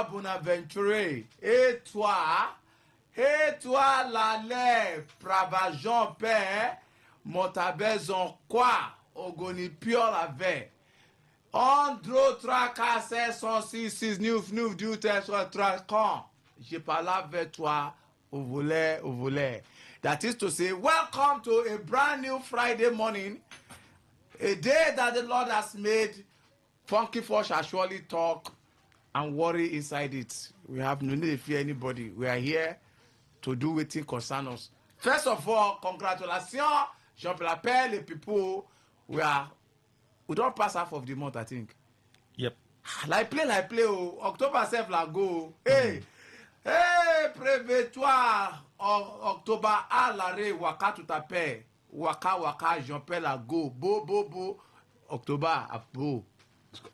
Bonaventure, et toi l'allais, Pravajon Père, Montabezon quoi, Ogoni Pure la veille. Andro 3, 4, 7, 106, 6, 9, 10, 13, 3, quand je parle avec toi, au volet. That is to say, welcome to a brand new Friday morning, a day that the Lord has made. Funky Four shall surely talk and worry inside it. We have no need to fear anybody. We are here to do wetin concern us. First of all, congratulations. Je l'appelle les people. We don't pass half of the month, I think. Yep. Like play. Oh, October self la go. Hey, préviens-toi. October à l'arrêt. Waka tout à paix. Waka. Jean-Pierre la go. Bo. October go.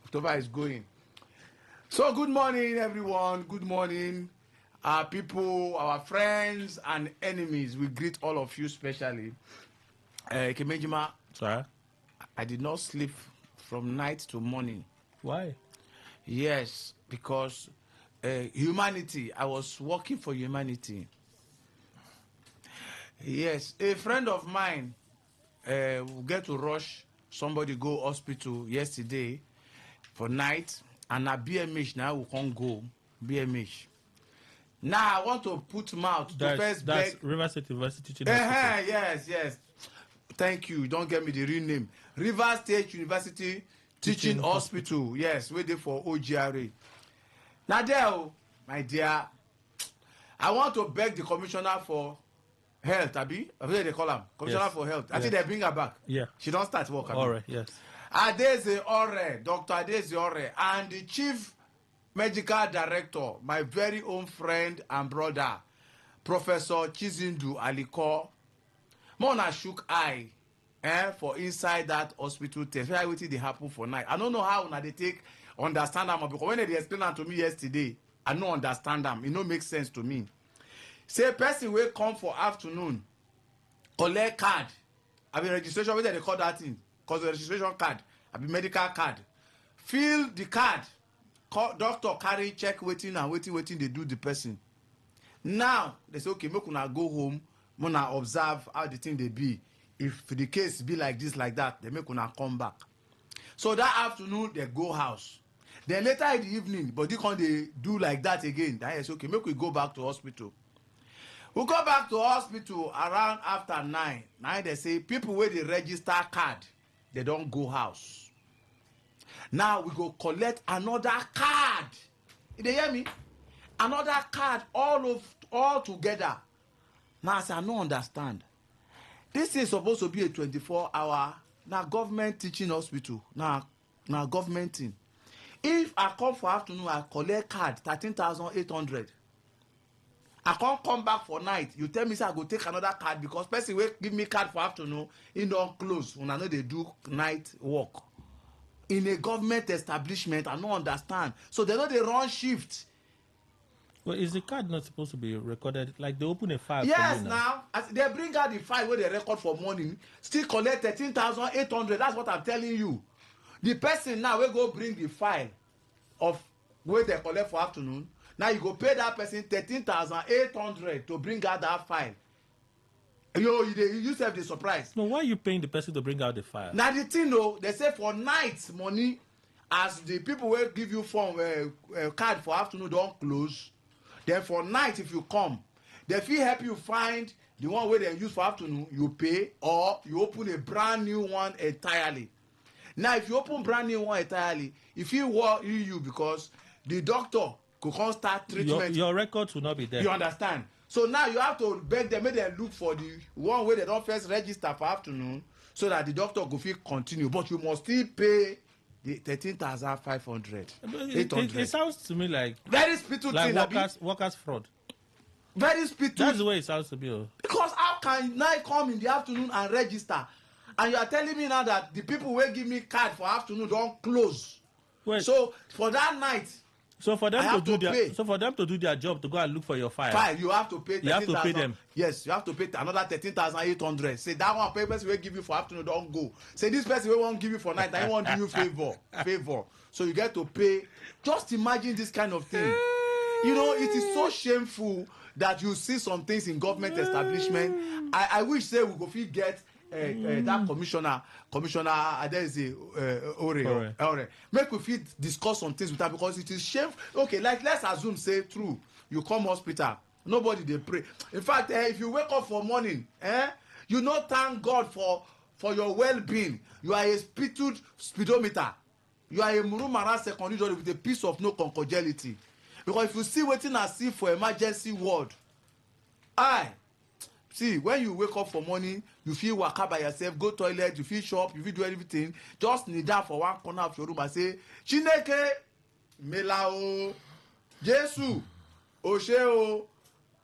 October is going. So good morning, everyone. Good morning, our people, our friends and enemies. We greet all of you specially. Kemejima, Sir? I did not sleep from night to morning. Why? Yes, because humanity. I was working for humanity. Yes, a friend of mine will get to rush somebody go hospital yesterday for night, and a BMH now we can't go BMH. Now I want to put mouth to first beg. That's River State University Teaching Hospital. Yes. Thank you. Don't get me the real name. River State University Teaching Hospital. Yes, waiting for OGRA. Now there, my dear, I want to beg the commissioner for health. Abi, I think they call him commissioner for health. I think they bring her back. Yeah. She don't start work. All right. Yes. Adeze Ore, Dr. Adeze Ore, and the chief medical director, my very own friend and brother, Professor Chizindu Aliko. Mona shook eye for inside that hospital test. Why waiting they happen for night? I don't know how they take understand them, because when they explained that to me yesterday, I don't understand them. It don't make sense to me. Say person will come for afternoon, collect card. I mean registration, what they call that thing? Because the registration card, I mean medical card. Fill the card. Call, doctor carry check waiting they do the person. Now they say okay, make una go home, una observe how the thing they be. If the case be like this, like that, they make una come back. So that afternoon they go house. Then later in the evening, but they can't they do like that again. Then it's okay, make we go back to hospital. We go back to hospital around after 9. Now they say people where they register card, they don't go house. Now we go collect another card. You hear me? Another card all together. Now I say I don't understand. This is supposed to be a 24-hour now government teaching hospital. Now government thing. If I come for afternoon, I collect card 13,800. I can't come back for night. You tell me say I go take another card because person will give me card for afternoon, he don't close. When I know they do night work. In a government establishment, I don't understand. So they know they run shift. Well, is the card not supposed to be recorded? Like they open a file. Yes, now as they bring out the file where they record for morning, still collect 13,800. That's what I'm telling you. The person now will go bring the file of where they collect for afternoon. Now you go pay that person 13,800 to bring out that file. You have the surprise. No, why are you paying the person to bring out the file? Now the thing though, they say for night money, as the people will give you form card for afternoon don't close. Then for night if you come, they will help you find the one where they use for afternoon. You pay or you open a brand new one entirely. Now if you open brand new one entirely, if you worry you because the doctor could come start treatment. Your records will not be there. You understand? So now you have to beg them, make them look for the one where they don't first register for afternoon so that the doctor go fit continue. But you must still pay the 13,500. 800. It sounds to me like very spittle like thing. Workers fraud. Very spittle. That's the way it sounds to me. Because how can I come in the afternoon and register? And you are telling me now that the people will give me card for afternoon don't close. Wait. So for that night, so for them to do their job to go and look for your file. You have to pay. You have to pay them. Yes, you have to pay another 13,800. Say that one person will give you for afternoon don't go. Say this person will won't give you for night. I won't do you favor. So you get to pay. Just imagine this kind of thing. You know, it is so shameful that you see some things in government establishment. I wish say we go fit get that commissioner Adeze Ore. Make we fit discuss some things with her, because it is shameful. Okay, like let's assume say true, you come hospital, nobody dey pray. In fact, if you wake up for morning, you no thank God for your well-being. You are a speedometer. You are a murumara secondary with a piece of no concordiality. Because if you see wetin I see for emergency ward, see, when you wake up for morning, you feel waka by yourself, go toilet, you feel shop, you feel do everything, just kneel down for one corner of your room and say, Chineke, Mela o, Jesu, Oshe o,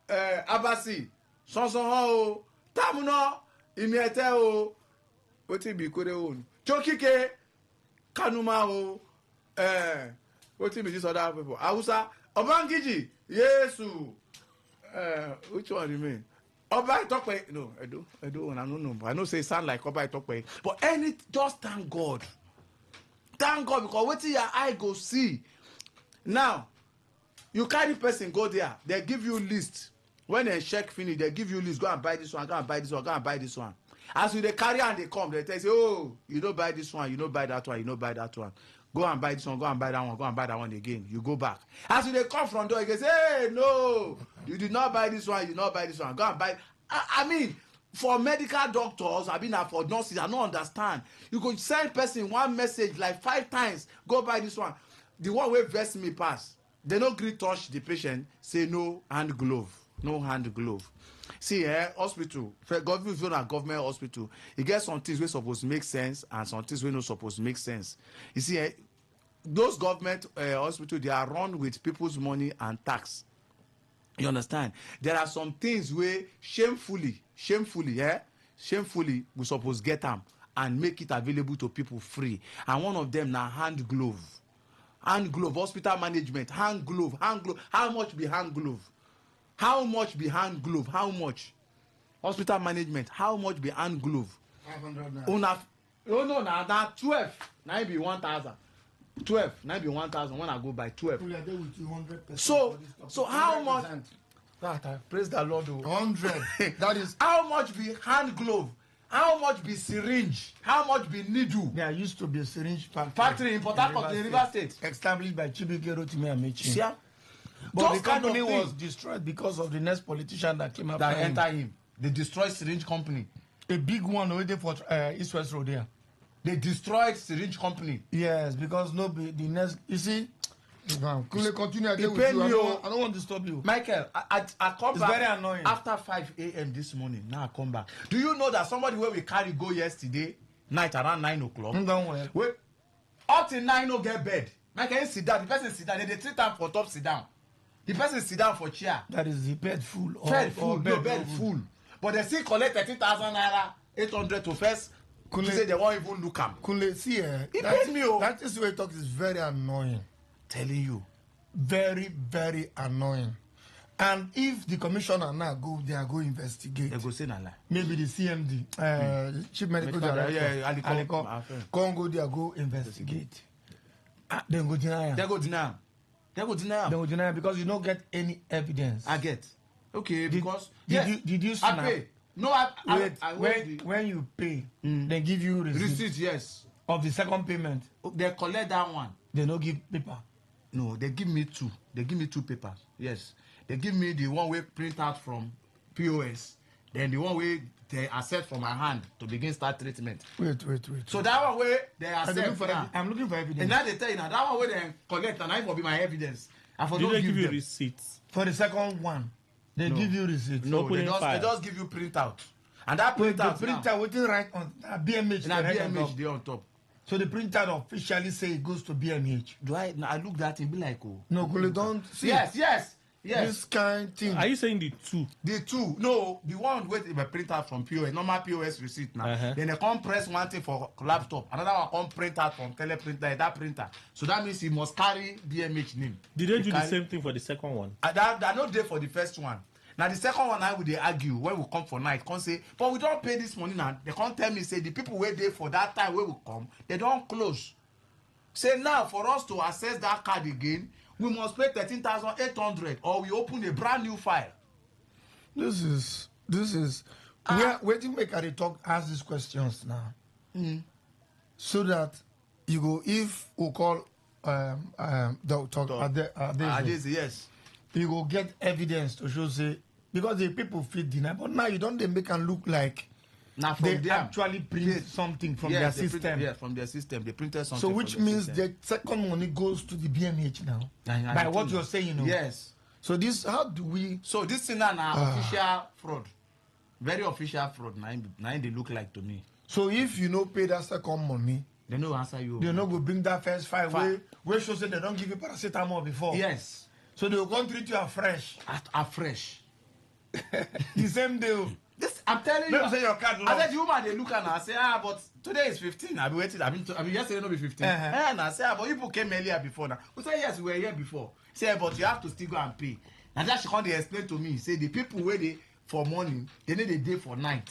Abasi, Sonson o, Tamuno, Imiete o, wetin be kore o, Chokike, Kanuma o, wetin be this other people, Hausa, Obangiji, Yesu, which one remain? Oba Itokwe, no, I don't know. I know say it sound like Oba Itokwe, but just thank God. Thank God, because what your eye go see. Now, you carry person go there, they give you list. When they check finish, they give you list. Go and buy this one, go and buy this one, go and buy this one. As you they carry and they come, they tell you, oh, you don't buy this one, you don't buy that one, you don't buy that one. Go and buy this one, go and buy that one, go and buy that one again. You go back. As you they come from door, you say, hey, no, you did not buy this one, you did not buy this one. Go and buy. I mean, for medical doctors, I mean, for nurses, I don't understand. You could send person one message like 5 times, go buy this one. The one where vest me pass, they no gree touch the patient, say no hand glove, no hand glove. See, hospital, government hospital, you get some things wey supposed to make sense and some things wey no supposed to make sense. You see, those government hospital, they are run with people's money and tax. You understand? There are some things where shamefully, we supposed get them and make it available to people free. And one of them now hand glove, hospital management, hand glove. How much be hand glove? How much be hand glove? How much? Hospital management, how much be hand glove? 500 naira. No, now 12. Now be 1,000. 12. Now be 1,000 when I go by 12. So how much? Praise the Lord. 100. That is how much be hand glove? How much be syringe? How much be needle? There used to be a syringe factory in Port Harcourt, in River State, established by Chibike Rotimi Amechi. Yeah. But the company was destroyed because of the next politician that came after him. They destroyed syringe company. A big one already for East West Road there. They destroyed syringe company. Yes, because the next, you see, continue again with you. I don't want to stop you. Michael, I come it's back very annoying. After 5 a.m. this morning. Now I come back. Do you know that somebody where we carry go yesterday night around 9 o'clock? Wait, up till 9 no get bed. Michael, sit down. The person sit down. They 3 times for top sit down. The person sit down for chair. That is the bed full. Bed full. But they still collect 30,000 naira, 800 to first. To say they won't even look am. Kunle, see, He paid me. That is where talk is very annoying. Telling you. Very, very annoying. And if the commissioner now they are going investigate. They go say na lie. Maybe the CMD, Chief Medical Director, Aliko, Congo, they go investigate. Then go deny. They go deny because you don't get any evidence. I get. Okay, because did you snap? I pay. No, when you pay, they give you receipt. Yes. Of the second payment. They collect that one. They don't give paper. No, they give me 2. They give me 2 papers. Yes. They give me the one we print out from POS. Then the one way they accept from my hand to begin start treatment. Wait. So that one way they accept. I'm looking for evidence. And now they tell you now that one way they collect and I will be my evidence. I for Did don't they give you them receipts? For the second one, they give you receipts. No, they just give you printout. And that printout the printer waiting right on BMH. And BMH they on top. So the printer officially say it goes to BMH. Do I look that and be like, oh no, don't see. Yes. This kind thing. Are you saying the 2? The 2. No, the one with the printer from POS, normal POS receipt now. Then they come press one thing for laptop, another one come print out from teleprinter, that printer. So that means he must carry BMH name. Did they do the same thing for the second one? That not there for the first one. Now the second one I would they argue when we come for night, can't say, but we don't pay this money now. They can't tell me say the people were there for that time where we come, they don't close. Say now for us to access that card again, we must pay 13,800 or we open a brand new file. This is where do you make a talk? Ask these questions now, so that you go if we call Dr. Adeze, yes, you go get evidence to show say because the people feel deny, but now you don't they make them look like now they actually print something from their system. From their system, they printed something. So which means the second money goes to the BMH now. By what you're saying, you know. Yes. So this, how do we? So this thing now official fraud, very official fraud. Now they look like to me. So if you no pay that second money, they no answer you. They no go bring that first file. Where shows that they don't give you paracetamol before. Yes. So they will go treat you afresh. Afresh. The same day. This, I'm telling you. Say your card I said, you man, they look and I say, but today is 15. I've been waiting. I've been yesterday, not be 15. And I say, but you people came earlier before now. We say, yes, we were here before. Say, but you have to still go and pay. And that she can't explain to me. Say, the people where they for morning, they need a day for night.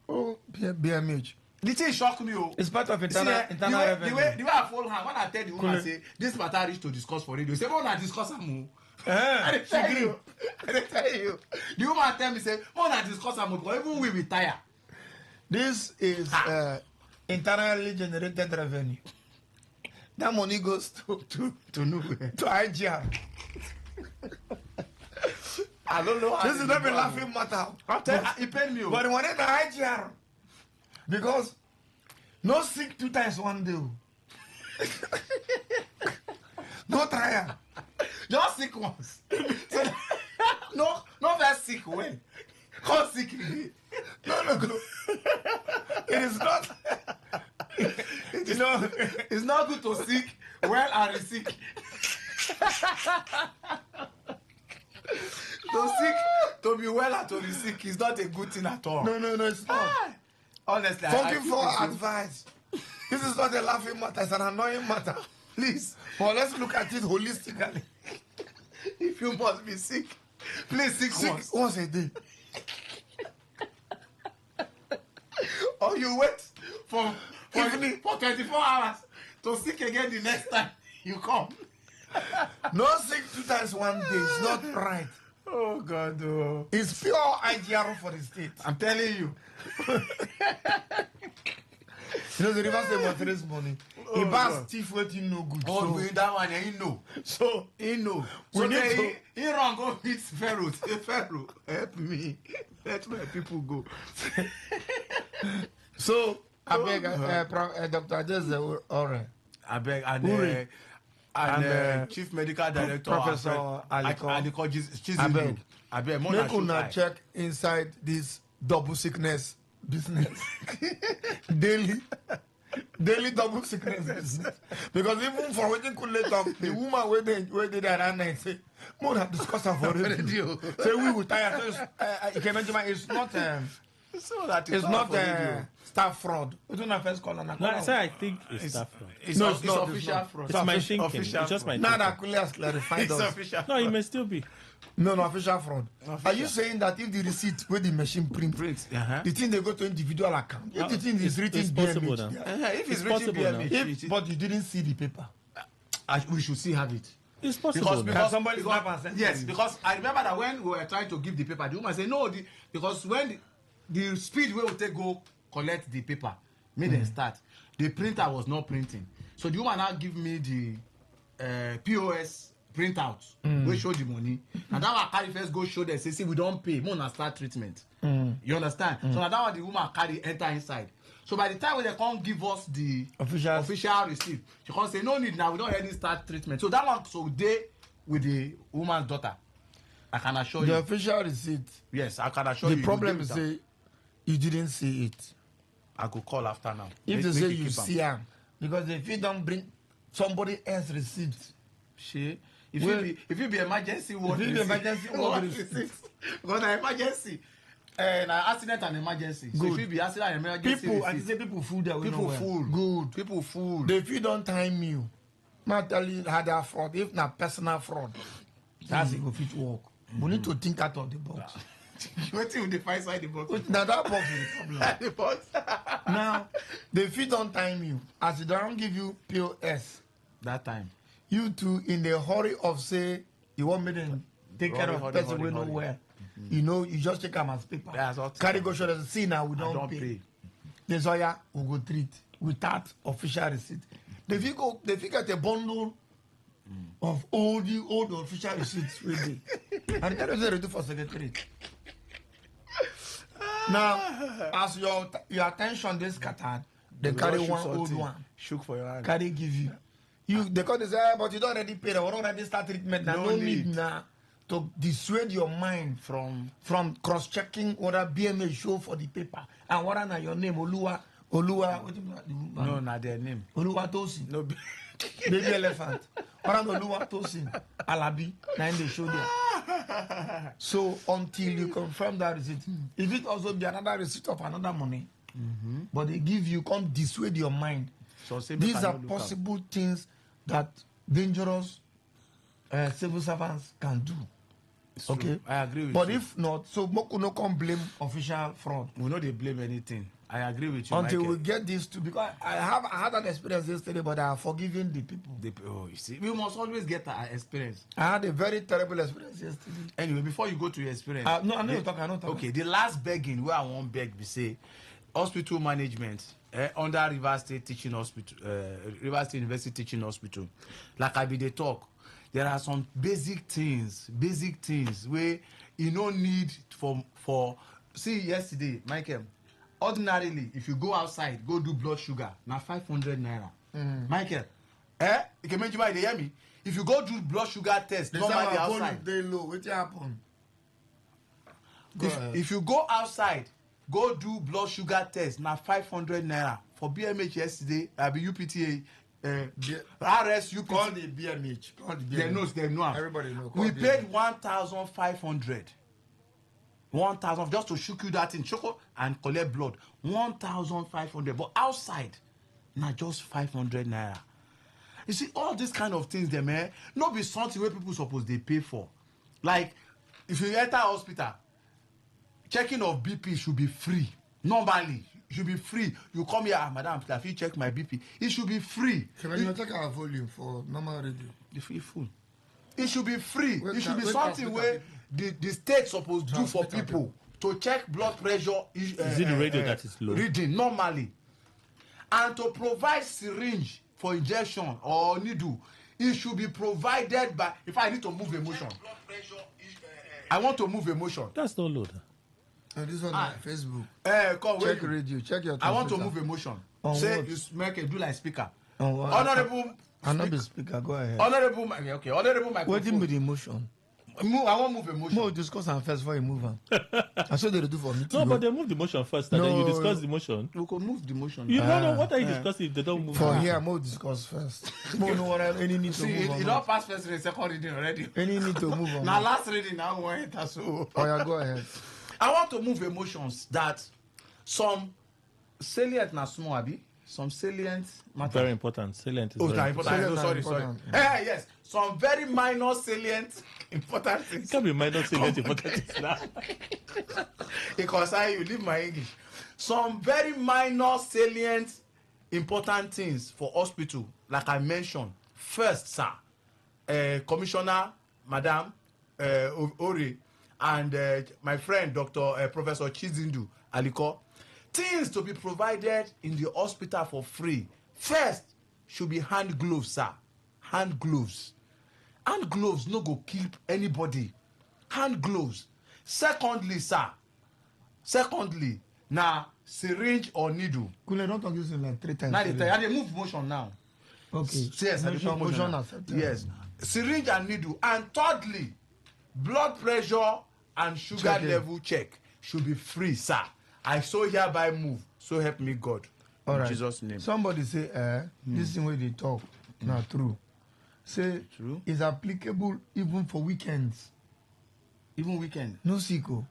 Oh, BMH. The thing shocked me. It's part of internal revenue. The way I fold hand, when I tell the woman, say, this matter is to discuss for radio. Say, when I discuss am. I tell you. The woman tell me, say, when I discuss am, because even we retire. This is internally generated revenue. That money goes to nowhere. To IGR. I don't know. This is not a laughing matter. It paid me. But the money in the IGR. Because no sick 2 times one day. No trial. Just sick once. So, no very sick when. Call sick again. No. It is not. It's not good to sick well and sick. To be well and to be sick is not a good thing at all. No, it's not. Honestly, thank you for advice. This is not a laughing matter, it's an annoying matter. Please, but let's look at it holistically. If you must be sick, please sick once a day. Or you wait for 24 hours to sick again the next time you come. No sick 2 times one day. It's not right. Oh God! Oh. It's pure IGR for the state. I'm telling you. The river say must raise money. He buys thief waiting no good. Oh, so that one he know. So he know. So he run go meet Pharaoh. Say Pharaoh, help me. Let my people go. So I beg Dr. Adeze Ore. I beg and Chief Medical Director Professor Aliko Chizindu. I beg make una check inside this double sickness business. daily double sickness business. Because even for waiting could let up, the woman where they that and say, more than discuss for radio. Say we will tire. It's not it's not staff fraud. We don't have first call on that. No, I think it's staff fraud. It's not official fraud. It's my thinking. It's just my thinking. Now that Kule has clarified it's us. official. No, it may still be. No, official fraud. Are you saying that if the receipt where the machine prints, the thing they go to individual account, if the thing is written possible BMH, if it's written BMH, but you didn't see the paper, we should still have it. It's possible. Because somebody yes, because I remember that when we were trying to give the paper, the woman said no, because when the speed where we take go collect the paper, made them start. The printer was not printing, so the woman now give me the POS printout. We show the money, and that one carry first go show them say see we don't pay, more na start treatment. You understand? So now that one the woman carry enter inside. So by the time when they can't give us the official receipt, she can't say no need now, we don't already start treatment. So that one so they with the woman's daughter. I can assure you. The official receipt. Yes, I can assure you. The problem is say you didn't see it. I could call after now. If they say you see them, because if you don't bring somebody else receipt, if you be emergency ward receipt, because an emergency, an accident and emergency. Good. So if you be accident and emergency, people fool that way. People fool. Good. People fool. If you don't time you, not tell you how that fraud. If not personal fraud, that's it go fit work. We need to think out of the box. What if they find inside the box? Now that box is the problem. The box. Now, if you don't time you, as they don't give you POS that time, you too in the hurry of say you want me to take care of person we know where. You know, you just take them as paper. Carry go show the see now we don't pay. The lawyer will go treat without official receipt. They get a bundle of all the old official receipts with it. And that is ready for secretary. Now, as your attention is scattered, they carry one old one. Shook for your hand. Carry give you. They call this, but you don't already pay. They already start treatment. Now, no need now to dissuade your mind from cross-checking what a BMA show for the paper. And what are your name? Oluwa, no, not their name. Oluwa Tosin. No, baby elephant. What are Oluwa Tosin? Alabi. Now they show there. So until you confirm that receipt, if it also be another receipt of another money, but they give you, can't dissuade your mind. So these are possible things that dangerous civil servants can do. It's okay, true. I agree with but you. If not, so Moku no can blame official fraud. We know they blame anything. I agree with you. Until Michael. we get this to, because I had that experience yesterday, but I have forgiven the people. You see, we must always get our experience. I had a very terrible experience yesterday. Anyway, before you go to your experience, no, I know talking. Okay, the last begging where I won't beg, we say, hospital management under Rivers State Teaching Hospital, Rivers State University Teaching Hospital. Like I be the talk, there are some basic things where you no need for. See, yesterday, Michael. Ordinarily, if you go outside, go do blood sugar, now 500 naira. Michael, you can mention why they hear me. If you go do blood sugar test, normally outside. They low. What happen? If you go outside, go do blood sugar test, now 500 naira. For BMH yesterday, I be UPTA, RS UPTA. Call the BMH. They know. Everybody know. We paid 1,500. 1,000 just to shook you that in choco and collect blood. 1,500, but outside, not just 500 naira. You see, all these kind of things, them, not be something where people suppose they pay for. Like, if you enter hospital, checking of BP should be free. Normally, it should be free. You come here, madam, if you check my BP, it should be free. Can you check our volume for normal radio? The free full. It should be free. It should be something where the state supposed to do for people to check blood pressure. Is it the radio that is low? Reading normally, and to provide syringe for injection or needle, it should be provided by. If I need to move emotion, I want to move emotion. That's not load. This one on Facebook. Check radio. Check your. I want to move emotion. Say what? You make a do like speaker. Honorable. Honorable speaker, go ahead. Honorable microphone. Waiting with emotion. I want to move emotion. No, discuss and first before you move on. That's what they do for me. No, but they move the motion first, and then you discuss the motion. We can move the motion. You don't know what are you discussing if they don't move. For here, more discuss first. More know what any need to move on. You don't pass first reading, second reading already. Any need to move on. Now last reading, now we enter so. Oh yeah, go ahead. I want to move emotions that some salient na small abi. Some salient matter. Very important. Salient is very important. Salient Sorry. Yes. Some very minor salient important things. It can be minor salient important things now. Because you leave my English. Some very minor salient important things for hospital, like I mentioned. First, sir, Commissioner, Madam Ori, and my friend, Dr. Professor Chizindu Aliko, things to be provided in the hospital for free. First, should be hand gloves, sir. Hand gloves. Hand gloves no go kill anybody. Hand gloves. Secondly, sir. Now syringe or needle. Kule, don't talk this in like 3 times. Now they move motion now. Okay. Yes, motion yes. Syringe and needle. And thirdly, blood pressure and sugar level check should be free, sir. I so hereby move. So help me God. All in right. Jesus' name. Somebody say, this thing where they talk, not true. Say, true. Is applicable even for weekends. Even weekend. No sicko.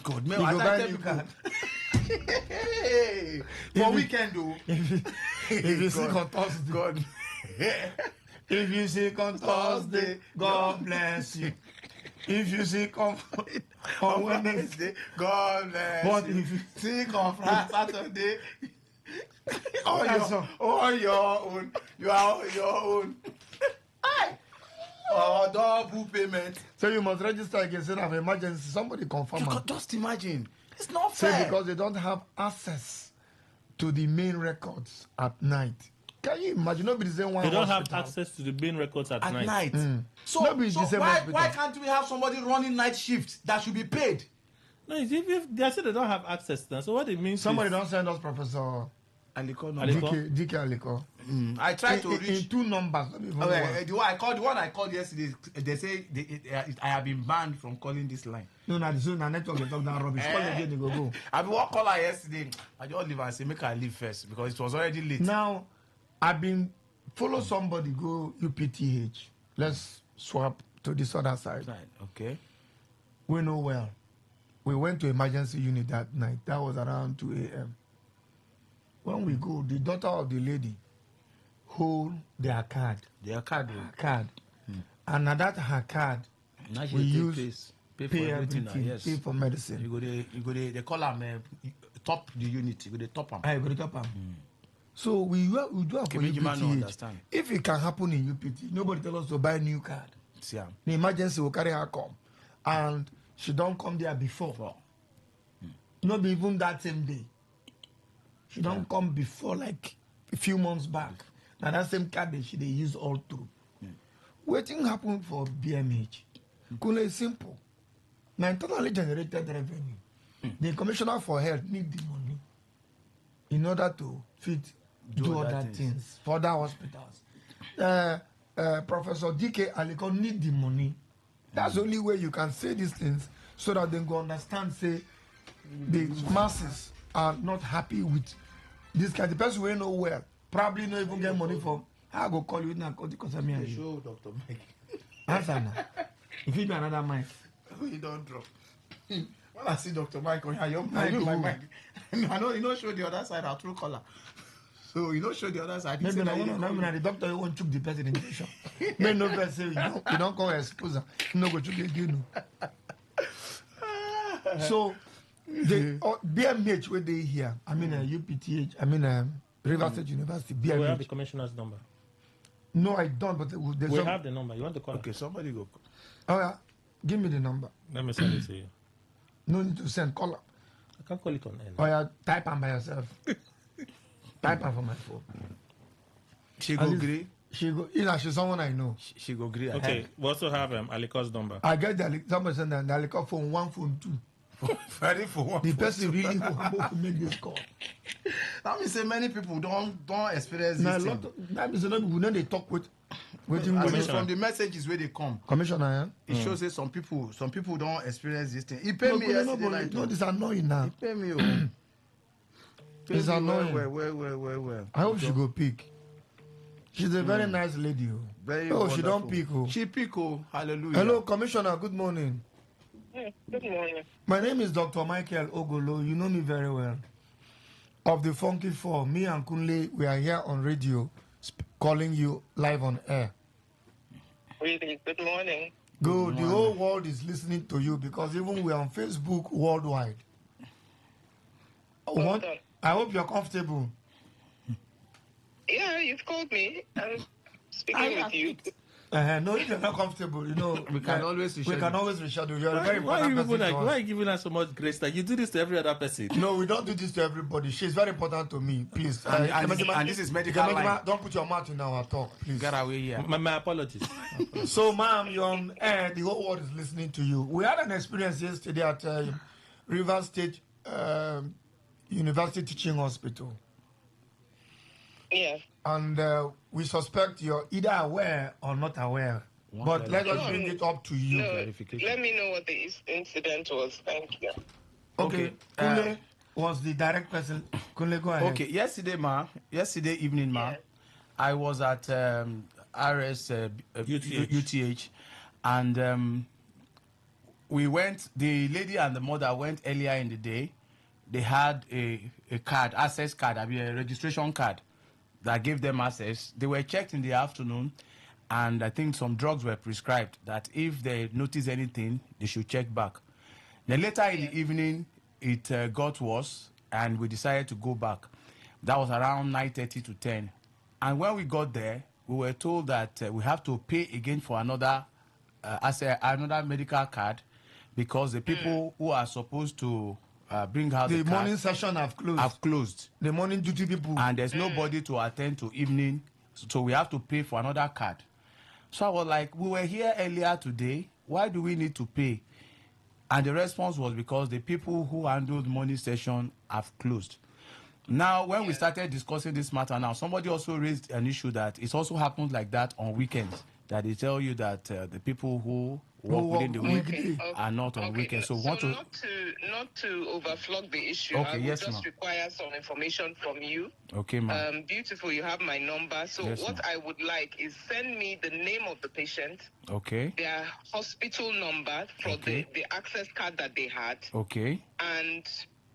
God, man, I tell people. Hey, for weekend though. If you sick on Thursday, God. If you sick on Thursday, God bless you. If you sick on Wednesday, God bless you. But if you sick on Saturday, on your own. You are on your own. or double payment. So you must register again, say of emergency. Somebody confirm. You could just imagine. It's not fair. Say because they don't have access to the main records at night. Can you imagine? Nobody saying one. They don't hospital. have access to the main records at At night. night. So, Nobody's so the same why hospital. can't we have somebody running night shifts that should be paid? No, if they say they don't have access now, so what it means Somebody is... don't send us Professor Aliko, DK Aliko. I tried to reach in 2 numbers. Not even the one I called yesterday. They say I have been banned from calling this line. No, the network they talk that rubbish. Call again, they go. I been one caller yesterday. I just leave and say make I leave first because it was already late. Now, I've been follow somebody go UPTH. Let's swap to this other side. Okay. We know well. We went to emergency unit that night. That was around 2 a.m. When we go, the daughter of the lady hold their card. Their card. And at that her card, Now we use pay pay for everything. everything, Yes. pay for medicine. You go they call them top the unit. You go they top them. I go to top am. So we do it for make the man no UPTH. understand. If it can happen in UPT, nobody tell us to buy a new card. See am. The emergency will carry her come. And she don't come there before. Not even that same day. She don't come before like a few months back. Now that same card they use all through. Waiting happen for BMH. Kule is simple. Now internally generated revenue. The commissioner for health need the money in order to do other things for other hospitals. Professor DK Aliko need the money. That's the only way you can say these things so that they go understand, say, the masses are not happy with this guy. The person we know well probably not even get money for. I go call you now because I'm here. Show Dr. Mike. Answer now. If you be another mic. You don't drop. When I see Dr. Mike on here, your Mike, mic, my who? mic. I know you don't show the other side, our true color. So you don't show the other side. Maybe the doctor you won't choke the person in the injection. May no person say you don't come expose her. You no go choke again. So the BMH where they here, I mean UPTH, I mean River State University, So we have the BMH. commissioner's number. No, I don't, but there's We some. have the number. You want to call? Okay, somebody go. Oh yeah, give me the number. Let me send it to you. No need to send caller. I can't call it on air. Oh yeah, type them by yourself. Type them from my phone. She At go least agree. She go. She's someone I know. She go agree. Okay, we also have Aliko's number. I get somebody send the Aliko phone 1, phone 2. Ready for one. The person really want to make this call. That means say many people don't experience Now, this a lot thing. that means we know they talk with waiting I mean, with from the messages where they come, commissioner. it shows that some people don't experience this thing. He paid No, me no, yesterday night. no, this is annoying now. He paid me. Oh. It's annoying. Well. I hope she go pick. She's a very nice lady. Oh, Very she don't wonderful. pick. Oh. She pick. Oh, hallelujah. Hello, Commissioner. Good morning. Good morning. My name is Dr. Michael Ogolo. You know me very well. Of the Funky Four, me and Kunle, we are here on radio, calling you live on air. Really, good morning. Good. The whole world is listening to you because even we are on Facebook worldwide. Well done. I hope you're comfortable. Yeah, you've called me. I'm speaking with you. No, if you're not comfortable, you know, We can always we reschedule. can always reschedule. You're a very Why are important you person. people to like? us. Why are you giving us so much grace that you do this to every other person? No, we don't do this to everybody. She's very important to me. Please. And this is medical line. Don't put your mouth in our talk, please. Get away here. My apologies. So, ma'am, you're on air. The whole world is listening to you. We had an experience yesterday at River State University Teaching Hospital. Yeah. And we suspect you're either aware or not aware. But let us bring it up to you. No, let me know what the incident was. Thank you. Okay. Kunle was the direct person. Kunle, go ahead. Okay, yesterday evening, Yeah. I was at RS UTH, and we went. The lady and the mother went earlier in the day. They had a card, access card, I mean a registration card that gave them access. They were checked in the afternoon, and I think some drugs were prescribed that if they notice anything, they should check back. Then later in the evening, it got worse, and we decided to go back. That was around 9:30 to 10. And when we got there, we were told that we have to pay again for another another medical card because the people who are supposed to bring out the morning session have closed. The morning duty people. And there's nobody to attend to evening, so we have to pay for another card. So I was like, we were here earlier today. Why do we need to pay? And the response was because the people who handled morning session have closed. Now, when we started discussing this matter now, somebody also raised an issue that it also happens like that on weekends, that they tell you that the people who work within the week are not on weekends. So want to not to overflog the issue, okay, I would yes, just require some information from you. Okay, ma'am. Beautiful, you have my number. So yes, what I would like is send me the name of the patient, okay, their hospital number for the access card that they had, okay, and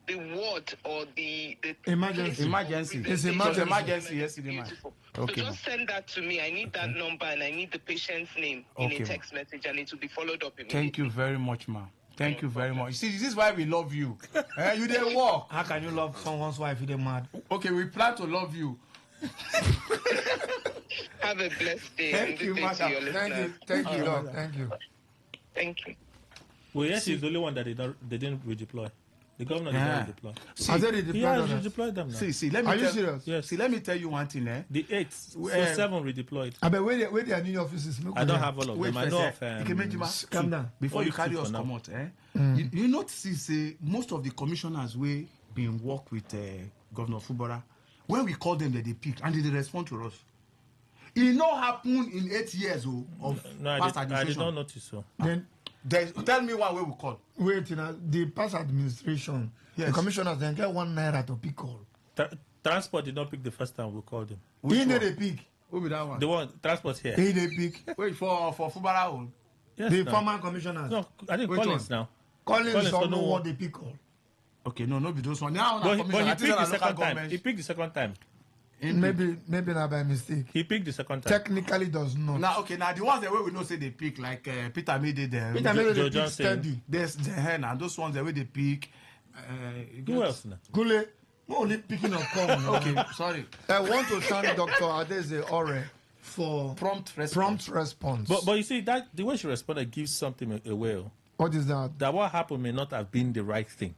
the ward or the emergency. It's emergency yesterday, man. Okay. So just send that to me. I need that number and I need the patient's name in a text message, and it will be followed up immediately. Thank you very much, ma'am. Thank you very much. See, this is why we love you. You didn't walk. How can you love someone's wife if they're mad? Okay, we plan to love you. Have a blessed day. Thank you, madam. Thank you, Lord. Thank you. Thank you. Well, yes, he's the only one that they didn't redeploy. The governor didn't redeploy. He has redeployed them now. Let me Are you serious? Yes. See, let me tell you one thing, The 8th, so 7 redeployed. I bet where they are new offices. I don't have all of them. I know of calm down. Before you carry us come out, you notice most of the commissioners we been work with Governor Fubara. When we call them, they pick and they respond to us. It not happened in 8 years of past administration. I did not notice so. Then tell me one way we call. Wait, the past administration, the commissioners then get 1 naira to pick all. Transport did not pick the first time we called him. He did a pick. Who be that one? The one transport here. He did pick. Wait for Fubara. Yes, the former commissioners. No, I think Collins now. Collins don't know what they pick all. Okay, no be those one. Now, but he picked the second time. He picked the second time. Maybe not by mistake. He picked the second time. Technically does not. Now the ones that way we know say they pick like Peter made it them. Peter made it pick steady. There's the hen and those ones that way they pick. Who else now? Gule, only picking up call. Okay, sorry. I want to thank Dr. Adeze Ore for prompt response. But you see that the way she responded gives something away. What is that? That what happened may not have been the right thing.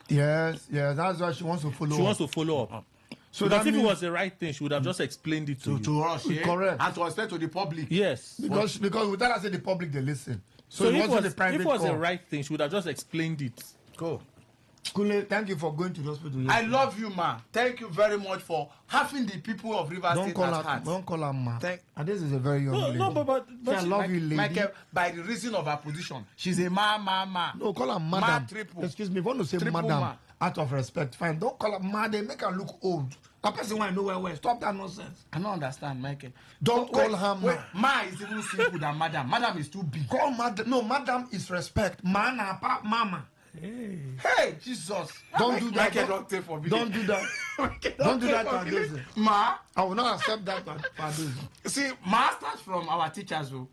Yes, that's why she wants to follow up. She wants to follow up. So that if it was the right thing, she would have just explained it to us. Yeah? Correct. And to explain to the public. Yes. Because without us say the public, they listen. So if it wasn't it was the right thing, she would have just explained it. Go. Kule, thank you for going to the hospital. I love you, ma. Thank you very much for having the people of Rivers State at heart. Don't call her ma. And this is a very young lady. No, but I love you, lady. Michael, by the reason of her position, she's a ma. No, call her madam. Excuse me, if you want to say madam, out of respect, fine. Don't call her ma. They make her look old. A person want to know where. Stop that nonsense. I don't understand, Michael. Don't call her ma. Ma is even simple than madam. Madam is too big. Call madam. No, madam is respect. Ma na pa mama. Hey, Jesus. Don't do that. Don't do that. Don't do that to Adeze. Ma. I will not accept that for Adeze. See, ma starts from our teachers who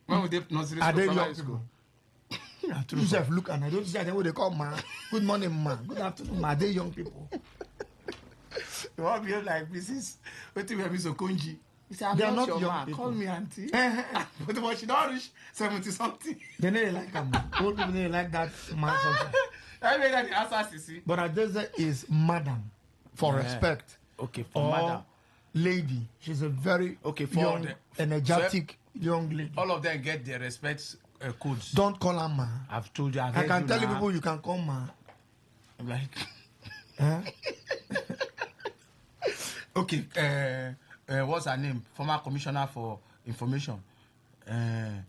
when we did nursery school. Joseph, look, and I don't see what they call ma. Good morning, ma. Good afternoon, ma. They young people. You want to be like Mrs. What do you have, Miss Okonji? They are not your young people. Call me auntie. But she don't reach 70 something. They never like them. Old people they like that man something. I mean that the answer is but Adeze is madam for respect. Okay, for madam. Lady. She's a very young, energetic young lady. All of them get their respect codes. Don't call her ma. I've told you. I can tell you people you can call ma. I'm like. Okay. What's her name? Former commissioner for information. Yeah,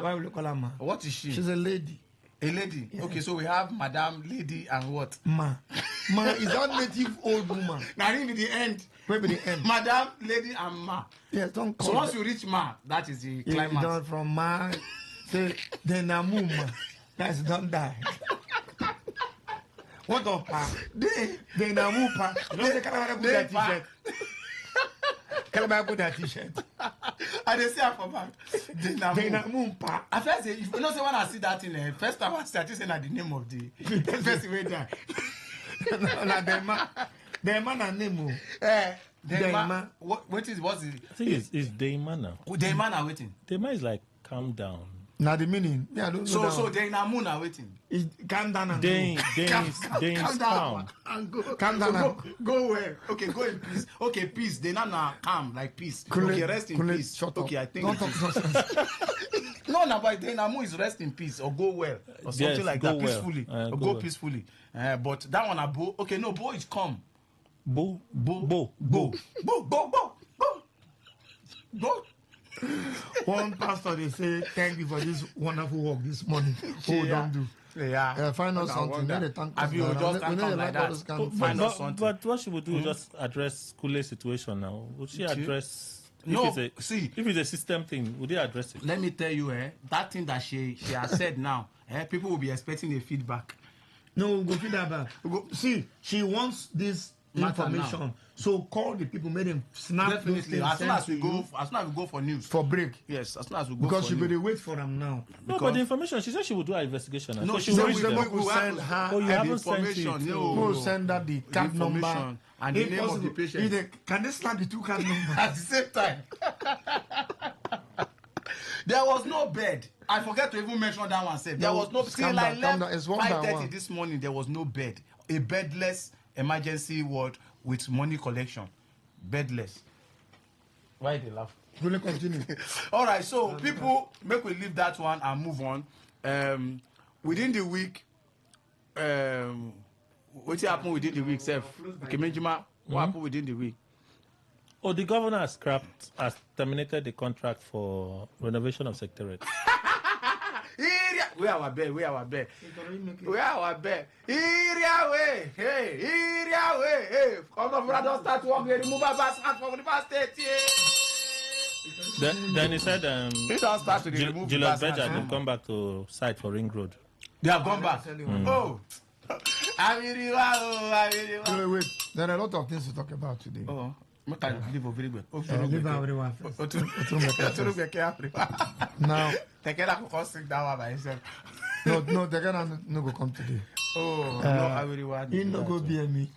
why will you call her ma? What is she? She's a lady. A lady? Yeah. Okay, so we have madam, lady, and what? Ma. Ma is that native old woman. Now, in the end. Where be the end? Madam, lady, and ma. Yes, don't call so once you reach ma, that is the climax. Done from ma, say, then namu ma. That's don't die. What up, pa? They namu pa. You don't say, can I put that t-shirt? Can I put that t-shirt? And they say I for back. They namu pa. At first, if you know, say when I see that in the first time I started saying the name of the first way die. No, the man and name. Dayma. What's it? I think it's Dayma now. Dayma now waiting. Dayma is like calm down. Now the meaning. Yeah, I don't know. So Daynamu now waiting. Calm down and Dane calm calm. down and go. Calm down So go where? Okay, go in peace. Okay, peace. Dayna calm like peace. Okay, rest in peace. Shut okay, up. I think. Don't talk nonsense. No, but Daynamu is rest in peace or go well or something Yes, like go that well. peacefully. Or Go go well. peacefully. But that one a Bo. Okay, no, Bo is calm. Bo. Bo. One pastor they say thank you for this wonderful work this morning. Oh, don't do. Yeah. Find us something. Let the thank Have you God. just We can't need come to like like all that? those kind of Find things. us something. But what she would do is just address Kule's situation now. Would she address? No, if it's a system thing, would they address it? Let me tell you, that thing that she has said now, people will be expecting a feedback. No, we'll go feed that back. See, she wants this Matter information. now. So call the people, make them snap those Definitely. things, As soon send as we to go, you for news. for break. Yes, as soon as we go Because for she news. better wait for them now. No, but the information, she said she would do her investigation. No, So she will said reach we them. will send her Oh, you the haven't sent information. it. No. We'll send her the card number information and the If name of the possible, patient. if they- can they snap the two card numbers? At the same time. There was no bed. I forget to even mention that one. Said there No, was no. calm Till down, I calm left down. It's one by 5:30 one. this morning. There was no bed. A bedless emergency ward with money collection. Bedless. Why they laugh? Will continue? All right. So people, make we leave that one and move on. Within the week, what happened within the week, Seth? Kemenjima, what happened within the week? Oh, the governor has terminated the contract for renovation of secretariat. Where our bed? Where our bed? Where our bed? Area way. Hey, area way. Hey, come on, brother, start work. They remove our bus from the past 30 Then he said, He don't start to remove the Julius bus. Berger will come back to site for Ring Road. They have gone back. Oh. Wait. There are a lot of things to talk about today. Oh. Make I leave over here. Leave everyone first. Now, Tekena could come sing that one by himself. no, they cannot no go come today. Oh, no, I really want He no go BMH.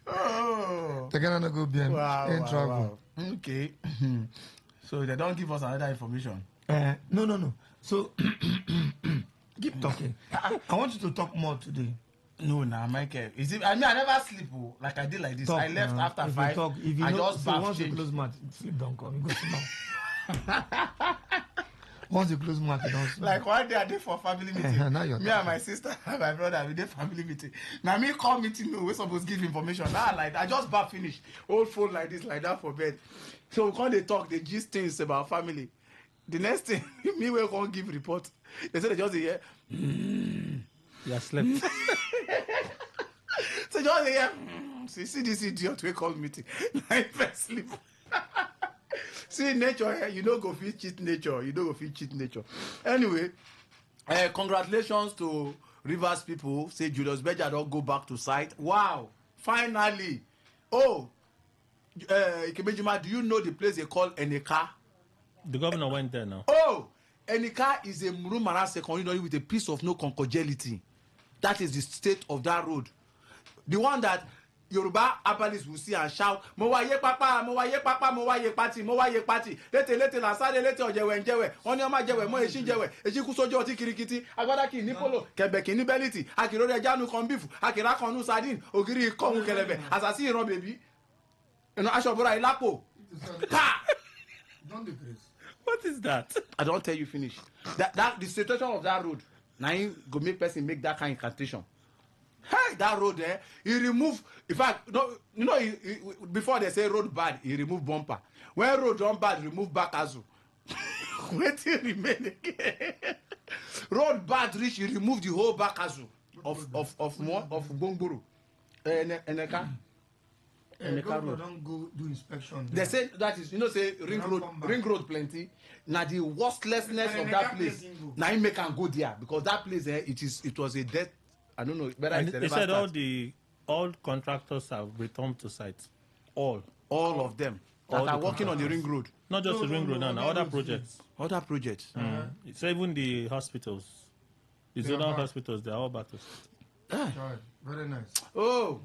Oh. They cannot no go BMH. Wow, In wow, travel. wow. Okay. So they don't give us another information. No. So, keep talking. I want you to talk more today. No, Michael. Is it? I mean, I never sleep like I did like this. Talk, I left after if 5. You talk, if you I know, just so bath once you change. close mouth, sleep don't come. You go sit down. Once you close mouth, you don't sleep. Like one day I did for family meeting. Now you're Me and my sister and my brother we did family meeting. Now me call meeting. No, we supposed to give information. Now like I just bath finish. Old phone like this, like that for bed. So we can't they talk. They gist things about family. The next thing me we can't give report. They say they just hear. You have slept. So just hear. See this idiot we call meeting. Like first sleep. See nature, you don't go fit cheat nature. You don't go fit cheat nature. Anyway, congratulations to Rivers people. Say Julius Berger don't go back to site. Wow, finally. Oh, Ikemejima, do you know the place they call Eneka? The governor went there now. Oh, Eneka is a Murumara secondary with a piece of no concordiality. That is the state of that road. The one that Yoruba Abalis will see and shout, Mowaye papa, Mowaye papa, Mowaye party, Mowaye party. Lete la sade lete ojewe njewe. Oni oma jewe, mo eshi jewe. Eshi kusojo oti kirikiti. Agbada ki ni polo, kebe ki ni beliti. Akirore janu kon beef, akira kon nu sardine, ogiri kon kelebe. Asasi iran baby. You know ashobora ilapo. Pa! Don't decrease. What is that? I don't tell you finish. That the situation of that road. Now you go make person make that kind of incantation. Hey, that road he remove. In fact, no, you know, before they say road bad, he remove bumper. When road run bad, he remove back azu. Wait till remain again. Road bad reach, he remove the whole back azu of Bongburu. Eneka. Governor don't go do inspection. They say that is, you know, say ring road plenty. Now the worthlessness of that place. Now he make am go there because that place it was a death. I don't know. And they said all contractors have returned to site. All of them that are working on the ring road. Not just the ring road, now other projects. Other projects. It's even the hospitals. The zonal hospitals, they're all back to site. Very nice. Oh,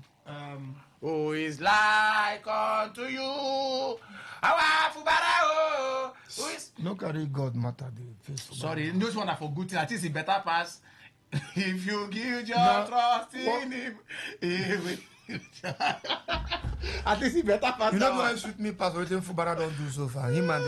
Who is like unto you? Our Fubara, who is... No carry God matter the face. Sorry, this one for good thing. I think it's better pass. If you give your trust in him, he will... At least he better pass. You know what shoot me pass what Fubara don't do so far. Him and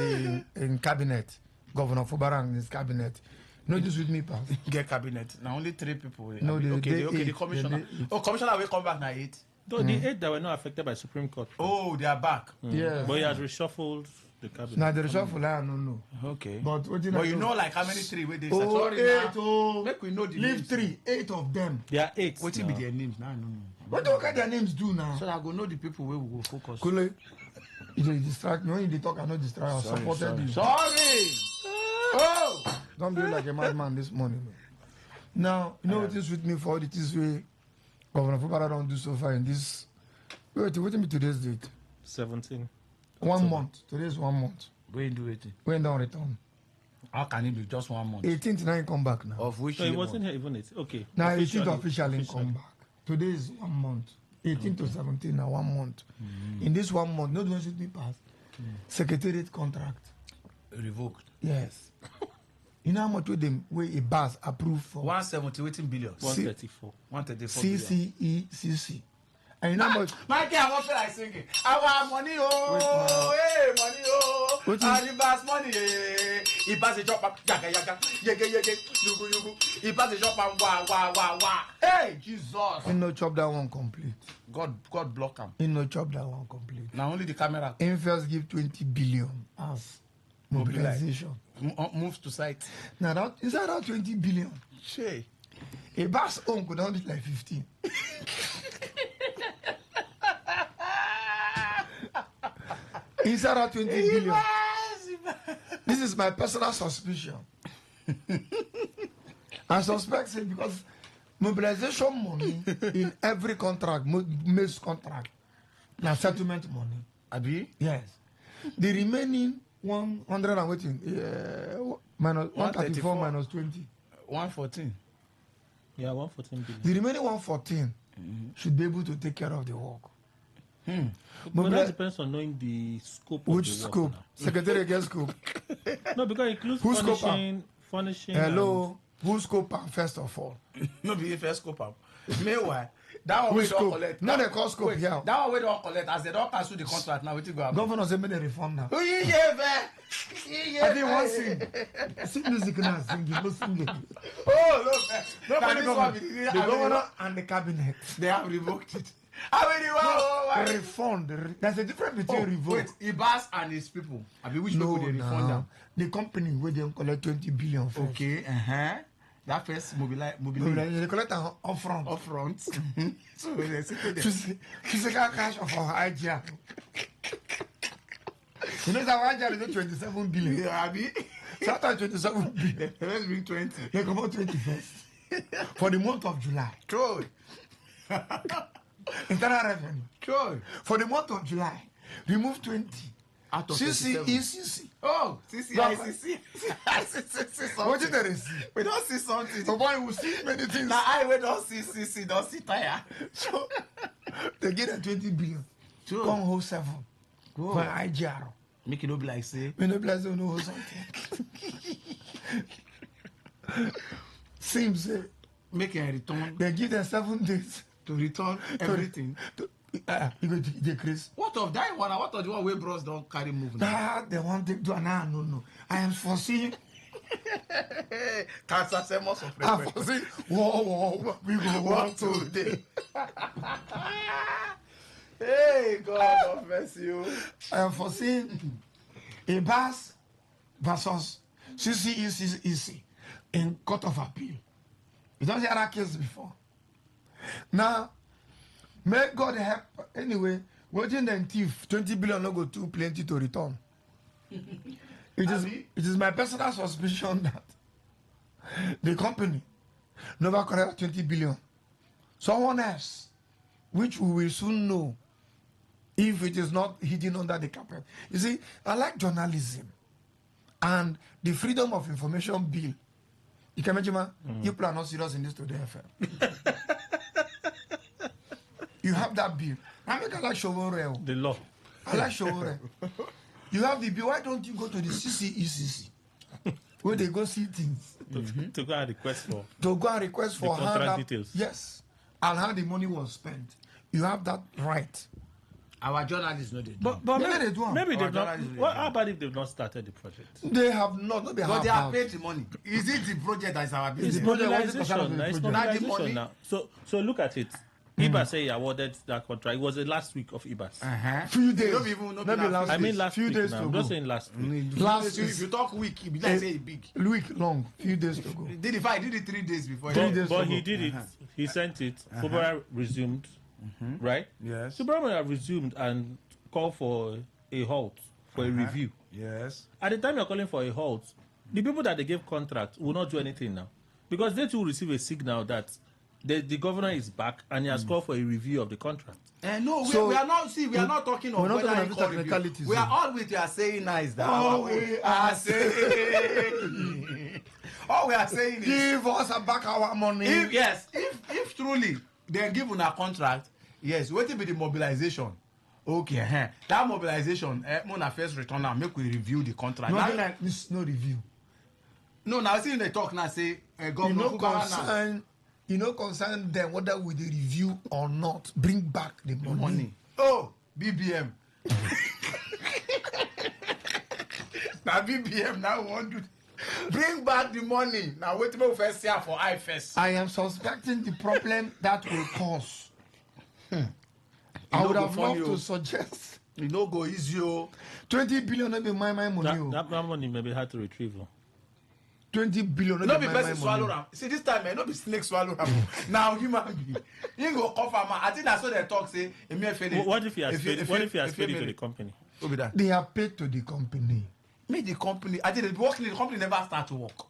the in cabinet, Governor Fubara and his cabinet. No, this with me pass. Get cabinet. Now only 3 people. No, the commissioner. Commissioner will come back now 8. No, the 8 that were not affected by Supreme Court. Oh, they are back. Yeah. But he has reshuffled the cabinet. Now the reshuffle, I don't know. Okay. But you know like how many 3 where they oh, sorry, 8, oh. Make we know the Leave names. 3, 8 of them. There are 8. What will be their names? No. What do their names do now? So I go know the people where we go focus. Kule, you distract me. When you talk, I not distract. I supported you. Sorry. Oh! Don't be like a madman this morning. Now, you know what is with me for it is way Governor Fubara don't do so far in this. Wait me today's date. 17. 1 month. Today is 1 month. When do it? When down return. How can it be just 1 month? 18th now he come back now. Of which So he wasn't here even 8. Okay. Now 18th officially come back. Today is 1 month. 18 to 17 now 1 month. In this 1 month, not one should be passed. Secretariat contract. Revoked. Yes. You know how much with them where a bus approved for 170 billion. 134. 134 billion. CCECC. And you know how much My girl, I won't feel like singing. Our money, oh, hey, money, oh, and the vast money, eh. He pass the job, yaga, yugu. He pass the job, wah. Hey, Jesus. he no chop that one complete. God block him. He no chop that one complete. Now only the camera He first give 20 billion as mobilization. moves to site. Now that inside that 20 billion, Shay. a bus home could only like 15. Inside that 20 billion. This is my personal suspicion. I suspect it because mobilization money in every contract, most contract, now settlement money. Abi? Yes. The remaining 100 and waiting, minus 134 minus 20. 114. Yeah, 114 billion. The remaining 114 should be able to take care of the work. But that depends on knowing the scope of Which the work scope? now. Secretary against scope. No, because it includes Who scope furnishing. Hello. Who scope am first of all? No be first scope am. Meanwhile, that one Who we don't scope? collect. No, they call scope here. That one we don't collect. As they don't cancel the contract now, wetin go happen? Governor say make they reform now. Oh, yeah, I didn't want sing. Sing music now, sing. You no sing it. Oh, no. Nobody This governor. one be The governor and the cabinet. They have revoked it. How many one? Refund. There's a difference between revoke. Wait, Ibas and his people. I mean, which people they refund them? The company where they collect 20 billion first. Okay, that first mobilize. They collect an upfront. Upfront. So they sit there. Physical cash of our IGR. You know that IGR is 27 billion. Yeah, Abi. So after 27 billion, Let's bring 20. they come out 20 first. For the month of July. Troy. Internal revenue. Troy. For the month of July, remove 20. Out of 27. CCECC. Oh, CCICC. What did they see? We don't see something. The boy will see many things. Now I we don't see CC, don't see tire. So they get a 20 billion. Sure. Come hold 7 Go. for IGR. Make it not be like say. When the place don't know something. Seems Make a return they give them 7 days to return everything. You go to decrease. What of that one? What of the one where bros don't carry move now? That they want to do an no. I am foreseeing. Cancer sermons of I request. foresee. Whoa. We go One walk to. today. Hey, God bless you. I am foreseeing a bus versus CCECC in Court of Appeal. You don't see other case before. Now, may God help. Anyway, watching them thief, 20 billion no go too plenty to return. It is my personal suspicion that the company never collect 20 billion. Someone else, which we will soon know if it is not hidden under the carpet. You see, I like journalism and the Freedom of Information Bill. You can imagine, man, you people are not serious in this Today FM. You have that bill. I make a like Showore. The law. I like Showore. You have the bill. Why don't you go to the CCECC where they go see things? To go and request for. To go and request for the contract details. Yes. And how the money was spent. You have that right. Our journalists know they do. But maybe they've not. How about if they've not started the project? They have not. No, But they have paid the money. Is it the project that is our business? It's mobilization. It's mobilization now. So look at it. IBAS say he awarded that contract. It was the last week of IBAS. Few days. Maybe last I mean last few week days now. to I'm go. not saying last week. Last If you talk week, it be like say big. week long. Few days to go. Did it 3 days before? But he did it. He sent it. February resumed. Right? Yes. So February resumed and called for a halt, for a review. Yes. At the time you're calling for a halt, the people that they gave contract will not do anything now. Because they too receive a signal that the governor is back and he has called for a review of the contract. No, we are not. See, we are not talking of whether he call review. We are always saying nice. That All we are saying. All we are saying is Give us back our money. If truly they give on a contract, yes, what will be the mobilization? Okay, that mobilization, Mona first return and make we review the contract. No, no review. No, now see they talk now say governor you know concern them whether we the review or not. Bring back the money. Oh, BBM. Now BBM now want to bring back the money. Now wait till first year for IFS. I am suspecting the problem that will cause. I would have loved to suggest. You know go easy. 20 billion maybe my money. That money may be hard to retrieve. 20 billion. No be person swallow them. See this time, no be snake swallow them. Now human being. You go offer man. I think that's what they talk say. What if he has paid? What if he has paid it to the company? They have paid to the company. Make the company. I think the working the company never start to work.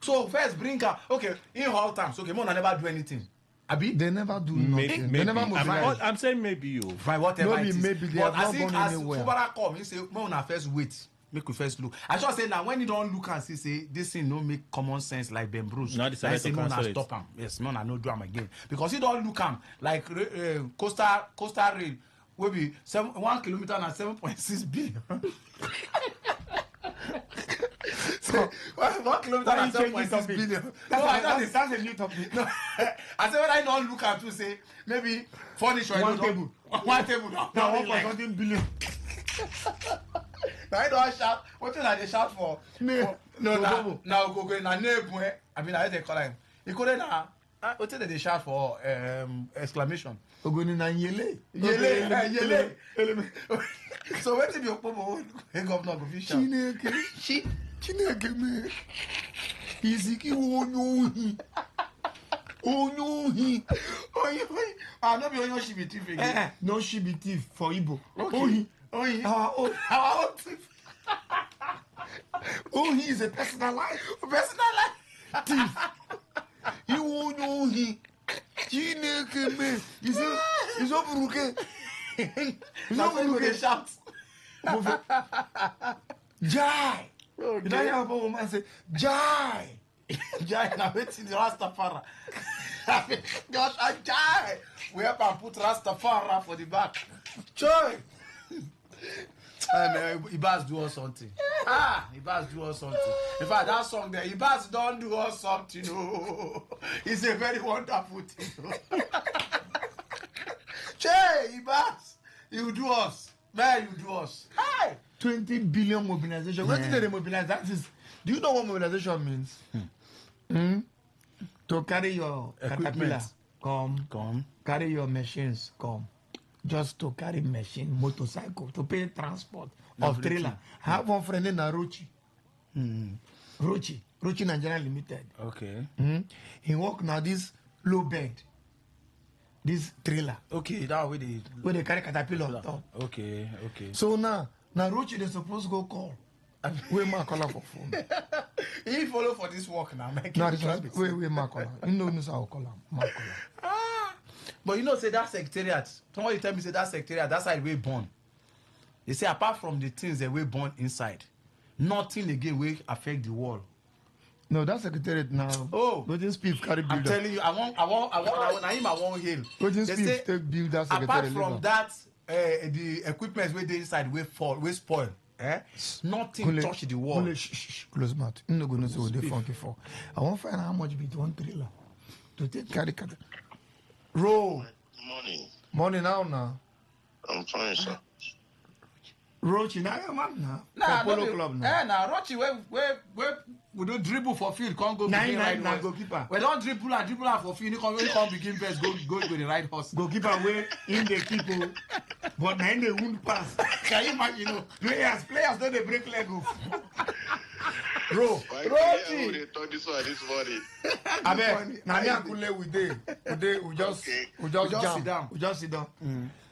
So first bring her. Okay, in all times. Okay, Mona never do anything. Abi? They never do nothing. Maybe. They never mobilize. I'm saying maybe you. Fine, whatever it is. Maybe they But have I not think gone as anywhere. Fubara come, he say, Mona first wait. Make we first look. I just say now when you don't look and see say this thing no make common sense like Ben Bruce. Now decided to cancel it. Stop him. Yes, Mona no do him again because he don't look him like coastal rail will be 1 kilometer and 7.6 billion. So 1 kilometer and 7.6 billion. That's a new topic. No, I say when I don't look at to say maybe furniture. One table. One table. Now 1.something billion. Now I don't shout. What thing are they shout for? No, now go na neighbor. I mean I dey call him. He couldn't what thing they shout for exclamation. Ogoni na yele. Yele. So what if you pomo governor go fish? Chineke me. Iziki onyohi. Onyohi. Ah, no be onyo she be thief again. No she be thief for Igbo. Okay. Ohi. Our own thief. Ohi is a personal life. Thief. You onyohi. Chineke me. Is oburuke. Is They shout. Jai. You don't hear a woman say, Jai. Jai, now wait till the Rastafari. Gosh, Jai. We have to put Rastafari for the back. Joy. Ibas do us something. Ibas do us something. In fact, that song there, Ibas don't do us something. Oh, it's a very wonderful thing. Che, Ibas, you do us. Man, you do us. Hi. 20 billion mobilization. What did they mobilize? That is, do you know what mobilization means? To carry your caterpillar, come. Carry your machines, come. Just to carry machine, motorcycle, to pay transport of trailer. I have one friend in Rochi. Rochi Nigeria Limited. Okay. He work now this low bed. This trailer. Okay, that way they carry caterpillar on top. Okay. So now Rochi they supposed to go call. Where my color for phone? He follow for this work now. Where my color? You know how color. My color. But you know, say that secretariat. Somebody tell me say that secretariat. That's how we born. They say apart from the things that we born inside, nothing again will affect the wall. No, that's secretariat now. Oh. Wetin Spiff carry build I'm telling you, I want I want hail. Wetin They Spiff say, take build that apart secretariat from level. that, the equipment where they inside will fall, will spoil. Nothing touch the wall. Close mouth. I'm not going to say what they funky for. I want to find out how much be one trailer to take carry cat. Roll. Morning now. I'm fine, sir. Rochi, now you're man now. Nah, Polo club now. Nah, Rochi, where we don't dribble for field, can't go begin right goalkeeper. We don't dribble for field, you can't begin first, go with the right horse. Goalkeeper where in the people, but now in the wound pass. Can you imagine? Players don't they break leg off. Rochi. They talk this one this morning. Abe, now we just sit down.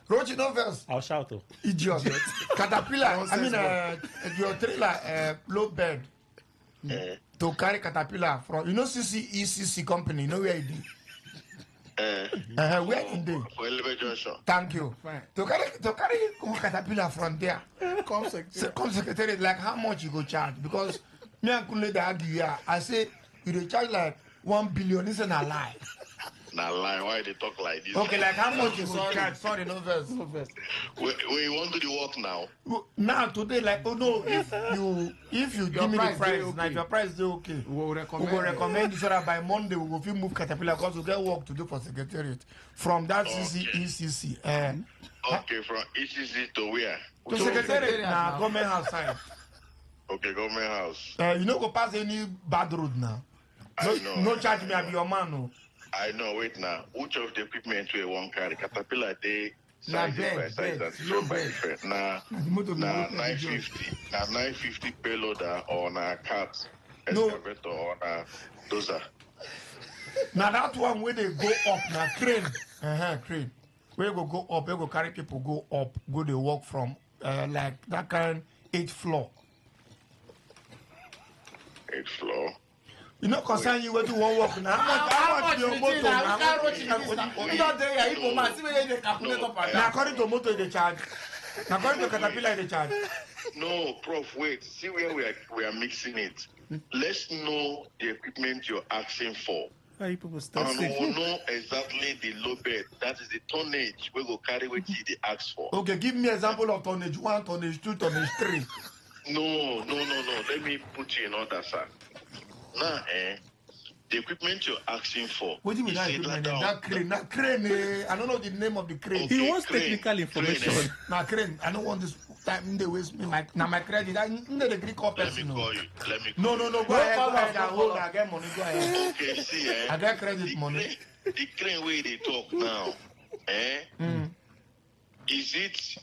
Rochi, no verse. I'll shout. Idiot. Caterpillar. I mean, your trailer, low bed. To carry Caterpillar from, CCECC company, you know where it is? Where in there? For Elevate Junction. Thank you. Fine. To carry Caterpillar from there. Come secretary, like how much you go charge? Because me and Kunle they argue, I say you charge like 1 billion. This is not a lie. Now lie, why they talk like this? Okay, like how much you go charge? Sorry, no verse. We want to do the work now. Now today, like if you give me the price, now if your price is okay, we will recommend so that by Monday we will move Caterpillar because we get work to do for secretariat from that ECC. Okay, from ECC to where? To secretariat now, government house side. Okay, government house. You no go pass any bad road now. No charge me, I be your man. No. I know, wait now. Which of the equipment we want carry? Caterpillar, they size by size and different by different. Now 950. Now 950 payloader or na cat excavator or na dozer. Now that one where they go up, now crane. Crane. Where you go up, you go carry people go up, go they walk from like that kind 8th floor. 8th floor. You know, concern you where to one walk now. How much your motor now? Now according to motor they charge. Now according to Caterpillar they charge. No, Prof, wait. See where we are mixing it. Let's know the equipment you're asking for. And we'll know exactly the low bed. That is the tonnage we will carry what they ask for. Okay, give me example of tonnage 1, tonnage 2, tonnage 3. No. Let me put you in order, sir. Now, the equipment you're asking for. What do you mean that equipment? That crane. I don't know the name of the crane. Okay, he wants technical information. Now crane. I don't want this time. They waste me. Now my credit. I need the Greek person. Let me call you. No. Go ahead. Hold. I get money. Go ahead. Okay, see, I get credit money. The crane way they talk now. Is it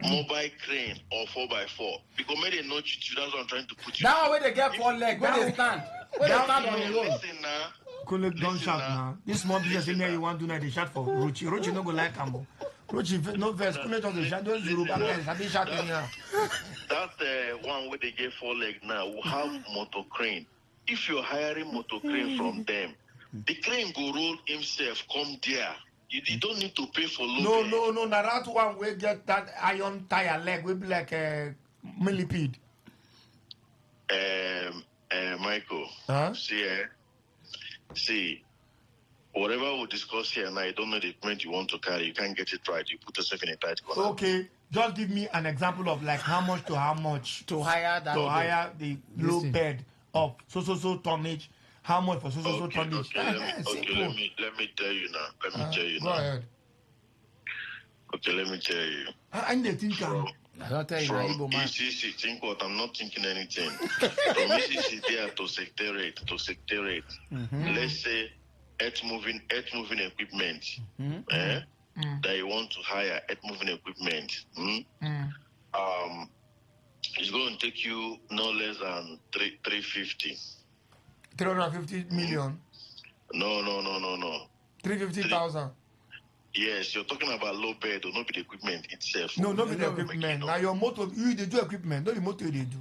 mobile crane or 4x4? Because maybe they know you. That's what I'm trying to put you. Now where they get 4 legs, where they stand. Where they stand on the road. Listen now. Couldn't don't shout now. This small business in there you want to do now they shout for Rochi. Rochi no go like Cambo. Rochi no verse. Couldn't just the shout. Those Yoruba guys have been shouting now. That one where they get 4 legs now will have motor crane. If you're hiring motor crane from them, the crane go roll himself come there. You don't need to pay for load. No. Now that one we get that iron tire leg we be like a millipede. Michael. See, whatever we discuss here now, you don't know the equipment you want to carry. You can't get it right. You put yourself in a tight corner. Okay, just give me an example of like how much to hire that. To hire the low bed of so tonnage. How much for so tonnage? Okay, let me tell you now. Go ahead. Okay, let me tell you. I need to think. I'll tell you from now, ECC, think what? I'm not thinking anything. From ECC there to secretariat. Let's say earth moving equipment. That you want to hire earth moving equipment. It's going to take you no less than 350. 350 million. No. 350,000. Yes, you're talking about low bed, or not be the equipment itself. No, not be the equipment. Now your motor, you they do equipment, not the motor they do.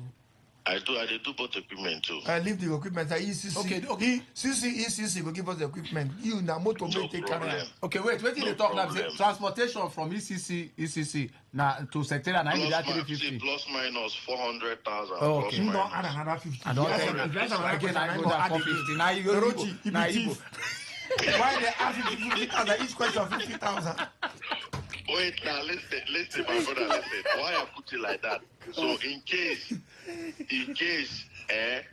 I do both equipment too. I leave the equipment. I ECC. Okay. ECC will give us the equipment. You now motor No make take problem. carry. Okay, wait, No they talk now. problem. Transportation from ECC now to Secretariat, now that 350. Plus minus 400,000. Oh, plus okay. You minus. don't add another 50. I don't If tell you you. ask another Again, I question, go I down go add 450. again. Now you go Rochi, you now be you go. thief. Why they ask 50,000? Each question 50,000. Wait, now listen, my brother, listen. Why I put it like that? So in case they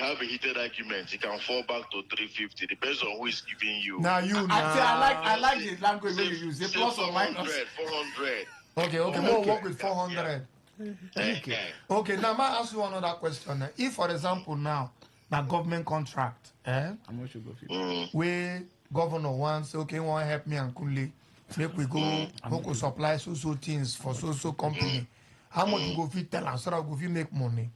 have a heated argument, you can fall back to 350. Depends on who is giving you. Now you I like the language when you use. The Say plus or minus. 400. Okay, we'll work with 400. Okay, now I ask you another question. If, for example, now, the government contract, How much you go for? where governor wants, okay, want to help me and Kunle, make we go, who could supply so things for so company. How much you go fit tell us so that we go fit make money?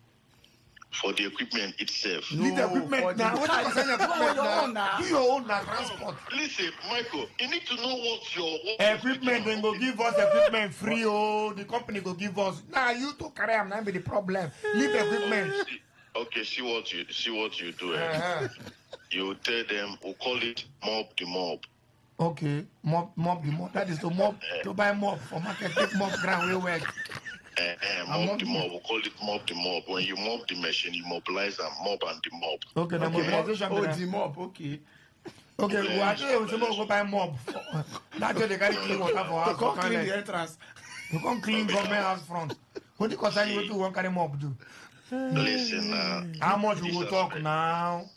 For the equipment itself. Leave the equipment now. What you say equipment now? Do your own now transport. Listen, Michael, you need to know what your Equipment, then go give us equipment free. Oh, the company go give us. Now you to carry am now be the problem. Leave equipment. Okay, see what you do. You tell them, we'll call it mob the mob. Okay, mob the mob. That is to mob to buy mob for market. Take mob ground we work. Mob the mob. We'll call it mob the mob. When you mob the machine, you mobilize and mob and the mob. Okay, the mobilization. Oh, the mob. Okay. Okay, we actually we supposed to go buy mob. That's why they carry clean water for us. Come clean the entrance. You can't clean government house front. What the concern you to one carry mob do? Listen now. How much we will talk now?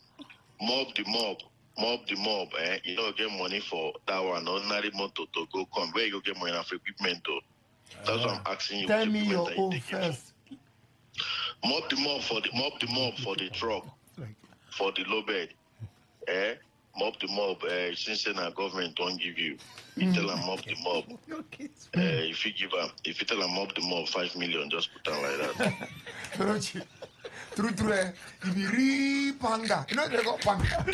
Mob the mob. You don't get money for that one. Ordinary motor to go come. Where you get money for equipment though? That's what I'm asking you. Tell me your own first. Mob the mob for the truck, for the low bed. Mob the mob. Since then our government don't give you. You tell them mob the mob. If you tell them mob the mob 5 million, just put down like that. True. You be real panda. You know they got panda.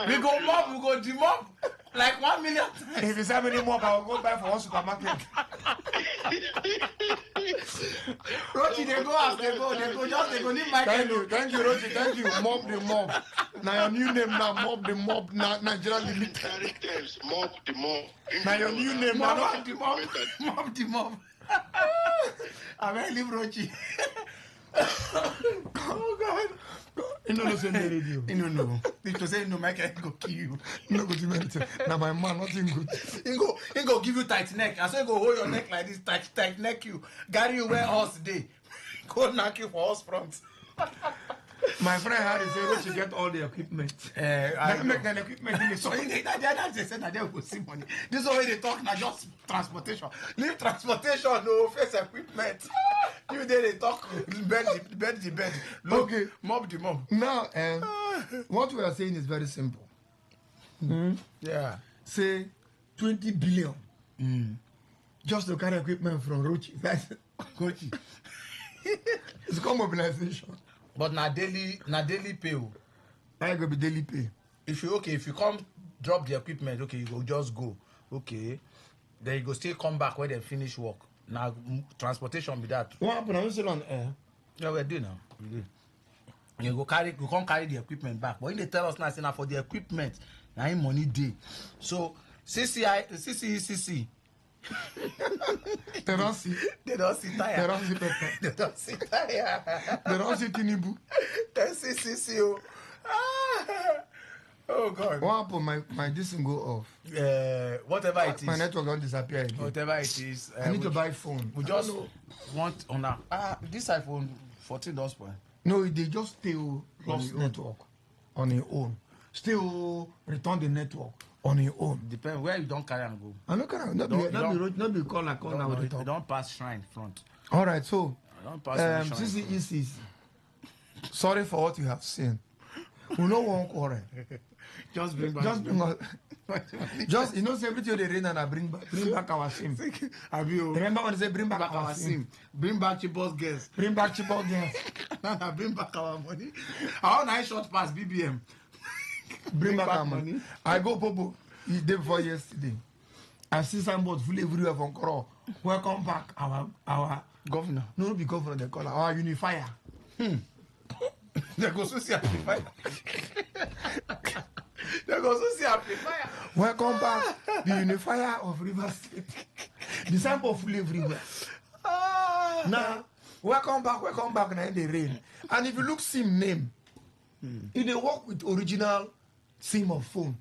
We go mob, we go demob. Like 1 million times. If you say many mob, I'll go buy for one supermarket. Rochi, they go as they go need my Thank you, Rochi, thank you. Mob the mob. Now your new name now, mob the mob, Nigeria Limited. Mob the mob. Now your new name now, mob the mob. I may leave Rochi. Oh God. You know listen to the radio. You know. If you say no, my can go kill you. No go to now my man nothing good. He go give you tight neck. I say go hold your neck like this, tight neck you. Carry you where horse day. Go knock you for horse front. My friend had to say we should get all the equipment. I make the equipment in the so they said that they will see money. This is why they talk now just transportation. Leave transportation, no face equipment. You there they talk bed. Look, Okay. Mob the mob. Now, what we are saying is very simple. Yeah. Say 20 billion. Just to carry equipment from Rochi. That's Rochi. It's called mobilization. But na daily pay. I go be daily pay. If you come drop the equipment, okay, you go just go. Okay. Then you go still come back when they finish work. Now transportation be that. What happened? I'm still on air. Yeah, we do now. We do. You can't carry the equipment back. But when they tell us now, say now for the equipment, now in money day. So CCECC. They don't see tire. They don't see pepper. They don't see tire. They don't see Tinubu. They see CCO. Oh God. What happened? My this thing go off. Whatever it is. My network don't disappear again. Whatever it is. I need to buy phone. We just want on this iPhone 14 does point. No, they just still lost network on your own. Still return the network on your own. Depends where you don't carry and go. I don't carry. Not be call like now with the talk. You don't pass shrine front. All right, so Don't pass CCEC. Sorry for what you have seen. We no one quarrel. Just bring back. Just you know, everything they rain and I bring back our sim. Remember when they say bring back our sim? Bring back your boss girls. Bring back cheaper girls. Bring back our money. . 9 short pass BBM. Bring back our money. I go Popo. the day before yesterday. I see signboard full everywhere from Koro. Welcome back, our governor. No, be governor, they call our unifier. They go so see amplifier. They go so see amplifier. Welcome back, the unifier of River State. The signboard full everywhere. Now, welcome back now in the rain. And if you look SIM name, they work with original SIM of phone.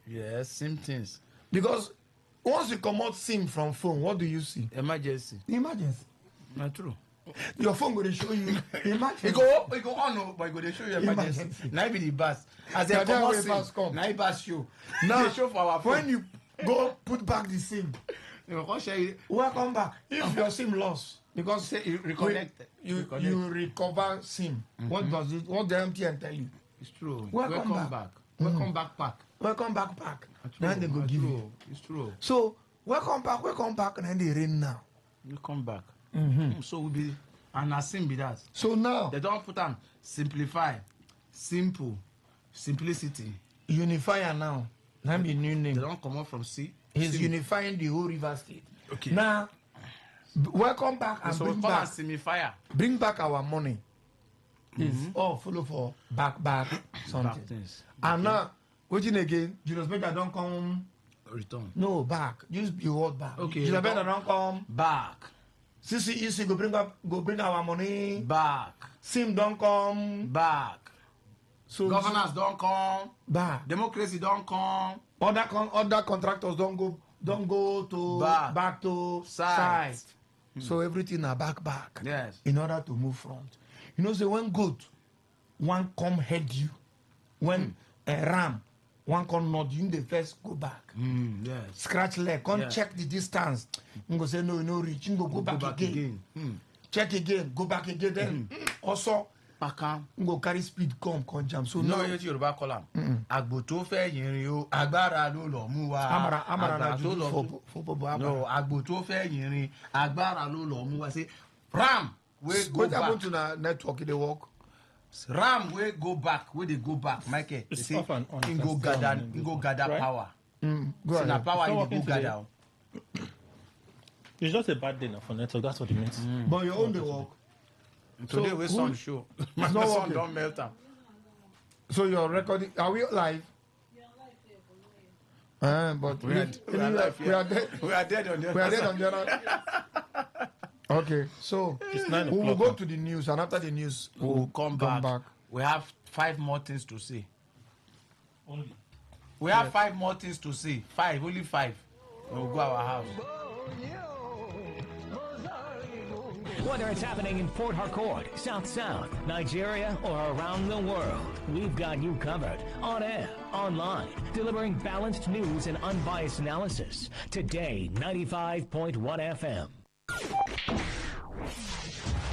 Yes, same things. Because once you come out SIM from phone, what do you see? Emergency. Emergency. Not true. Your phone going to show you emergency. You go on, no, but go to show you emergency. Now be the bus. As they come out SIM, now bus show. Now they show for our phone. When you go put back the SIM, welcome back. If your SIM lost, because say you reconnect, you recover SIM. What does it? What the MTN tell you? It's true. Welcome back. Welcome back pack. Welcome back. Now they go give you. It's true. So welcome back. Now they rain now. You come back. So we be and a sim be that. So now they don't put on simplify, simple, simplicity. Unifier now. Now be new name. They don't come out from C. He's unifying the whole River State. Okay. Now welcome back and so bring back. Simifier. Bring back our money. It's all follow for back something. Back things. And now waiting again. Julius Bega don't come. Return. No back. Use the word back. Okay. Julius Bega don't come. Back. CCEC go bring our money. Back. SIM don't come. Back. So governors don't come. Back. Democracy don't come. Other contractors don't go to back to side. So everything are back. Yes. In order to move front. You know, say when good, one come head you. When a ram, one come nod you, the first go back. Yes. Scratch leg, come check the distance. You go say no reach. You go back again. Check again, go back again. Then also. Go carry speed come jam. So no you Yoruba call am. Agbo tó fẹ́ yìnrìn o, agbára ló lọ mú wa. Amara na juju for bobo. No, agbo tó fẹ́ yìnrìn, agbára ló lọ mú wa. Say ram we go back. What happened to the network they work? Ram we go back, we they go back. Michael, they say go gather power. Go ahead. Na power you go gather. It's just a bad day now for network. That's what it means. But your own they work. Today we sun show. My sun don't melt am. So you're recording. Are we live? But we are dead on the other. Okay, so we will go to the news, and after the news, we'll come back. We have 5 more things to say. We have 5 more things to say. 5, only 5. We'll go our house. Whether it's happening in Port Harcourt, South Sound, Nigeria, or around the world, we've got you covered. On air, online, delivering balanced news and unbiased analysis. Today, 95.1 FM.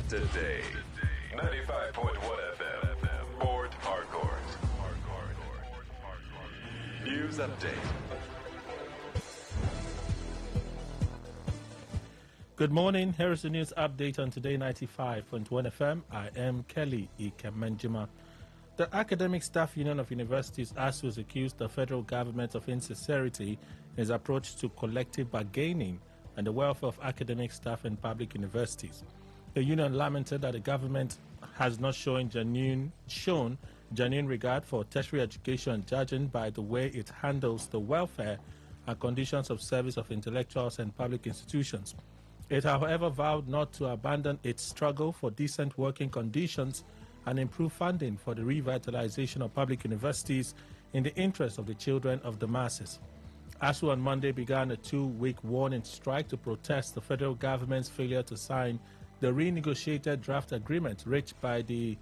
Today, 95.1 FM, Port Harcourt. News update. Good morning. Here is the news update on Today 95.1 FM. I am Kelly Ikemenjima. The Academic Staff Union of Universities ASU has accused the federal government of insincerity in its approach to collective bargaining and the welfare of academic staff in public universities. The union lamented that the government has not shown genuine regard for tertiary education, judging by the way it handles the welfare and conditions of service of intellectuals and public institutions. It, however, vowed not to abandon its struggle for decent working conditions and improved funding for the revitalization of public universities in the interest of the children of the masses. ASU on Monday began a 2-week warning strike to protest the federal government's failure to sign the renegotiated draft agreement reached by the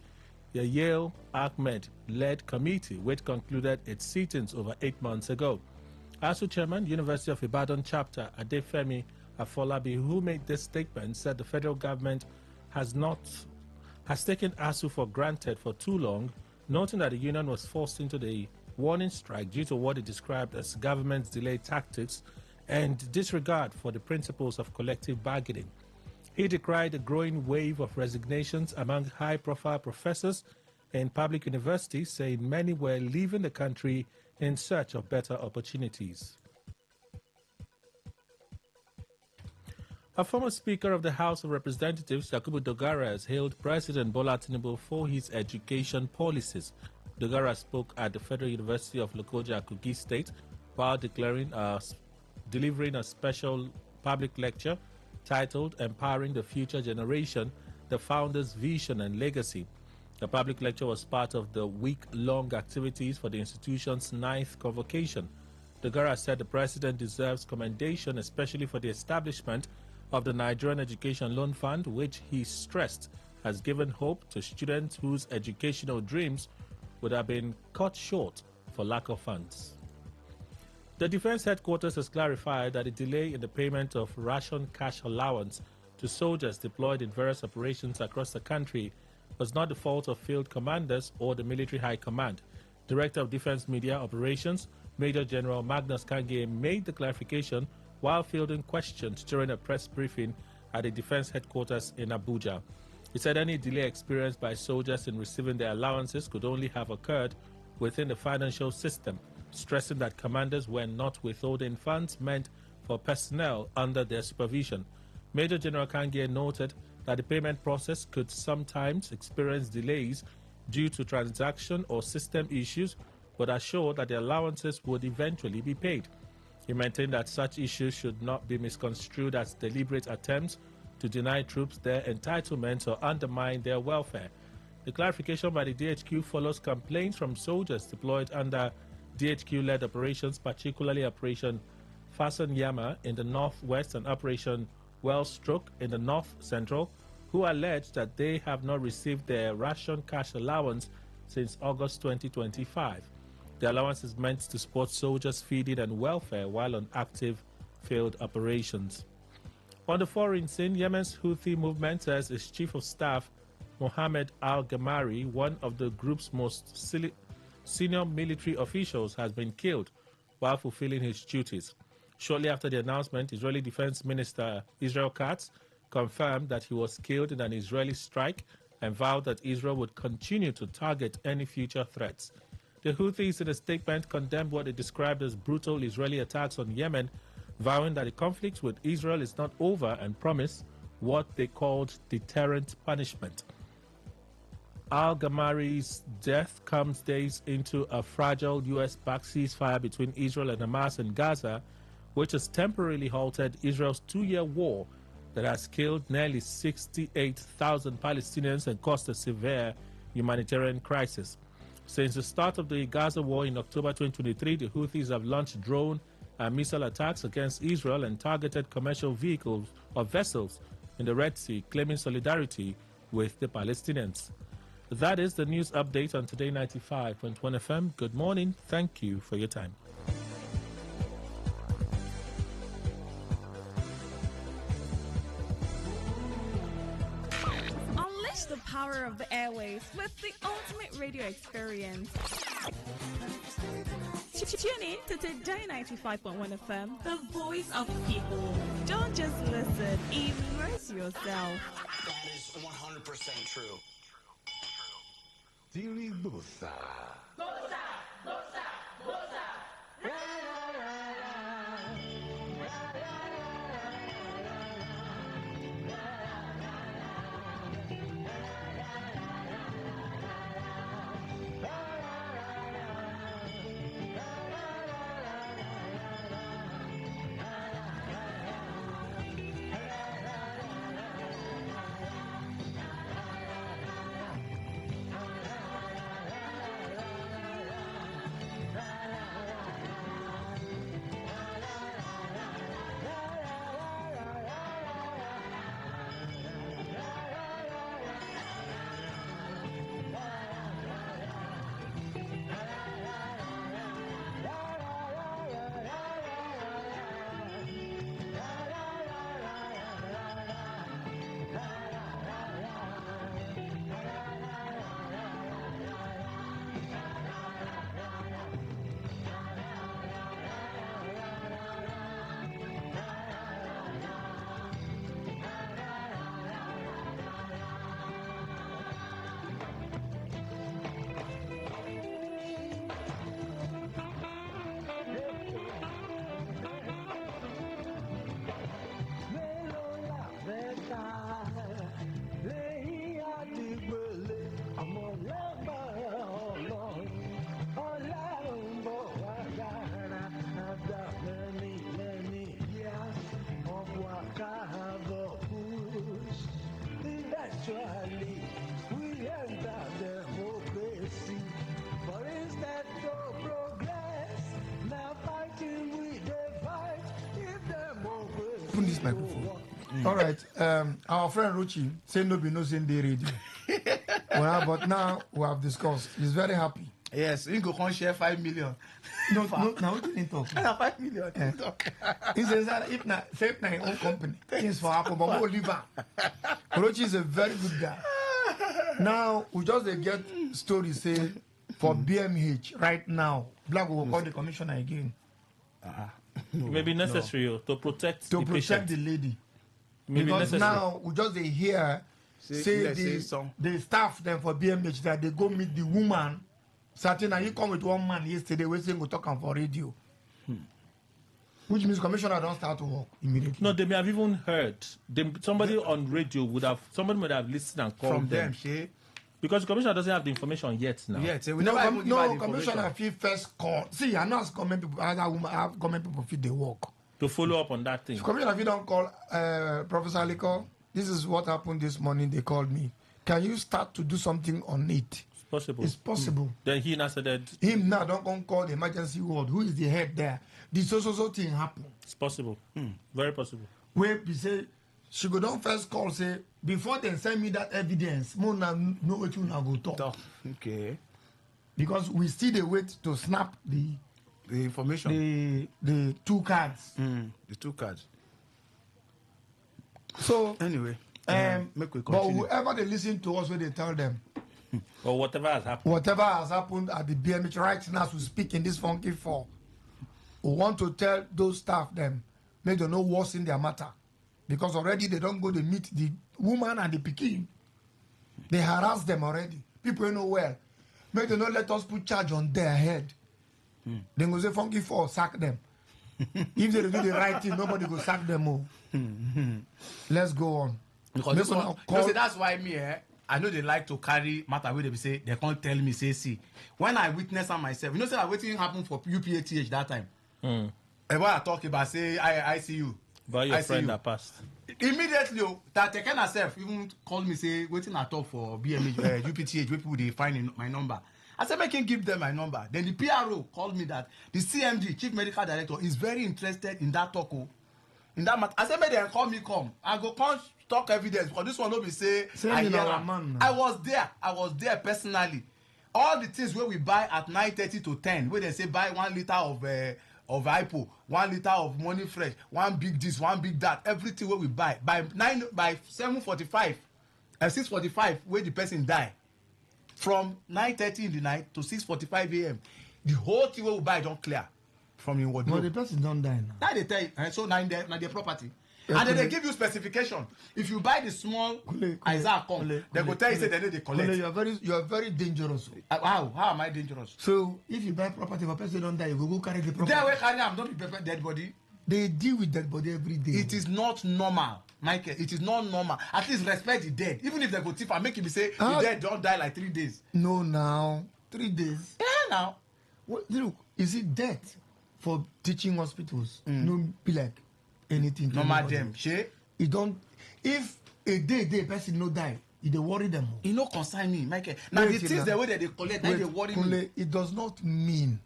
Yale Ahmed-led committee, which concluded its sittings over 8 months ago. ASU chairman, University of Ibadan chapter, Adefemi Afolabi, who made this statement, said the federal government has taken ASU for granted for too long, noting that the union was forced into the warning strike due to what he described as government's delay tactics and disregard for the principles of collective bargaining. He decried a growing wave of resignations among high-profile professors in public universities, saying many were leaving the country in search of better opportunities. A former Speaker of the House of Representatives, Yakubu Dogara, has hailed President Bola Tinubu for his education policies. Dogara spoke at the Federal University of Lokoja, Kogi State, while delivering a special public lecture titled Empowering the Future Generation, the Founder's Vision and Legacy. The public lecture was part of the week-long activities for the institution's 9th convocation. Dogara said the president deserves commendation, especially for the establishment of the Nigerian Education Loan Fund, which he stressed has given hope to students whose educational dreams would have been cut short for lack of funds. The Defense Headquarters has clarified that a delay in the payment of ration cash allowance to soldiers deployed in various operations across the country was not the fault of field commanders or the Military High Command. Director of Defense Media Operations, Major General Magnus Kange, made the clarification while fielding questions during a press briefing at the Defense Headquarters in Abuja. He said any delay experienced by soldiers in receiving their allowances could only have occurred within the financial system, stressing that commanders were not withholding funds meant for personnel under their supervision. Major General Kange noted that the payment process could sometimes experience delays due to transaction or system issues, but assured that the allowances would eventually be paid. He maintained that such issues should not be misconstrued as deliberate attempts to deny troops their entitlements or undermine their welfare. The clarification by the DHQ follows complaints from soldiers deployed under DHQ-led operations, particularly Operation Fasan Yama in the northwest and Operation Wellstroke in the north central, who allege that they have not received their ration cash allowance since August 2025. The allowance is meant to support soldiers' feeding and welfare while on active field operations. On the foreign scene, Yemen's Houthi movement says its Chief of Staff, Mohammed al-Gamari, one of the group's most senior military officials, has been killed while fulfilling his duties. Shortly after the announcement, Israeli Defense Minister Israel Katz confirmed that he was killed in an Israeli strike and vowed that Israel would continue to target any future threats. The Houthis in a statement condemned what they described as brutal Israeli attacks on Yemen, vowing that the conflict with Israel is not over and promised what they called deterrent punishment. Al-Gamari's death comes days into a fragile U.S.-backed ceasefire between Israel and Hamas in Gaza, which has temporarily halted Israel's 2-year war that has killed nearly 68,000 Palestinians and caused a severe humanitarian crisis. Since the start of the Gaza war in October 2023, the Houthis have launched drone and missile attacks against Israel and targeted commercial vehicles or vessels in the Red Sea, claiming solidarity with the Palestinians. That is the news update on Today 95.1 FM. Good morning. Thank you for your time. Unleash the power of the airwaves with the ultimate radio experience. Tune in to Today 95.1 FM, the voice of people. Don't just listen, immerse yourself. That is 100% true. Diribusa. open this microphone. All right. Our friend Ruchi said no be no Sunday radio. Well, but now we have discussed. He's very happy. Yes, you go share 5 million. No, now we didn't talk. 5 million. He says that if not, save my own company. Things for Apple, but we'll leave her. Ruchi is a very good guy. Now we just get stories say for BMH right now, Black will call the commissioner again. No, maybe necessary to protect the lady. Maybe because necessary. now we just hear the staff then for BMH that they go meet the woman. Certain and he come with one man yesterday we saying go talk on for radio. Which means commissioner don't start to work immediately. No, they may have even heard. Somebody on radio would have listened and called from them. Because the commissioner doesn't have the information yet now. Yet, no, commissioner feel first call. See, I know as government people, government people feel they work. To follow up on that thing. If commissioner if you don't call Professor Aliko, this is what happened this morning, they called me. Can you start to do something on it? It's possible. It's possible. Then he now said that. Him now don't come call the emergency ward. Who is the head there? This so thing happen. It's possible. Very possible. Where we say she go down first call say before they send me that evidence, more now know what you now go talk. Okay. Because we still they wait to snap the information. The 2 cards. The 2 cards. So anyway, make we continue. But whoever they listen to us when they tell them. Or whatever has happened. Whatever has happened at the BMH right now as we speak in this funky fall. We want to tell those staff them, make them know what's in their matter. Because already they don't go to meet the woman and the pikin. They harass them already. People know well. Make them not let us put charge on their head. Then go say funky fall, sack them. If they do the right thing, nobody go sack them more. Let's go on. Because this one, that's why me, I know they like to carry matter where they say they can't tell me say see. When I witness on myself, say that waiting happened for UPATH that time. And when I talk about say I see you. But your friend that passed. Immediately, that taken herself even called me say waiting I talk for BMH UPTH where people they find my number. I said, I can give them my number. Then the PRO called me that the CMD, Chief Medical Director, is very interested in that talk. In that matter. I said, they call me come. I go come talk evidence because this one will be say I hear man. I was there personally. All the things where we buy at 9:30 to 10, where they say buy 1 liter of hypo, 1 liter of money fresh, one big this, one big that, everything where we buy by 7:45 and 6:45 where the person die. From 9:30 in the night to 6:45 a.m. The whole thing where we buy don't clear from your wardrobe. But the person don't die now. Now they tell you, so now their property. And then they give you specification. If you buy the small Isaac they go tell you say they collect. You are very dangerous. How am I dangerous? So if you buy property, if a person don't die, you go carry the property. They will carry them, don't be dead body. They deal with dead body every day. It is not normal, Michael. It is not normal. At least respect the dead. Even if they go thief and make him say the dead don't die like 3 days. No, now 3 days. Yeah, now. What, look, is it death for teaching hospitals? No, be like anything. No madam, it don't. If a day person no die, they worry them. It no concern me, Michael. Now the things the way that they collect, now they worry me. It does not mean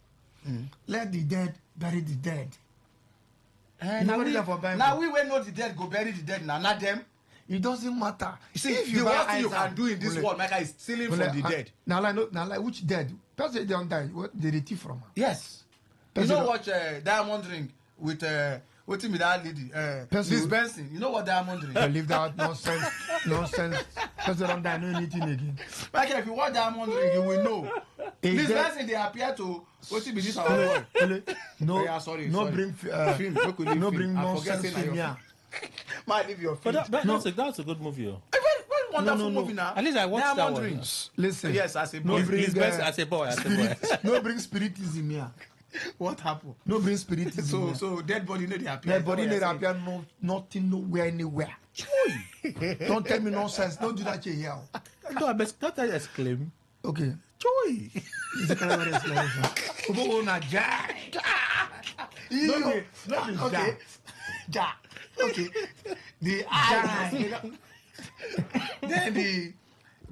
let the dead bury the dead. Now we will know the dead go bury the dead. Now not them. It doesn't matter. You see, if the worst thing you can do in this world, Michael, is stealing from the dead. Now like which dead? Person don't die. What did they thief from? Yes. You know what Diamond Ring with what with that lady? Miss Benson. You know what Diamond Ring? I leave that nonsense. Person don't die, no anything again. Michael, if you want Diamond Ring, you will know. Miss Benson, they appear to what be this our No, yeah, sorry. Bring film. No bring nonsense film here. Might leave your film. That's a good movie. Wonderful movie now. At least I watched that one. Rings. Listen. Yes, as a boy. As a boy. No bring spiritism here. What happened? No bring spiritism. So dead body no they appear. Dead body no they appear. No, nothing nowhere anywhere. Don't tell me nonsense. Don't do that here. No, I best not exclaim. Okay. Joy. It's a kind of exclamation. Oh, na ja. No, okay. Ja. Okay. The eye. Then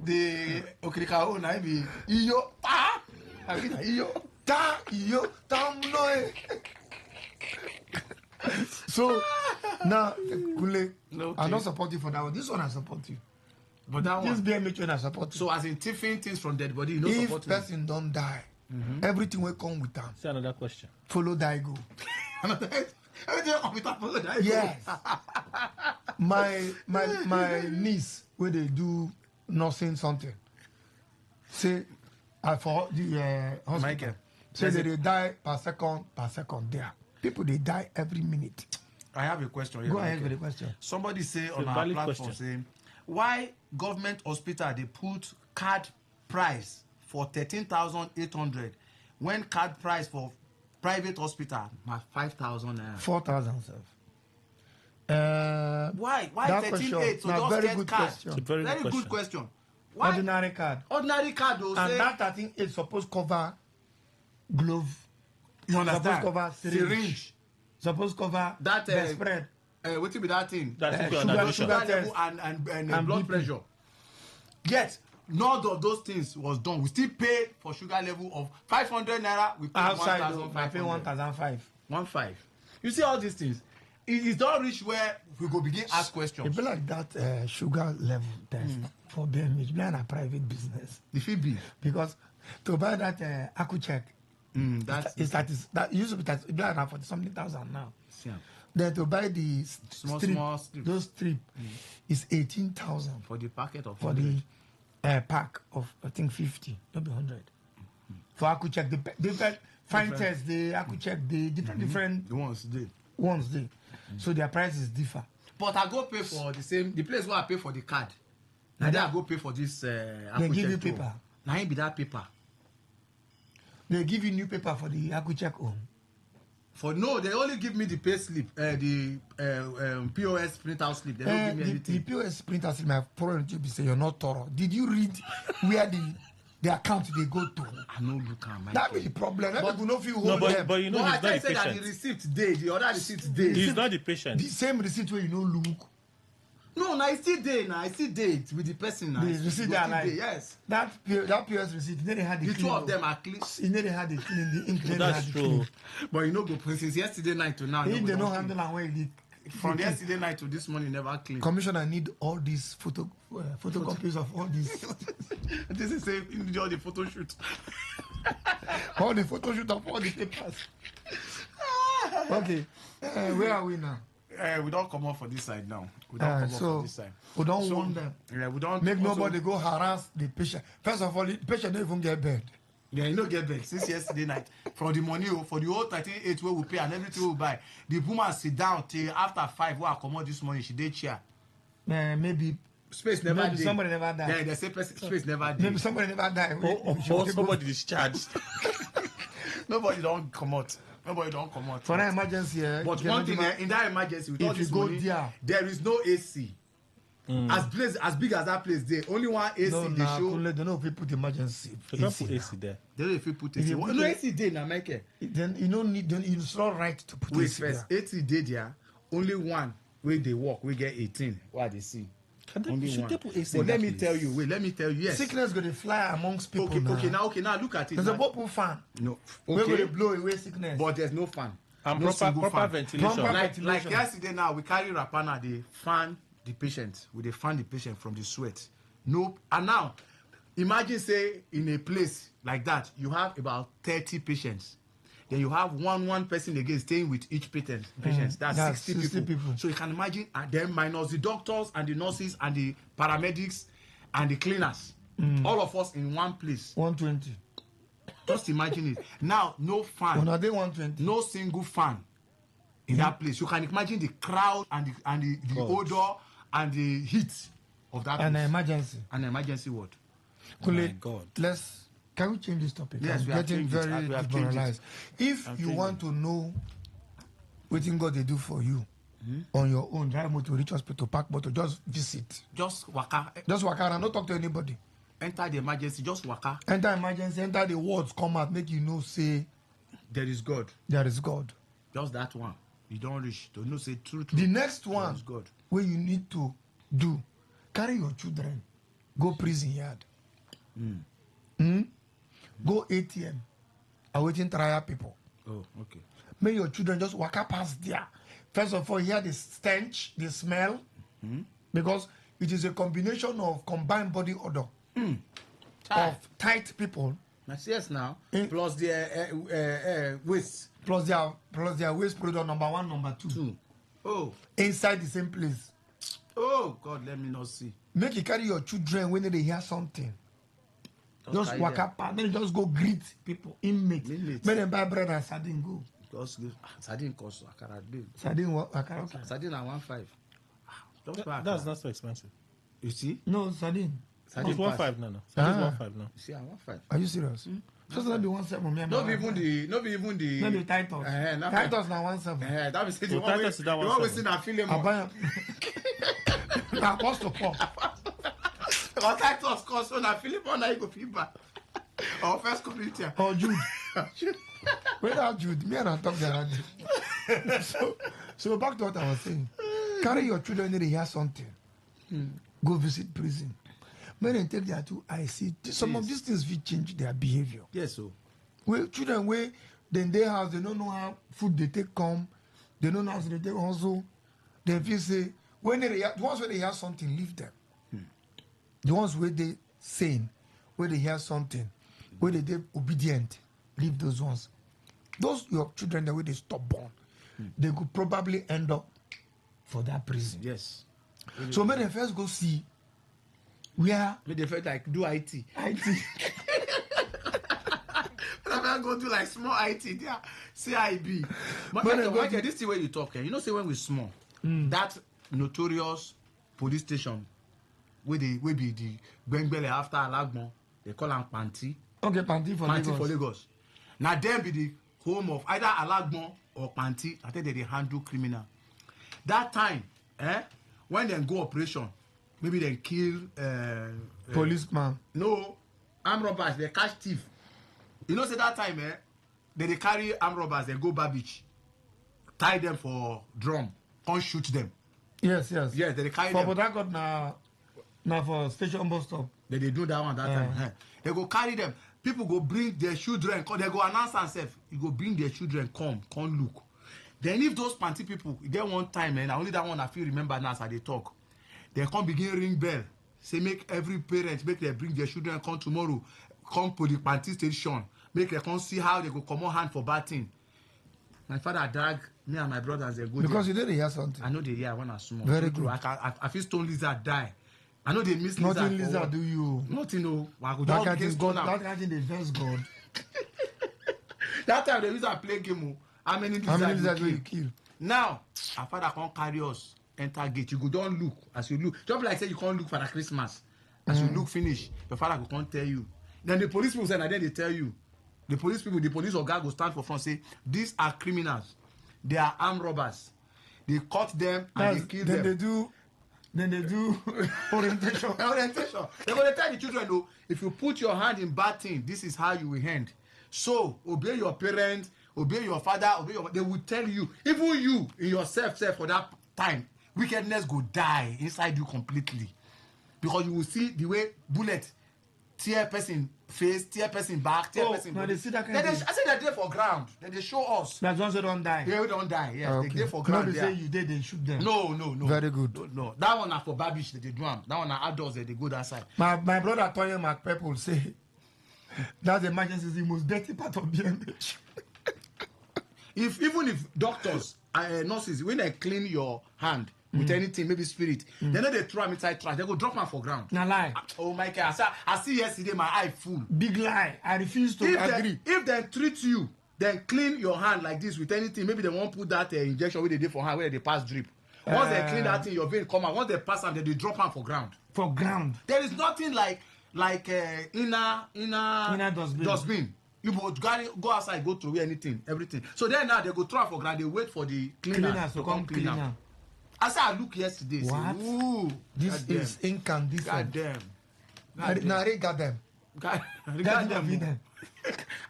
the okrika na be iyo pa. Akina iyo ta iyo tam no. So Now, Kule, Okay. I don't support you for that one. This one I support you. But that This one. BMH one I support you. So as in tiffing things from dead body, you know If support me. person don't die, everything will come with them. See another question. Follow die go. Everything will come with that follow that. Yes. my niece, where they do nursing something, say for the hospital, Michael, say that they die per second there. People they die every minute. I have a question here. Go ahead Michael. with the question. Somebody say on a our valid platform question. saying why government hospital they put card price for 13,800 when card price for private hospital na 5,000 naira. 4,000 Why that 13,800 so question, just very get good card? question. It's a very good good question. question. Why ordinary card. ordinary card though And say that I think is supposed cover glove, you understand? supposed cover syringe. Supposed cover That the spread. what be that thing? That's sugar- sugar, sugar- level test and blood BP. pressure. Yet none of those things was done. We still pay for sugar level of 500 naira. We pay Outside, I pay 1,500. 1,005. 1,500. You see all these things. It don't reach where we go begin ask It questions. be like that sugar level test for BMH, be a private business. The fee be Because to buy that Akucheck, that's that used to be that be like 40 something thousand now. yeah. Then to buy the Small strip. those strip is 18,000 for the packet of for the pack of I think 50, not be 100. For Akucheck, the different fine test, the Akucheck, the different the ones they. ones they. So their prices differ. But I go pay for the place where I pay for the card. Now then I go pay for this. They give you paper. Now it be that paper. They give you new paper for the Akucheck home. For no, they only give me the pay slip, the POS printout slip. They don't give me The anything. POS printer still my problem with you be say you're not thorough. Did you read where the account they go to? I know look at my. That be the problem. Let people know if you hold No, them. but you know No, I he's not tell the you say that the patient. receipt day, the other receipt day. He's not the patient. The same receipt where you know look. No, now I still day now. I still date with the person now. The It receipt go they are still like dey, yes. that POS receipt. Then they had the The clean. two of them are clean. You know they had the clean the ink. Then they That's had the true. clean. But you know, go since yesterday night to now. If no, they don't don't clean. handle and where they From yesterday night to this morning, never clean. Commissioner need all these photocopies of all these This is say you do all the photo shoot. all the photo shoot of all the papers. Okay, where are we now? We don't come up for this side now. We don't come up So for this side. we don't So, want them. Yeah, we don't Make also- nobody go harass the patient. First of all, the patient don't even get bed. Yeah, you know get back since yesterday night for the money for the whole 38 where we pay and everything we buy. The woman sit down till after 5 where I come out this morning. She did chair. Maybe Space never Maybe dey. somebody never died. Yeah, they say space never did. maybe somebody never died. Or somebody discharged. Nobody don't come out. Nobody don't come out. For an emergency, But one thing in that emergency with all if you this go money, there, there is no AC. As big as that place there, only one AC no, they show. Kunle, they know if people put emergency. You can't put AC there. They don't if you put If AC. you put No it- AC day now, Michael. Then you don't need. Then it's not right to put Wait AC first, there. 80 day there, only one where they work, we get 18. What they see? Only should one. they put AC But in let that me place? tell you, yes. Sickness going to fly amongst people. Okay, now look at it. There's a now. bubble fan. No, We're going okay, to blow away sickness. but there's no fan. And no proper single fan. ventilation. Proper- Like ventilation. yesterday now, we carry Rapana, they fan the patient. We they fan the patient from the sweat. No, and now, imagine say in a place like that, you have about 30 patients. Then you have one person again staying with each patient. That's 60 people. So you can imagine, and then minus the doctors and the nurses and the paramedics and the cleaners, all of us in one place. 120. Just imagine it. Now, no fan. When are they 120? No single fan in that place. You can imagine the crowd and the odor and the heat of that An place. emergency. An emergency ward. Kunle, My God. Can we change this topic? Yes, I'm we have getting changed it. very We have changed it. demoralized. If you want to know what God they do for you on your own, drive motor, reach hospital, park motor, just visit. Just waka. Just walk around, don't talk to anybody. Enter the emergency. Just waka. Enter emergency, enter the wards, come out, make you know, say, There is God. there is God. Just that one. You don't reach. Don't know say true. The next There one, is God. where you need to do, carry your children, go prison yard. Go ATM, awaiting trial people. Oh, okay. Make your children just walk up past there. First of all, hear the stench, the smell, because it is a combination of combined body odor of tight people. Yes, now plus their waist, plus their waist product number 1, number 2. Oh, inside the same place. Oh God, let me not see. Make you carry your children when they hear something. Just walk up, then just go greet people, inmates. Make them buy bread and sardine go. Just give sardine cost akara big. Sardine what? Akara okay. Sardine at 1.5. That's not so expensive. You see? No sardine. Sardine 1.5 no. Sardine 1.5 no. You see, at 1.5. Are you serious? Just let me 1.7. Not even the. Maybe Titus. Titus now 1.7. That was the one we see na film. Apostle Paul. Because Titus cost on a film on I go feedback. Or First Corinthians. Or Jude. Without Jude, me and I talk around. So back to what I was saying. Carry your children when they hear something. Go visit prison. When they take their two eyes, see some of these things will change their behavior. Yes, so. Well, children where then they house, they don't know how food they take come, they don't know how they take also. They feel say when they the ones where they hear something, leave them. The ones where they sane, where they hear something, where they obedient, leave those ones. Those your children the way they stubborn, they could probably end up for that prison. Yes. So when they first go see where they felt like do IT. When I go do like small IT there, CIB. But this is the way you talk. You know, say when we small, that notorious police station where they will be the Bengbele after Alagbon, they call them Panti. Okay, Panti for Lagos. Now them be the home of either Alagbon or Panti. I think they handle criminal. That time, when they go operation, maybe they kill policeman. No, armed robbers, they catch thief. You know, say that time, they carry armed robbers, they go Babich, tie them for drum, can't shoot them. Yes. Yes, they carry for them. But that got now for station bus stop. They do that one that time. They go carry them. People go bring their children, they go announce themselves. You go bring their children, come look. Then if those Panti people, they one time, and only that one I feel remember now as they talk. They come begin ring bell. Say make every parent make them bring their children come tomorrow. Come to the Panti station. Make them come see how they go come on hand for batting. My father drag me and my brothers they go. Because you didn't hear something. I know they hear when I small. Very good. I feel stone lizard die. I know they miss lizard. Nothing lizard do you. Nothing no. That kind of God. That kind of the first God. That time they used to play game. How many lizards will you kill? Now, our father can't carry us enter gate. You go don't look as you look. Just like say you can't look for the Christmas. As you look finish, your father can't tell you. Then the police people say, and then they tell you. The police or guard will stand for front say, these are criminals. They are armed robbers. They caught them and they kill them. Then they do orientation. They're going to tell the children, though, if you put your hand in bad thing, this is how you will end. So, obey your parents, obey your father, they will tell you, even you, in yourself, for that time, wickedness go die inside you completely. Because you will see the way bullet tear person face, tear person back, tear person body. They see that kind of thing. I say they're there for ground. They show us. That's once they don't die. They don't die, yes. Okay. They're there for ground. No, they say you did, they shoot them. No. Very good. No. That one are for babish, they do them. That one are adults, they go that side. My brother Toye McPepple say that's the emergency is the most dirty part of BMH. Even if doctors, nurses, when they clean your hand with anything, maybe spirit, they know they throw them inside trash, they go drop them for ground. Nah lie. Oh my God, I see yesterday my eye full. Big lie. I refuse to agree. If they treat you, then clean your hand like this with anything, maybe they won't put that injection where they did for hand, where they pass drip. Once they clean that thing, your vein come out. Once they pass them, they drop them for ground. For ground. There is nothing like inner dustbin. You go outside, go through anything, everything. So then now they go throw for ground. They wait for the cleaners to come clean up. I said I look yesterday. What? Say, ooh, this is incandescent. God damn. God damn.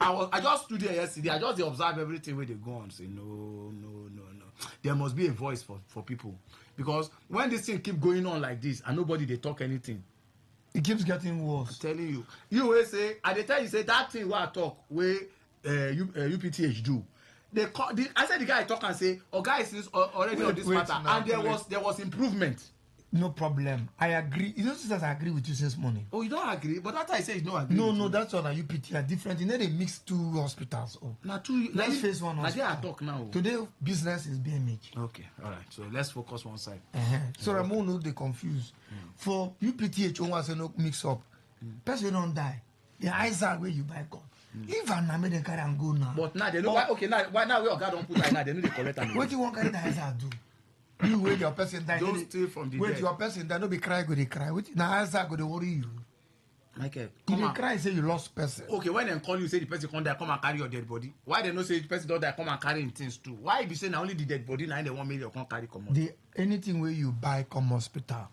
I just stood there yesterday. I just observe everything where they go on. Say no. There must be a voice for people, because when this thing keep going on like this and nobody they talk anything, it keeps getting worse. I'm telling you. You will say, at the time you say that thing where I talk, where UPTH do, I said the guy talk and say, "Oh, guys, is already on this matter," and there was improvement. No problem. I agree. You know, sisters, I agree with you since morning. Oh, you don't agree? But that's why I say you don't agree. No, that's what UPT are different. You know, they mix two hospitals. Oh, now two. Let's face one. Now they are talk now. Today, business is BMH. Okay, all right. So let's focus one side. So I won't know they confused. For UPTH, one say no mix up. Person don't die. The eyes are where you buy God. Leave an American carry and go now. But now they know. Okay, now now we God don't put that now. They know they collect them. What do you want carry the eyes do? You wait your person die. Don't steal from the wait dead. Your person die. No be cry, go they cry. Now eyes are go they worry you. Michael, come on. Cry say you lost person. Okay, when they call you say the person come there, come and carry your dead body. Why they no say the person don't die, come and carry in things too? Why be saying only the dead body now they 1 million come carry come on? Anything where you buy come hospital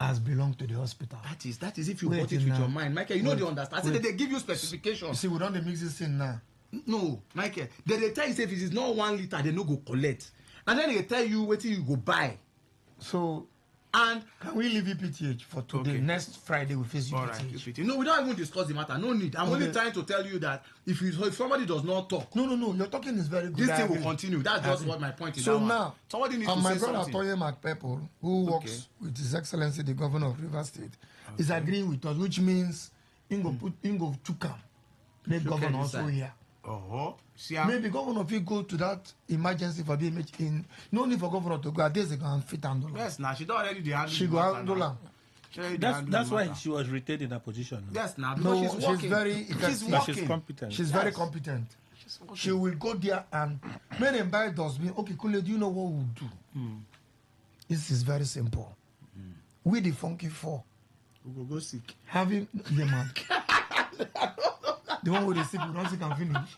has belonged to the hospital. That is if you bought it with your mind, Michael. You know they understand. I said they give you specifications. See, we don't mix this thing now. No, Michael. They tell you say if it is not 1 liter, they no go collect. And then they tell you what you go buy. So, and can we leave UPTH for today? Okay. Next Friday we face UPTH. All right, UPTH. No, we don't even discuss the matter. No need. I'm only trying to tell you that if somebody does not talk. No. Your talking is very good. This thing will continue. That's just what my point is. So now, somebody needs to say something. My brother Toye McPepple, who works with His Excellency the Governor of Rivers State, is agreeing with us, which means Ingo Chukam, the governor also here. Maybe governor if you go to that emergency for BMH in no need for governor to go. Days ago and fit handle. Yes, now she don't already handle. She go handle. That's why she was retained in that position. Yes, now because she's very effective. She's competent. She's very competent. She will go there and when them buy dustbin. Okay, cool. Do you know what we'll do? This is very simple. We the funky four. We will go sick. Having the man. The one with the sick, we don't sick and finish.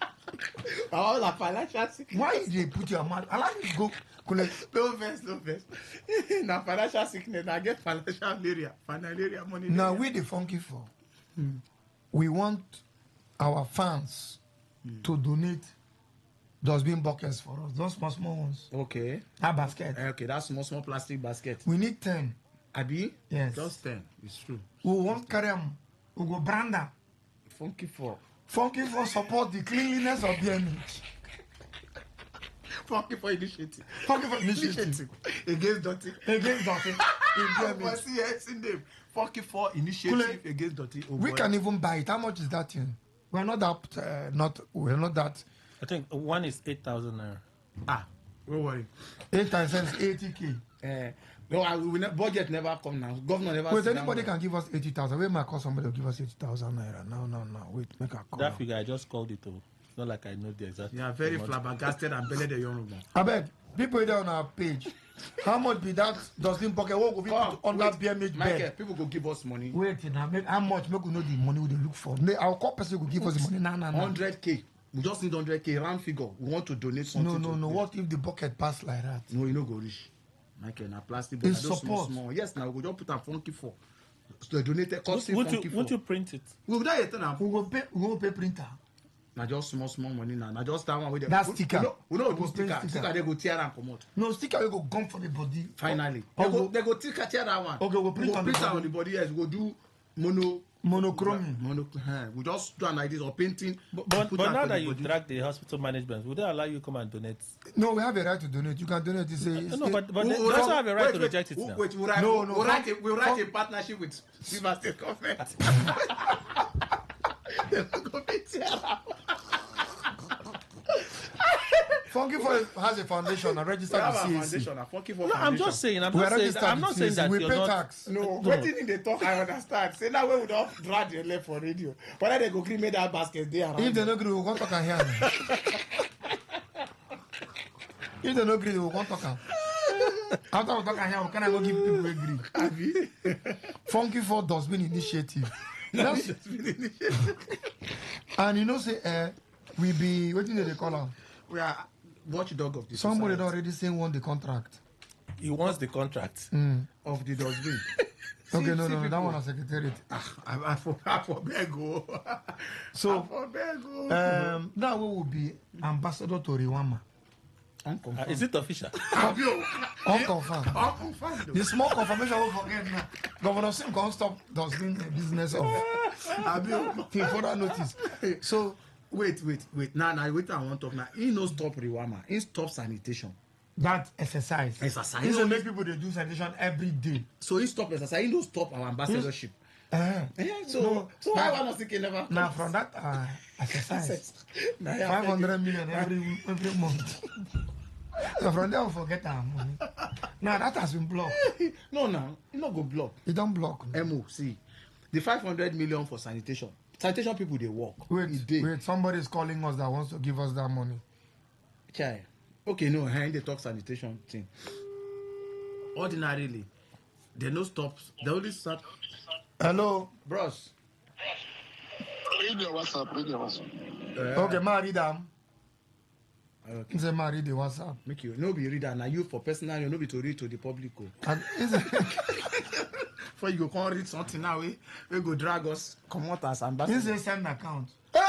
Oh, la financial sickness. Why did they put your mouth? I like you go collect. No verse. Now financial sickness, I get financial money. Now we the funky four. We want our fans to donate dustbin buckets for us. Those small ones. Okay. That basket. Okay, that's small plastic basket. We need 10. Abi? Yes. Just 10. It's true. We won't carry them. We go brand them. Funky for support the cleanliness of the image. Funky for initiative. Against dirty. Yes, in them. Funky for initiative against dirty. We can even buy it. How much is that thing? We're not that. I think one is 8,000 naira. Don't worry. 8 times 80K. No, budget never come now. Governor never. Wait, anybody can give us 80,000. We might call somebody to give us 80,000 naira. No. Wait, make a call. That figure I just called it. It's not like I know the exact. You are very flabbergasted and belly the young man. I beg people there on our page. How much be that dustbin bucket? What will be on that BMH bed? People go give us money. Wait, now how much? Make we know the money we look for. Our call person will give us the money. No. 100K. We just need 100K round figure. We want to donate something. No. What if the bucket pass like that? No, you no go rich. Michael, na plastic bottle. It's support. Small. Yes, now we don't put a funky for. So donated cost won't you print it? We will pay printer. Now just small money now. Now just that one with that sticker. We don't do sticker. Sticker they go tear and come out. No sticker we go gum for the body. Finally. They go tear that one. Okay, we'll print on the body. Yes, we go do monochrome. We just do an idea of painting. But now that you drag the hospital management, would they allow you to come and donate? No, we have a right to donate. You can donate. But they also have a right to reject it now. We'll write a partnership with Rivers State government. Funky for has a foundation and registered with CAC. I'm just saying. I'm not saying that we you're pay not. Tax. No, waiting in the talk, I understand. Say now we would have drag the left for radio. But they go create made that basket there. If they no agree, we won't talk and hear. If they no agree, we won't talk. After we talk and hear, we cannot go give people agree. Funky for dustbin initiative. And you know, say we be waiting they call them. We are watchdog of the somebody society. already saying won the contract. He wants the contract of the dustbin. Okay, no, that one is secretariat. I for bego. So that one will be ambassador to Riwama. Is it official? Unconfirmed. The small confirmation will forget now. Governor Sim can't stop dustbin business of till further notice. So Wait. Now, wait. I want to talk now. He no stop rewama. He stop sanitation. That exercise. Exercise. He make people they do sanitation every day. So he stop exercise. He no stop our ambassadorship. So why one of the never? Now from that exercise, 500 million every month. So from there we forget our money. Now that has been blocked. No, it not go block. It don't block. MO, see, the 500 million for sanitation. Sanitation people they work. Wait, somebody is calling us that wants to give us that money. Chai. Okay, no, they talk sanitation thing. Ordinarily, they no stops. They only start. Hello, bros. Read your WhatsApp. Okay, ma read them. Okay. Say ma read the WhatsApp. Make you no be reader. Now you for personal, you no be to read to the public. For you go come read something now, we go drag us, come out as ambassador. This is send account. Hey,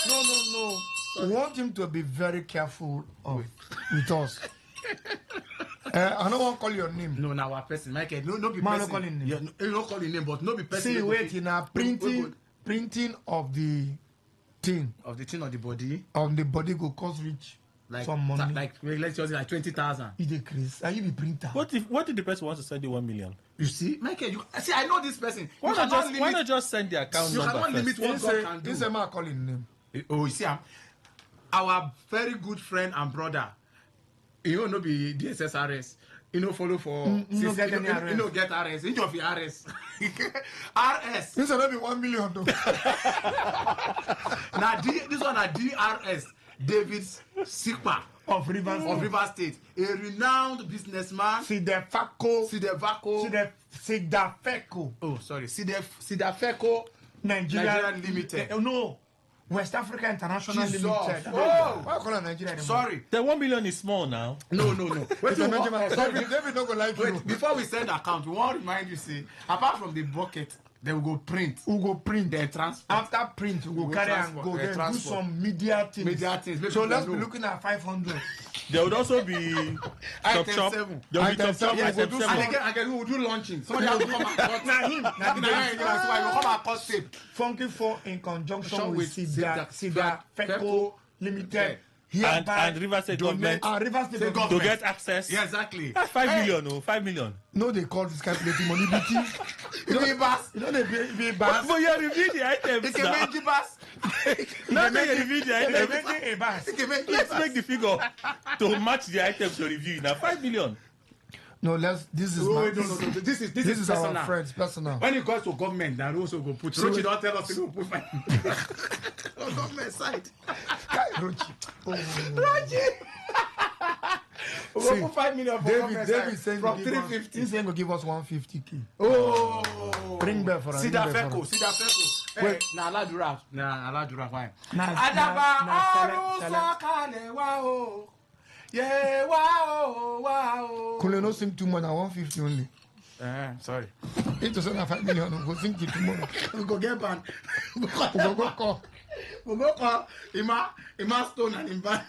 no. We want him to be very careful with us. I don't want to call your name. No, now our person, Michael. No be man, person. No calling name. Yeah, you don't call your name, but no be person. See, wait, in a printing of the thing. Of the thing of the body. Of the body go cost rich. Like some money. Let's just like 20,000. It decrease. Are you the printer? What if the person wants to send you 1 million? You see, Michael, I know this person. Why not just send the account number? You cannot limit what God can do. This is a man calling name. Oh, you see, our very good friend and brother, you know, be the SSRS. You know, follow for. You don't get any RS. You don't get RS. You don't be RS. RS. This will not be 1 million though. Now, this one are DRS. David Sikpa of Rivers State, a renowned businessman. Sidefeco. Oh, sorry. Sidefeco Nigeria Limited. No. West Africa International Limited. Oh, why call it Nigeria? Sorry. The 1 million is small now. No. Wait, David don't go like you. Before we send account, we want to remind you, see, apart from the bucket, they will go print. We go print. Then transport. After print, we go carry and go. Then do some media things. So let's be looking at 500. There would also be Item 7. There will be top shop. Yes, and again, we will do launching. Somebody has to come and cut. Now him. Now you come and cut tape. Funky 4 in conjunction with Sidefeco Limited. And Rivers State government to get access. Yeah, exactly. That's 5 million. 5 million. No, they call this calculating money BT. You know they be bas. But you review the items. It can make you bas. Now they review the items. Let's make the figure to match the items you're reviewing. Now 5 million. No, this is this is our friends personal. When it goes to government, then also go put. Rochi don't tell us to put on government side. Rochi. We go put 5 million for government David side from 350. He's going to give us 150k. Oh, bring back for us. Sidefeco. Wait, na aladura why? Adaba oru sokale wa o. Yeah, wow. Could no sing too much at 150 only? Sorry. It was only 5 million. We'll go sing it tomorrow. We go get banned. We go call. Ima Stone and Imban.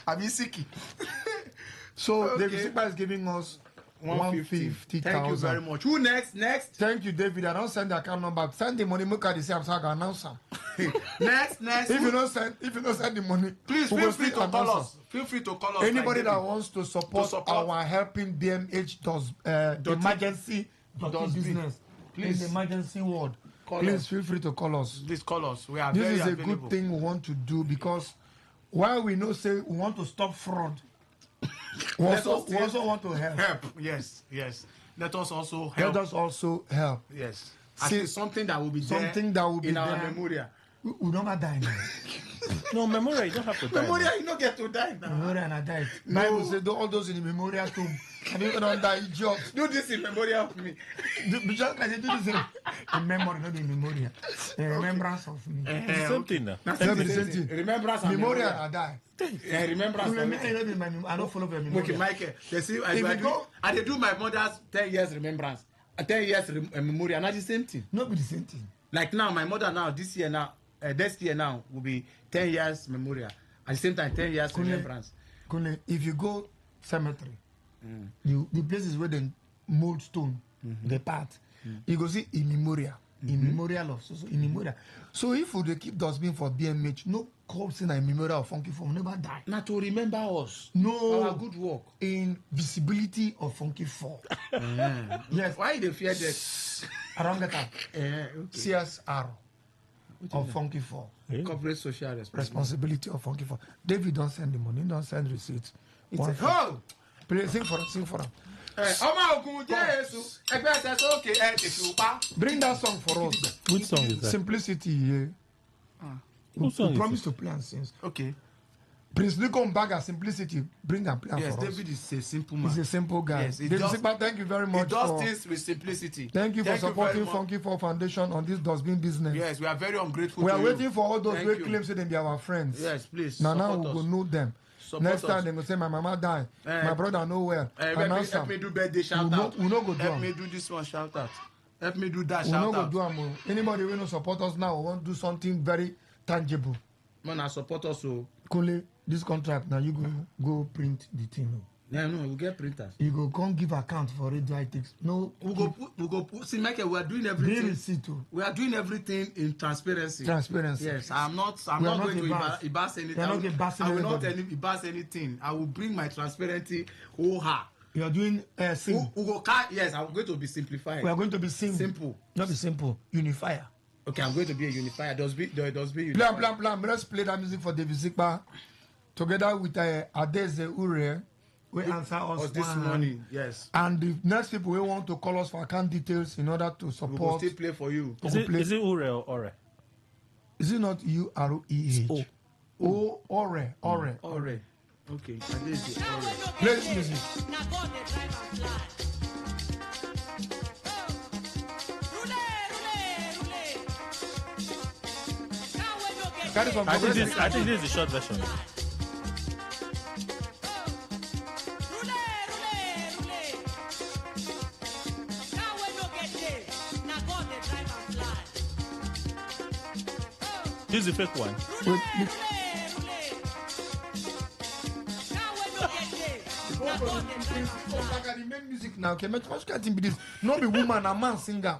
Abisiki. So David Sikpa is giving us 150,000. Thank you very much. Who next? Thank you, David. I don't send the account number. Send the money. Make the same. So I can announce them. Next. If you don't send the money, please feel free to call us. Anybody that wants to support our helping BMH does emergency business in the emergency ward. Please feel free to call us. Please call us. We are this very is a available. good thing we want to do because while we know say we want to stop fraud, we also want to help. Yes. Let us also help. Yes. See, something that will be there in our memorial. We don't die now. No, memorial, you don't have to die. Memorial, you don't get to die now. Memorial and I died. No. Bible said all those in the memorial tomb. And you don't die, idiots. Do this in memorial of me. Just like do this in memory, not in memorial. In remembrance of me. It's the same thing now. Same thing. Remembrance and memorial and I die. Remembrance. I don't follow the memorial. Okay, Michael. You see, I do my mother's 10 years remembrance. 10 years memorial. Not the same thing. Not be the same thing. Like now, my mother now, this year now will be 10 years memorial. At the same time, 10 years remembrance. Kunle, if you go cemetery, the places where they mold stone, the part, you go see in memorial. in memorial of so in memorial. So if we keep dustbin for BMH, no corpse in a memorial of Funky Four never die. Not to remember us. No, our good work in visibility of Funky Four. Yes. Why they fear that? Around that time. Okay. CSR of Funky Four. Corporate social responsibility of Funky Four. David don't send the money, don't send receipts. Oh, please sing for them. Bring that song for us. Which song is that? Simplicity. Yeah. Whose song is promise to play and sing. Okay. Prince Nico Mbaga, Simplicity. Bring and play for us. David is a simple man. He's a simple guy. Yes, thank you very much. He does things with simplicity. Thank you for supporting Funky Four Foundation on this dustbin business. Yes, we are very ungrateful. We are waiting for all those who claim say they are our friends. Yes, please. Now we will know them. Next time they will say my mama died, my brother nowhere. Help me do birthday shout out. We no go do. Help me do this one shout out. Help me do that shout out. We no go do. Anybody who no support us now want to do something very tangible. Man, I support us so. Kole, this contract now you go print the thing. Yeah, no, we get printers. You go come give account for radio ethics. No, we go put. See, Michael, we are doing everything. We are doing everything in transparency. Transparency. Yes, I'm not going to embarrass anything. I will not embarrass anything. I will bring my transparency whole heart. You are doing simple. Yes, I'm going to be simplified. We are going to be simple. Simple. Not be simple. Unifier. Okay, I'm going to be a unifier. Does be unifier. Blam. Let's play that music for David Sikpa together with Adeze Ure. We answer us this morning, yes. And the next people we want to call us for account details in order to support. We will still play for you. Is it Ure or Ore? Is it not UREH? Ore. Ore. Okay, play this music. I think this is the short version. This is the fake one. Music now. Okay, not be woman, a man singer.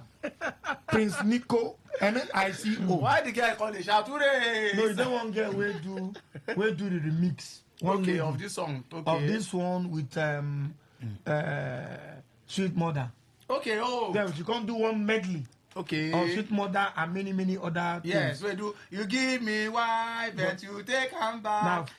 Prince Nico, NICO. Why the guy call the shout? No, it's the one girl we do the remix. Okay, of this song. Okay. Of this one with Sweet Mother. Okay, then she can't do one medley. Okay. Of Sweet Mother and many other things. Yes, we do. You give me wife, but you take him back.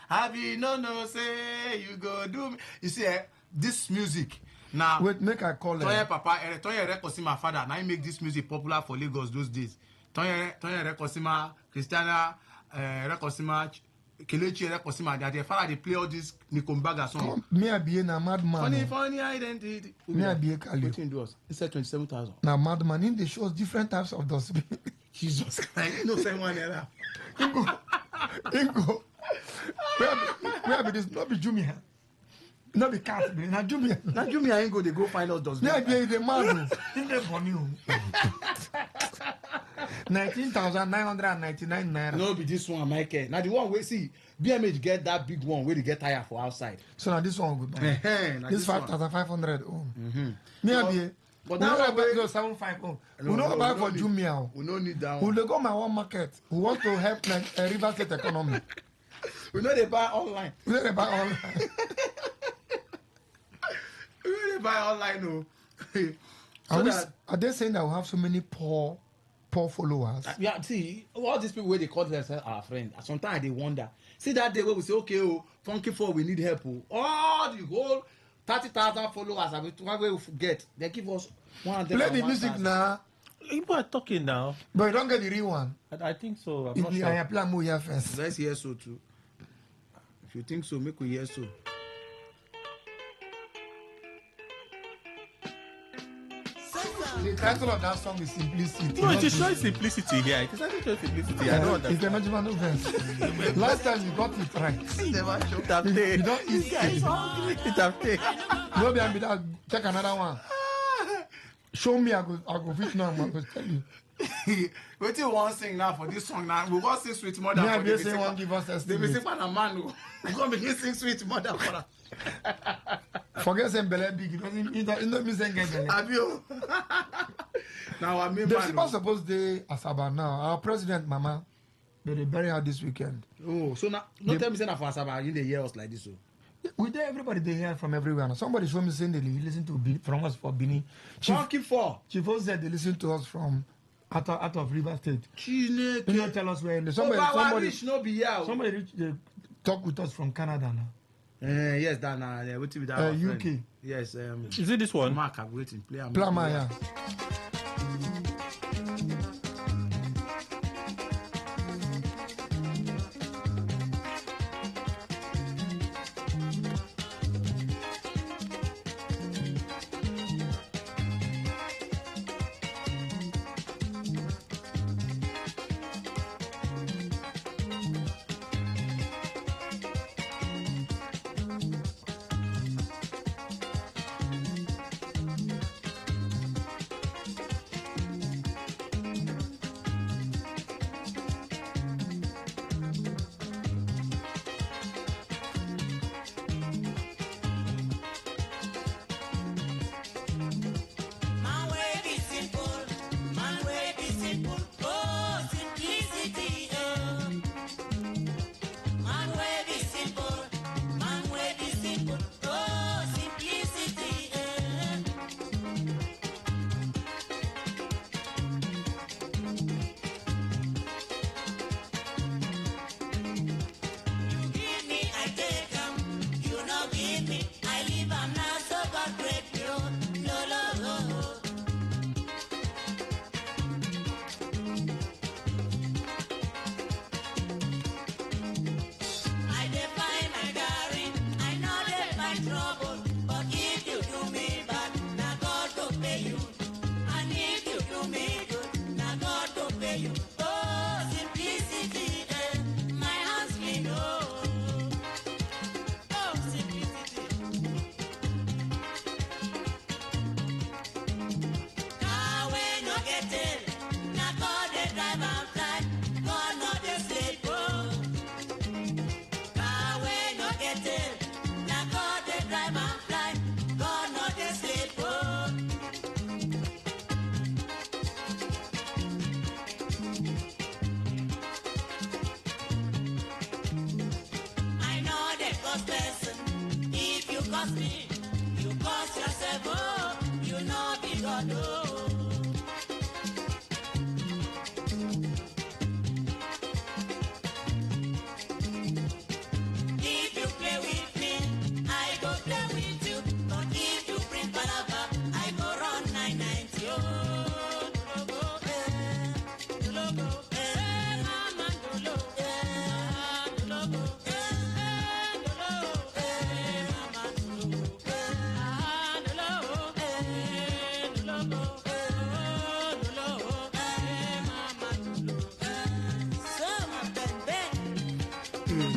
Have you no say you go do me? You see, this music. Now, wait, make I call Toye Papa, Toye Rekosima father. Now he make this music popular for Lagos those days. Toye Rekosima, Christiana Rekosima, Kelechi Rekosima. Their father they play all these Nikombaga songs. Me I be a madman. Funny identity. Me I be a Kali. What do us? He said 27,000. Now madman in the shows different types of dustbin. Jesus Christ, no same one era. Ingo. Where be this? Not be Jumia. Not be cat, not Jumia. Not Jumia ain't go, they go find out dustbin. Yeah, be the man. In the for you. 19,999 naira. No, be this one, Michael. Now the one we see, BMH get that big one where they get tire for outside. So now this one good. This 5,500 Me be. But now I buy 750. We don't buy for Jumia. We don't need that one. We go my one market. We want to help River State economy. We know they buy online. We know they buy online. We know they buy online, no. Are they saying that we have so many poor followers? Yeah, see, all these people where they call themselves our friends, sometimes they wonder. See that day where we say, okay, Funky Four, we need help. All the whole 30,000 followers, I mean, one way we forget, they give us 100. Play the music now. People are talking now. But you don't get the real one. I think so. I'm not sure. I play more here first. Let's hear so too. If you think so, make we hear so. The title of that song is Simplicity. No, it is showing simplicity here. It is not showing simplicity. I don't understand. It's the Management offense. Last time you got it right. You don't eat it. Maybe I'm that. Check another one. Show me, I go fit now. I go tell you. What you want to sing now for this song now? We want to sing Sweet Mother. Yeah, they say one give us a They be sing for a man. We gonna begin sing Sweet Mother for us. Forget saying belly big. It don't mean saying belly. Now I mean, the people supposed to Asaba now. Our president, Mama, they bury her this weekend. Oh, so now no tell me saying for Asaba in the years like this. So we there, everybody they hear from everywhere. Now. Somebody showed me saying they listen to from us for Bini. Chief said they listen to us from out of River State. You know, tell us where. Somebody they talk with us from Canada now. Yes, that now. Waiting with our UK. Friend. Yes. Is it this one? Mark, I'm waiting. Play. Plama, yeah.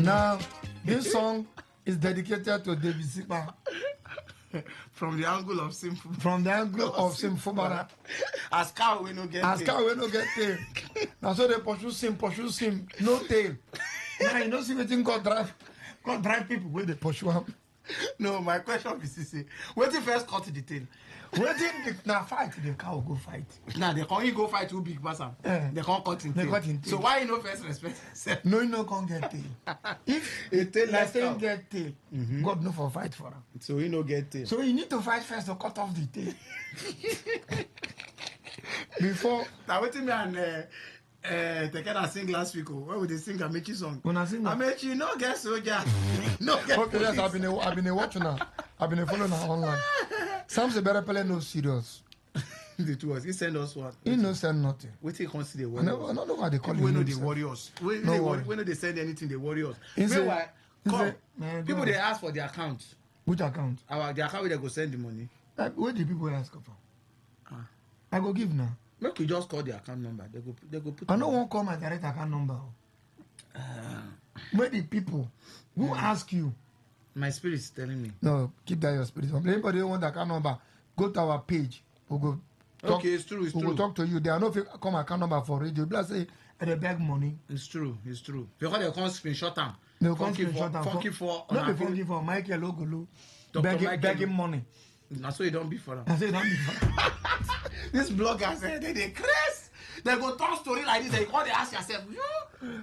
Now, this song is dedicated to David Sipa. From the angle of simple. From the angle of simple. As cow we no get tail. Now so they pursue him, no tail. Now you know see wetin God drive people where they pursue him. No, my question is this: what if first cut the tail? Now fight the cow go fight. Now they can't go fight too big person. They can't cut in tail. So why you no first respect? No, you no can't get tail. If a tail like saying get tail, God no for fight for him. So you no get tail. So you need to fight first to cut off the tail. Before now waiting me and Tekena sing last week. Where would they sing Amechi song? Amechi no get soldier. No get okay, yes, I've been a watching now. I've been a following her online. Some say better play no serious. The two us. He send us what? He no send nothing. Wait till you consider the warriors. I don't know why they call it. We know the warriors. When they send anything, the warriors. Meanwhile, people they ask for the account. Which account? The account where they go send the money. Where do people ask for? I go give now. Make we just call the account number. They go put. I don't want to call my direct account number. Where the people who ask you? My spirit is telling me. No, keep that your spirit. Anybody want the account number? Go to our page. We'll go. Talk, okay, it's true. It's true. We'll talk to you. There are no come account number for radio. Plus, say they beg money. It's true. It's true. Because they can't screenshot them No, funky for no be funky for Michael Ogulu. Begging money. Now so you don't be for them. I say don't be for them. This blogger said they crazy. They go tell story like this. They call they ask yourself, you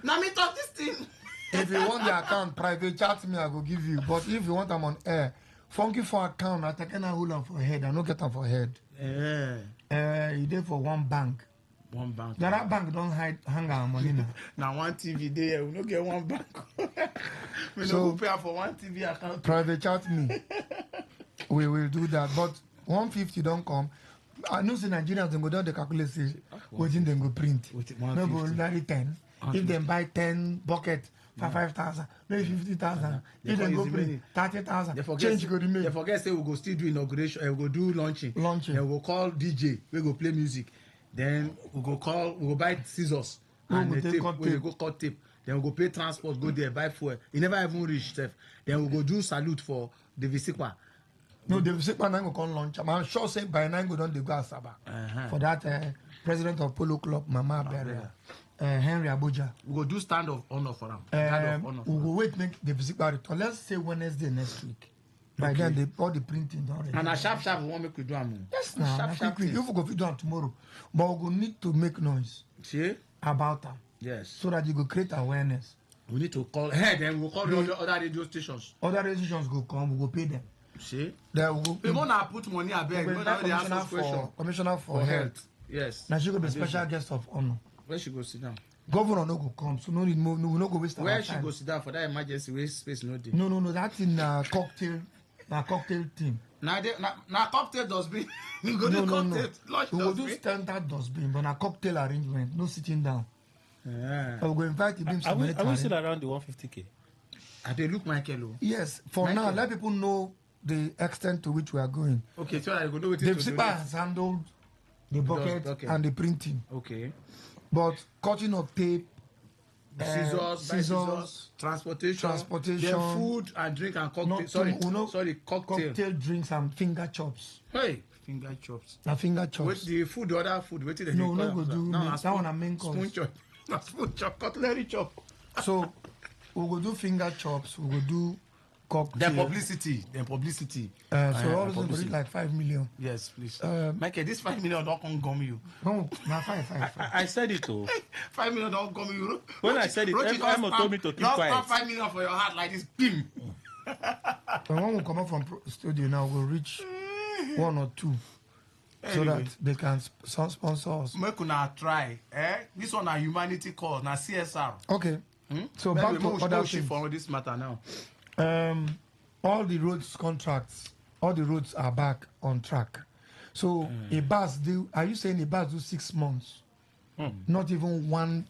now me talk this thing. If you want the account private, chat me, I go give you. But if you want them on air, funky for account, I take a hold on for head. I don't get them for head. You did for one bank. One bank. The other bank don't hang our money now. Now one TV there, we don't get one bank. We don't pay for one TV account. Private chat me. We will do that. But 150 don't come. I know the Nigerians they go down the calculation. Waiting they go print. Maybe only 10. If they buy 10 buckets for 5,000, maybe 50,000. If they go print 30,000, change go remain. They forget say we go still do inauguration. We go do launching. Then we go call DJ. We go play music. Then we go buy scissors and the tape. We go cut tape. Then we go pay transport. Go there buy fuel. He never even reach stuff. Then we go do salute for the Visikwa. No, the Visikwa now go come launch. I'm sure say by 9 go down they go Asaba for that president of Polo Club, Mama Burial. Henry Abuja. We go do stand of honor for him. We go wait make the Visikwa return. Let's say Wednesday next week. By then they all the printing done. And a sharp we want make we do them. Yes, now quick. If we go do them tomorrow, but we go need to make noise. See about them. Yes. So that you go create awareness. We need to call. Hey, then we'll call the other radio stations. Other radio stations go come. We go pay them. See. Then we want to put money. I beg. Commissioner for health. Yes. Now she go be special guest of honor. Where she go sit down? Governor no go come, so no need move. No, we no go waste our time. Where she go sit down for that emergency? Waste space no day. No. That's in cocktail. Na cocktail team. Na cocktail dustbin. You go do cocktail. We will do standard dustbin, but na cocktail arrangement. No sitting down. I will go invite him. Are we still around the 150K? They look Michael. Yes. For now, let people know the extent to which we are going. Okay, so I go do it. The Psipa has handled the bucket and the printing. Okay. But cutting of tape, scissors, transportation, then food and drink and cocktail. Cocktail drinks and finger chops. Hey, finger chops. Na finger chops. Wait, the food, the other food. Wait till no go do. That one a main course. Spoon chop. Na spoon chop, cutlery chop. So we go do finger chops. We go do cocktail. Then publicity. So all of them like 5 million. Yes, please. Michael, this 5 million don't come gum you. No, na 5. I said it too. 5 million don't come you. When I said it, Emma told me to keep quiet. Not 5 million for your heart like this. Bim. When we come up from studio now, we'll reach 1 or 2. So that they can sponsor us. Make una try. This one a humanity cause, na CSR. Okay. So back to other things. For this matter now. All the roads contracts, all the roads are back on track. So a bus are you saying a bus do 6 months? Not even one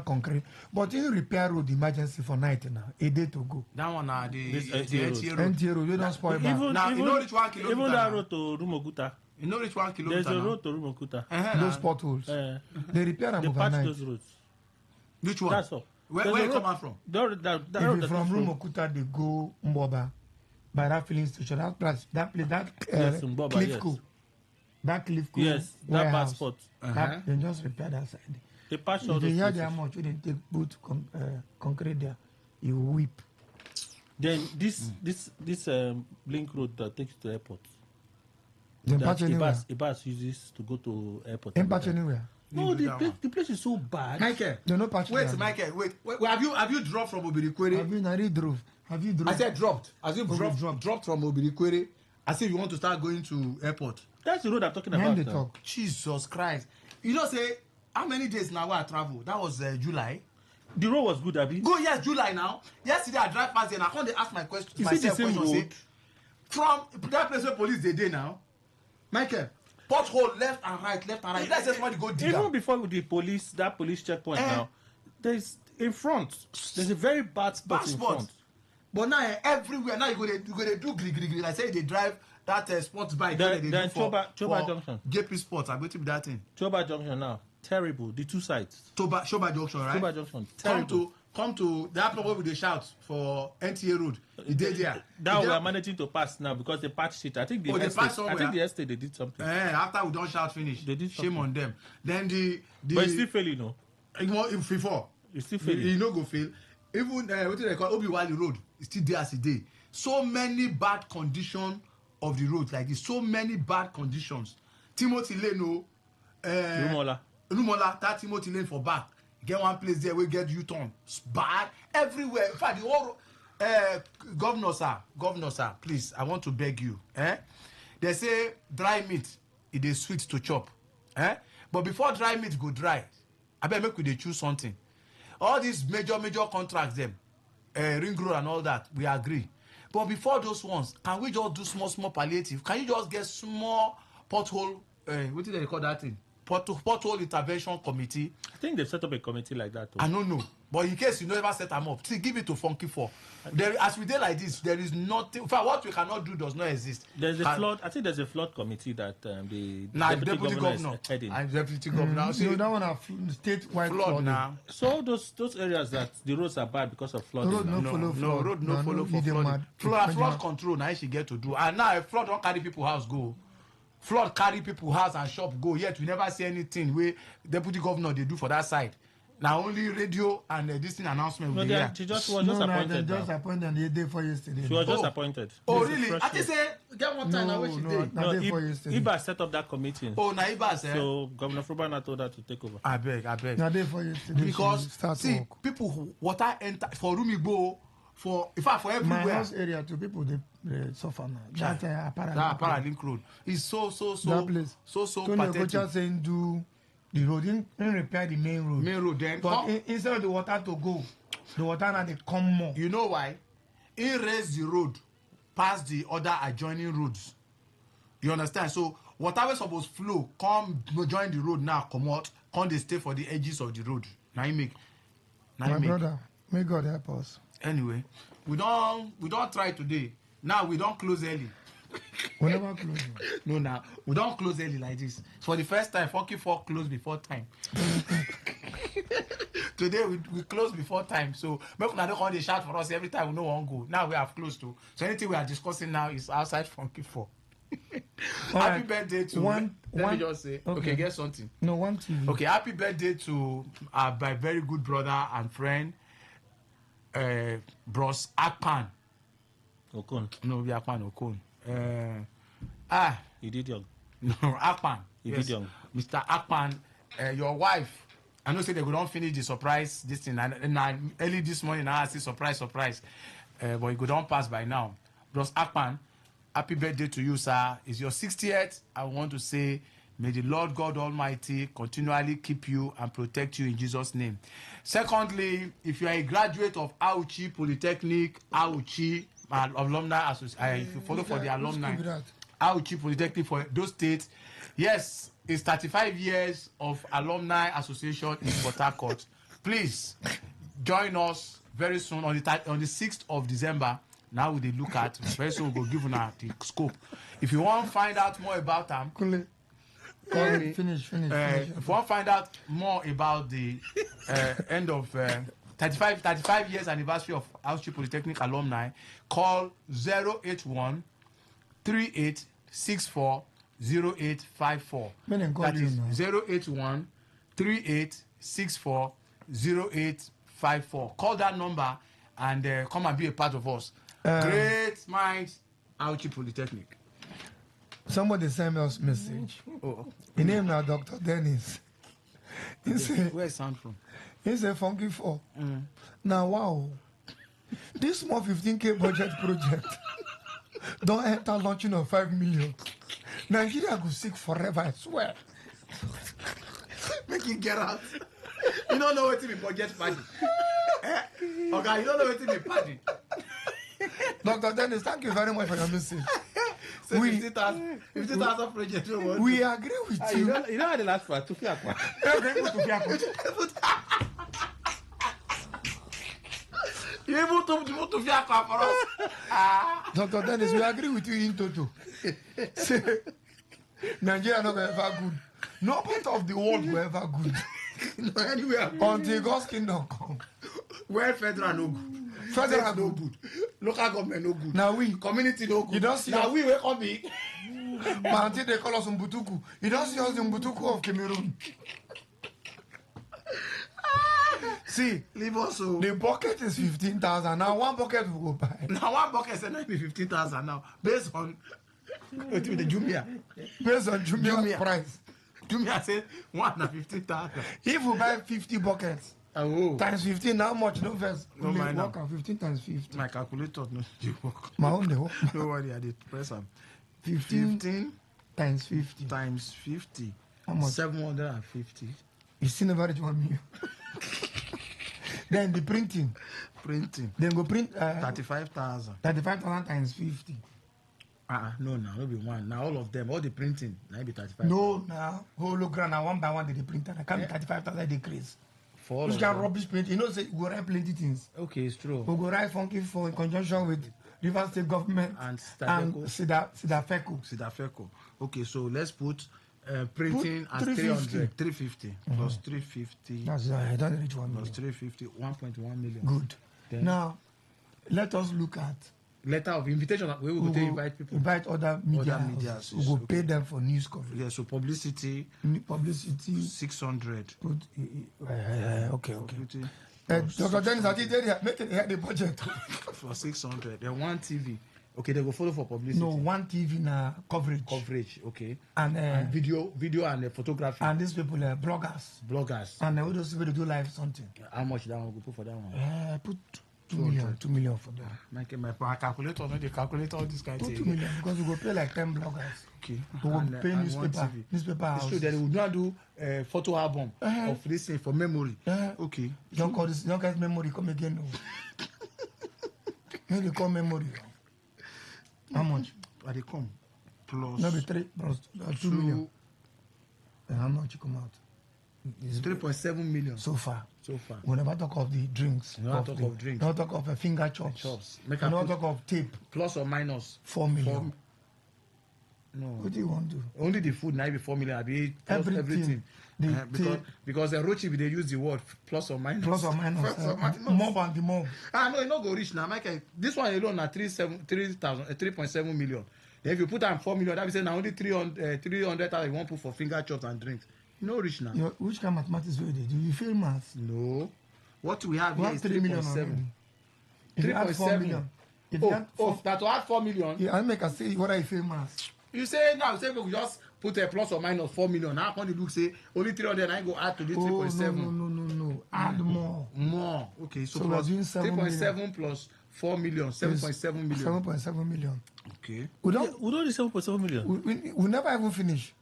concrete. But in repair road emergency for night now, a day to go. That one the NTA road, you don't spoil back. Now you know which 1 kilometer. Even that road to Rumoguta. You know which 1 kilometer. There's a road to Rumoguta. Those potholes. They repair them overnight. They patch those roads. Which one? That's all. Where you come out from? If you from Rumokuta, they go Mboba by that filling station. That place, yes, Mboba, Cliffco. Yes. That Cliffco. Yes, that passport. They just repair that side. They patch all if those you hear how much, you didn't take boot concrete there, you weep. Then this link road that takes to the airport. Then patch anywhere. A bus uses to go to airport. In patch anywhere. No, the place is so bad. Michael, wait, Michael, wait. Have you dropped from Obirikwere? Have you drove? I said dropped. As if dropped from Obirikwere. As if you want to start going to airport. That's the road I'm talking about. Talk. Jesus Christ. You know, say, how many days now I travel? That was July. The road was good, Abi. Go, yes, July now. Yesterday I drive past there and I can't ask my question. Is it the same road? Say, from that place where police they day now, Michael, pothole left and right. Let's just want to go dig even before the police, that police checkpoint now, there's in front. There's a very bad spot in front. But now everywhere now you go to do gri. I say they drive that sports bike. Then Choba Junction. JP Sports. I'm going to be that thing. Choba Junction now. Terrible. The two sides. Choba Junction, right? Choba Junction. Terrible. Come to that place where they shout for NTA Road. You did there. Now we are managing to pass now because they patched it. I think the estate they did something. After we don't shout finish. They did something. Shame on them. Then the but it's still failing, no? Before. It's still failing. You know go fail. Even what do they call Obiwali Road is still there as a day. So many bad conditions of the road, like this. So many bad conditions. Timothy Lane, Rumola, that Timothy Lane for back. Get one place there, we get U-turn. It's bad everywhere. In fact, the whole governor sir, please, I want to beg you. They say dry meat, it is sweet to chop. But before dry meat go dry, I bet make we dey choose something. All these major contracts, them, ring road and all that, we agree. But before those ones, can we just do small palliative? Can you just get small pothole? What do they call that thing? Pothole intervention committee. I think they set up a committee like that. I don't know. But in case you never set them up, see, give it to Funky 4. As we did like this, there is nothing. In fact, what we cannot do does not exist. There's a flood. I think there's a flood committee that the deputy governor is heading. I'm deputy governor. So that one have statewide flood now. So those areas that the roads are bad because of flooding. Road no follow for flooding. Flood control now she get to do. And now if flood don't carry people house go. Flood carry people house and shop go. Yet we never see anything where deputy governor they do for that side. Now only radio and this thing announcement. No, she just was just appointed. Just appointed the day for yesterday. She was just appointed. Oh really? I just say get one time now where she did. No, Iba set up that committee. Oh, now Iba said. So Governor Frobana told her to take over. I beg. Now day for yesterday. Because see, people who water enter for Rumigbo, for in fact for everywhere. My house area too, people they suffer now. That Paralink Road is so that place. so Tony pathetic. Okocha saying do the road, didn't repair the main road. Then but instead of the water to go, the water now they come more. You know why? He raised the road past the other adjoining roads. You understand? So whatever supposed flow come join the road now, come out, come they stay for the edges of the road. Now you make. My brother, may God help us. Anyway, we don't try today. Now we don't close early. We never close. No, now we don't close early like this. For the first time, Funky 4 closed before time. Today we close before time. So make una don't come dey shout for us every time we no wan go. Now we have closed to. So anything we are discussing now is outside Funky 4. Happy birthday to let me just say. Okay, get something. No, one TV. Okay, happy birthday to my very good brother and friend, Bros Akpan. Okon. No, we Akpan Okon. He did young. No, Akpan. He Yes. did young. Mr. Akpan, your wife. I know say they don't finish the surprise this thing. And early this morning I see surprise. But you go don't pass by now. Bros Akpan, happy birthday to you, sir. It's your 60th. I want to say, may the Lord God Almighty continually keep you and protect you in Jesus' name. Secondly, if you are a graduate of Auchi Polytechnic, Auchi alumni association, if you follow for the alumni, Auchi Polytechnic for those states, yes, it's 35 years of alumni association in Port Harcourt. Please join us very soon on the 6th of December. Now we look at very soon we'll give you the scope. If you want to find out more about them, call me. Finish. If you want to find out more about the end of 35 years anniversary of Auchi Polytechnic alumni, call 081 3864 0854. That is 081 3864 0854. Call that number and come and be a part of us. Great minds, Auchi Polytechnic. Somebody sent me a message. His name now Dr. Dennis. Where is sound from? He said Funky 4. Now wow. This small 15K budget project don't enter launching of 5 million. Nigeria go sick forever, I swear. Make it get out. You don't know what to be budget party. Okay, you don't know what to be party. Dr. Dennis, thank you very much for your message. So 50,000 project. We agree with you. You know how the last part? You able to Fiakwa for us? Dr. Dennis, we agree with you in total. Say, Nigeria not ever good. No part of the world will ever good. No, anywhere. Until God's kingdom come. Where federal no good. Federal no good. Local government no good. Now we. Community no good. You don't see now us. We will come in. But until they call us Mbutuku. You don't see us in Mbutuku of Cameroon. See, leave us. So the bucket is 15,000. Now one bucket will go buy. now one bucket is not be 15,000 now, based on the Jumia. Based on Jumia price. Jumia said 15,000. If we buy 50 buckets times 15, how much? No first. No, my work out 15 times 50. My calculator no work. My own no. No worry, I did press them. 15 times 50 times 50. How much? 750. You still never reach 1 million. Then the printing. Then go print 35,000. 35,000 times 50. No, now be one. Now all of them, all the printing, now be 35. No, now hologram now one by one they print and I can't be 35,000 decrease. For which can rubbish print. You know, say we go write plenty things. Okay, it's true. We go write funky for in conjunction with River State government and Sidafeco. Okay, so let's put printing as 350 plus 350. That's right. I don't reach 1 million. Plus 350, 1.1 million. Good. Then, now, let us look at letter of invitation. We will go invite people. Invite other media. We will pay them for news coverage. Yeah, so publicity. 600. Okay. Dr. Dennis, I did make it the budget for 600. Then one TV. Okay, they go follow for publicity. No, one TV na coverage. Okay. And video and photography. And these people are bloggers. And all those people they do live something. How much that one go put for that one? Put 2 million for that. My calculator, no, they calculate all this kind of thing. 2 million because we go pay like 10 bloggers. Okay. We will pay newspaper house. It's true that we will not do a photo album of this thing for memory. Okay. Don't call this memory. Come again. No, they call memory. How much? They come plus. No, be 3 plus 2 million. And how much you come out? 3.7 million so far. We never talk of the drinks. We never talk of drinks. We never talk of finger chops. We never talk of tape. Plus or minus 4 million. No. What do you want to do? Only the food now be 4 million. I be everything. Because the Rochi they use the word plus or minus. Mob and the mob. No, it not go rich now. Michael, this one alone at 3.7 million. Then if you put on 4 million, that will say now only 300,000 you want to put for finger chops and drinks. You know rich now. Which kind of mathematics do you fail maths? No. What we have here is 3 million. 3.7. That will add 4 million. Yeah, I make a say what I fail maths. You say we just put a plus or minus 4 million. Now when you look say only 300 I go add to the 3.7. No. Add more. Okay, so plus 3.7 plus 4 million, 7.7 million. 7.7 million. Okay. We don't do 7.7 million. We never even finish.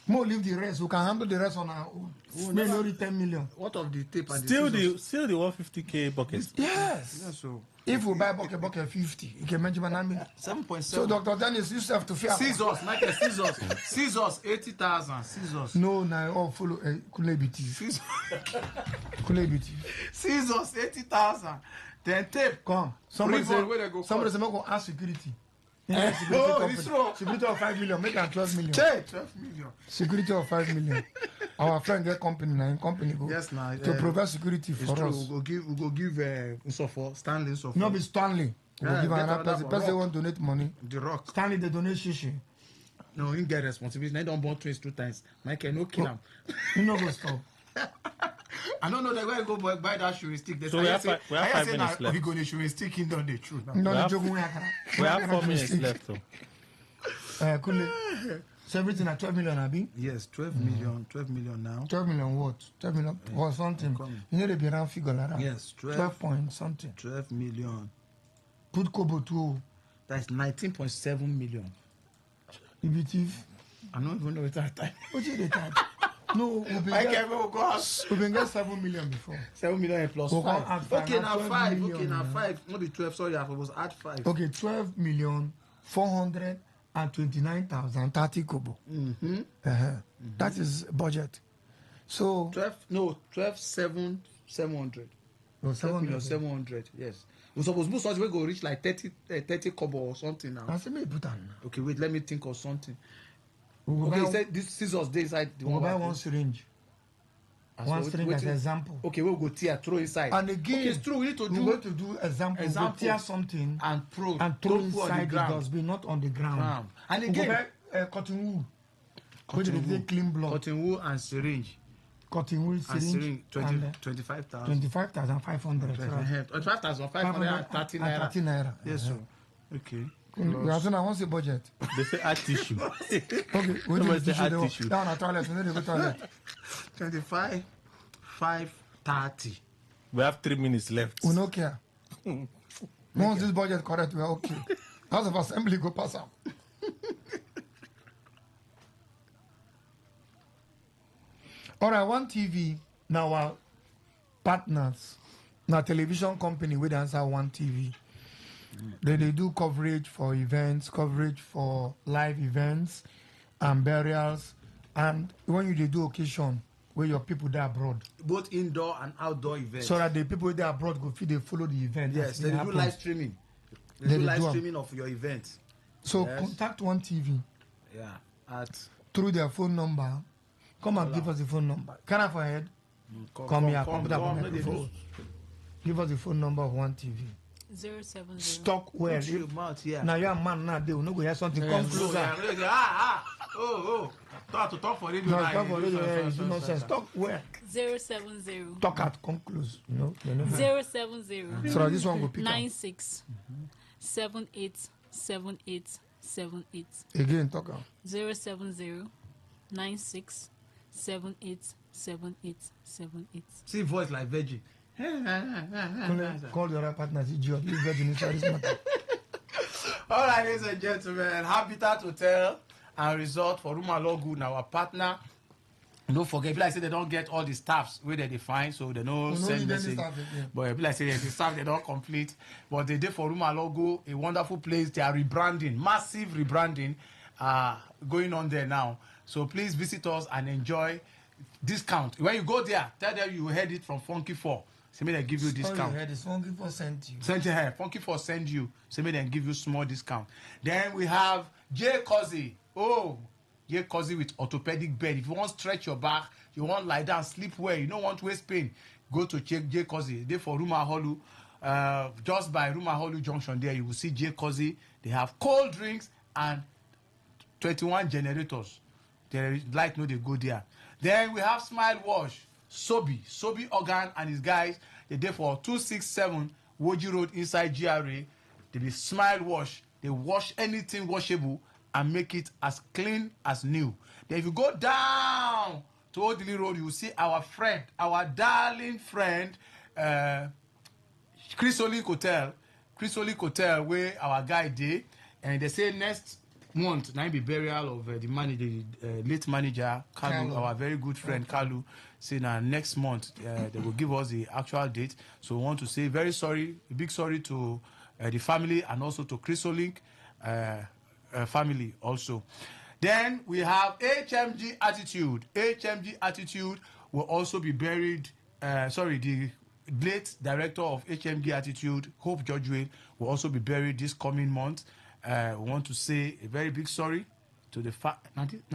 More leave the rest. We can handle the rest on our own. Maybe only 10 million. What of the tape and still the 150k buckets? Yes. So if we buy bucket 50, you can mention 7.7. So Dr. Dennis, you have to fear. Scissors, Michael, scissors, 80,000. Scissors. No, all follow Kulebiti. Scissors, 80,000. Then tape. Come. Somebody say, go ask security. It's true. Security of 5 million, make it 12 million. 12 million. Security of 5 million. Our friend get company now. Company go. Yes, now. To provide security for us. We go give Stanley. No, be Stanley. We go give another person. Person want donate money. The Rock. Stanley, they donate shishi. No, he get responsibility. I don't born twins 2 times. Michael, no kill him. You no go stop. I don't know that way I go buy that shooting stick. So we have 5 minutes left. We go the shooting stick in the truth. We have 4 minutes left though. So everything at 12 million, Abi? Yes, 12 million. 12 million now. 12 million what? 12 million or something. You know the be around figure like that. Yes, 12 point something. 12 million. Put Kobo too. That's 19.7 million. EBT. I don't even know it's that time. What is the time? No, we've been get 7 million before. 7 million plus 5. Okay, now 5. Okay, now 5. Not the 12. Sorry, I was add 5. Okay, 12 million 429,030 kobo. That is budget. So 12,700. No, 700. Yes. We supposed to something we go reach like 30 kobo or something now. Okay, wait. Let me think of something. Okay, you said this scissors dey inside the one. We'll buy one syringe. One syringe as an example. Okay, we'll go tear, throw inside. And again, okay, it's true. We need to do example. We'll tear something and throw inside the dustbin, not on the ground. And again, we'll buy cotton wool. Clean blood. Cotton wool and syringe. cutting wheel syringe. 25,000. 25,500. 25,530 naira. 30 naira. Yes, sir. Okay. You are saying I want the budget. They say add tissue. Okay, we do Somebody say add tissue. Down at toilet, we need to go toilet. 25,530. We have 3 minutes left. We don't care. Once this budget correct, we are okay. House of Assembly go pass out. All right, One TV, now our partners, now television company with answer One TV. They do coverage for events, coverage for live events and burials. And when you do occasion, where your people there abroad. Both indoor and outdoor events. So that the people there abroad go they follow the event. Yes, they do live streaming. They do live streaming of your event. So contact One TV. Yeah. Through their phone number. Come and give us the phone number. Can I for head? Come here. Give us the phone number of One TV. 070. Stock well. Now you're a man now. They will not go hear something. Come closer. Talk for radio. No, talk for radio. Nonsense. Talk well. 070. Talk at. Come close. 070. So this one will pick 96 78 78 78. Again, talk out. 070 96 78 78 78. See voice like veggie. Call your partner. All right, ladies and gentlemen, Habitat Hotel and Resort for Rumalogu, now our partner. Don't forget, like I say, they don't get all the staffs where they find, so they don't send message. But like I say, the staff they don't complete. But they did for Rumalogu, a wonderful place. They are rebranding, massive rebranding, going on there now. So please visit us and enjoy discount. When you go there, tell them you heard it from Funky 4. So may they give you discount. Funky 4 sent you. Sent you here. Funky 4 send you. So may they give you small discount. Then we have J Cozy. Oh, J Cozy with orthopedic bed. If you want to stretch your back, you want to lie down, sleep well, you don't want waist pain, go to J Cozy. They for Rumaholu. Just by Rumaholu Junction there, you will see J Cozy. They have cold drinks and 21 generators. The light no they go there. Then we have Smile Wash. Sobi Organ and his guys, they there for 267 Woji Road inside GRA. They be Smile Wash. They wash anything washable and make it as clean as new. Then if you go down to Odili Road, you will see our friend, our darling friend, Chrysolink Hotel, where our guy did. And they say next month, now be burial of the manager, late manager, Kalu, our very good friend Kalu. Say now next month, they will give us the actual date. So we want to say very sorry, a big sorry to the family and also to Chrysolink family also. Then we have HMG Attitude. HMG Attitude will also be buried. The late director of HMG Attitude, Hope Georgewell, will also be buried this coming month. We want to say a very big sorry to the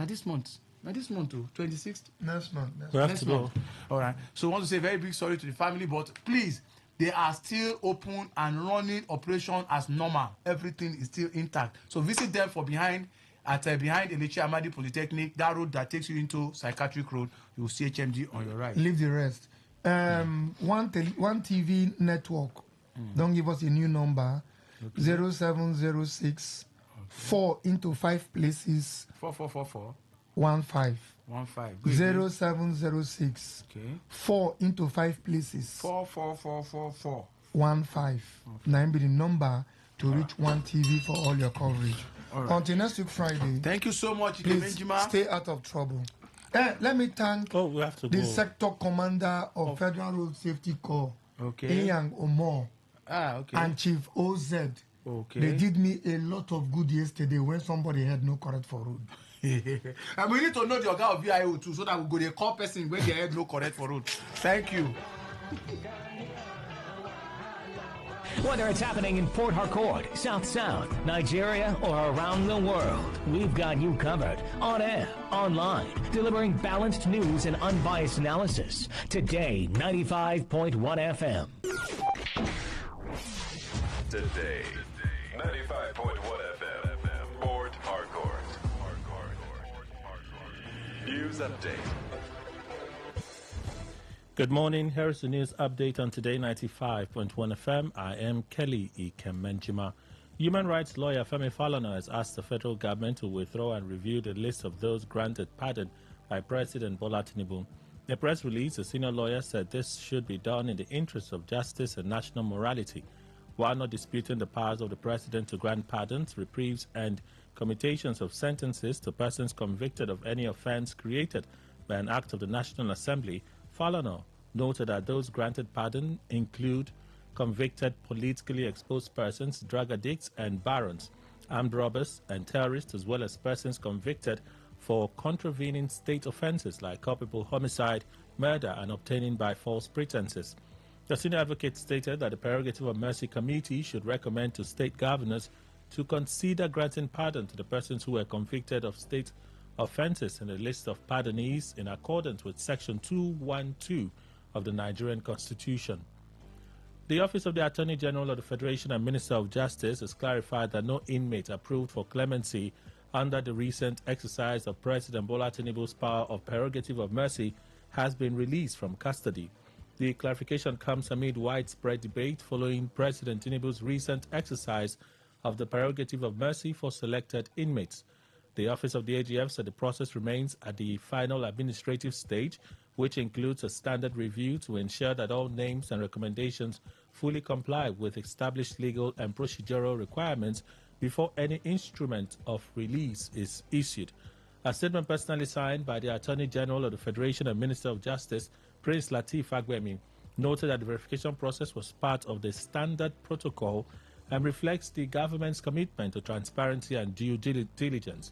this month. Not this month, too. 26th? Next month. Next month. All right. So we want to say a very big sorry to the family, but please, they are still open and running operation as normal. Everything is still intact. So visit them for behind Elechi Amadi Polytechnic, that road that takes you into Psychiatric Road. You will see HMG on your right. Leave the rest. One TV network. Don't give us a new number. Okay. 0706 4 into 5 places. 4444. 15. 0706 4 into 5 places. 44444. 15. Now be the number to reach One TV for all your coverage. All right. Until next week Friday. Thank you so much. Please stay out of trouble. Let me thank the sector commander of Federal Road Safety Corps, Eyang Omor, and Chief OZ. They did me a lot of good yesterday when somebody had no correct for road. And we need to know the organ of VIO too, so that we go to call person when they had no correct for road. Thank you. Whether it's happening in Port Harcourt, South Sound, Nigeria, or around the world, we've got you covered. On air, online, delivering balanced news and unbiased analysis. Today, 95.1 FM. Today, 95.1 FM, Port Harcourt. News update. Good morning. Here is the news update on Today 95.1 FM. I am Kelly Ikemenjima. Human rights lawyer Femi Falana has asked the federal government to withdraw and review the list of those granted pardon by President Bola Tinubu. In a press release, the senior lawyer said this should be done in the interest of justice and national morality, while not disputing the powers of the president to grant pardons, reprieves, and commutations of sentences to persons convicted of any offense created by an act of the National Assembly. Falana noted that those granted pardon include convicted politically exposed persons, drug addicts and barons, armed robbers and terrorists, as well as persons convicted for contravening state offenses like culpable homicide, murder, and obtaining by false pretenses. The senior advocate stated that the Prerogative of Mercy Committee should recommend to state governors to consider granting pardon to the persons who were convicted of state offenses in the list of pardonees in accordance with Section 212 of the Nigerian Constitution. The Office of the Attorney General of the Federation and Minister of Justice has clarified that no inmate approved for clemency under the recent exercise of President Bola Tinubu's power of Prerogative of Mercy has been released from custody. The clarification comes amid widespread debate following President Tinubu's recent exercise of the Prerogative of Mercy for selected inmates. The Office of the AGF said the process remains at the final administrative stage, which includes a standard review to ensure that all names and recommendations fully comply with established legal and procedural requirements before any instrument of release is issued. A statement personally signed by the Attorney General of the Federation and Minister of Justice, Prince Lateef Fagbemi, noted that the verification process was part of the standard protocol and reflects the government's commitment to transparency and due diligence.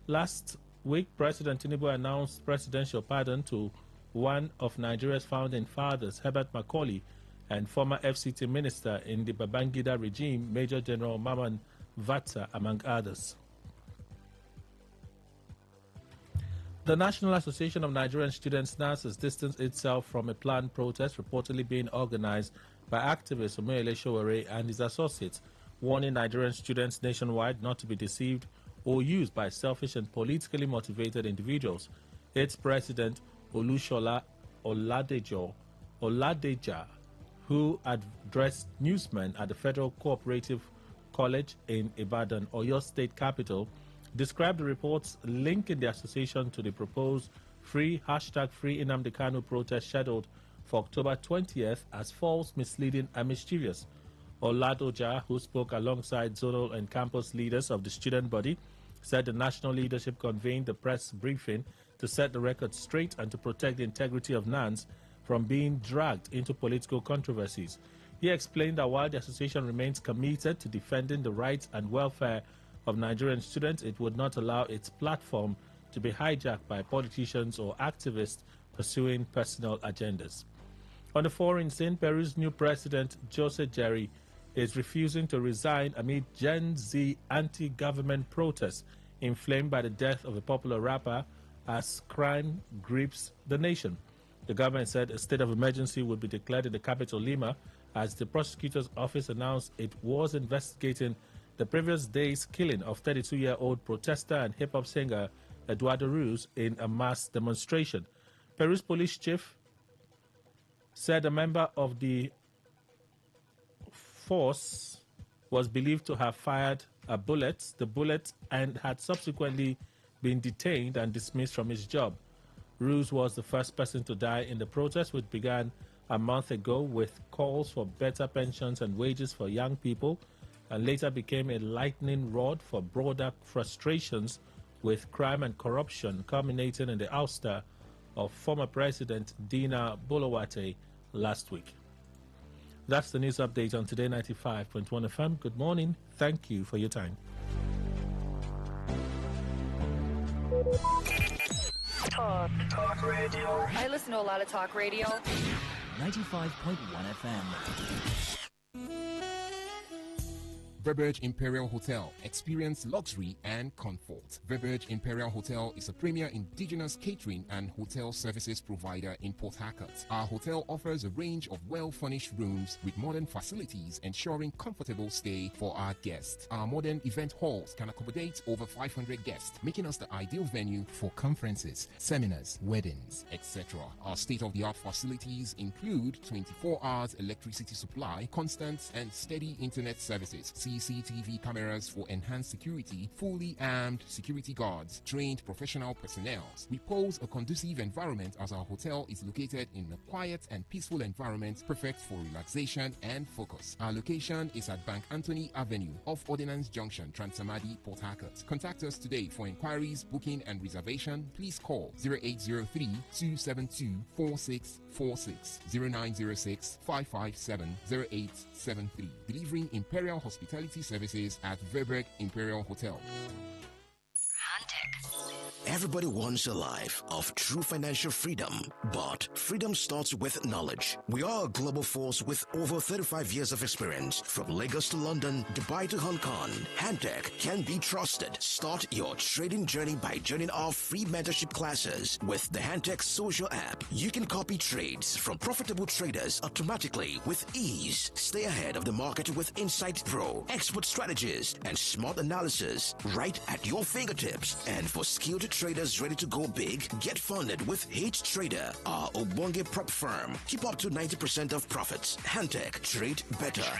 Last week, President Tinubu announced presidential pardon to one of Nigeria's founding fathers, Herbert Macaulay, and former FCT minister in the Babangida regime, Major General Maman Vatsa, among others. The National Association of Nigerian Students (NAS) has distanced itself from a planned protest reportedly being organized by activist Omoyele Sowore and his associates, warning Nigerian students nationwide not to be deceived or used by selfish and politically motivated individuals. Its president, Olushola Oladeja, who addressed newsmen at the Federal Cooperative College in Ibadan, Oyo State capital, described the reports linking the association to the proposed free Nnamdi Kanu protest scheduled for October 20th as false, misleading, and mischievous. Oladeja, who spoke alongside zonal and campus leaders of the student body, said the national leadership convened the press briefing to set the record straight and to protect the integrity of NANS from being dragged into political controversies. He explained that while the association remains committed to defending the rights and welfare of Nigerian students, it would not allow its platform to be hijacked by politicians or activists pursuing personal agendas. On the foreign scene, Peru's new president, Jose Jerry, is refusing to resign amid Gen Z anti-government protests inflamed by the death of a popular rapper as crime grips the nation. The government said a state of emergency would be declared in the capital, Lima, as the prosecutor's office announced it was investigating the previous day's killing of 32-year-old protester and hip-hop singer Eduardo Ruz in a mass demonstration. Peru's police chief said a member of the force was believed to have fired the bullet, and had subsequently been detained and dismissed from his job. Ruz was the first person to die in the protest, which began a month ago with calls for better pensions and wages for young people, and later became a lightning rod for broader frustrations with crime and corruption, culminating in the ouster of former President Dina Boluwate last week. That's the news update on Today 95.1 FM. Good morning. Thank you for your time. Talk radio. I listen to a lot of talk radio. 95.1 FM. Verberge Imperial Hotel. Experience luxury and comfort. Verberge Imperial Hotel is a premier indigenous catering and hotel services provider in Port Harcourt. Our hotel offers a range of well-furnished rooms with modern facilities ensuring comfortable stay for our guests. Our modern event halls can accommodate over 500 guests, making us the ideal venue for conferences, seminars, weddings, etc. Our state-of-the-art facilities include 24 hours electricity supply, constant and steady internet services, CCTV cameras for enhanced security, fully armed security guards, trained professional personnel. We pose a conducive environment as our hotel is located in a quiet and peaceful environment perfect for relaxation and focus. Our location is at Bank Anthony Avenue off Ordnance Junction, Transamadi, Port Harcourt. Contact us today for inquiries, booking and reservation. Please call 0803-272-4646, 0906-557-0873. Delivering Imperial Hospitality Services at Verberg Imperial Hotel. Everybody wants a life of true financial freedom, but freedom starts with knowledge. We are a global force with over 35 years of experience. From Lagos to London, Dubai to Hong Kong, Handtech can be trusted. Start your trading journey by joining our free mentorship classes with the Handtech social app. You can copy trades from profitable traders automatically with ease. Stay ahead of the market with Insight Pro, expert strategies, and smart analysis right at your fingertips. And for skilled traders ready to go big, get funded with H Trader, our Obonge prep firm. Keep up to 90% of profits. Handtech, trade better.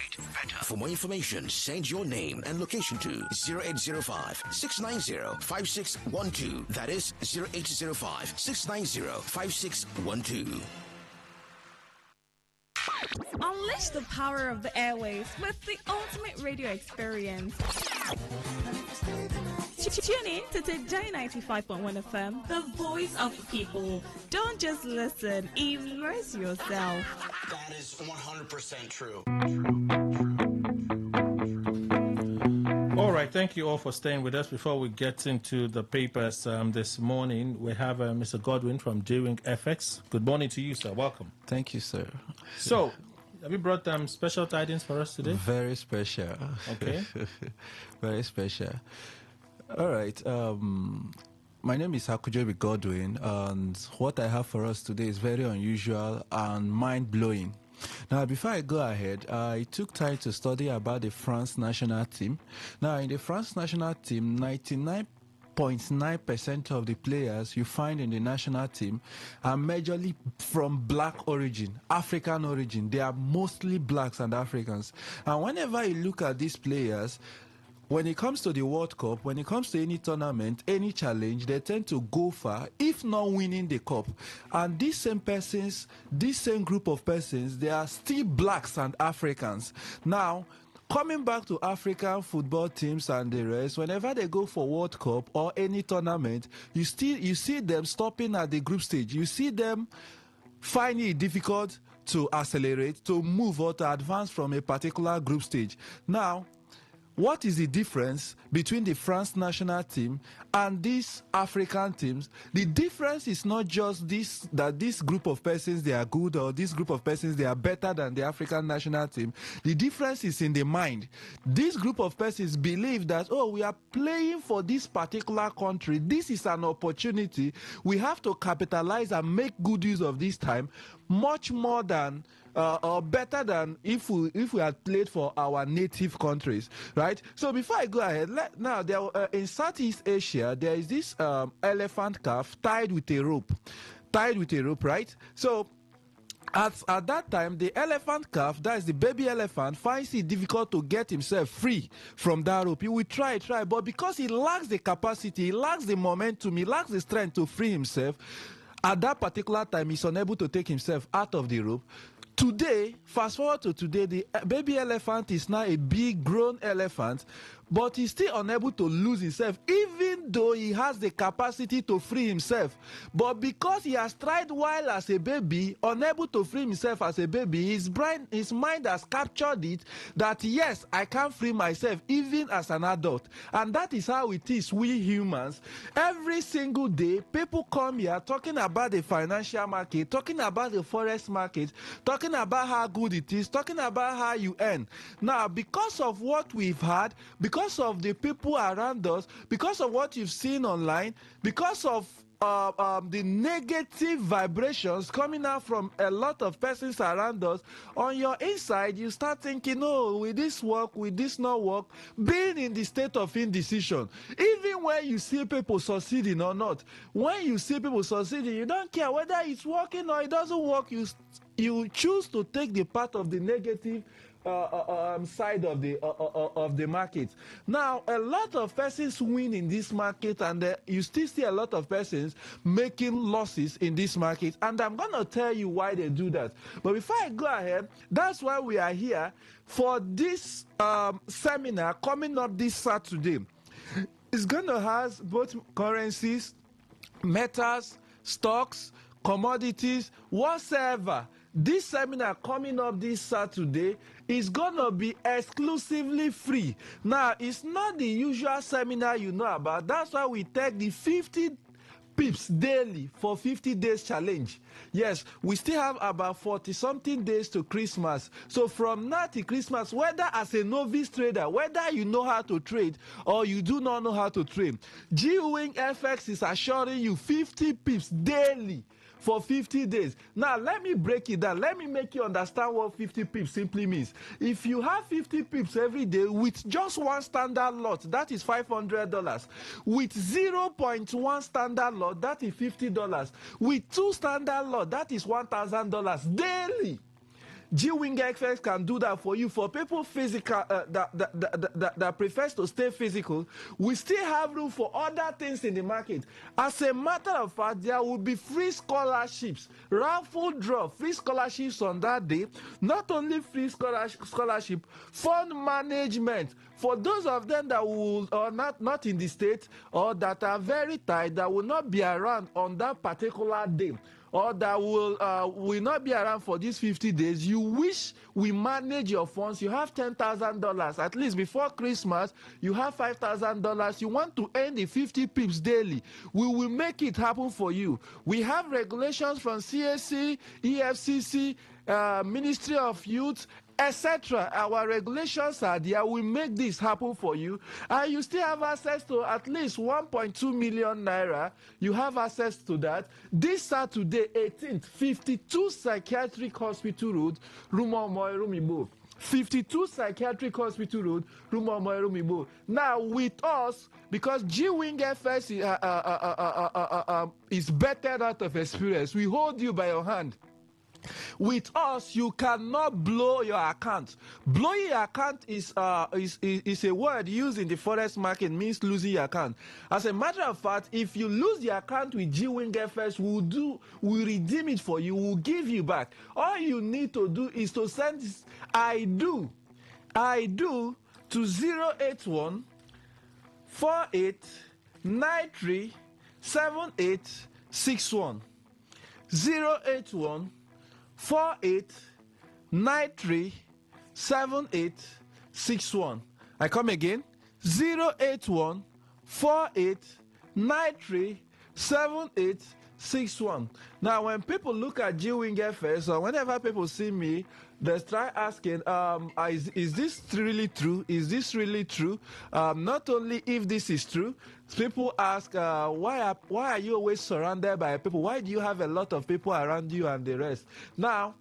For more information, send your name and location to 0805-690-5612. That is 0805-690-5612. Unleash the power of the airwaves with the ultimate radio experience. Tune in to Today 95.1 FM, the voice of the people. Don't just listen, immerse yourself. That is 100% true. All right, thank you all for staying with us. Before we get into the papers this morning, we have Mr. Godwin from J-Wing FX. Good morning to you, sir. Welcome. Thank you, sir. So, have you brought special tidings for us today? Very special. Okay. Very special. All right. My name is Hakujobi Godwin, and what I have for us today is very unusual and mind-blowing. Now, before I go ahead, I took time to study about the France national team. Now, in the France national team, 99.9% of the players you find in the national team are majorly from black origin, African origin. They are mostly blacks and Africans. And whenever you look at these players, when it comes to the World Cup, when it comes to any tournament, any challenge, they tend to go far, if not winning the cup. And these same persons, this same group of persons, they are still blacks and Africans. Now, coming back to African football teams and the rest, whenever they go for World Cup or any tournament, you see them stopping at the group stage. You see them finding it difficult to accelerate, to move or to advance from a particular group stage. Now, what is the difference between the France national team and these African teams? The difference is not just that this group of persons, they are good, or this group of persons, they are better than the African national team. The difference is in the mind. This group of persons believe that, oh, we are playing for this particular country. This is an opportunity. We have to capitalize and make good use of this time, much more than or better than if we had played for our native countries, right? So before I go ahead, in Southeast Asia, there is this elephant calf tied with a rope, right? So at that time, the elephant calf, that is the baby elephant, finds it difficult to get himself free from that rope. He will try, but because he lacks the capacity, he lacks the momentum, he lacks the strength to free himself, at that particular time, he's unable to take himself out of the rope. Today, fast forward to today, the baby elephant is now a big grown elephant, but he's still unable to lose himself, even though he has the capacity to free himself. But because he has tried while as a baby, unable to free himself as a baby, his mind has captured it that yes, I can free myself even as an adult. And that is how it is, we humans. Every single day, people come here talking about the financial market, talking about the forex market, talking about how good it is, talking about how you earn. Now, because of what we've had, because of the people around us, because of what you've seen online, because of the negative vibrations coming out from a lot of persons around us, on your inside you start thinking, oh, will this work, will this not work, being in the state of indecision. Even when you see people succeeding or not, when you see people succeeding, you don't care whether it's working or it doesn't work. You choose to take the part of the negative side of the market. Now, a lot of persons win in this market, and you still see a lot of persons making losses in this market. And I'm going to tell you why they do that. But before I go ahead, that's why we are here for this seminar coming up this Saturday. It's going to have both currencies, metals, stocks, commodities, whatsoever. This seminar coming up this Saturday is going to be exclusively free. Now, it's not the usual seminar you know about. That's why we take the 50 pips daily for 50 days challenge. Yes, we still have about 40-something days to Christmas. So from now to Christmas, whether as a novice trader, whether you know how to trade or you do not know how to trade, G-Wing FX is assuring you 50 pips daily for 50 days. Now, let me break it down. Let me make you understand what 50 pips simply means. If you have 50 pips every day with just one standard lot, that is $500. With 0.1 standard lot, that is $50. With 2 standard lot, that is $1,000 daily. G-Wing FX can do that for you. For people physical that prefers to stay physical, we still have room for other things in the market. As a matter of fact, there will be free scholarships, raffle draw, free scholarships on that day. Not only free scholarship, fund management. For those of them that will or not in the state or that are very tight, that will not be around on that particular day, or that will not be around for these 50 days, you wish we manage your funds, you have $10,000, at least before Christmas, you have $5,000, you want to earn the 50 pips daily, we will make it happen for you. We have regulations from CAC, EFCC, Ministry of Youth, etc. Our regulations are there. We make this happen for you, and you still have access to at least 1.2 million naira. You have access to that. This Saturday, 18th, 52 Psychiatric Hospital Road, Rumomoy Rumibo. 52 Psychiatric Hospital Road, Rumomoy Rumibo. Now, with us, because G-Wing FS is better out of experience, we hold you by your hand. With us, you cannot blow your account. Blowing your account is a word used in the forex market, means losing your account. As a matter of fact, if you lose the account with G-Wing FS, we'll redeem it for you, we'll give you back. All you need to do is to send I do to 081 48 93 7861. 081 48937861. I come again. 08148937861. Now, when people look at G-Wing FS, or whenever people see me, they try asking, is this really true? Is this really true? Not only if this is true, people ask, why are you always surrounded by people? Why do you have a lot of people around you and the rest? Now,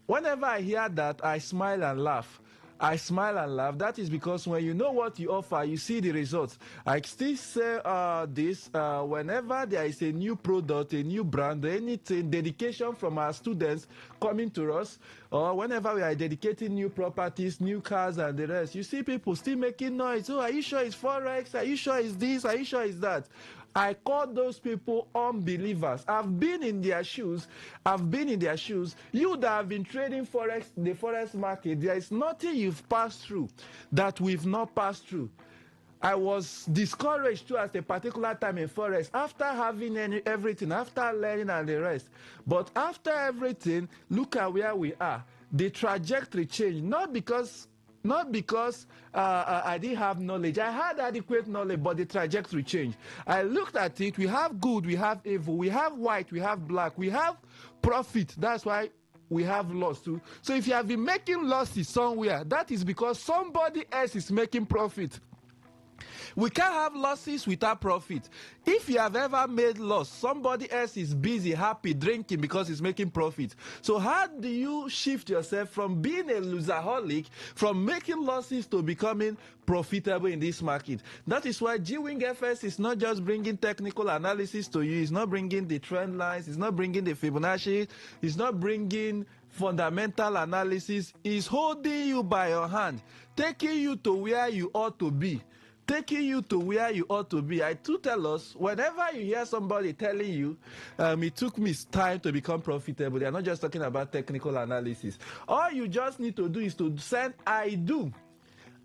whenever I hear that, I smile and laugh. I smile and laugh. That is because when you know what you offer, you see the results. I still say this, whenever there is a new product, a new brand, anything, dedication from our students coming to us, or whenever we are dedicating new properties, new cars and the rest, you see people still making noise. Oh, are you sure it's Forex? Are you sure it's this? Are you sure it's that? I call those people unbelievers. I've been in their shoes. You that have been trading the forex market, there is nothing you've passed through that we've not passed through. I was discouraged too at a particular time in Forex after having everything, after learning and the rest. But after everything, look at where we are. The trajectory changed, not because I didn't have knowledge. I had adequate knowledge, but the trajectory changed. I looked at it. We have good, we have evil, we have white, we have black, we have profit. That's why we have loss too. So if you have been making losses somewhere, that is because somebody else is making profit. We can't have losses without profit. If you have ever made loss, somebody else is busy, happy, drinking because he's making profit. So how do you shift yourself from being a loserholic, from making losses to becoming profitable in this market? That is why G-Wing FS is not just bringing technical analysis to you. It's not bringing the trend lines. It's not bringing the Fibonacci. It's not bringing fundamental analysis. It's holding you by your hand, taking you to where you ought to be. Taking you to where you ought to be. I do tell us, whenever you hear somebody telling you, it took me time to become profitable, they are not just talking about technical analysis. All you just need to do is to send I do.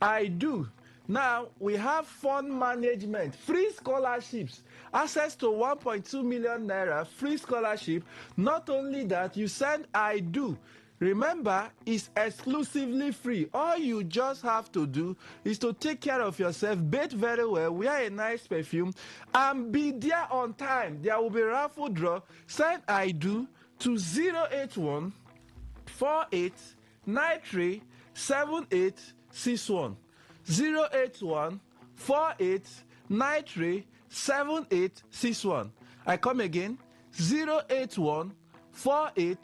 I do. Now, we have fund management, free scholarships, access to 1.2 million naira, free scholarship. Not only that, you send I do. Remember, it's exclusively free. All you just have to do is to take care of yourself, bathe very well, wear a nice perfume, and be there on time. There will be a raffle draw. Send I do to 081 48 93 7861. 081 48 93 7861. I come again. 081 48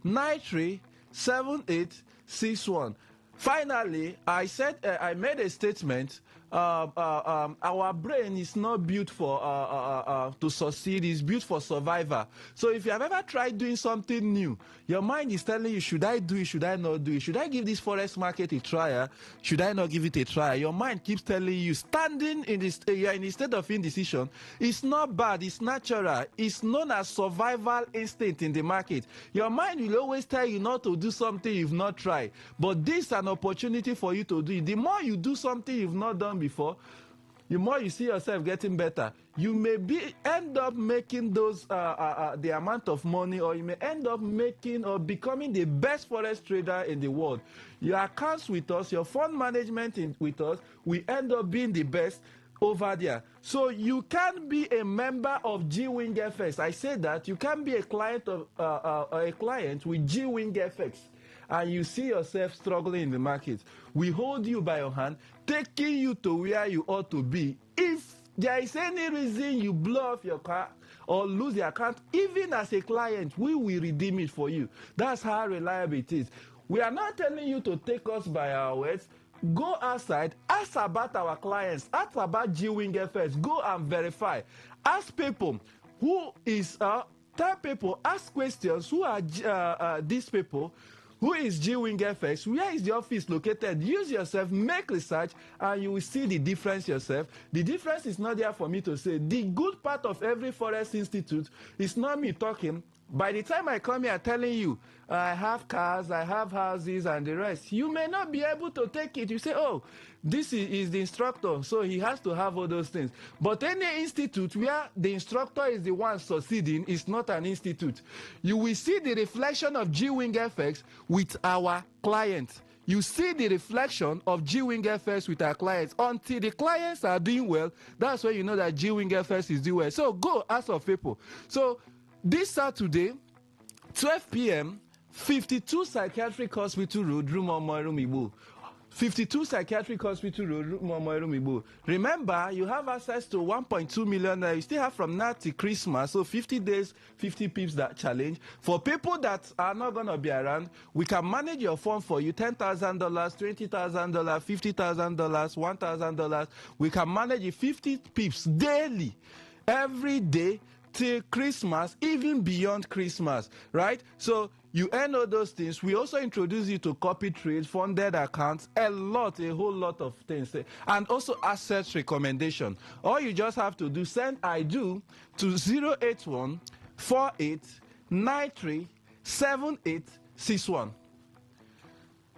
93 7861. Finally, I said I made a statement. Our brain is not built for to succeed. It's built for survival. So if you have ever tried doing something new, your mind is telling you, should I do it? Should I not do it? Should I give this forex market a try? Should I not give it a try? Your mind keeps telling you, standing in this, you're in a state of indecision. It's not bad. It's natural. It's known as survival instinct in the market. Your mind will always tell you not to do something you've not tried. But this is an opportunity for you to do it. The more you do something you've not done before, the more you see yourself getting better. You may end up making those the amount of money, or you may end up making or becoming the best forex trader in the world. Your accounts with us, your fund management with us, we end up being the best over there. So you can be a member of G-Wing FX. I say that you can be a client of a client with G-Wing FX, and you see yourself struggling in the market. We hold you by your hand, taking you to where you ought to be. If there is any reason you blow off your car or lose your account, even as a client, we will redeem it for you. That's how reliable it is. We are not telling you to take us by our words. Go outside, ask about our clients, ask about G-Wing FX, go and verify. Ask people who is, tell people, ask questions, who are these people? Who is G-Wing FX? Where is the office located? Use yourself, make research, and you will see the difference yourself. The difference is not there for me to say. The good part of every Forex Institute is not me talking. By the time I come here telling you, I have cars, I have houses, and the rest, you may not be able to take it. You say, oh, this is the instructor, so he has to have all those things. But any institute where the instructor is the one succeeding is not an institute. You will see the reflection of G-Wing FX with our clients. You see the reflection of G-Wing FX with our clients. Until the clients are doing well, that's when you know that G-Wing FX is doing well. So go ask of people. So this Saturday, 12 p.m., 52 Psychiatric Hospital Road, Room 52 Psychiatric Hospital Road, Room. Remember, you have access to 1.2 million. You still have from now to Christmas, so 50 days, 50 pips that challenge. For people that are not going to be around, we can manage your fund for you, $10,000, $20,000, $50,000, $1,000. We can manage you 50 pips daily, every day, till Christmas, even beyond Christmas, right? So you earn all those things. We also introduce you to copy trades, funded accounts, a whole lot of things, and also assets recommendation. All you just have to do, send I do to 081 48 93 7861.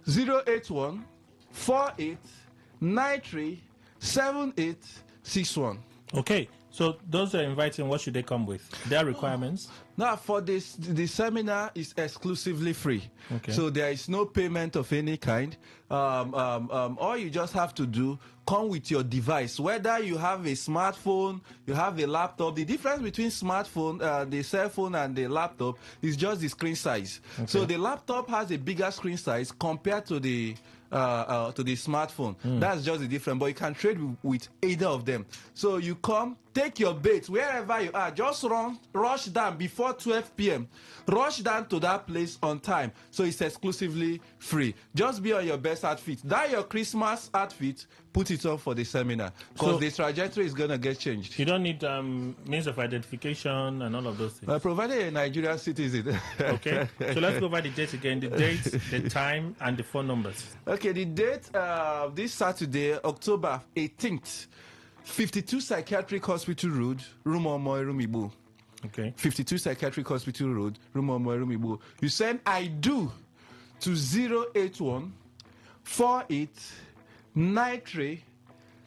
081 48 93 7861. Okay. So those are inviting, what should they come with? Their requirements? Now, for this, the seminar is exclusively free. Okay. So there is no payment of any kind. All you just have to do, come with your device. Whether you have a smartphone, you have a laptop. The difference between smartphone, the cell phone, and the laptop is just the screen size. Okay. So the laptop has a bigger screen size compared to the smartphone. That's just the difference. But you can trade with either of them. So you come, take your bait wherever you are. Just rush down before 12 p.m. Rush down to that place on time. So it's exclusively free. Just be on your best outfit. That your Christmas outfit, put it on for the seminar. Because So the trajectory is going to get changed. you don't need means of identification and all of those things. Provided a Nigerian citizen. Okay. So let's go over the date again. The date, the time, and the phone numbers. Okay, the date, this Saturday, October 18th, 52 Psychiatric Hospital Road, Rumomo Erumibu. Okay. 52 Psychiatric Hospital Road, Rumomo Erumibu. You send I do to 081 48 93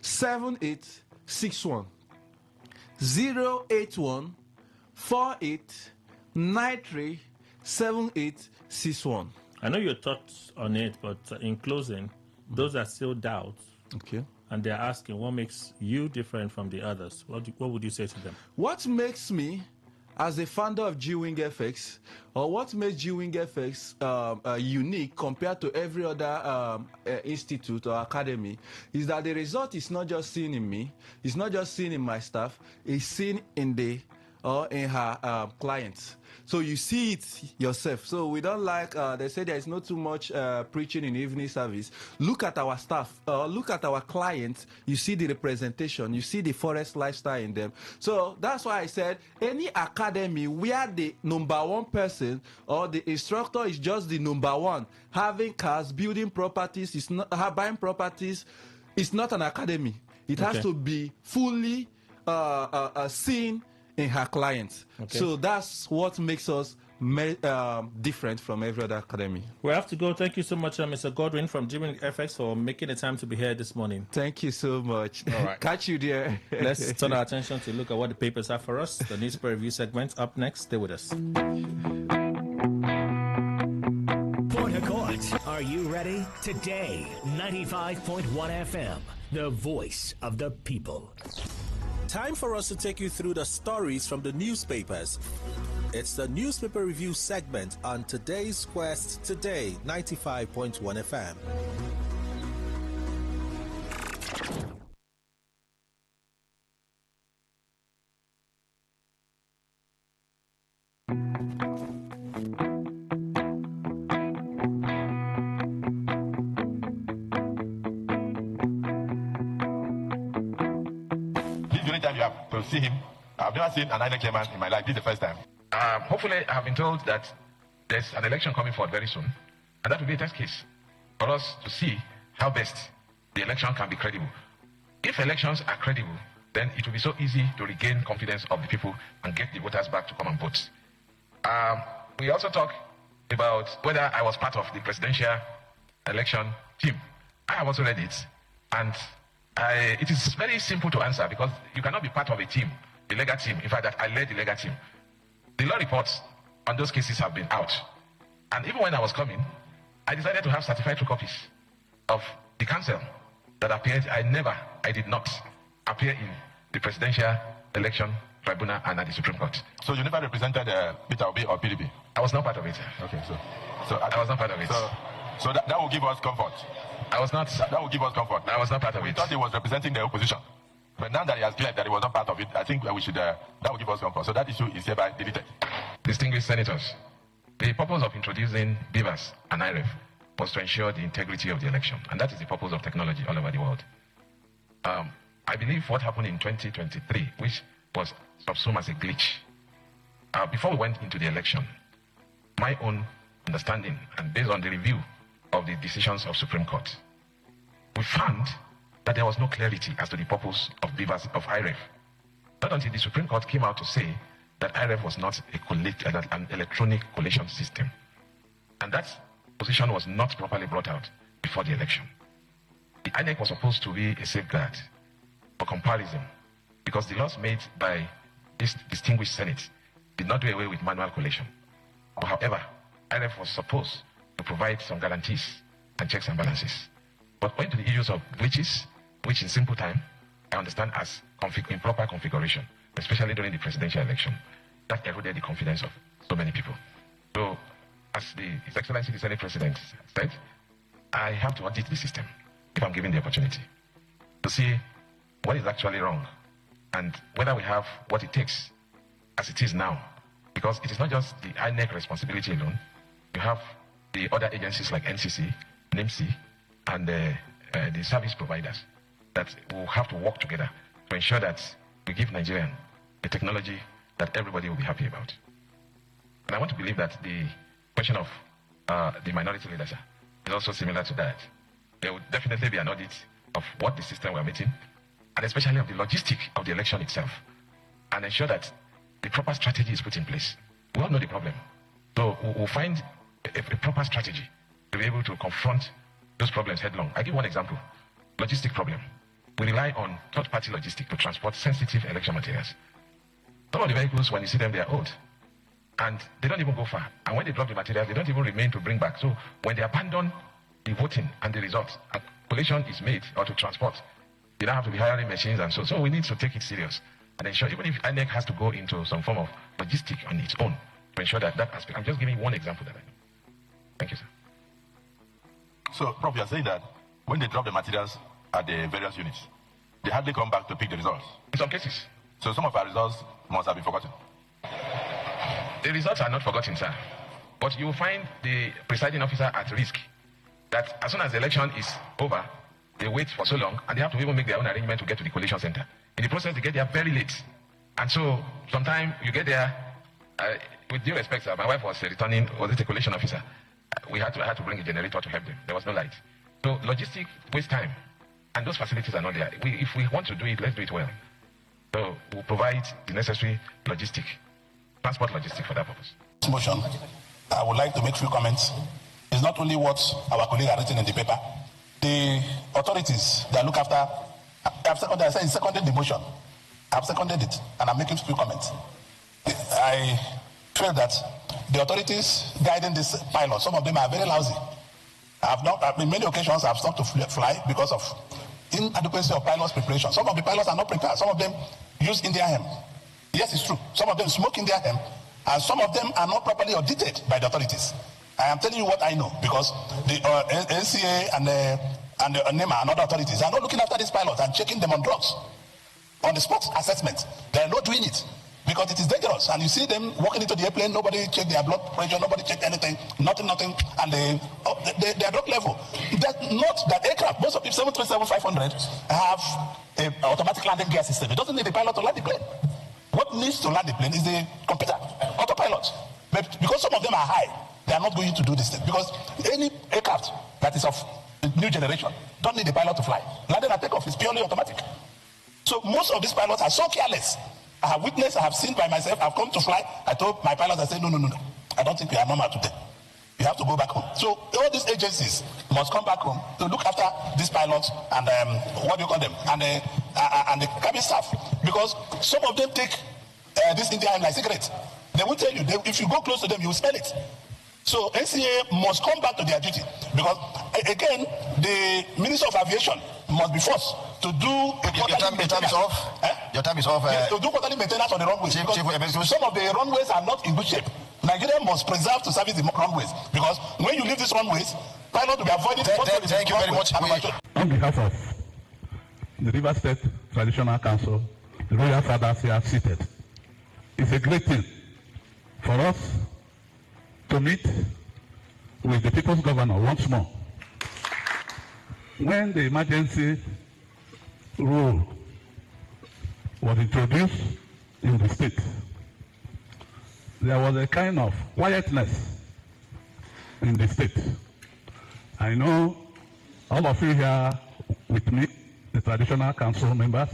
7861. 081 48 93 7861. I know your thoughts on it, but in closing, those are still doubts. Okay. And they're asking what makes you different from the others. What would you say to them? What makes me, as a founder of G-Wing FX, or what makes G-Wing FX unique compared to every other institute or academy, is that the result is not just seen in me, it's not just seen in my staff, it's seen in the in her clients. So you see it yourself. So we don't like, they say there is not too much preaching in evening service. Look at our staff, look at our clients. You see the representation, you see the forest lifestyle in them. So that's why I said any academy where the number one person or the instructor is just the number one, having cars, building properties, is not buying properties, it's not an academy. It has to be fully seen in her clients. Okay. So that's what makes us different from every other academy. We have to go. Thank you so much, Mr. Godwin from G-Wing FX, for making the time to be here this morning. Thank you so much. All right. Catch you there. Let's turn our attention to look at what the papers have for us. The newspaper review segment up next. Stay with us. Port Harcourt, are you ready? Today, 95.1 FM, the voice of the people. Time for us to take you through the stories from the newspapers. It's the newspaper review segment on Today's Quest Today 95.1 FM. To see him. I've never seen an INEC chairman in my life. This is the first time. Hopefully, I've been told that there's an election coming forward very soon. And that will be a test case for us to see how best the election can be credible. If elections are credible, then it will be so easy to regain confidence of the people and get the voters back to come and vote. We also talk about whether I was part of the presidential election team. I have also read it. And it is very simple to answer because you cannot be part of a team, the legal team. In fact, I led the legal team. The law reports on those cases have been out. And even when I was coming, I decided to have certified true copies of the counsel that appeared. I did not appear in the presidential election tribunal and at the Supreme Court. So you never represented Peter Obi or PDP? I was not part of it. Okay, so I was not part of it. So that will give us comfort. I was not. That will give us comfort. I was not part of it. We thought he was representing the opposition. But now that he has cleared that he was not part of it, I think we should, that will give us comfort. So that issue is hereby deleted. Distinguished senators, the purpose of introducing BVAS and IREF was to ensure the integrity of the election. And that is the purpose of technology all over the world. I believe what happened in 2023, which was subsumed as a glitch, before we went into the election, my own understanding and based on the review of the decisions of Supreme Court, we found that there was no clarity as to the purpose of BVAS, of IREF. Not until the Supreme Court came out to say that IREF was not an electronic collation system. And that position was not properly brought out before the election. The INEC was supposed to be a safeguard for comparison, because the laws made by this distinguished Senate did not do away with manual collation. However, IRF was supposed to provide some guarantees and checks and balances. But when to the issues of glitches, which in simple time, I understand as improper configuration, especially during the presidential election, that eroded the confidence of so many people. So, as His Excellency the Senate President said, I have to audit the system if I'm given the opportunity to see what is actually wrong and whether we have what it takes as it is now. Because it is not just the INEC responsibility alone. You have the other agencies like NCC, NIMC, and the service providers that will have to work together to ensure that we give Nigerians a technology that everybody will be happy about. And I want to believe that the question of the minority leaders is also similar to that. There will definitely be an audit of what the system we're meeting, and especially of the logistics of the election itself, and ensure that the proper strategy is put in place. We all know the problem. So we'll find a proper strategy to be able to confront those problems headlong. I give one example. Logistic problem. We rely on third-party logistics to transport sensitive election materials. Some of the vehicles, when you see them, they are old. And they don't even go far. And when they drop the materials, they don't even remain to bring back. So when they abandon the voting and the results, a collation is made or to transport, you don't have to be hiring machines and so. So we need to take it serious and ensure, even if INEC has to go into some form of logistic on its own, to ensure that that aspect. I'm just giving one example that I know. Thank you, sir. So, Prof, you are saying that when they drop the materials at the various units, they hardly come back to pick the results? In some cases. So some of our results must have been forgotten? The results are not forgotten, sir. But you will find the presiding officer at risk that as soon as the election is over, they wait for so long, and they have to even make their own arrangement to get to the collation center. In the process, they get there very late. And so, sometimes you get there, with due respect, sir, my wife was a collation officer. I had to bring a generator to help them. There was no light. So, logistics waste time. And those facilities are not there. If we want to do it, let's do it well. So, we'll provide the necessary transport logistics for that purpose. This motion, I would like to make a few comments. It's not only what our colleagues are written in the paper. The authorities that look after, I seconded the motion. I've seconded it, and I'm making a few comments. I feel that the authorities guiding this pilot, some of them are very lousy. In many occasions, I've stopped to fly because of inadequacy of pilots' preparation. Some of the pilots are not prepared. Some of them use India hemp. Yes, it's true. Some of them smoke India hemp, and some of them are not properly audited by the authorities. I am telling you what I know, because the NCA and the NEMA and other authorities are not looking after these pilots and checking them on drugs. On the spot assessment, they are not doing it because it is dangerous. And you see them walking into the airplane, nobody check their blood pressure, nobody check anything, nothing, and their drug level. Not that aircraft, most of the 737-500 have an automatic landing gear system. It doesn't need a pilot to land the plane. What needs to land the plane is the computer, autopilot. But because some of them are high, they are not going to do this thing. Because any aircraft that is of new generation don't need a pilot to fly. Landing and takeoff is purely automatic. So most of these pilots are so careless. I have witnessed, I have seen by myself, I've come to fly. I told my pilots, I said, no. I don't think we are normal today. You have to go back home. So all these agencies must come back home to look after these pilots and what do you call them? And the cabin staff. Because some of them take this Indian like cigarettes. They will tell you, if you go close to them, you will smell it. So NCA must come back to their duty. Because again, the Minister of Aviation must be forced to do your time is off. Your time is off. Yes, to do quarterly maintenance on the runways. Some of the runways are not in good shape. Nigeria must preserve to service the runways, because when you leave these runways, pilots will be avoiding. Thank you very much. On behalf of the River State Traditional Council, the royal fathers here seated, it's a great thing for us to meet with the people's governor once more. When the emergency rule was introduced in the state, there was a kind of quietness in the state. I know all of you here with me, the traditional council members,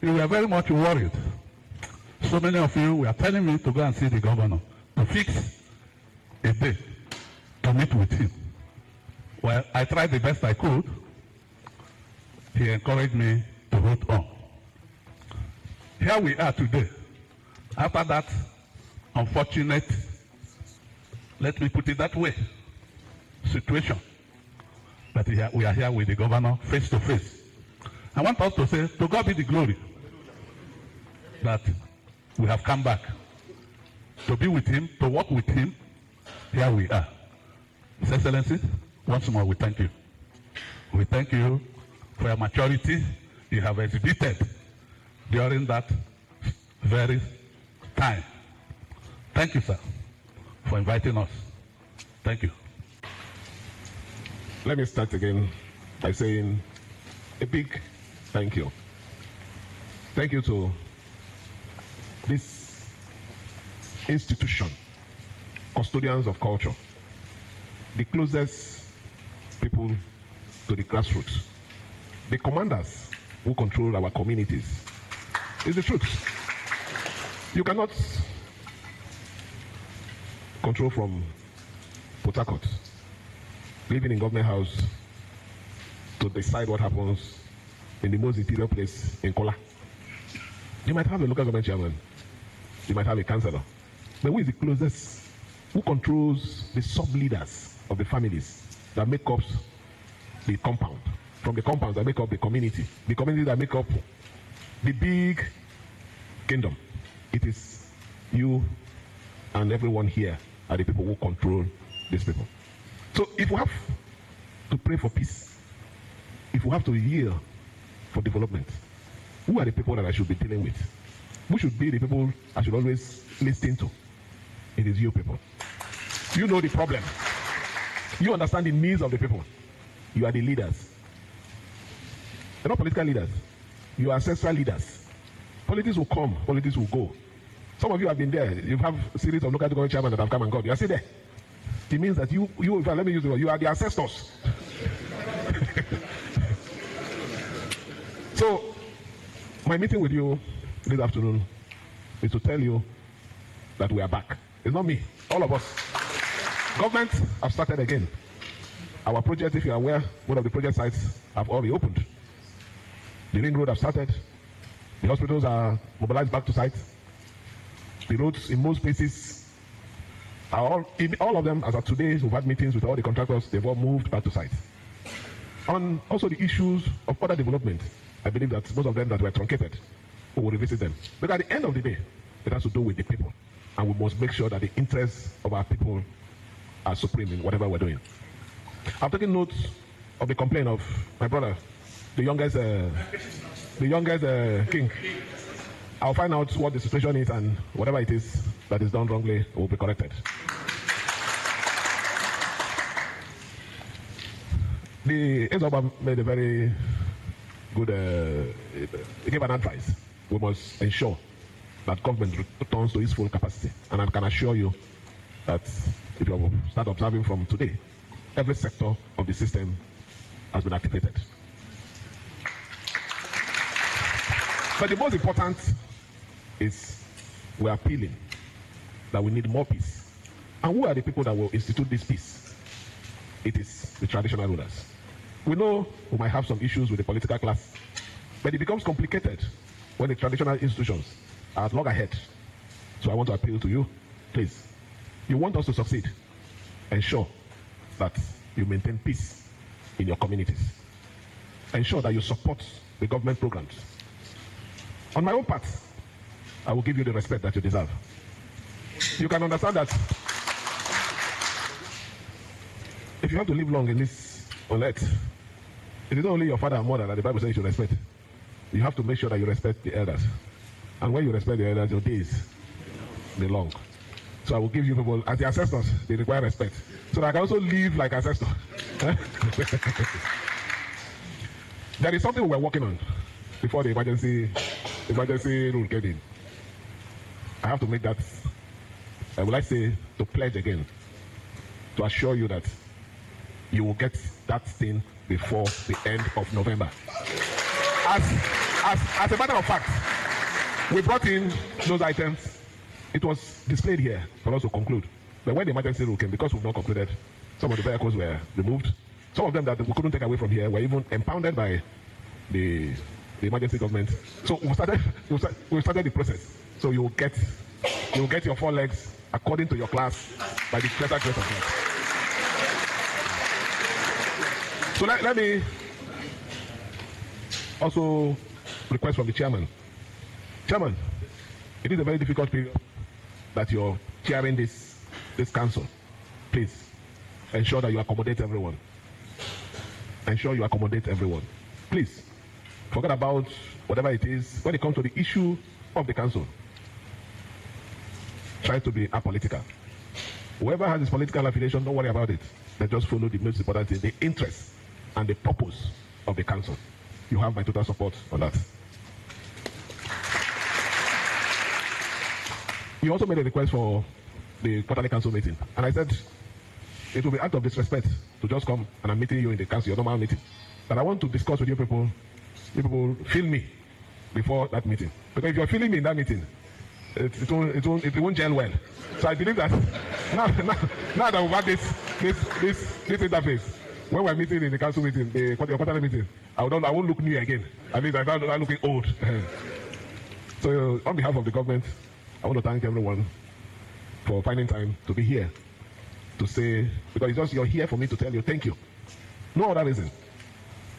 you were very much worried. So many of you were telling me to go and see the governor to fix a day to meet with him. Well, I tried the best I could. He encouraged me to vote on. Here we are today, after that unfortunate, let me put it that way, situation, that we are here with the governor face to face. I want us to say, to God be the glory, that we have come back to be with him, to work with him. Here we are. His Excellency, once more we thank you. We thank you for your maturity you have exhibited during that very time. Thank you, sir, for inviting us. Thank you. Let me start again by saying a big thank you. Thank you to this institution, custodians of culture, the closest people to the grassroots, the commanders who control our communities. It's the truth. You cannot control from Port Harcourt, living in Government House, to decide what happens in the most interior place in Kola. You might have a local government chairman, you might have a councillor, but who is the closest? Who controls the sub-leaders of the families that make up the compound? From the compounds that make up the community that make up the big kingdom. It is you and everyone here are the people who control these people. So if we have to pray for peace, if we have to yield for development, who are the people that I should be dealing with? Who should be the people I should always listen to? It is you people. You know the problem. You understand the needs of the people. You are the leaders. You're not political leaders. You are ancestral leaders. Politics will come, politics will go. Some of you have been there. You have a series of local government chairmen that have come and gone. You are still there. It means that you let me use the word, you are the ancestors. So, my meeting with you this afternoon is to tell you that we are back. It's not me, all of us. Government have started again. Our projects, if you are aware, one of the project sites have already opened. The ring road have started. The hospitals are mobilized back to site. The roads in most places are all of them, as of today, we've had meetings with all the contractors, they've all moved back to site. And also the issues of other development, I believe that most of them that were truncated, we will revisit them. But at the end of the day, it has to do with the people. And we must make sure that the interests of our people are supreme in whatever we're doing. I've taken note of the complaint of my brother, the youngest king. I'll find out what the situation is, and whatever it is that is done wrongly will be corrected. The Ezoba made a very good, he gave an advice. We must ensure that government returns to its full capacity. And I can assure you that if you start observing from today, every sector of the system has been activated. But the most important is we're appealing that we need more peace. And who are the people that will institute this peace? It is the traditional rulers. We know we might have some issues with the political class, but it becomes complicated when the traditional institutions are at loggerhead. So I want to appeal to you, please. You want us to succeed, ensure that you maintain peace in your communities. Ensure that you support the government programs. On my own part, I will give you the respect that you deserve. You can understand that if you have to live long in this on earth, it is not only your father and mother that the Bible says you should respect. You have to make sure that you respect the elders. And when you respect the elders, your days may long. So I will give you people, as the ancestors, they require respect. So that I can also live like ancestors. There is something we're working on before the emergency rule came in. I have to make that, I would like to say, to pledge again, to assure you that you will get that thing before the end of November. As a matter of fact, we brought in those items. It was displayed here for us to conclude. But when the emergency rule came, because we've not concluded, some of the vehicles were removed. Some of them that we couldn't take away from here were even impounded by the the emergency government. So we started the process. So you will get your 4 legs according to your class by the special grace of God. So let me also request from the chairman. Chairman, it is a very difficult period that you're chairing this council. Please ensure that you accommodate everyone. Ensure you accommodate everyone. Please forget about whatever it is when it comes to the issue of the council. Try to be apolitical. Whoever has his political affiliation, don't worry about it. They just follow the most important thing, the interest and the purpose of the council. You have my total support on that. You also made a request for the quarterly council meeting, and I said it will be out of disrespect to just come and I'm meeting you in the council, your normal meeting. But I want to discuss with you people feel me before that meeting. Because if you're feeling me in that meeting, it won't gel well. So I believe that now that we've had this interface, when we're meeting in the council meeting, your quarterly meeting, I won't look new again. I mean, I'm not looking old. So on behalf of the government, I want to thank everyone for finding time to be here to say, because it's just you're here for me to tell you thank you. No other reason.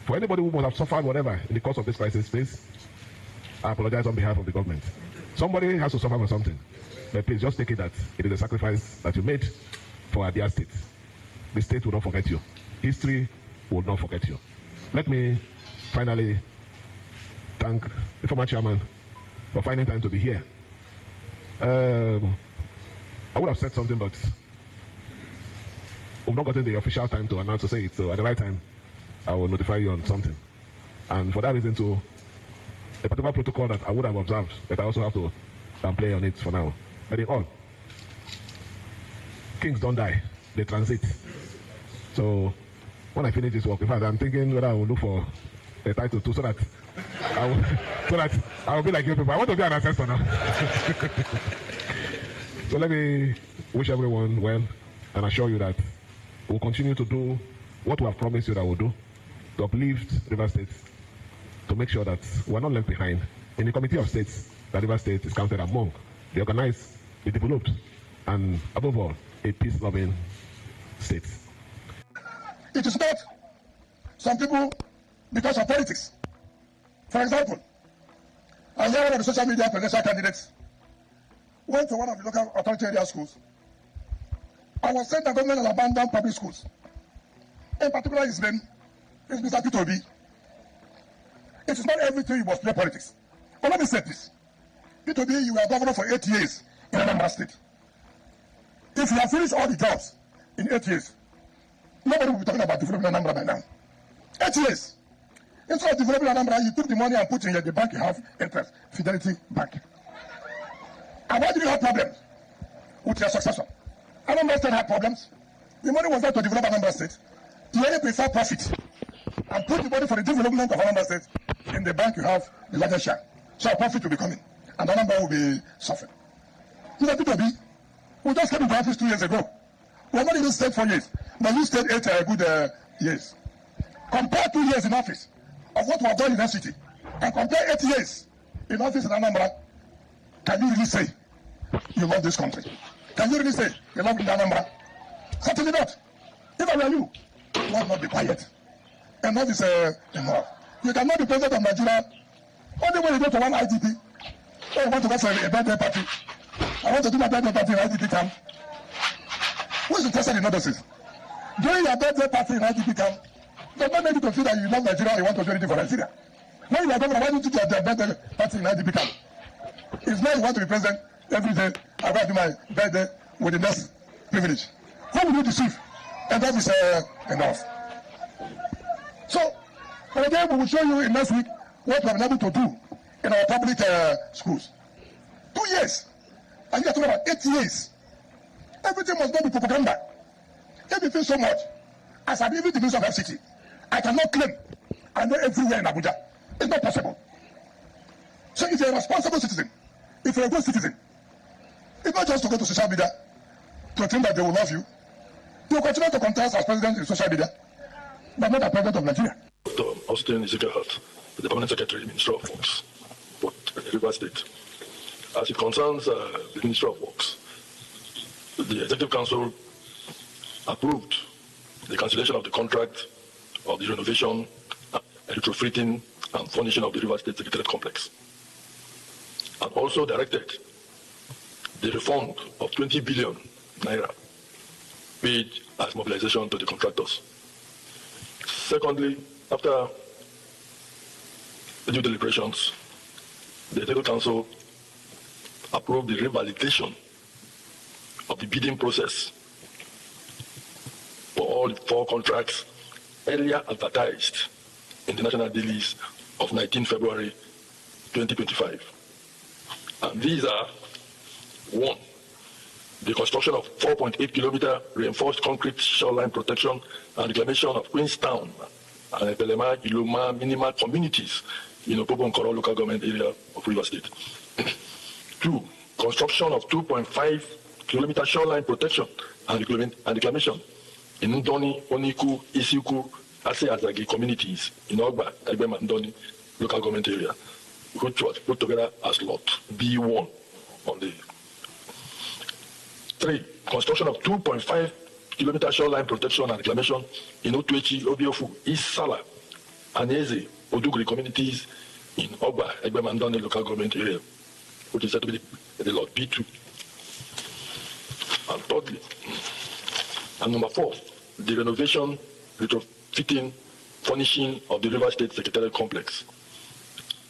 For anybody who must have suffered whatever in the course of this crisis, please, I apologize on behalf of the government. Somebody has to suffer for something. But please just take it that it is a sacrifice that you made for our dear state. The state will not forget you. History will not forget you. Let me finally thank the former chairman for finding time to be here. I would have said something, but we've not gotten the official time to announce to say it. So at the right time, I will notify you on something. And for that reason, too, a particular protocol that I would have observed, but I also have to play on it for now. But in all, kings don't die, they transit. So when I finish this work, in fact, I'm thinking whether I will look for a title too, so that I will be like you people. I want to be an ancestor now. So let me wish everyone well and assure you that we'll continue to do what we have promised you that we'll do, to uplift River State, to make sure that we're not left behind in the committee of states that River State is counted among the organized, the developed, and above all, a peace-loving state. It is not some people because of politics. For example, I hear one of the social media presidential candidates went to one of the local authority area schools and was saying the government has abandoned public schools. In particular, his name is Mr. P2B. It is not everything you must play politics. But let me say this. P2B, you were governor for 8 years in Anambra State. If you have finished all the jobs in 8 years, nobody will be talking about developing Anambra by now. 8 years. Instead of developing Anambra, you took the money and put it in the bank you have interest, Fidelity Bank. And why did you have problems with your successor? Anambra State had problems. The money was there to develop Anambra State. You only prefer profit and put the money for the development of Anambra State in the bank you have the largest share. So profit will be coming and Anambra will be suffering. Mr. P2B, we just came into office 2 years ago. We have not even stayed 4 years. Now you stayed 8 good years. Compare 2 years in office of what we have done in that city and compare 8 years in office in Anambra. Can you really say you love this country? Can you really say you love Anambra? Certainly not. If I were you, why not be quiet? Enough is enough. You cannot be president of Nigeria only when you go to one IDP. Oh, I want to go for a birthday party. I want to do my birthday party in IDP camp. Who is interested in others? During your birthday party in IDP camp, does not make you to feel that you love Nigeria and you want to do anything for Nigeria. When you are governor, why don't you do your birthday party in IDP camp? It's not you want to be president every day. I go to do my birthday with the next privilege. Who will you deceive? And that is enough. So, again, we will show you in next week what we have been able to do in our public schools. 2 years. And you are talking about 8 years. Everything must not be propaganda. Everything so much. As I'm even the minister of FCT, I cannot claim I know everywhere in Abuja. It's not possible. So if you're a responsible citizen, if you're a good citizen, it's not just to go to social media to think that they will love you. You continue to contest as president in social media, but not as president of Nigeria. Dr. Austin Ezekiel the Permanent Secretary, Minister of Works, but River State. As it concerns the Minister of Works, the Executive Council approved the cancellation of the contract of the renovation, retrofitting, and furnishing of the River State Secretariat Complex, and also directed the refund of 20 billion naira paid as mobilization to the contractors. Secondly, after the due deliberations, the Executive Council approved the revalidation of the bidding process for all 4 contracts earlier advertised in the national dailies of 19 February 2025. And these are: 1, the construction of 4.8-kilometer reinforced concrete shoreline protection and reclamation of Queenstown and Belema, Iloma, minimal communities in Opobo and Koro local government area of River State. 2, construction of 2.5-kilometer shoreline protection and reclamation in Ndoni, Oniku, Isiku, Ase Azagi communities in Ogba, Egbem and Ndoni local government area, which was put together as lot B1 on the 3, construction of 2.5-kilometer shoreline protection and reclamation in Otuechi, Obiofu, East Sala, Aneze, Odugri communities in Ogba, Egbem and Ndoni local government area, which is said to be the lot B2. And thirdly, and number 4, the renovation, retrofitting, furnishing of the River State Secretariat Complex,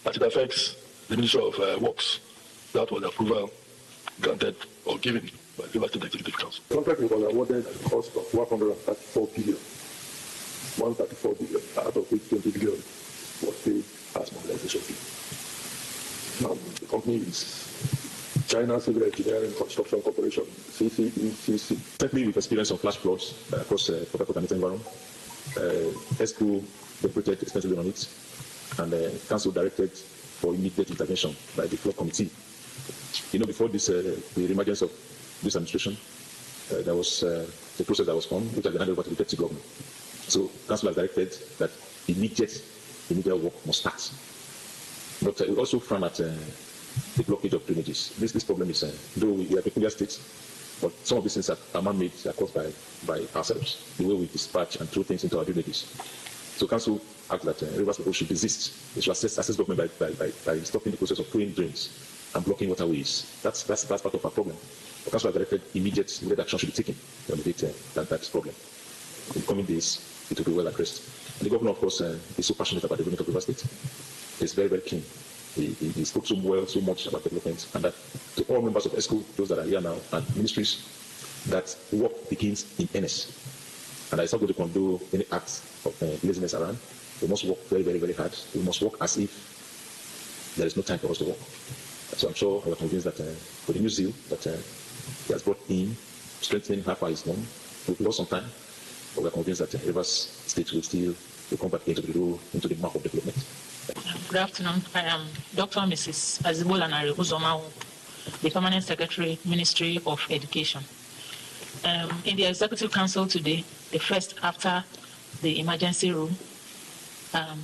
as it affects the Ministry of Works. That was the approval granted or given by the River State Executive Council. The contract was awarded at a cost of 134 billion, 134 billion, out of which 20 billion was paid as mobilization fee. Now, the company is China Civil Engineering Construction Corporation, CCECC. Certainly, we've experienced some flash floods across Port Harcourt and its environment. ESCO deliberated extensively on it, and the council directed for immediate intervention by the flood committee. You know, before this, the emergence of this administration, there was the process that was formed, which has been handed over to the deputy government. So, council has directed that immediate work must start. But we also frown at the blockage of drainages. This problem is, though we are a peculiar state, but some of these things are man-made, are caused by ourselves, the way we dispatch and throw things into our drainages. So council asked that rivers people should desist. They should assess government by stopping the process of throwing drains and blocking waterways. That's part of our problem. The council has directed immediate action should be taken to alleviate that problem. In the coming days, it will be well addressed. And the governor, of course, is so passionate about the development of River State. He's very, very keen. He spoke so much about development, and that to all members of ESCO, those that are here now, and ministries, that work begins in earnest. And I not going to condone any acts of laziness around. We must work very, very, very hard. We must work as if there is no time for us to work. So I'm sure we are convinced that with the new zeal that he has brought in, strengthening how far is gone, we've lost some time, but we are convinced that Rivers State will come back into the map of development. Good afternoon. I am Dr. Mrs. Azibola Nari Uzoma, the Permanent Secretary, Ministry of Education. In the Executive Council today, the first after the emergency rule,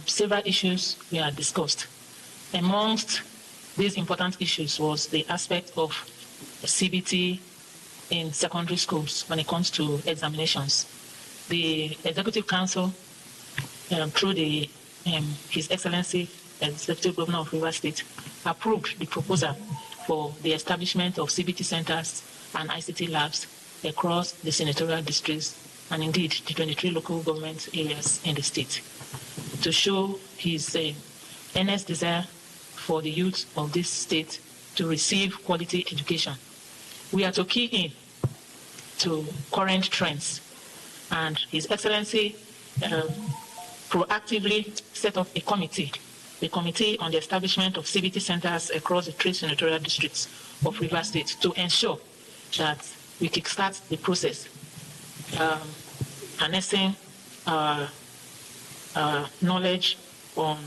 several issues were discussed. Amongst these important issues was the aspect of CBT in secondary schools when it comes to examinations. The Executive Council, through His Excellency, Executive Governor of River State, approved the proposal for the establishment of CBT centers and ICT labs across the senatorial districts and indeed the 23 local government areas in the state, to show his earnest desire for the youth of this state to receive quality education. We are to key in to current trends, and His Excellency proactively set up a committee on the establishment of CBT centers across the 3 senatorial districts of River State to ensure that we kickstart the process, harnessing knowledge on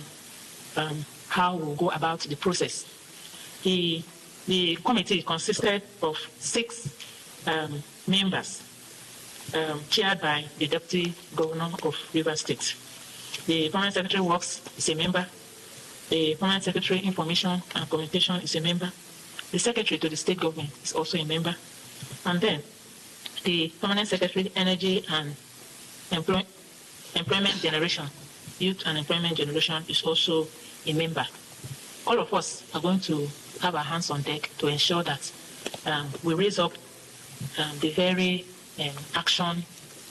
how we'll go about the process. The committee consisted of 6 members, chaired by the Deputy Governor of River State. The Permanent Secretary Works is a member, The Permanent Secretary, Information and Communication is a member. The Secretary to the State Government is also a member. And then the Permanent Secretary, Energy and Employment Generation, Youth and Employment Generation is also a member. All of us are going to have our hands on deck to ensure that we raise up the very action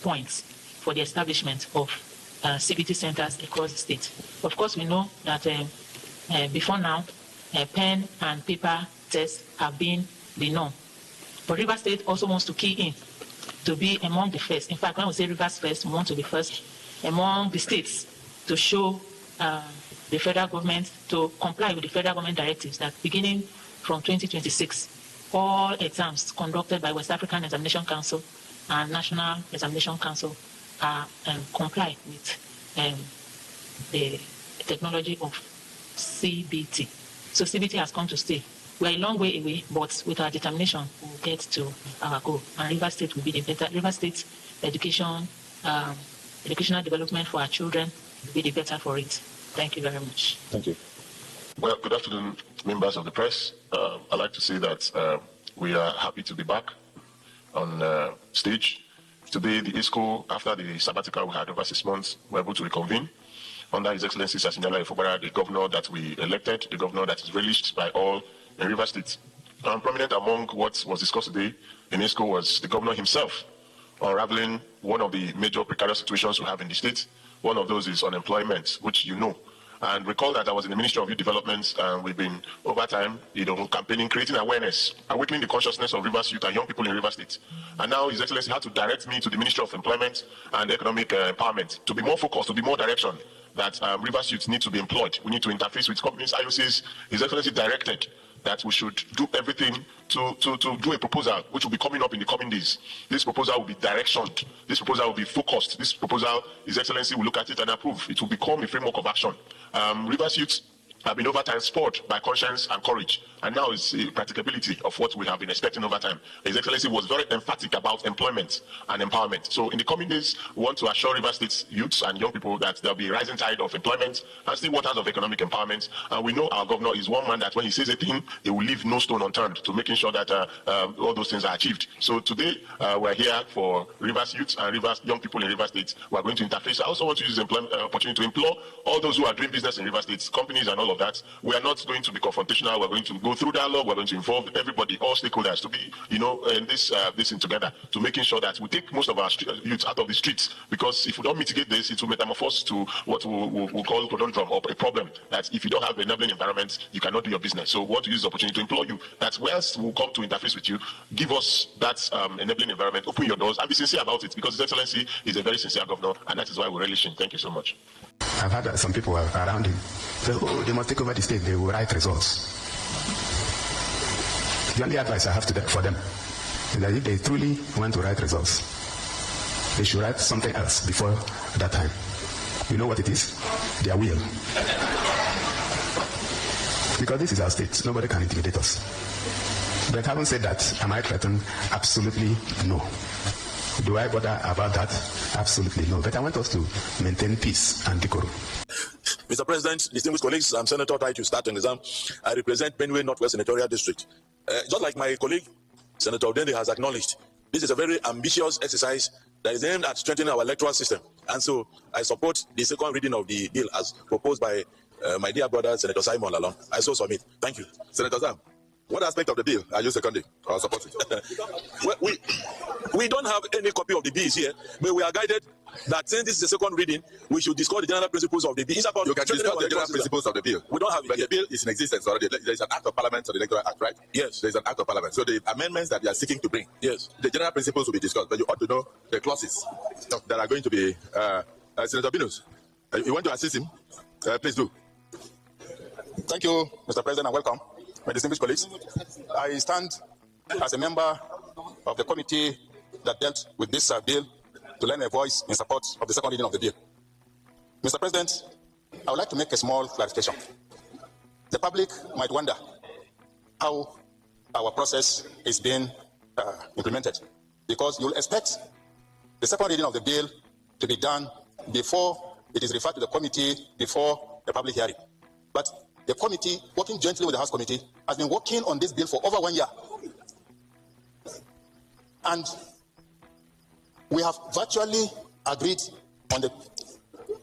points for the establishment of CBT centers across the state. Of course, we know that before now, pen and paper tests have been the norm. But Rivers State also wants to key in to be among the first. In fact, when we say Rivers first, we want to be first among the states to show the federal government to comply with the federal government directives that beginning from 2026, all exams conducted by West African Examination Council and National Examination Council are comply with the technology of CBT. So CBT has come to stay. We are a long way away, but with our determination, we'll get to our goal. And River State will be the better. River State education, educational development for our children will be the better for it. Thank you very much. Thank you. Well, good afternoon, members of the press. I'd like to say that we are happy to be back on stage. Today, the ISCO, after the sabbatical we had over 6 months, were able to reconvene under His Excellency Sasinyala Ifobara, the governor that we elected, the governor that is relished by all in River State. Prominent among what was discussed today in ISCO was the governor himself, unraveling one of the major precarious situations we have in the state. One of those is unemployment, which you know. And recall that I was in the Ministry of Youth Development, and we've been, over time, campaigning, creating awareness, awakening the consciousness of Rivers youth and young people in River State. And now His Excellency had to direct me to the Ministry of Employment and Economic Empowerment to be more focused, to be more direction, that Rivers youth need to be employed. We need to interface with companies, IOCs. His Excellency directed that we should do everything to do a proposal which will be coming up in the coming days. This proposal will be directioned. This proposal will be focused. This proposal, His Excellency will look at it and approve. It will become a framework of action. Rivers youth have been over time spurred by conscience and courage, and now it's a practicability of what we have been expecting over time. His Excellency was very emphatic about employment and empowerment. So in the coming days, we want to assure River State's youths and young people that there'll be a rising tide of employment and still waters of economic empowerment. And we know our governor is one man that when he says a thing, he will leave no stone unturned to making sure that all those things are achieved. So today, we're here for Rivers youth and Rivers young people in River State. We're going to interface. I also want to use this opportunity to implore all those who are doing business in River State, companies and all of that. We are not going to be confrontational. We're going to go through dialogue. We're going to involve everybody, all stakeholders, to be, in this thing together, to making sure that we take most of our youth out of the streets. Because if we don't mitigate this, it will metamorphose to what we'll call conundrum or a problem. That if you don't have an enabling environment, you cannot do your business. So we want to use this opportunity to implore you that whilst we'll come to interface with you, give us that enabling environment, open your doors, and be sincere about it. Because His Excellency is a very sincere governor, and that is why we're relishing. Thank you so much. I've had some people around him say, oh, they must take over the state, they will write results. The only advice I have for them is that if they truly want to write results, they should write something else before that time. You know what it is? Their will. Because this is our state, nobody can intimidate us. But having said that, am I threatened? Absolutely no. Do I bother about that? Absolutely no. But I want us to maintain peace and decorum. Mr. President, distinguished colleagues, I'm Senator Titus Startingizam. I represent Benue Northwest Senatorial District. Just like my colleague, Senator Odende has acknowledged, this is a very ambitious exercise that is aimed at strengthening our electoral system. And so I support the second reading of the bill as proposed by my dear brother, Senator Simon Lalong. I so submit. Thank you. Senator Sam, what aspect of the bill are you seconding or supporting? Well, we don't have any copy of the bills here, but we are guided that since this is a second reading, we should discuss the general principles of the bill. You can discuss the general principles of the bill. We don't have it but yet. The bill is in existence already. There is an act of parliament, or the electoral act, right? Yes. There is an act of parliament. So the amendments that we are seeking to bring, yes, the general principles will be discussed, but you ought to know the clauses that are going to be. Senator Binus, you want to assist him? Please do. Thank you, Mr. President, and welcome, my distinguished colleagues. I stand as a member of the committee that dealt with this bill to lend a voice in support of the second reading of the bill. Mr. President, I would like to make a small clarification. The public might wonder how our process is being implemented, because you'll expect the second reading of the bill to be done before it is referred to the committee, before the public hearing. But the committee, working jointly with the House Committee, has been working on this bill for over 1 year. And we have virtually agreed on the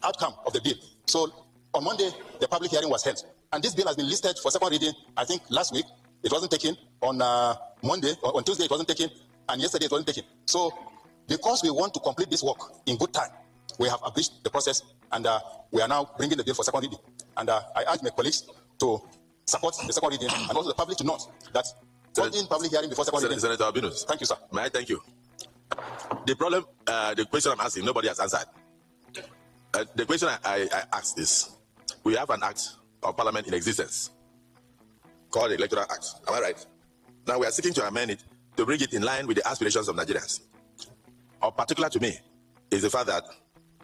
outcome of the bill. So on Monday, the public hearing was held. And this bill has been listed for second reading, I think last week. It wasn't taken. On Monday, or on Tuesday, it wasn't taken. And yesterday, it wasn't taken. So because we want to complete this work in good time, we have abridged the process, and we are now bringing the bill for second reading. And I urge my colleagues to support the second reading, and also the public to note that holding public hearing before second reading. Senator Albinus. Thank you, sir. May I thank you? The problem, the question I'm asking, nobody has answered. The question I asked is, we have an act of parliament in existence called the Electoral Act. Am I right? Now we are seeking to amend it to bring it in line with the aspirations of Nigerians. Of particular to me is the fact that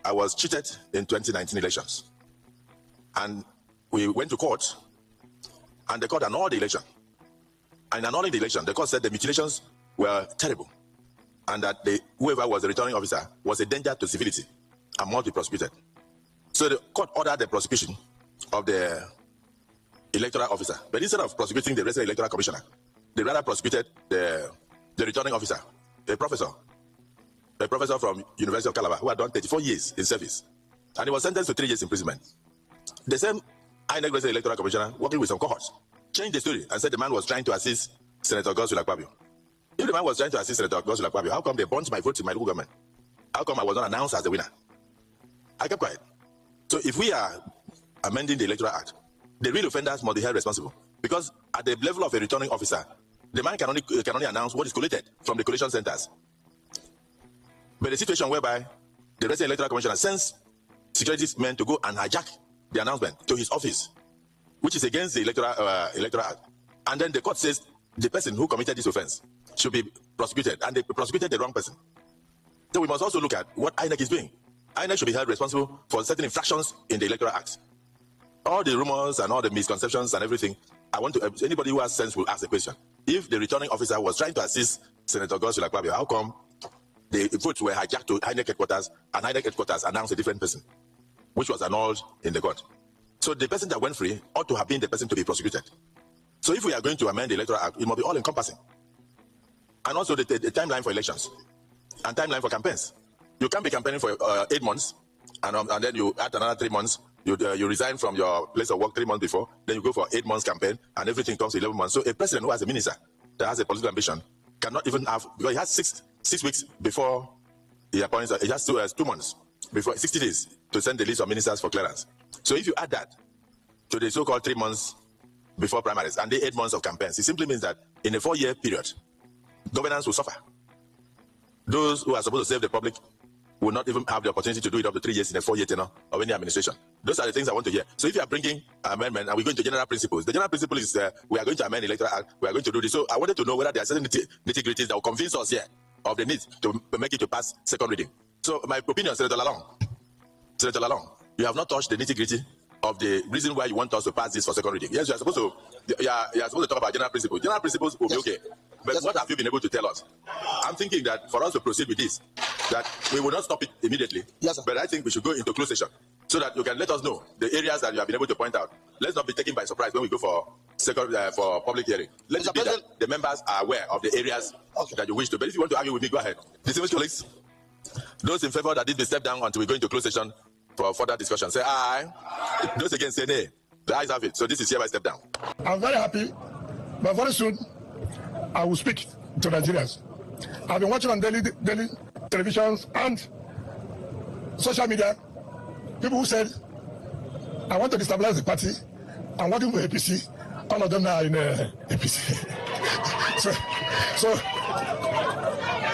I was cheated in 2019 elections. And we went to court, and the court annulled the election. And annulling the election, the court said the mutilations were terrible, and that whoever was the returning officer was a danger to civility and must be prosecuted. So the court ordered the prosecution of the electoral officer. But instead of prosecuting the resident electoral commissioner, they rather prosecuted the returning officer, a professor from University of Calabar, who had done 34 years in service. And he was sentenced to 3 years imprisonment. The same INEC resident electoral commissioner, working with some cohorts, changed the story and said the man was trying to assist Senator Godswill Akpabio. If the man was trying to assist Senator Godswill Akpabio, how come they burnt my vote in my local government? How come I was not announced as the winner? I kept quiet. So if we are amending the Electoral Act, the real offenders must be held responsible. Because at the level of a returning officer, the man can only announce what is collated from the collation centers. But the situation whereby the resident electoral commissioner sends security men to go and hijack the announcement to his office, which is against the Electoral Act, and then the court says the person who committed this offense should be prosecuted, and they prosecuted the wrong person. So we must also look at what INEC is doing. INEC should be held responsible for certain infractions in the Electoral Act. All the rumors and all the misconceptions and everything, I want to, anybody who has sense will ask the question. If the returning officer was trying to assist Senator Godswill Akpabio, how come the votes were hijacked to INEC headquarters, and INEC headquarters announced a different person, which was annulled in the court? So the person that went free ought to have been the person to be prosecuted. So if we are going to amend the Electoral Act, it must be all-encompassing. And also the timeline for elections and timeline for campaigns. You can't be campaigning for 8 months, and then you add another 3 months. You resign from your place of work 3 months before, then you go for 8 months campaign, and everything comes to 11 months. So a president who has a minister that has a political ambition cannot even have, because he has six weeks before he appoints, he has 2 months, before 60 days to send the list of ministers for clearance. So if you add that to the so-called 3 months before primaries and the 8 months of campaigns, it simply means that in a 4-year period, governance will suffer. Those who are supposed to serve the public will not even have the opportunity to do it up to 3 years in a 4-year tenure of any administration. Those are the things I want to hear. So if you are bringing amendment and we go into general principles, the general principle is we are going to amend the Electoral Act, we are going to do this. So I wanted to know whether there are certain nitty-gritties that will convince us here of the need to make it to pass second reading. So my opinion, Senator Lalong, you have not touched the nitty-gritty of the reason why you want us to pass this for second reading. Yes, you are supposed to talk about general principles. General principles will be okay. But what have you been able to tell us? I'm thinking that for us to proceed with this, that we will not stop it immediately. Yes, sir. But I think we should go into closed session so that you can let us know the areas that you have been able to point out. Let's not be taken by surprise when we go for public hearing. Let it be that the members are aware of the areas that you wish to. But if you want to argue with me, go ahead. Distinguished colleagues, those in favor that this be stepped down until we go into closed session for further discussion, say aye. Those against say nay. The ayes have it. So this is hereby step down. I'm very happy, but very soon I will speak to Nigerians. I've been watching on daily televisions and social media people who said, I want to destabilize the party. I'm working for APC. All of them are in APC.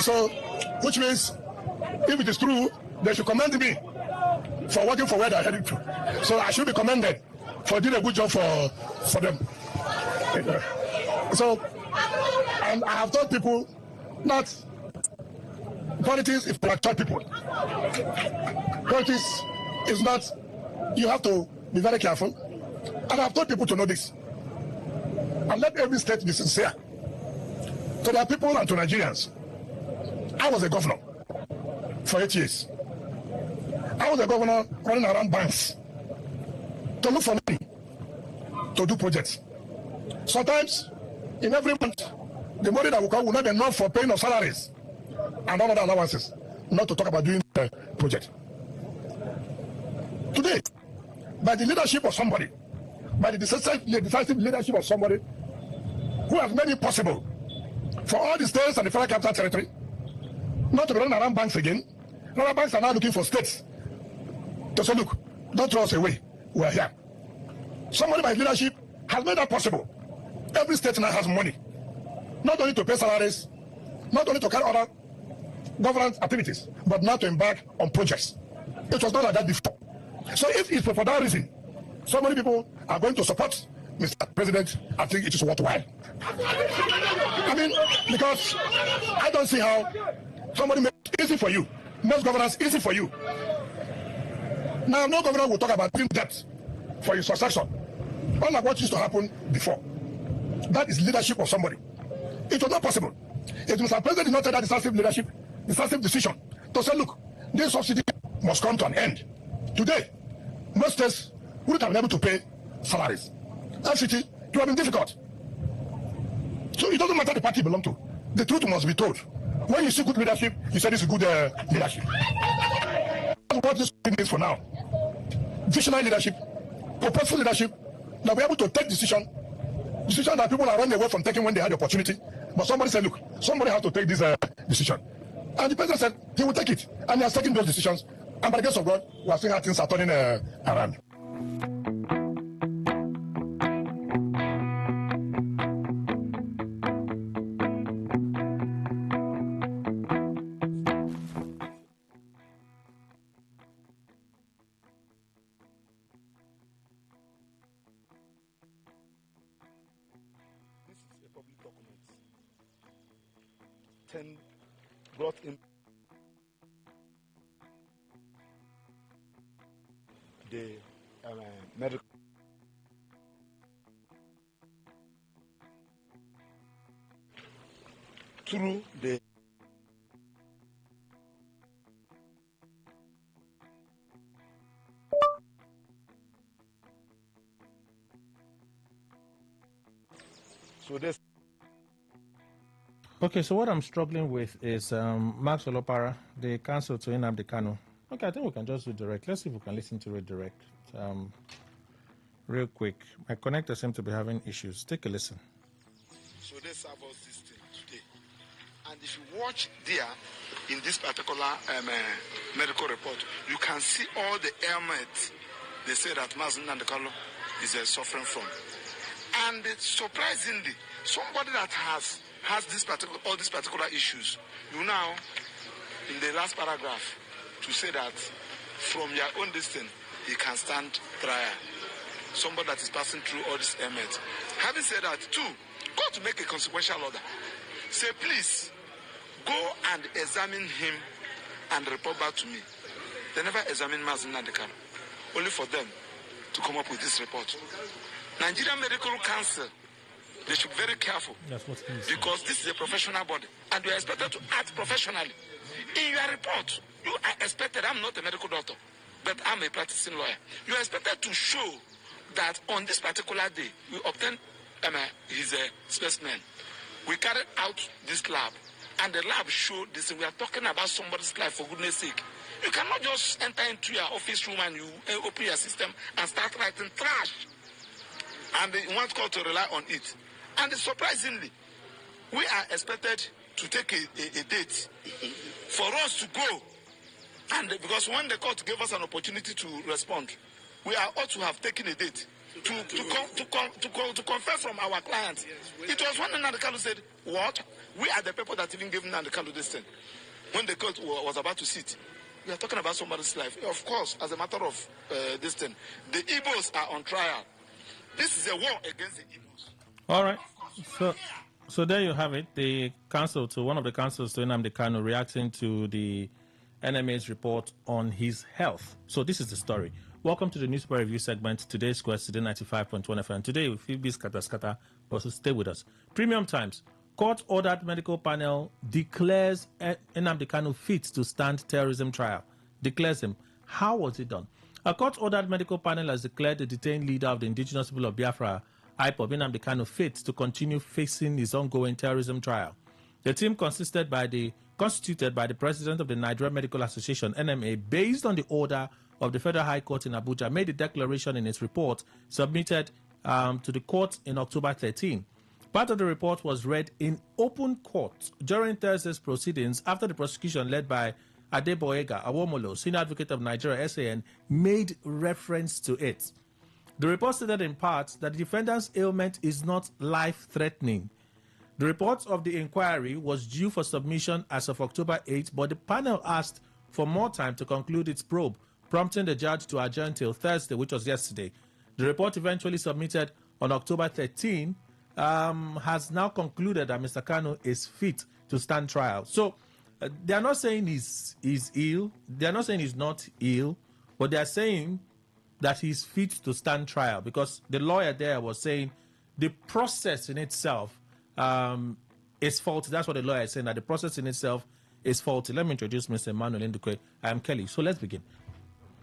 so, which means if it is true, they should commend me for working for where they're heading to. So I should be commended for doing a good job for them. So, and I have told people that politics is for mature people. Politics is not, you have to be very careful. And I've told people to know this. And let every state be sincere to their people and to Nigerians. I was a governor for 8 years. I was a governor running around banks to look for money to do projects. Sometimes, in every month, the money that will come will not be enough for paying of salaries and all other allowances, not to talk about doing the project. Today, by the leadership of somebody, by the decisive leadership of somebody who has made it possible for all the states and the federal capital territory not to be run around banks again. Now banks are now looking for states to say, look, don't throw us away. We are here. Somebody by leadership has made that possible. Every state now has money, not only to pay salaries, not only to carry other governance activities, but now to embark on projects. It was not like that before. So if it's for that reason, so many people are going to support Mr. President, I think it is worthwhile. I mean, because I don't see how somebody makes it easy for you, makes governance easy for you. Now, no governor will talk about paying debt for his successor, unlike what used to happen before. That is leadership of somebody. It was not possible. If Mr. President did not take that decisive leadership, decisive decision to say, look, this subsidy must come to an end. Today, most states wouldn't have been able to pay salaries. FCT, it would have been difficult. So it doesn't matter the party you belong to. The truth must be told. When you see good leadership, you say this is good leadership. That's what this means for now. Visionary leadership, purposeful leadership, that we're able to take decision that people are running away from taking when they had the opportunity. But somebody said, look, somebody has to take this decision. And the president said he will take it. And he has taken those decisions. And by the grace of God, we are seeing how things are turning around. Brought in the medical through the so this. Okay, so what I'm struggling with is Max Olopara, the counsel to Nnamdi Kanu. Okay, I think we can just do direct. Let's see if we can listen to it direct. Real quick. My connector seems to be having issues. Take a listen. So they serve us this thing today. And if you watch there in this particular medical report, you can see all the ailments they say that Max Nnamdi Kanu is suffering from. And surprisingly, somebody that has all these particular issues, you now, in the last paragraph, to say that from your own distance, you can stand trial. Somebody that is passing through all these ailments. Having said that, too, go to make a consequential order. Say, please, go and examine him and report back to me. They never examine Max Nnamdi Kanu, only for them to come up with this report. Nigerian Medical Council, they should be very careful. That's what because this is a professional body and you are expected to act professionally. In your report, you are expected, I'm not a medical doctor, but I'm a practicing lawyer. You are expected to show that on this particular day, we obtained his specimen. We carried out this lab and the lab showed this. We are talking about somebody's life, for goodness sake. You cannot just enter into your office room and you open your system and start writing trash. And you want court to rely on it. And surprisingly, we are expected to take a date for us to go. And because when the court gave us an opportunity to respond, we are ought to have taken a date to confirm from our clients. It was when Nnamdi Kanu said, what? We are the people that even gave Nnamdi Kanu this thing. When the court was about to sit, we are talking about somebody's life. Of course, as a matter of this thing, the Igbos are on trial. This is a war against the Igbos. All right. So there you have it. The counsel to one of the counsels to Nnamdi Kanu reacting to the NMA's report on his health. So this is the story. Welcome to the newspaper review segment. Today's quest, Today 95.1 FM. Today with Phoebe Skata, but so stay with us. Premium Times. Court ordered medical panel declares Nnamdi Kanu fit to stand terrorism trial. Declares him. How was it done? A court-ordered medical panel has declared the detained leader of the indigenous people of Biafra, IPOB, Nnamdi Kanu, fit to continue facing his ongoing terrorism trial. The team constituted by the president of the Nigerian Medical Association, NMA, based on the order of the Federal High Court in Abuja, made a declaration in its report submitted to the court in October 13. Part of the report was read in open court during Thursday's proceedings after the prosecution led by Adeboyega Awomolo, Senior Advocate of Nigeria, SAN, made reference to it. The report stated in part that the defendant's ailment is not life-threatening. The report of the inquiry was due for submission as of October 8, but the panel asked for more time to conclude its probe, prompting the judge to adjourn till Thursday, which was yesterday. The report eventually submitted on October 13 has now concluded that Mr. Kanu is fit to stand trial. So they are not saying he's ill. They are not saying he's not ill, but they are saying that he's fit to stand trial because the lawyer there was saying the process in itself is faulty. That's what the lawyer is saying, that the process in itself is faulty. Let me introduce Mr. Emmanuel Ndukwe. I am Kelly. So let's begin.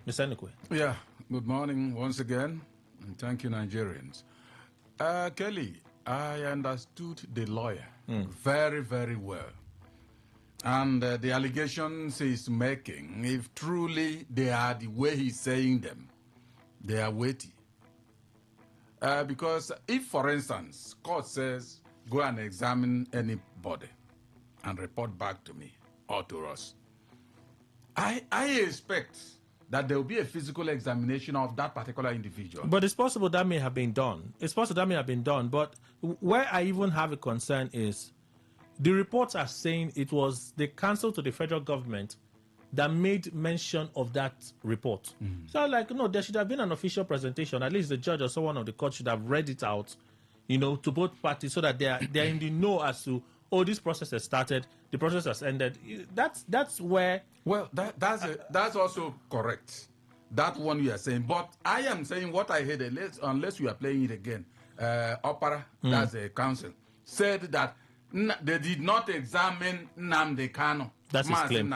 Mr. Ndukwe. Yeah, good morning once again, and thank you, Nigerians. Kelly, I understood the lawyer very, very well. And the allegations he's making, if truly they are the way he's saying them, they are weighty. Because if, for instance, court says, go and examine anybody and report back to me or to us, I expect that there will be a physical examination of that particular individual. But it's possible that may have been done. It's possible that may have been done. But where I even have a concern is the reports are saying it was the counsel to the federal government that made mention of that report. So I'm like, no, there should have been an official presentation. At least the judge or someone of the court should have read it out, to both parties so that they're in the know as to, oh, this process has started, the process has ended. That's where... Well, that's also correct. That one you are saying. But I am saying what I heard, unless you are playing it again. Opera, that's a council, said that they did not examine Nnamdi Kanu. That's his claim.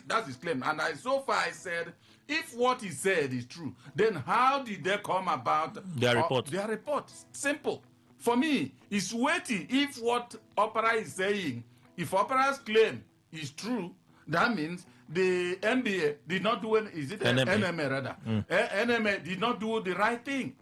That's his claim. And so far I said, if what he said is true, then how did they come about their report? Their report. Simple. For me, it's weighty. If what Opera is saying, if Opera's claim is true, that means the NBA did not do it. Is it NMA rather? NMA did not do the right thing.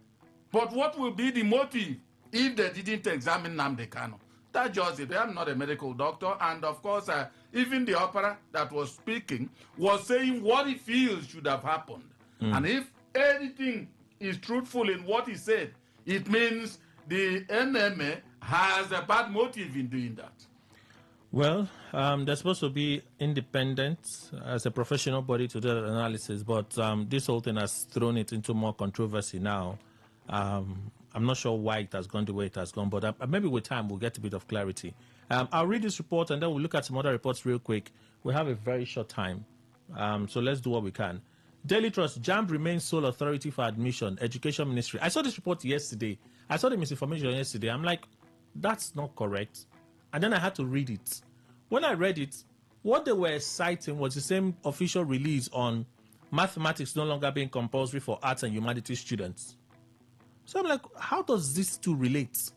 But what will be the motive if they didn't examine Nnamdi Kanu? That's just it. I'm not a medical doctor, and of course, even the Opera that was speaking was saying what he feels should have happened. And if anything is truthful in what he said, it means the NMA has a bad motive in doing that. Well, they're supposed to be independent as a professional body to do the analysis, but this whole thing has thrown it into more controversy now. I'm not sure why it has gone the way it has gone, but maybe with time we'll get a bit of clarity. I'll read this report and then we'll look at some other reports real quick. We have a very short time, so let's do what we can. Daily Trust, JAMB remains sole authority for admission, Education Ministry. I saw this report yesterday. I saw the misinformation yesterday. I'm like, that's not correct. And then I had to read it. When I read it, what they were citing was the same official release on mathematics no longer being compulsory for arts and humanities students. So I'm like, how does this two relate?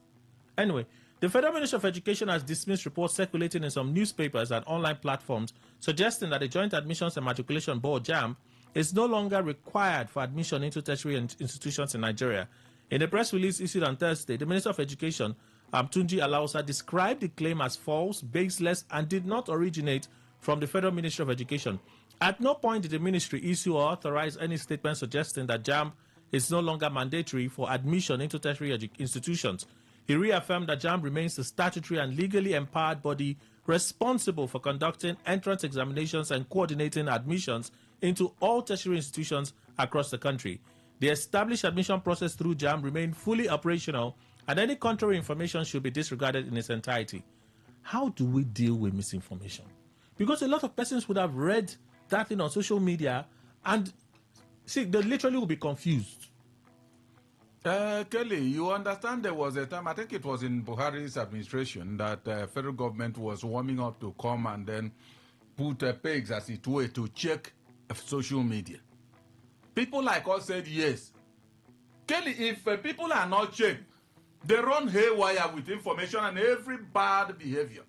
Anyway, the Federal Ministry of Education has dismissed reports circulating in some newspapers and online platforms suggesting that the Joint Admissions and Matriculation Board, JAMB, is no longer required for admission into tertiary institutions in Nigeria. In a press release issued on Thursday, the Minister of Education, Tunji Alausa, described the claim as false, baseless, and did not originate from the Federal Ministry of Education. At no point did the ministry issue or authorize any statement suggesting that JAMB is no longer mandatory for admission into tertiary institutions. He reaffirmed that JAMB remains the statutory and legally empowered body responsible for conducting entrance examinations and coordinating admissions into all tertiary institutions across the country. The established admission process through JAMB remains fully operational, and any contrary information should be disregarded in its entirety. How do we deal with misinformation? Because a lot of persons would have read that thing on social media and see, they literally will be confused. Kelly, you understand there was a time, I think it was in Buhari's administration, that federal government was warming up to come and then put pegs, as it were, to check social media. people like us said yes. Kelly, if people are not checked, they run haywire with information and every bad behavior.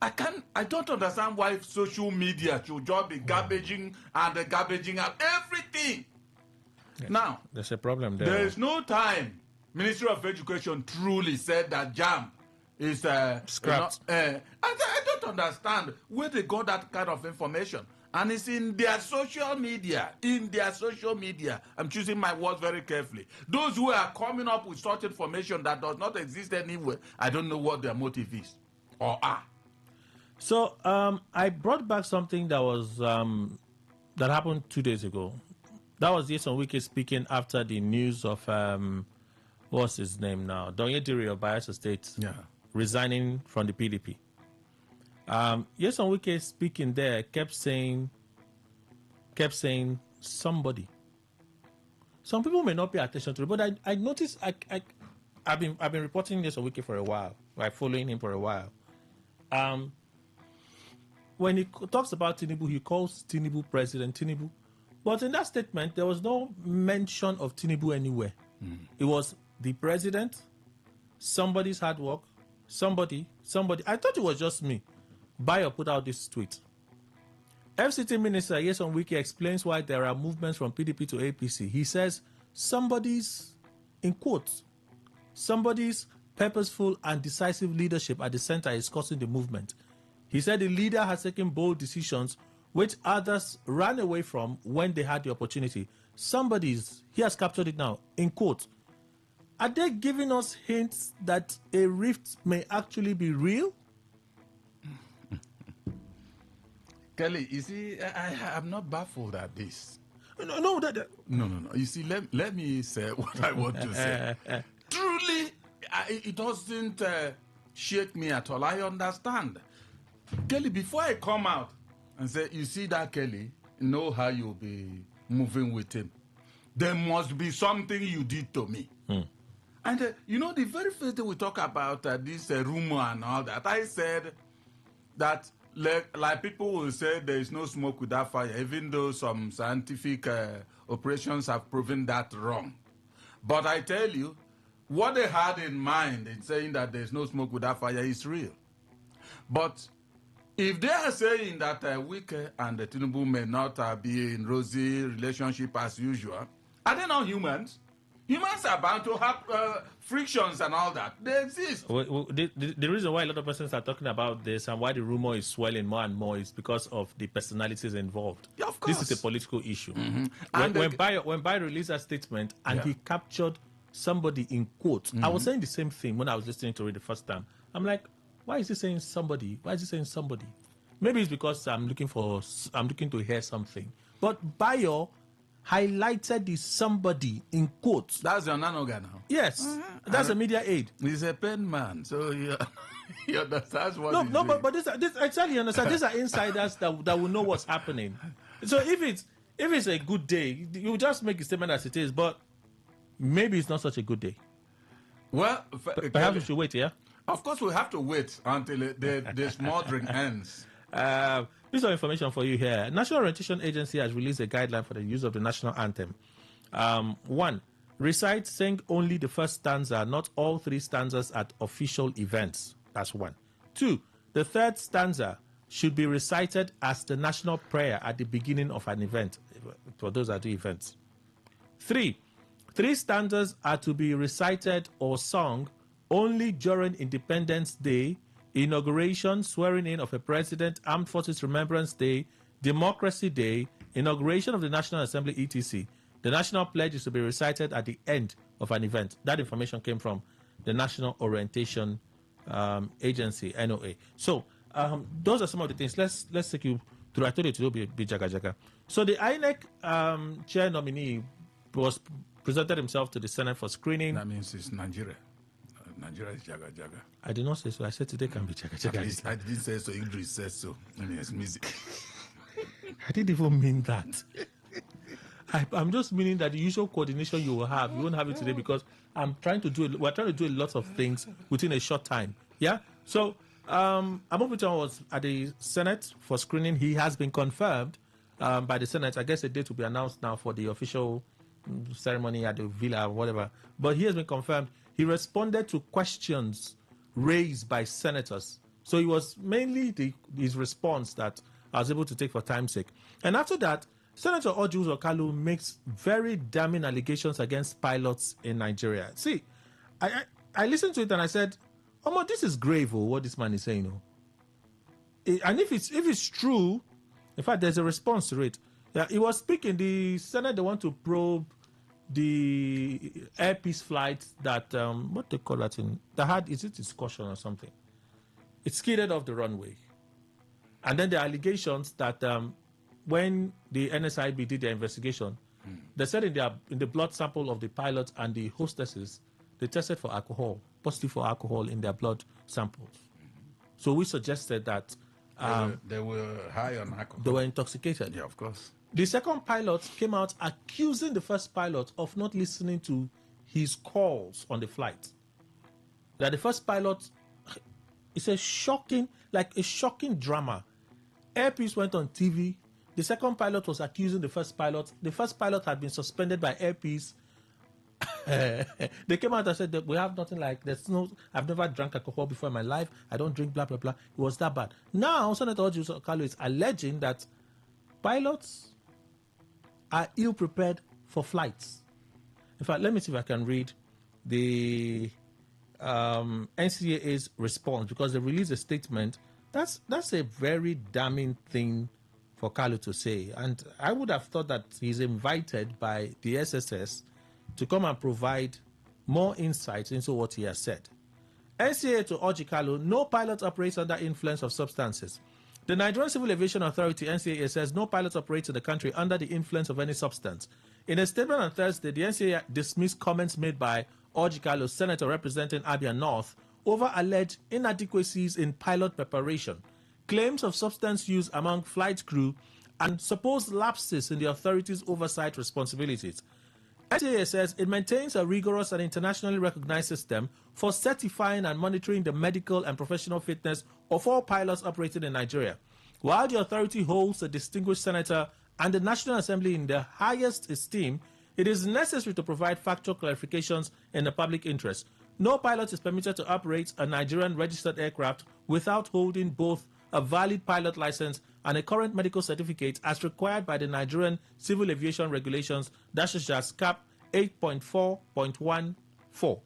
I don't understand why social media should just be garbaging and garbaging out everything. Yeah, now, there's a problem there. There is no time Ministry of Education truly said that JAM is scrapped. I don't understand where they got that kind of information. And it's in their social media. I'm choosing my words very carefully. Those who are coming up with such information that does not exist anywhere, I don't know what their motive is or are. So I brought back something that was that happened 2 days ago. That was Yeson Wike speaking after the news of what's his name now, Donyediri of Bayelsa State, resigning from the PDP. Yeson Wike speaking there kept saying somebody. Some people may not pay attention to it, but I noticed I've been reporting Yeson Wike for a while, like following him for a while. When he talks about Tinubu, he calls Tinubu President Tinubu. But in that statement, there was no mention of Tinubu anywhere. It was the president, somebody's hard work, somebody. I thought it was just me. Bayo put out this tweet. FCT Minister Yeson Wike explains why there are movements from PDP to APC. He says, somebody's, in quotes, somebody's purposeful and decisive leadership at the center is causing the movement. He said the leader has taken bold decisions which others ran away from when they had the opportunity. He has captured it now, in quote. Are they giving us hints that a rift may actually be real? Kelly, you see, I'm not baffled at this. No. No. You see, let me say what I want to say. Truly, it doesn't shake me at all. I understand. Kelly, before I come out and say, you see that Kelly, know how you'll be moving with him. There must be something you did to me. And, the very first day we talk about this rumor and all that, I said that, like people will say, there is no smoke without fire, even though some scientific operations have proven that wrong. But I tell you, what they had in mind in saying that there is no smoke without fire is real. But if they are saying that Wike and Tinubu may not be in rosy relationship as usual, are they not humans? Humans are bound to have frictions and all that. They exist. The reason why a lot of persons are talking about this and why the rumor is swelling more and more is because of the personalities involved. Yeah, of course. This is a political issue. When Bayo released a statement and he captured somebody in quotes, I was saying the same thing when I was listening to it the first time. I'm like, why is he saying somebody? Maybe it's because I'm looking to hear something. But Bayo highlighted the somebody in quotes. That's your nanoga now. Yes, that's a media aid. He's a pen man, so he understands what. But this actually understand. These are insiders that will know what's happening. So if it's a good day, you just make a statement as it is. But maybe it's not such a good day. Well, perhaps we should wait. Yeah. Of course, we have to wait until the smothering ends. Piece of information for you here. National Orientation Agency has released a guideline for the use of the national anthem. 1. Recite, sing only the first stanza, not all three stanzas at official events. That's 1. 2. The third stanza should be recited as the national prayer at the beginning of an event. For those that do events. 3. 3 stanzas are to be recited or sung only during Independence Day, inauguration, swearing in of a president, Armed Forces Remembrance Day, Democracy Day, inauguration of the National Assembly, etc. The national pledge is to be recited at the end of an event. That information came from the National Orientation Agency, NOA. So those are some of the things. Let's take you through. I told you to be jaga jaga. So the INEC chair nominee presented himself to the Senate for screening. That means it's Nigeria. Nigeria is jaga jaga. I did not say so. I said today can be jaga jaga. I didn't say so. Idris says so. And it's music. I didn't even mean that. I'm just meaning that the usual coordination you will have, you won't have it today because we're trying to do a lot of things within a short time. Yeah. So Amopitan was at the Senate for screening. He has been confirmed by the Senate. I guess a date will be announced now for the official ceremony at the villa or whatever. But he has been confirmed. He responded to questions raised by senators. So it was mainly his response that I was able to take for time's sake. And after that, Senator Orji Uzor Kalu makes very damning allegations against pilots in Nigeria. See, I listened to it and I said, "Oh, this is grave, what this man is saying." And if it's true, in fact, there's a response to it. Yeah, he was speaking. The Senate, they want to probe the Air Peace flight that what they call that in that had, is it discussion or something? It skidded off the runway, and then the allegations that when the NSIB did their investigation, they said in the blood sample of the pilot and the hostesses, they tested for alcohol, positive for alcohol in their blood samples. So we suggested that they were high on alcohol. They were intoxicated. Yeah, of course. The second pilot came out accusing the first pilot of not listening to his calls on the flight. That the first pilot, it's a shocking drama. Air Peace went on TV. The second pilot was accusing the first pilot. The first pilot had been suspended by Air Peace. They came out and said that we have nothing like, I've never drank alcohol before in my life. I don't drink, blah, blah, blah. It was that bad. Now, Senator Orji Uzor Kalu is alleging that pilots are ill-prepared for flights. In fact, let me see if I can read the NCAA's response, because they released a statement. That's a very damning thing for Kalu to say. And I would have thought that he's invited by the SSS to come and provide more insights into what he has said. NCAA to Orji Kalu, no pilot operates under influence of substances. The Nigerian Civil Aviation Authority, NCAA, says no pilot operates in the country under the influence of any substance. In a statement on Thursday, the NCAA dismissed comments made by Orji Kalu, senator representing Abia North, over alleged inadequacies in pilot preparation, claims of substance use among flight crew, and supposed lapses in the authority's oversight responsibilities. NCAA says it maintains a rigorous and internationally recognized system for certifying and monitoring the medical and professional fitness of all pilots operating in Nigeria. While the authority holds the distinguished senator and the National Assembly in the highest esteem, it is necessary to provide factual clarifications in the public interest. No pilot is permitted to operate a Nigerian registered aircraft without holding both a valid pilot license and a current medical certificate as required by the Nigerian Civil Aviation Regulations, CAP 8.4.14.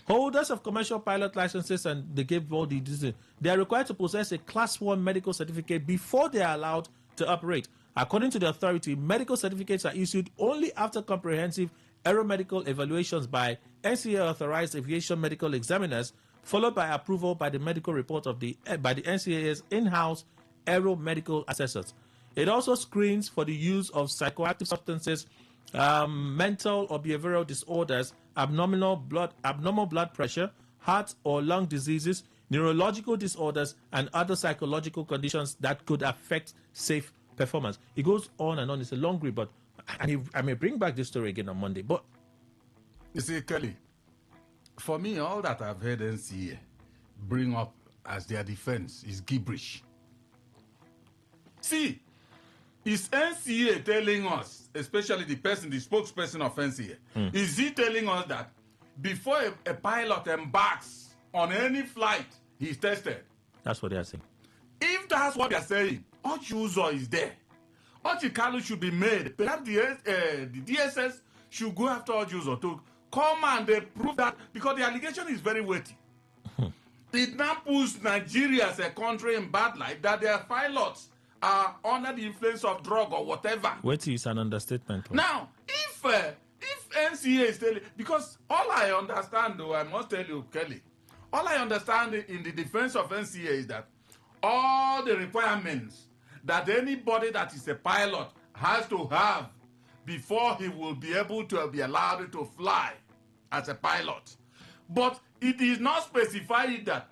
Holders of commercial pilot licenses, and they gave all they are required to possess a Class 1 medical certificate before they are allowed to operate. According to the authority, medical certificates are issued only after comprehensive aeromedical evaluations by NCAA-authorized aviation medical examiners, followed by approval by the medical report by the NCAA's in-house aeromedical assessors. It also screens for the use of psychoactive substances, mental or behavioral disorders, abnormal blood pressure, heart or lung diseases, neurological disorders, and other psychological conditions that could affect safe performance. It goes on and on. It's a long read, but I may bring back this story again on Monday. But you see, Kelly, for me, all that I've heard NCA bring up as their defense is gibberish. See, is NCA telling us, especially the spokesperson of NCA, is he telling us that before a pilot embarks on any flight, he's tested? That's what they are saying. If that's what they're saying, Orji Uzor is there. Orji Kalu should be made. Perhaps the DSS should go after Orji Uzor to come and prove that, because the allegation is very weighty. It now puts Nigeria as a country in bad light, that their pilots are under the influence of drug or whatever. Weighty is an understatement. Now, if NCA is telling, because all I understand, though, I must tell you, Kelly, all I understand in the defense of NCA is that all the requirements that anybody that is a pilot has to have before he will be able to be allowed to fly as a pilot. But it is not specified that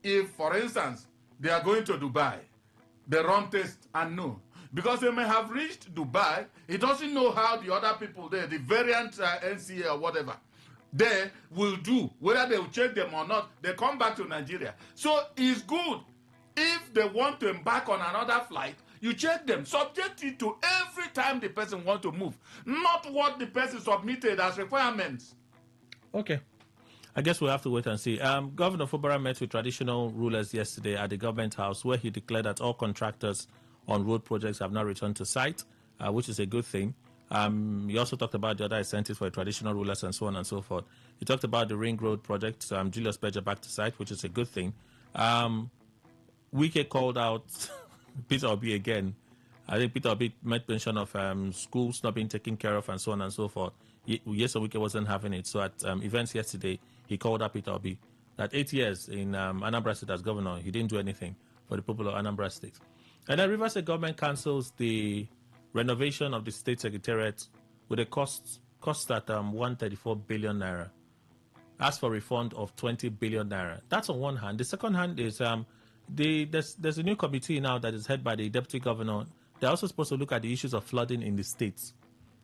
if, for instance, they are going to Dubai, they run tests and know. Because they may have reached Dubai, he doesn't know how the other people there, the variant NCA or whatever, they will do, whether they will check them or not. They come back to Nigeria. So it's good if they want to embark on another flight, You check them, subject it to every time the person wants to move, not what the person submitted as requirements. Okay. I guess we'll have to wait and see. Governor Fubara met with traditional rulers yesterday at the government house, where he declared that all contractors on road projects have now returned to site, which is a good thing. He also talked about the other incentives for traditional rulers and so on and so forth. He talked about the Ring Road project, Julius Berger back to site, which is a good thing. Wike called out Peter Obi again. I think Peter Obi made mention of schools not being taken care of and so on and so forth. Yes, Wike wasn't having it. So at events yesterday, he called up Peter Obi that 8 years in Anambra State as governor, he didn't do anything for the people of Anambra State. And then Rivers State government cancels the renovation of the state secretariat with a cost at 134 billion naira. Ask for refund of 20 billion naira. That's on one hand. The second hand is there's a new committee now that is headed by the deputy governor. They're also supposed to look at the issues of flooding in the states.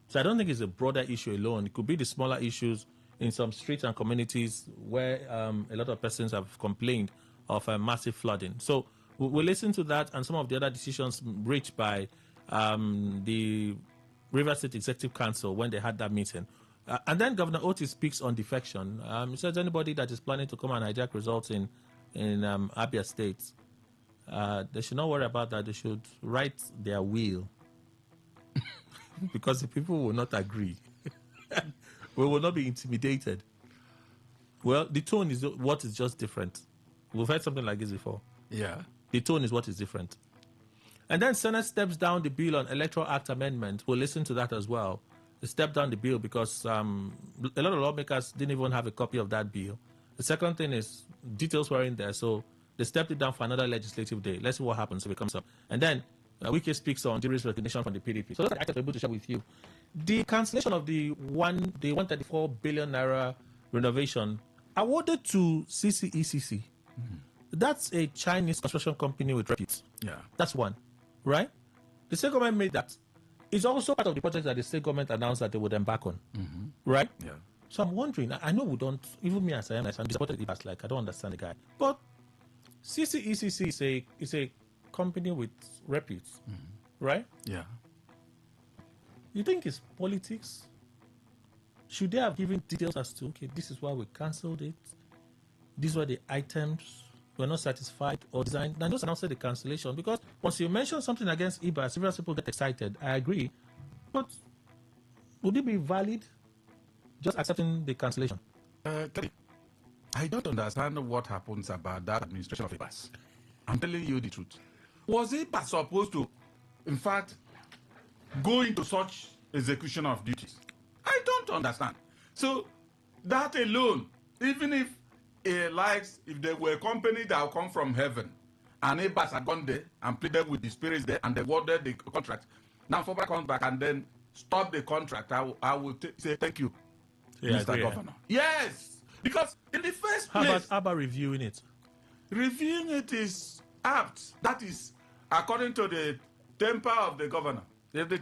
So I don't think it's a broader issue alone. It could be the smaller issues in some streets and communities where a lot of persons have complained of massive flooding. So we'll listen to that and some of the other decisions reached by the Rivers State Executive Council when they had that meeting. And then Governor Oti speaks on defection. He says anybody that is planning to come and hijack results in Abia State, they should not worry about that. They should write their will. Because the people will not agree. We will not be intimidated. Well, the tone is what is just different. We've heard something like this before. Yeah. The tone is what is different. And then Senate steps down the bill on Electoral Act amendment. We'll listen to that as well. They stepped down the bill because a lot of lawmakers didn't even have a copy of that bill. The second thing is details were in there, so they stepped it down for another legislative day. Let's see what happens if it comes up. And then Wike speaks on jury's recognition from the PDP. So that's what I'm able to share with you. The cancellation of the 134 billion naira renovation awarded to CCECC. That's a Chinese construction company with repute. Yeah. That's one, right? The state government made that. It's also part of the project that the state government announced that they would embark on, right? Yeah. So I'm wondering, I know we don't, even me as I am, I'm disappointed if like, I don't understand the guy. But CCECC is a company with repute, right? Yeah. You think it's politics? Should they have given details as to, okay, this is why we cancelled it, these were the items, we're not satisfied or designed, and just announced the cancellation? Because once you mention something against IBA, several people get excited. I agree. But would it be valid just accepting the cancellation? I don't understand what happens about that administration of IBAS. I'm telling you the truth. Was IBAS supposed to, in fact, go into such execution of duties? I don't understand. So that alone, even if if there were a company that will come from heaven and IBAS had gone there and pleaded with the spirits there and they awarded the contract, now Fubara comes back and then stop the contract, I will say thank you, Mr. Governor. Yes, because in the first place... How about reviewing it? Reviewing it is apt. That is according to the temper of the governor. If the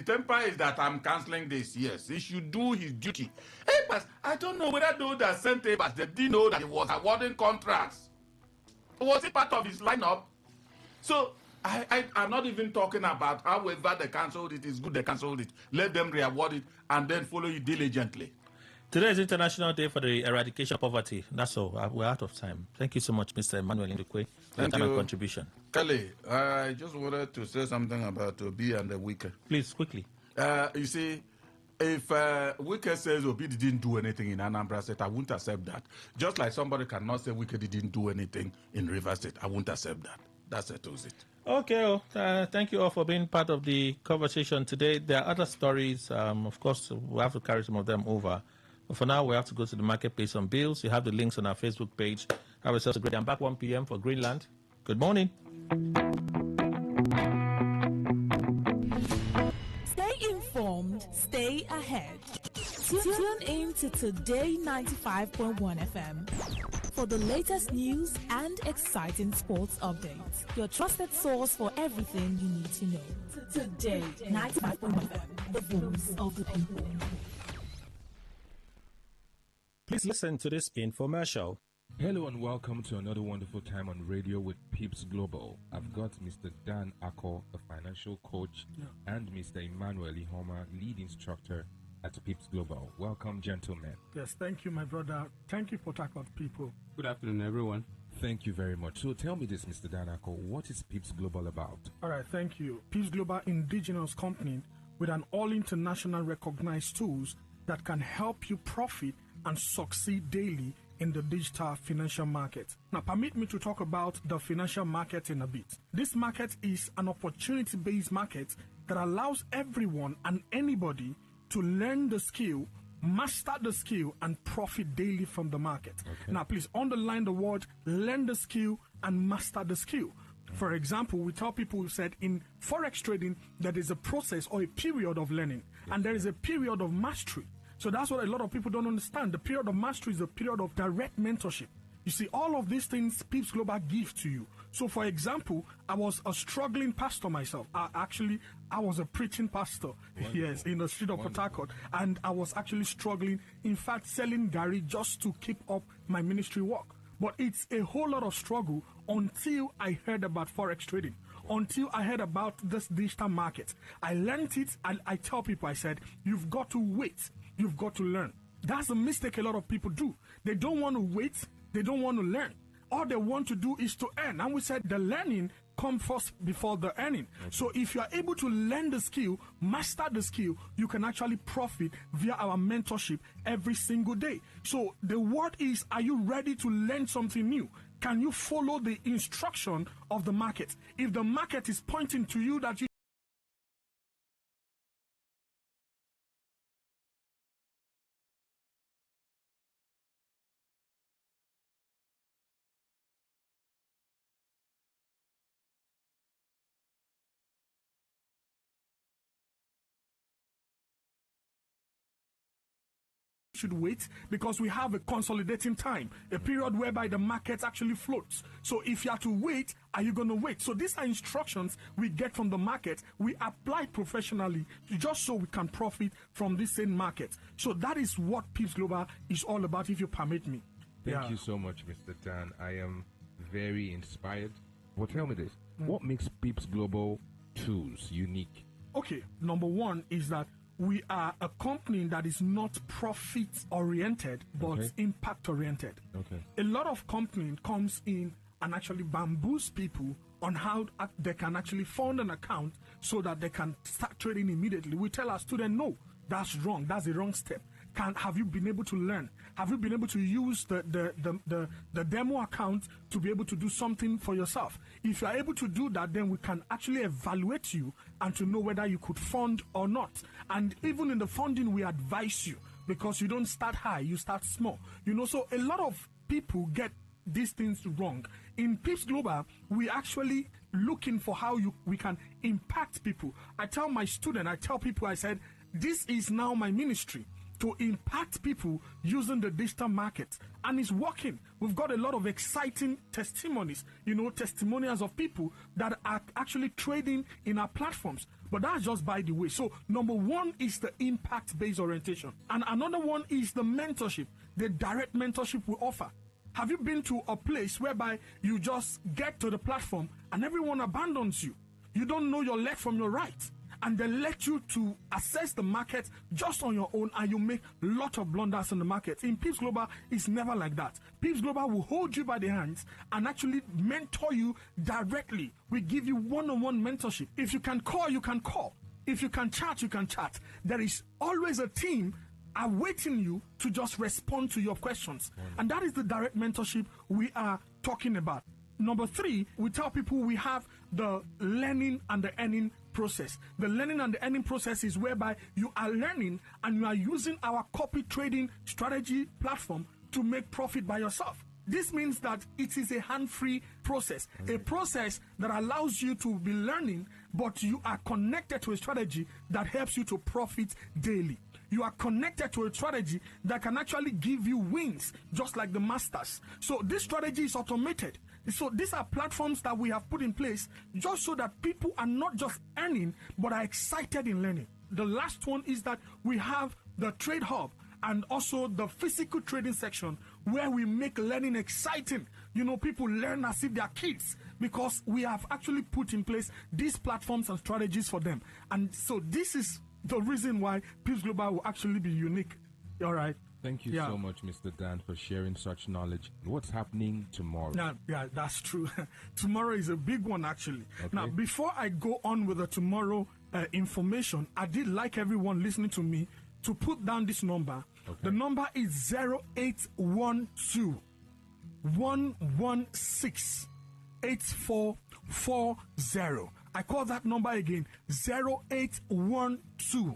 temper is that I'm cancelling this, yes, he should do his duty. But I don't know whether those that sent Abas, they didn't know that he was awarding contracts. Was it part of his lineup? So I'm not even talking about however they cancelled it. It's good they cancelled it. Let them re-award it and then follow it diligently. Today is International Day for the Eradication of Poverty. That's all. We're out of time. Thank you so much, Mr. Emmanuel Ndukwe, for your time and contribution. Kelly, I just wanted to say something about Obi and the Wike. Please, quickly. You see, if Wike says Obi didn't do anything in Anambra State, I won't accept that. Just like somebody cannot say Wike didn't do anything in Rivers State, I won't accept that. That settles it. Okay, thank you all for being part of the conversation today. There are other stories. Of course, we have to carry some of them over. But for now, we have to go to the marketplace on bills. You have the links on our Facebook page. Have yourselves a great day. I'm back 1 p.m. for Greenland. Good morning. Stay informed, stay ahead. Tune in to Today 95.1 FM for the latest news and exciting sports updates. Your trusted source for everything you need to know. Today 95.1 FM, the voice of the people. Please listen to this infomercial. Hello and welcome to another wonderful time on radio with Peeps Global. I've got Mr. Dan Ako, a financial coach, and Mr. Emmanuel Ihoma, lead instructor at Peeps Global. Welcome, gentlemen. Yes, thank you, my brother. Thank you, Port Harcourt people. Good afternoon, everyone. Thank you very much. So tell me this, Mr. Dan Ako, what is Peeps Global about? All right, thank you. Peeps Global indigenous company with an all-international recognized tools that can help you profit and succeed daily in the digital financial market. Now, permit me to talk about the financial market in a bit. This market is an opportunity-based market that allows everyone and anybody to learn the skill, master the skill, and profit daily from the market. Okay. Now, please underline the word learn the skill and master the skill. For example, we tell people, we said in forex trading, there is a process or a period of learning, and there is a period of mastery. So that's what a lot of people don't understand. The period of mastery is the period of direct mentorship. You see, all of these things Peeps Global give to you. So, for example, I was a struggling pastor myself. I was a preaching pastor, yes, in the street of Port Harcourt. And I was actually struggling, in fact, selling Gary just to keep up my ministry work. But it's a whole lot of struggle until I heard about forex trading, until I heard about this digital market. I learned it, and I tell people, I said, you've got to wait. You've got to learn. That's a mistake a lot of people do. They don't want to wait. They don't want to learn. All they want to do is to earn. And we said the learning comes first before the earning. Okay. So if you are able to learn the skill, master the skill, you can actually profit via our mentorship every single day. So the word is, are you ready to learn something new? Can you follow the instruction of the market? If the market is pointing to you that you should wait, because we have a consolidating time, a period whereby the market actually floats. So if you have to wait, are you going to wait? So these are instructions we get from the market. We apply professionally just so we can profit from this same market. So that is what Peeps Global is all about, if you permit me. Thank you so much, Mr. Dan. I am very inspired. Well, tell me this. What makes Peeps Global tools unique? Okay, number one is that we are a company that is not profit-oriented, but impact-oriented. Okay. A lot of companies comes in and actually bamboos people on how they can actually fund an account so that they can start trading immediately. We tell our students, no, that's wrong. That's the wrong step. Have you been able to learn? Have you been able to use the demo account to be able to do something for yourself? If you are able to do that, then we can actually evaluate you and to know whether you could fund or not. And even in the funding, we advise you, because you don't start high, you start small. So a lot of people get these things wrong. In Peeps Global, we actually looking for how we can impact people. I tell people, I said, this is now my ministry, to impact people using the digital market. And it's working. We've got a lot of exciting testimonies, testimonials of people that are actually trading in our platforms. But that's just by the way. So number one is the impact-based orientation. And another one is the mentorship, the direct mentorship we offer. Have you been to a place whereby you just get to the platform and everyone abandons you? You don't know your left from your right. And they let you to assess the market just on your own, and you make a lot of blunders in the market. In Peeps Global, it's never like that. Peeps Global will hold you by the hands and actually mentor you directly. We give you one-on-one mentorship. If you can call, you can call. If you can chat, you can chat. There is always a team awaiting you to just respond to your questions. And that is the direct mentorship we are talking about. Number three, we tell people we have the learning and the earning process. The learning and the earning process is whereby you are learning and you are using our copy trading strategy platform to make profit by yourself. This means that it is a hand-free process, a process that allows you to be learning, but you are connected to a strategy that helps you to profit daily. You are connected to a strategy that can actually give you wins, just like the masters. So this strategy is automated. So these are platforms that we have put in place just so that people are not just earning, but are excited in learning. The last one is that we have the Trade Hub. and also the physical trading section where we make learning exciting. You know, people learn as if they are kids because we have actually put in place these platforms and strategies for them. And so this is the reason why Peace Global will actually be unique. All right. Thank you so much, Mr. Dan, for sharing such knowledge. What's happening tomorrow? Yeah, that's true. Tomorrow is a big one, actually. Okay. Now, before I go on with the tomorrow information, I did like everyone listening to me to put down this number. Okay. The number is 0812 116 8440. I call that number again, 0812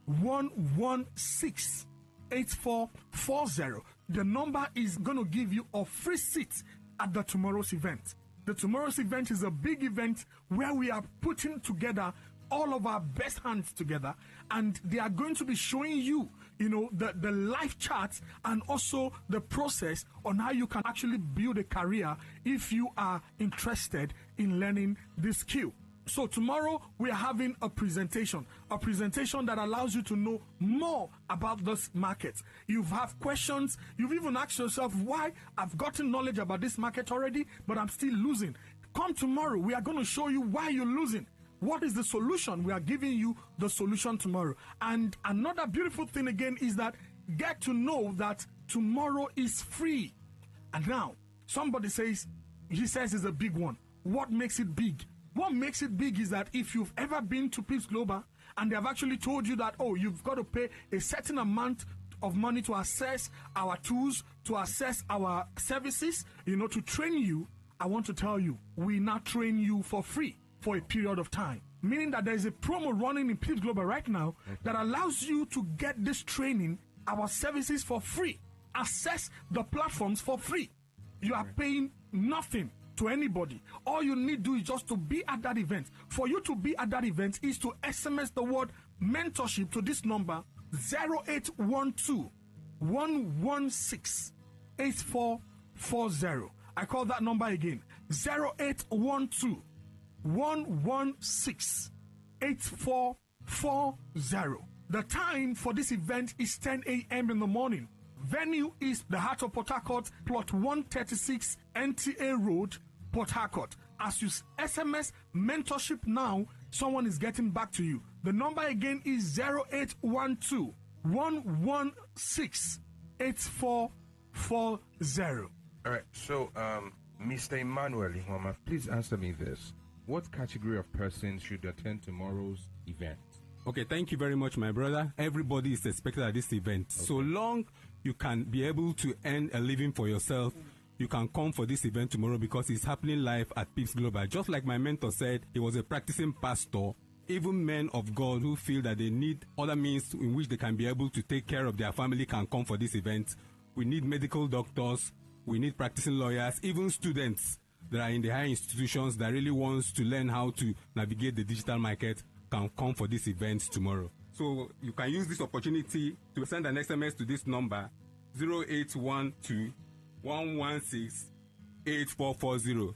116 8440. The number is going to give you a free seat at the tomorrow's event. The tomorrow's event is a big event where we are putting together all of our best hands together, and they are going to be showing you, you know, the life charts and also the process on how you can actually build a career if you are interested in learning this skill. So tomorrow we are having a presentation that allows you to know more about this market. You have questions. You've even asked yourself, why I've gotten knowledge about this market already, but I'm still losing. Come tomorrow. We are going to show you why you're losing. What is the solution? We are giving you the solution tomorrow. And another beautiful thing again is that get to know that tomorrow is free. And now somebody says, he says it's a big one. What makes it big? What makes it big is that if you've ever been to Peace Global and they have actually told you that, oh, you've got to pay a certain amount of money to access our tools, to access our services, you know, to train you, I want to tell you, we now train you for free for a period of time. Meaning that there is a promo running in Peace Global right now that allows you to get this training, our services for free. Access the platforms for free. You are paying nothing to anybody. All you need to do is just to be at that event. For you to be at that event is to SMS the word mentorship to this number 0812 116 8440. I call that number again, 0812 116 8440. The time for this event is 10 a.m. in the morning. Venue is the Heart of Port Harcourt, plot 136 NTA Road, Port Harcourt. As you SMS mentorship now, someone is getting back to you. The number again is 0812 116 8440. All right, so Mr. Emmanuel Ihoma, please answer me this. What category of persons should attend tomorrow's event? Okay, thank you very much, my brother. Everybody is expected at this event. Okay. So long you can be able to earn a living for yourself, you can come for this event tomorrow because it's happening live at Peace Global. Just like my mentor said, he was a practicing pastor. Even men of God who feel that they need other means in which they can be able to take care of their family can come for this event. We need medical doctors, we need practicing lawyers, even students that are in the higher institutions that really wants to learn how to navigate the digital market can come for this event tomorrow. So you can use this opportunity to send an SMS to this number 0812 116 8440.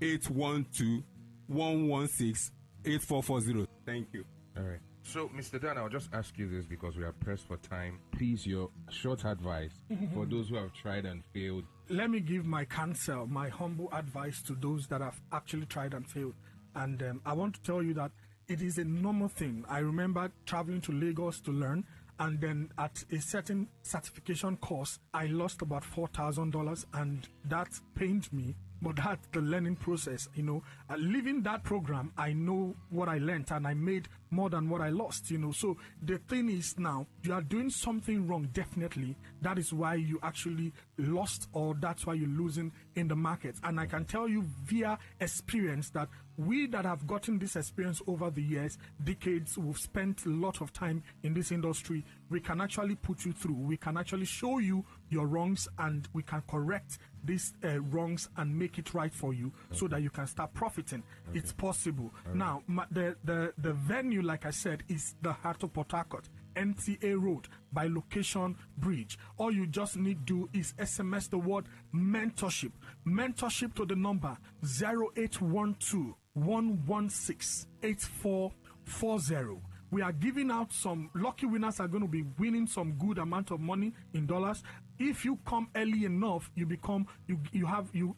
0812 116 8440. Thank you. All right. So, Mr. Dan, I'll just ask you this because we are pressed for time. Please, your short advice for those who have tried and failed. Let me give my counsel, my humble advice to those that have actually tried and failed. And I want to tell you that it is a normal thing. I remember traveling to Lagos to learn, and then at a certain certification course, I lost about $4,000, and that pained me. But that's the learning process, you know. Leaving that program, I know what I learned, and I made more than what I lost, you know. So the thing is now, you are doing something wrong, definitely. That is why you actually lost, or that's why you're losing in the market. And I can tell you via experience that we that have gotten this experience over the years, decades, we've spent a lot of time in this industry, we can actually put you through. We can actually show you your wrongs, and we can correct these wrongs and make it right for you, so that you can start profiting. It's possible. Now, the venue, like I said, is the Heart of Port Harcourt, NTA Road, by Location Bridge. All you just need to do is SMS the word mentorship. Mentorship to the number 0812 116 8440. We are giving out some lucky winners are going to be winning some good amount of money in dollars. If you come early enough, you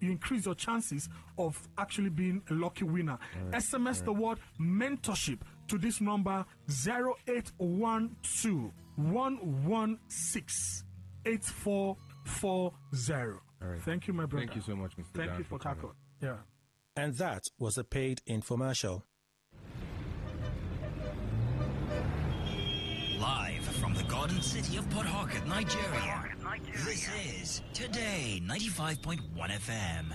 increase your chances of actually being a lucky winner. SMS the word mentorship to this number 0812 116 8440. Thank you, my brother. Thank you so much, Mr. Thank Dan, you for tackle. Yeah. And that was a paid infomercial. Live from the Garden City of Port Harcourt, Nigeria. This is Today 95.1 FM.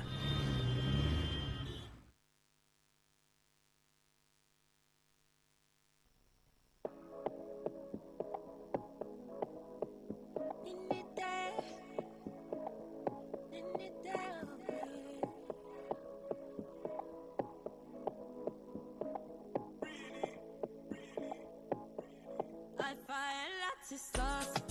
I find lots of sauce.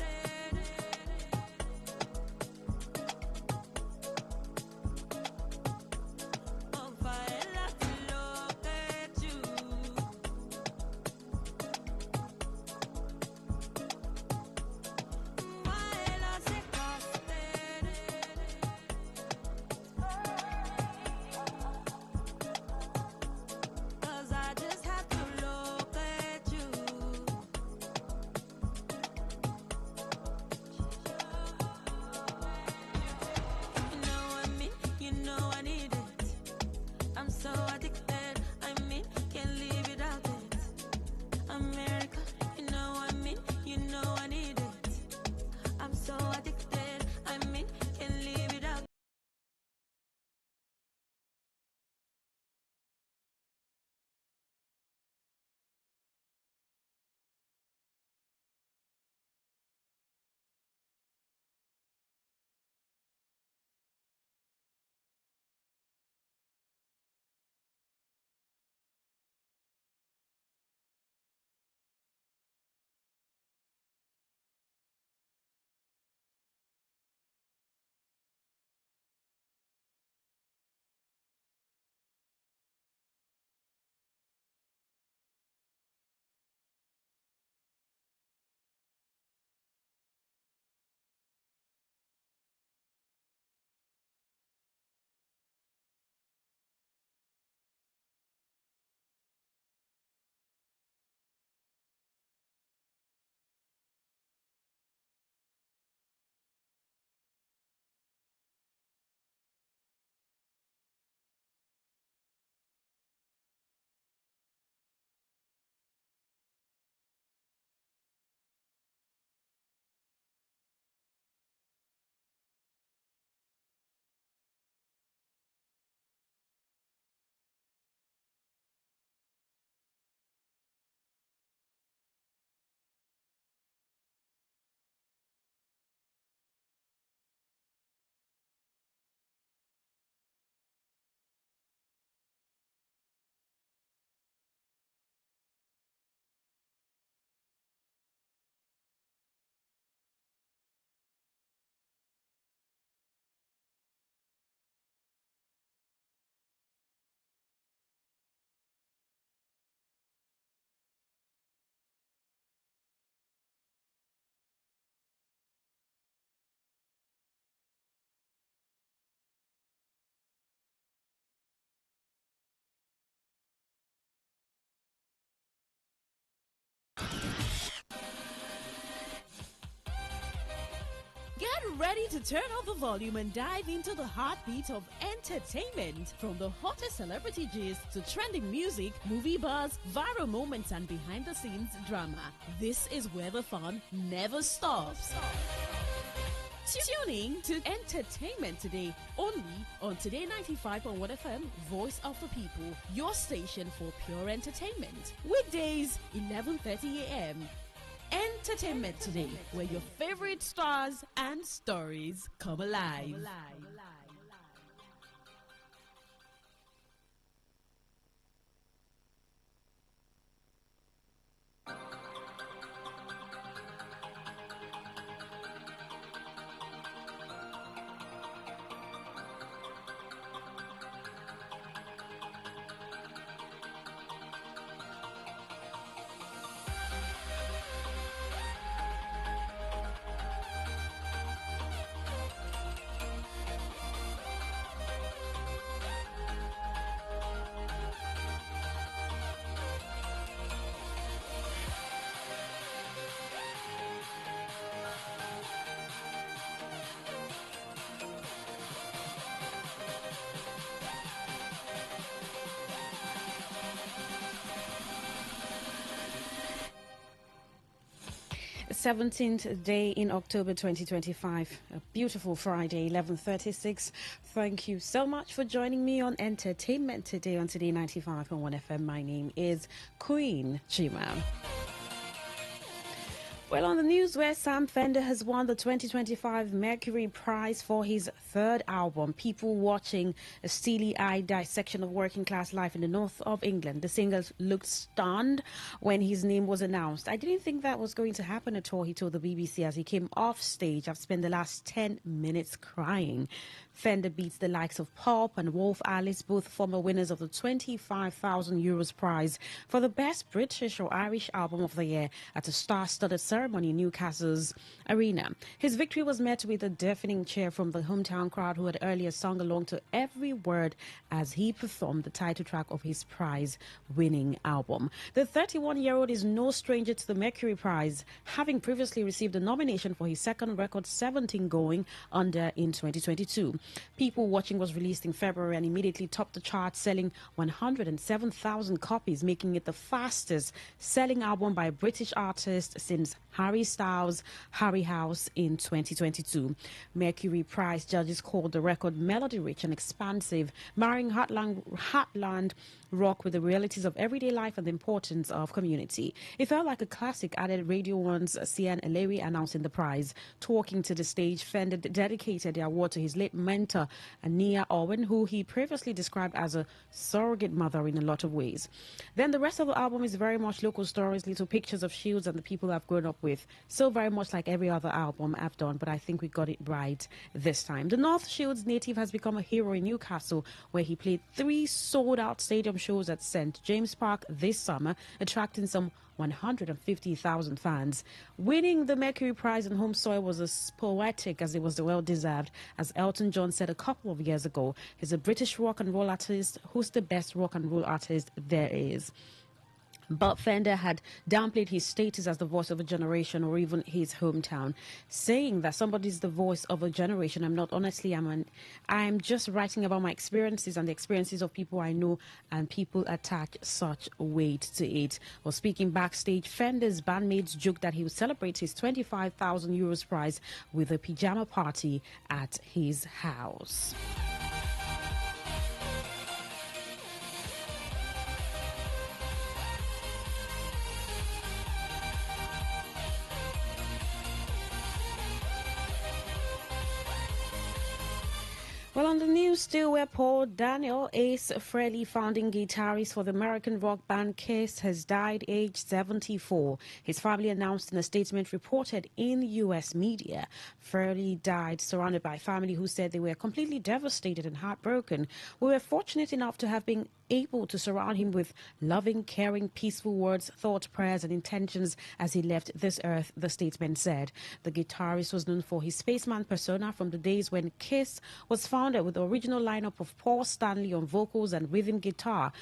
Get ready to turn up the volume and dive into the heartbeat of entertainment. From the hottest celebrity gist to trending music, movie buzz, viral moments, and behind-the-scenes drama. This is where the fun never stops. Tune in to Entertainment Today, only on Today 95.1 FM, Voice of the People, your station for pure entertainment. Weekdays, 11:30 a.m. Entertainment Today, where your favorite stars and stories come alive. 17th day in October 2025. A beautiful Friday, 11:36. Thank you so much for joining me on Entertainment today on Today 95.1 FM. My name is Queen Chima. Well, on the news, where Sam Fender has won the 2025 Mercury Prize for his third album, People Watching, a steely-eyed dissection of working-class life in the north of England. The singer looked stunned when his name was announced. I didn't think that was going to happen at all, he told the BBC as he came off stage. I've spent the last 10 minutes crying. Fender beats the likes of Pop and Wolf Alice, both former winners of the €25,000 prize for the Best British or Irish Album of the Year at a star-studded ceremony in Newcastle's Arena. His victory was met with a deafening cheer from the hometown crowd, who had earlier sung along to every word as he performed the title track of his prize-winning album. The 31-year-old is no stranger to the Mercury Prize, having previously received a nomination for his second record, 17 going under in 2022. People Watching was released in February and immediately topped the chart, selling 107,000 copies, making it the fastest selling album by a British artist since Harry Styles' Harry House in 2022. Mercury Prize judges called the record melody-rich and expansive, marrying heartland rock with the realities of everyday life and the importance of community. It felt like a classic, added Radio 1's Sian Eleri, announcing the prize. Talking to the stage, Fender dedicated the award to his late mentor, Ania Owen, who he previously described as a surrogate mother in a lot of ways. Then the rest of the album is very much local stories, little pictures of Shields and the people I've grown up with. So very much like every other album I've done, but I think we got it right this time. The North Shields native has become a hero in Newcastle, where he played 3 sold-out stadium shows at St. James Park this summer, attracting some 150,000 fans. Winning the Mercury Prize on home soil was as poetic as it was well-deserved. As Elton John said a couple of years ago, he's a British rock and roll artist who's the best rock and roll artist there is. But Fender had downplayed his status as the voice of a generation or even his hometown, saying that somebody's the voice of a generation. I'm not. Honestly, I'm just writing about my experiences and the experiences of people I know, and people attach such weight to it. While speaking backstage, Fender's bandmates joked that he would celebrate his €25,000 prize with a pajama party at his house. Well, on the news still, where Paul Daniel Ace Frehley, founding guitarist for the American rock band Kiss, has died aged 74. His family announced in a statement reported in U.S. media. Frehley died surrounded by family who said they were completely devastated and heartbroken. We were fortunate enough to have been able to surround him with loving, caring, peaceful words, thoughts, prayers, and intentions as he left this earth, the statement said. The guitarist was known for his spaceman persona from the days when Kiss was founded with the original lineup of Paul Stanley on vocals and rhythm guitar,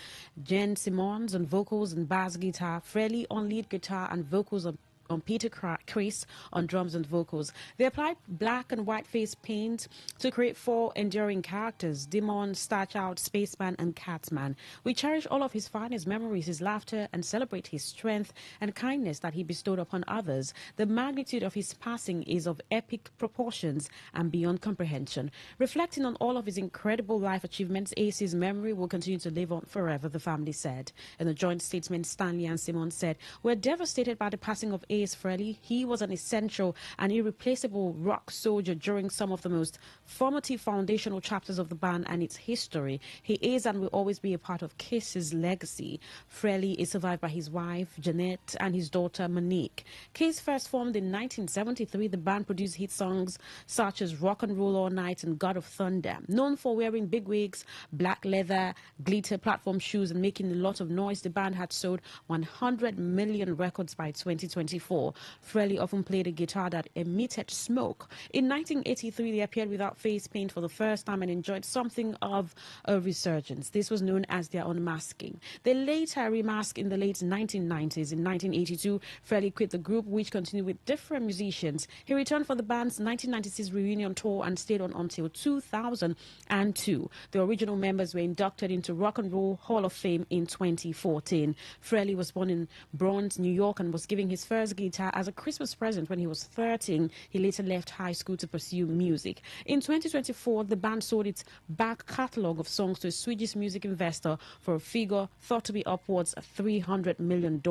Jen Simmons on vocals and bass guitar, Frehley on lead guitar and vocals on Peter Criss on drums and vocals. They applied black and white face paint to create 4 enduring characters: Demon, Starchild, Spaceman, and Catsman. We cherish all of his finest memories, his laughter, and celebrate his strength and kindness that he bestowed upon others. The magnitude of his passing is of epic proportions and beyond comprehension. Reflecting on all of his incredible life achievements, Ace's memory will continue to live on forever, the family said. In a joint statement, Stanley and Simmons said, "We're devastated by the passing of Ace Frehley. He was an essential and irreplaceable rock soldier during some of the most formative foundational chapters of the band and its history. He is and will always be a part of Kiss's legacy." Frehley is survived by his wife, Jeanette, and his daughter, Monique. Kiss first formed in 1973. The band produced hit songs such as Rock and Roll All Night and God of Thunder. Known for wearing big wigs, black leather, glitter platform shoes, and making a lot of noise, the band had sold 100 million records by 2024. Frehley often played a guitar that emitted smoke. In 1983, they appeared without face paint for the first time and enjoyed something of a resurgence. This was known as their unmasking. They later remasked in the late 1990s. In 1982, Frehley quit the group, which continued with different musicians. He returned for the band's 1996 reunion tour and stayed on until 2002. The original members were inducted into Rock and Roll Hall of Fame in 2014. Frehley was born in Bronx, New York, and was given his first his guitar as a Christmas present when he was 13. He later left high school to pursue music. In 2024, the band sold its back catalogue of songs to a Swedish music investor for a figure thought to be upwards of $300 million.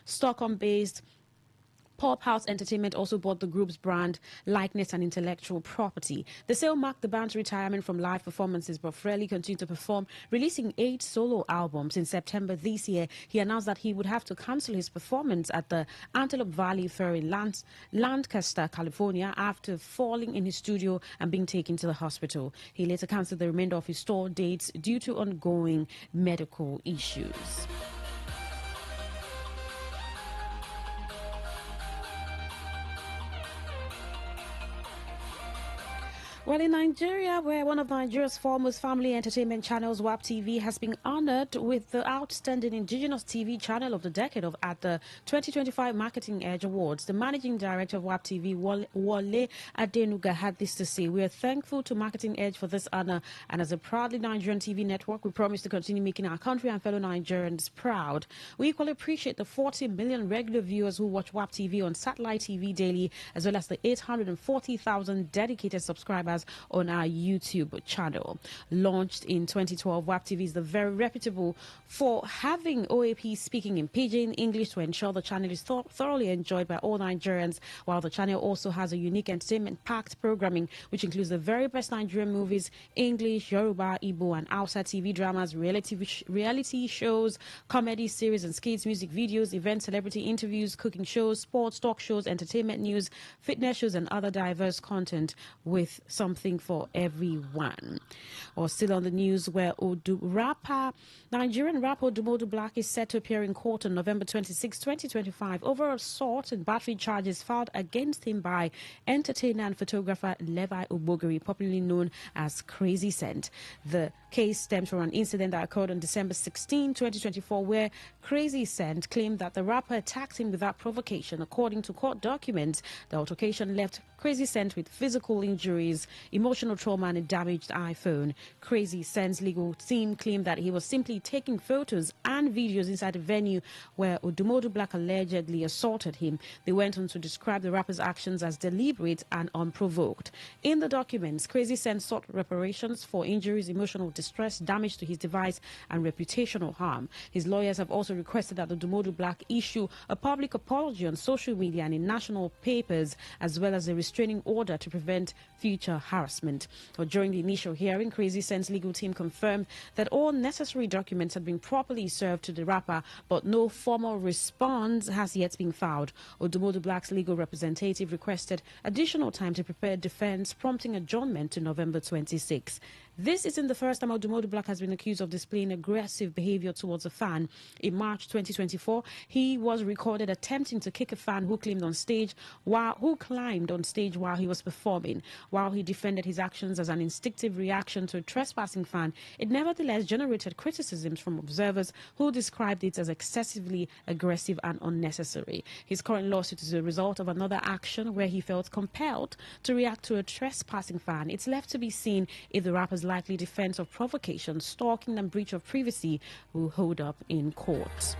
Stockholm-based Pop House Entertainment also bought the group's brand, likeness, and intellectual property. The sale marked the band's retirement from live performances, but Frehley continued to perform, releasing 8 solo albums. In September this year, he announced that he would have to cancel his performance at the Antelope Valley Fair in Lancaster, California, after falling in his studio and being taken to the hospital. He later canceled the remainder of his tour dates due to ongoing medical issues. Well, in Nigeria, where one of Nigeria's foremost family entertainment channels, WAP TV, has been honored with the Outstanding Indigenous TV Channel of the Decade at the 2025 Marketing Edge Awards, the managing director of WAP TV, Wale Adenuga, had this to say: "We are thankful to Marketing Edge for this honor, and as a proudly Nigerian TV network, we promise to continue making our country and fellow Nigerians proud. We equally appreciate the 40 million regular viewers who watch WAP TV on satellite TV daily, as well as the 840,000 dedicated subscribers on our YouTube channel." Launched in 2012, WAP TV is very reputable for having OAP speaking in Pidgin English to ensure the channel is thoroughly enjoyed by all Nigerians, while the channel also has a unique entertainment-packed programming, which includes the very best Nigerian movies, English, Yoruba, Igbo, and Hausa TV dramas, reality shows, comedy series and skits, music videos, events, celebrity interviews, cooking shows, sports, talk shows, entertainment news, fitness shows, and other diverse content with something for everyone. Or still on the news, where Nigerian rapper Odumodu Black is set to appear in court on November 26, 2025 over assault and battery charges filed against him by entertainer and photographer Levi Ogbogiri, popularly known as Crazy Scent. The case stems from an incident that occurred on December 16, 2024, where Crazy Scent claimed that the rapper attacked him without provocation. According to court documents, the altercation left Crazy Scent with physical injuries, emotional trauma, and a damaged iPhone. Crazy Scent's legal team claimed that he was simply taking photos and videos inside a venue where Odumodu Black allegedly assaulted him. They went on to describe the rapper's actions as deliberate and unprovoked. In the documents, Crazy Scent sought reparations for injuries, emotional distress, damage to his device, and reputational harm. His lawyers have also requested that Odumodu Black issue a public apology on social media and in national papers, as well as a restraining order to prevent future harassment. During the initial hearing, Crazy Scent's legal team confirmed that all necessary documents had been properly served to the rapper, but no formal response has yet been filed. Odumodu Black's legal representative requested additional time to prepare a defense, prompting adjournment to November 26. This isn't the first time Odumodu Black has been accused of displaying aggressive behavior towards a fan. In March 2024, he was recorded attempting to kick a fan who climbed on stage while he was performing. While he defended his actions as an instinctive reaction to a trespassing fan, it nevertheless generated criticisms from observers who described it as excessively aggressive and unnecessary. His current lawsuit is a result of another action where he felt compelled to react to a trespassing fan. It's left to be seen if the rapper's likely defense of provocation, stalking, and breach of privacy will hold up in court.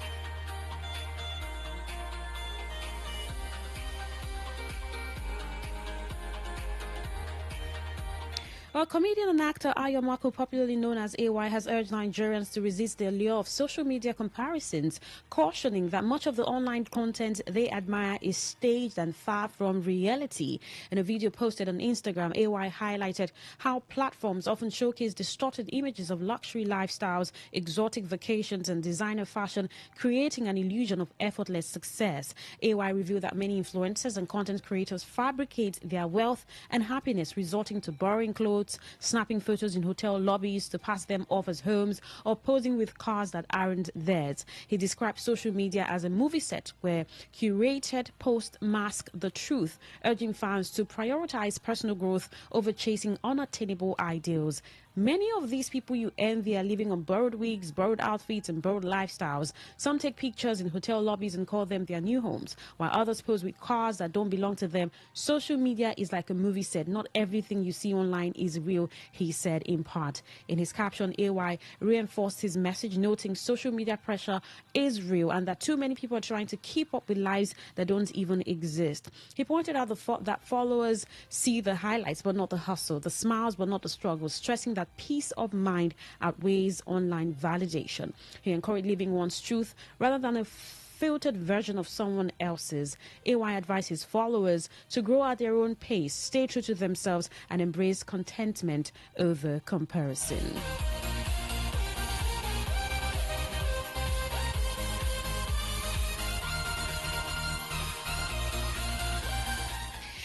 Well, comedian and actor Ayo Mako, popularly known as AY, has urged Nigerians to resist the allure of social media comparisons, cautioning that much of the online content they admire is staged and far from reality. In a video posted on Instagram, AY highlighted how platforms often showcase distorted images of luxury lifestyles, exotic vacations, and designer fashion, creating an illusion of effortless success. AY revealed that many influencers and content creators fabricate their wealth and happiness, resorting to borrowing clothes, snapping photos in hotel lobbies to pass them off as homes, or posing with cars that aren't theirs. He described social media as a movie set where curated posts mask the truth, urging fans to prioritize personal growth over chasing unattainable ideals. Many of these people you envy are living on borrowed wigs, borrowed outfits, and borrowed lifestyles. Some take pictures in hotel lobbies and call them their new homes, while others pose with cars that don't belong to them. Social media is like a movie set. Not everything you see online is real, he said in part. In his caption, AY reinforced his message, noting social media pressure is real and that too many people are trying to keep up with lives that don't even exist. He pointed out that followers see the highlights but not the hustle, the smiles but not the struggles, stressing that peace of mind outweighs online validation. He encouraged living one's truth rather than a filtered version of someone else's. AY advised his followers to grow at their own pace, stay true to themselves, and embrace contentment over comparison.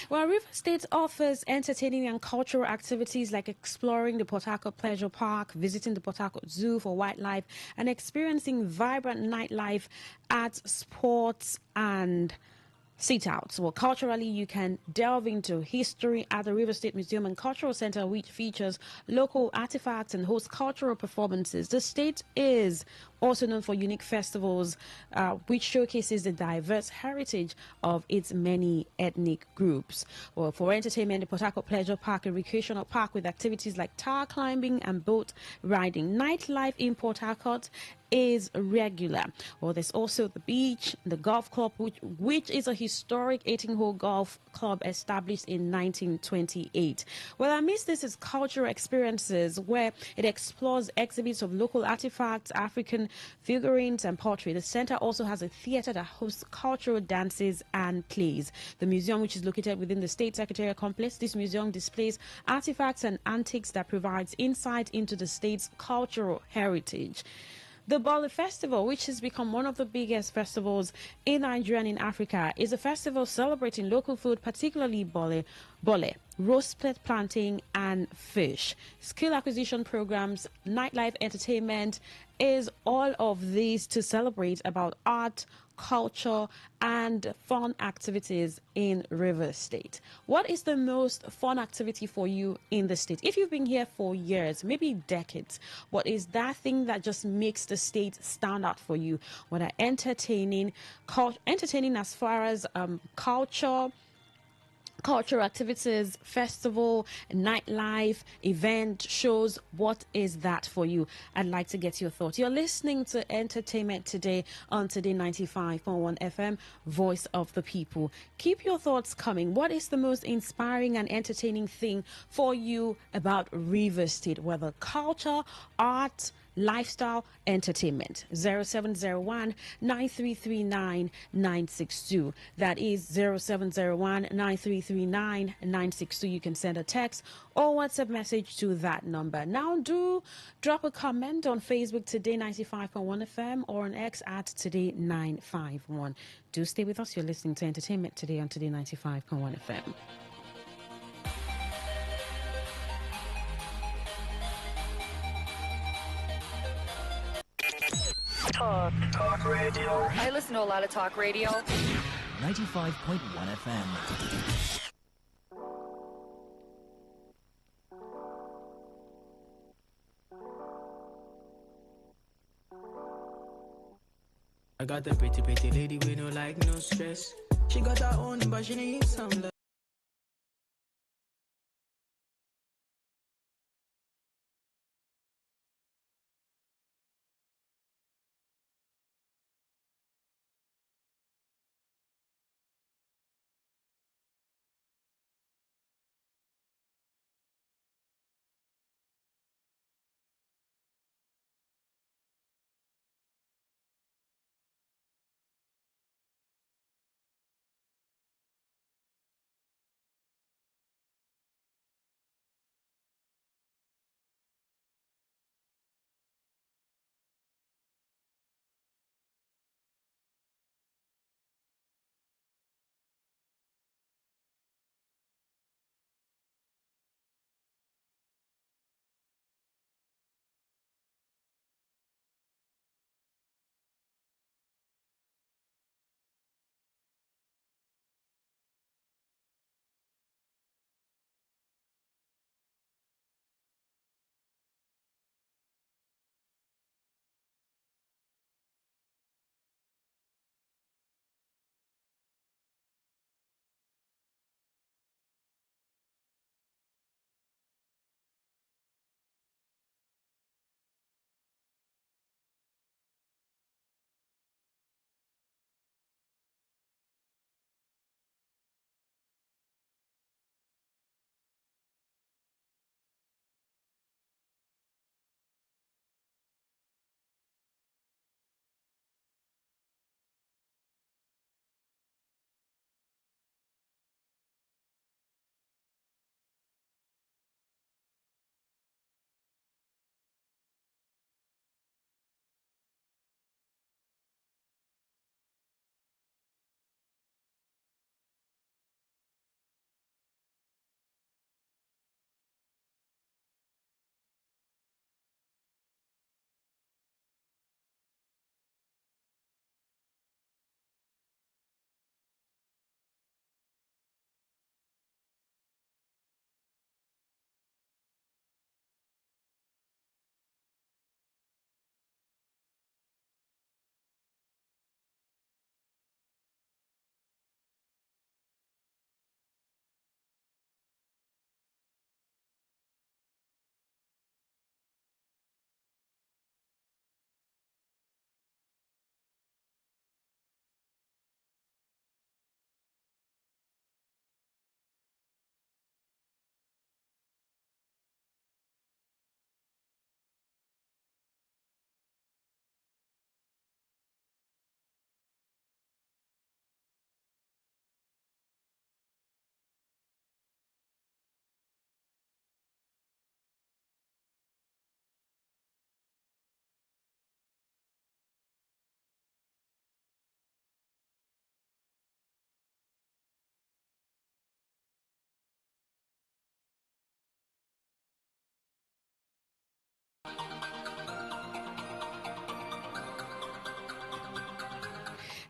Well, River State offers entertaining and cultural activities like exploring the Port Harcourt Pleasure Park, visiting the Port Harcourt Zoo for wildlife, and experiencing vibrant nightlife at sports and sit-outs. Well, culturally, you can delve into history at the River State Museum and Cultural Center, which features local artifacts and hosts cultural performances. The state is also known for unique festivals, which showcases the diverse heritage of its many ethnic groups. Well, for entertainment, the Port Harcourt Pleasure Park, a recreational park with activities like tower climbing and boat riding. Nightlife in Port Harcourt is regular. Well, there's also the beach, the golf club, which is a historic 18-hole golf club established in 1928. Well, amidst this is cultural experiences where it explores exhibits of local artifacts, African figurines, and pottery. The center also has a theater that hosts cultural dances and plays. The museum, which is located within the State Secretariat complex, this museum displays artifacts and antiques that provides insight into the state's cultural heritage. The Bole Festival, which has become one of the biggest festivals in Nigeria and in Africa, is a festival celebrating local food, particularly bole, roasted plantain, and fish. Skill acquisition programs, nightlife entertainment is all of these to celebrate about art, culture, and fun activities in River State. What is the most fun activity for you in the state? If you've been here for years, maybe decades, what is that thing that just makes the state stand out for you? Whether entertaining as far as cultural activities, festival, nightlife, event, shows. What is that for you? I'd like to get your thoughts. You're listening to Entertainment Today on Today 95.1 FM, Voice of the People. Keep your thoughts coming. What is the most inspiring and entertaining thing for you about River State, whether culture, art, lifestyle, entertainment? 0701 9339 962. That is 0701 9339 962. You can send a text or WhatsApp message to that number. Now do drop a comment on Facebook Today 95.1 FM or on X at Today 951. Do stay with us. You're listening to Entertainment Today on Today 95.1 FM. Talk radio. I listen to a lot of talk radio. 95.1 FM. I got a pretty lady with no like no stress. She got her own but she needs some love.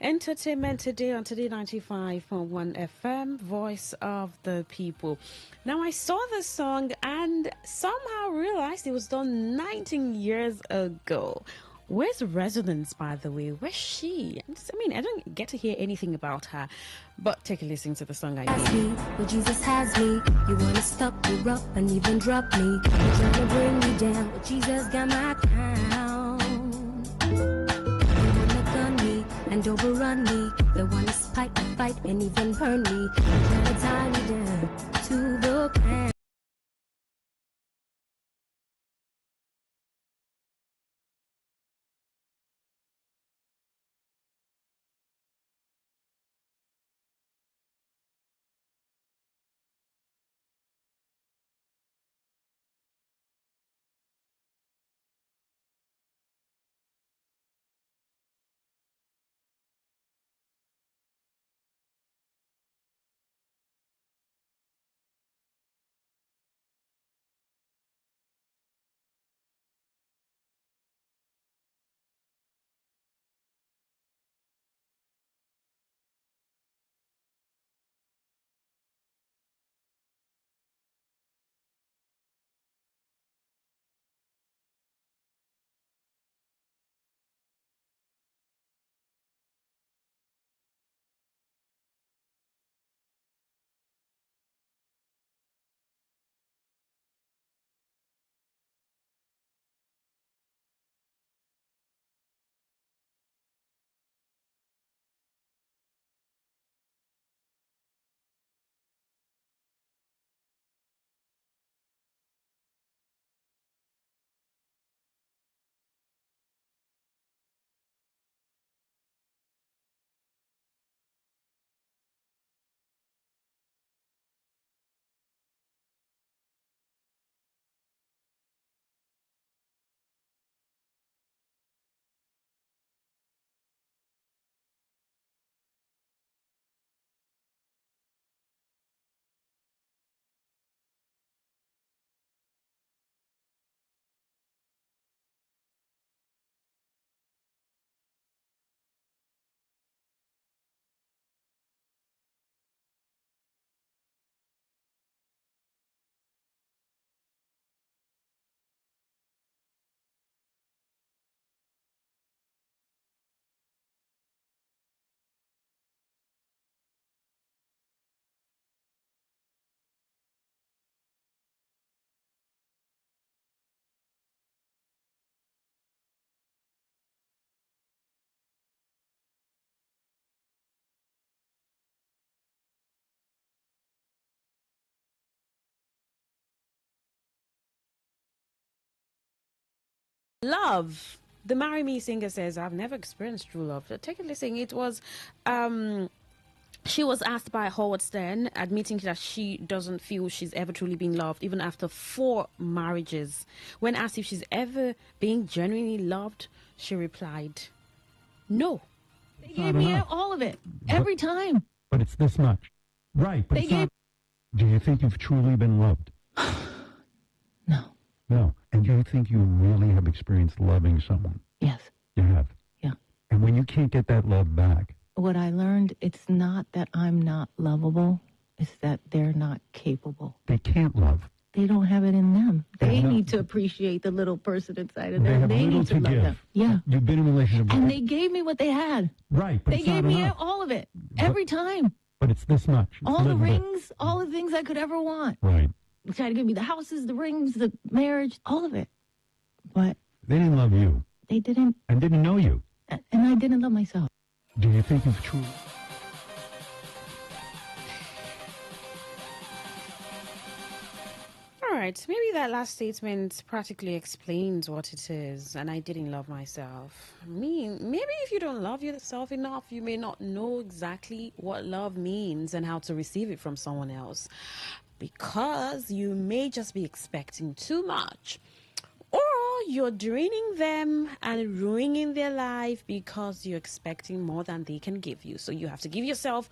Entertainment today on Today 95.1 FM, Voice of the People. Now, I saw this song and somehow realized it was done 19 years ago. Where's Resonance, by the way? Where's she? I don't get to hear anything about her, but take a listen to the song I made. Well, Jesus has me. You want to stop me up and even drop me. You're trying to bring me down, but Jesus got my crown. And overrun me. They want to spike, fight, and even burn me. They're trying to tie me down to the ground. Love. The Marry Me singer says, I've never experienced true love. Take a listen. It was, she was asked by Howard Stern, admitting that she doesn't feel she's ever truly been loved, even after 4 marriages. When asked if she's ever been genuinely loved, she replied, no. They gave me all of it, every time. But it's this much. Right, but They it's not. Do you think you've truly been loved? No. And do you think you really have experienced loving someone? Yes. You have? Yeah. And when you can't get that love back, What I learned, it's not that I'm not lovable, it's that they're not capable. they can't love. They don't have it in them. They No. need to appreciate the little person inside of They them. have They little need to to love give. them. Yeah. You've been in a relationship with And them. they gave me what they had. Right, but They it's not gave me enough. all of it, every time. But it's this much. It's All the not enough. rings, all the things I could ever want. Right. They tried to give me the houses, the rings, the marriage, all of it. But They didn't love you they didn't, and didn't know you. and I didn't love myself. Do you think you've truly... All right, maybe that last statement practically explains what it is, and I didn't love myself. Maybe if you don't love yourself enough, you may not know exactly what love means and how to receive it from someone else, because you may just be expecting too much, or you're draining them and ruining their life because you're expecting more than they can give you. So you have to give yourself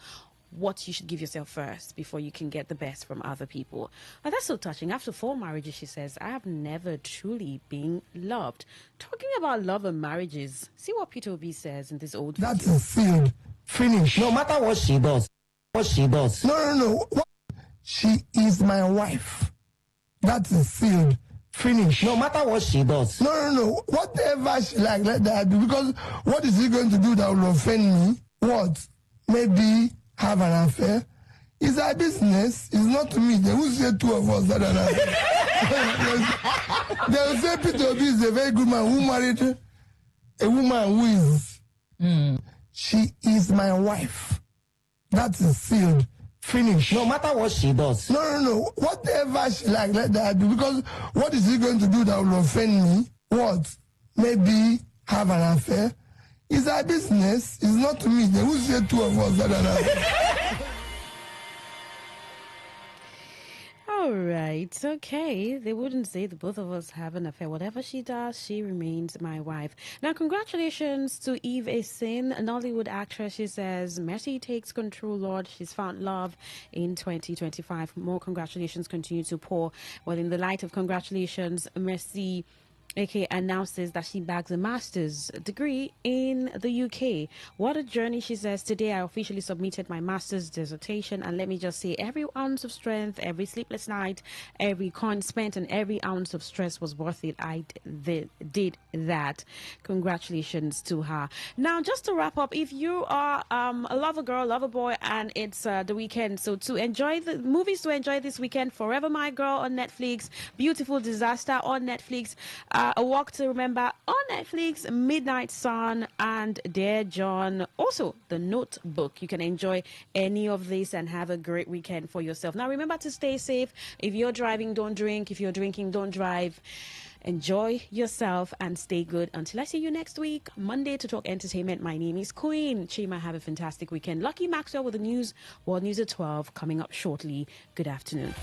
what you should give yourself first before you can get the best from other people. Now, that's so touching. After 4 marriages, she says, I have never truly been loved. Talking about love and marriages, see what Peter Obi says in this old That's video. a seed Finish. No matter what she does. What she does. No. She is my wife. That is sealed. Finish. No matter what she does. No. Whatever she like, let that do. Because what is he going to do that will offend me? What? Maybe have an affair? It's our business. It's not me. They will say two of us. They will say Peter Obi is a very good man who married a woman who is. She is my wife. That is sealed. Finish. No matter what she does. No. Whatever she like, let that do. Because what is he going to do that will offend me? What? Maybe have an affair? It's our business. It's not me. They will say two of us. All right, okay. They wouldn't say the both of us have an affair. Whatever she does, she remains my wife. Now, congratulations to Eve Asin, a Nollywood actress. She says, Mercy takes control, Lord. She's found love in 2025. More congratulations continue to pour. Well, in the light of congratulations, Mercy AK announces that she bags a master's degree in the UK. What a journey, she says. Today I officially submitted my master's dissertation, and let me just say, every ounce of strength, every sleepless night, every coin spent, and every ounce of stress was worth it. I did that. Congratulations to her. Now, just to wrap up, if you are a lover girl, lover boy, and it's the weekend, so to enjoy the movies to enjoy this weekend: Forever My Girl on Netflix, Beautiful Disaster on Netflix, A Walk to Remember on Netflix, Midnight Sun, and Dear John. Also, The Notebook. You can enjoy any of this and have a great weekend for yourself. Now, remember to stay safe. If you're driving, don't drink. If you're drinking, don't drive. Enjoy yourself and stay good. Until I see you next week, Monday, to talk entertainment. My name is Queen Chima. Have a fantastic weekend. Lucky Maxwell with the news. World News at 12 coming up shortly. Good afternoon.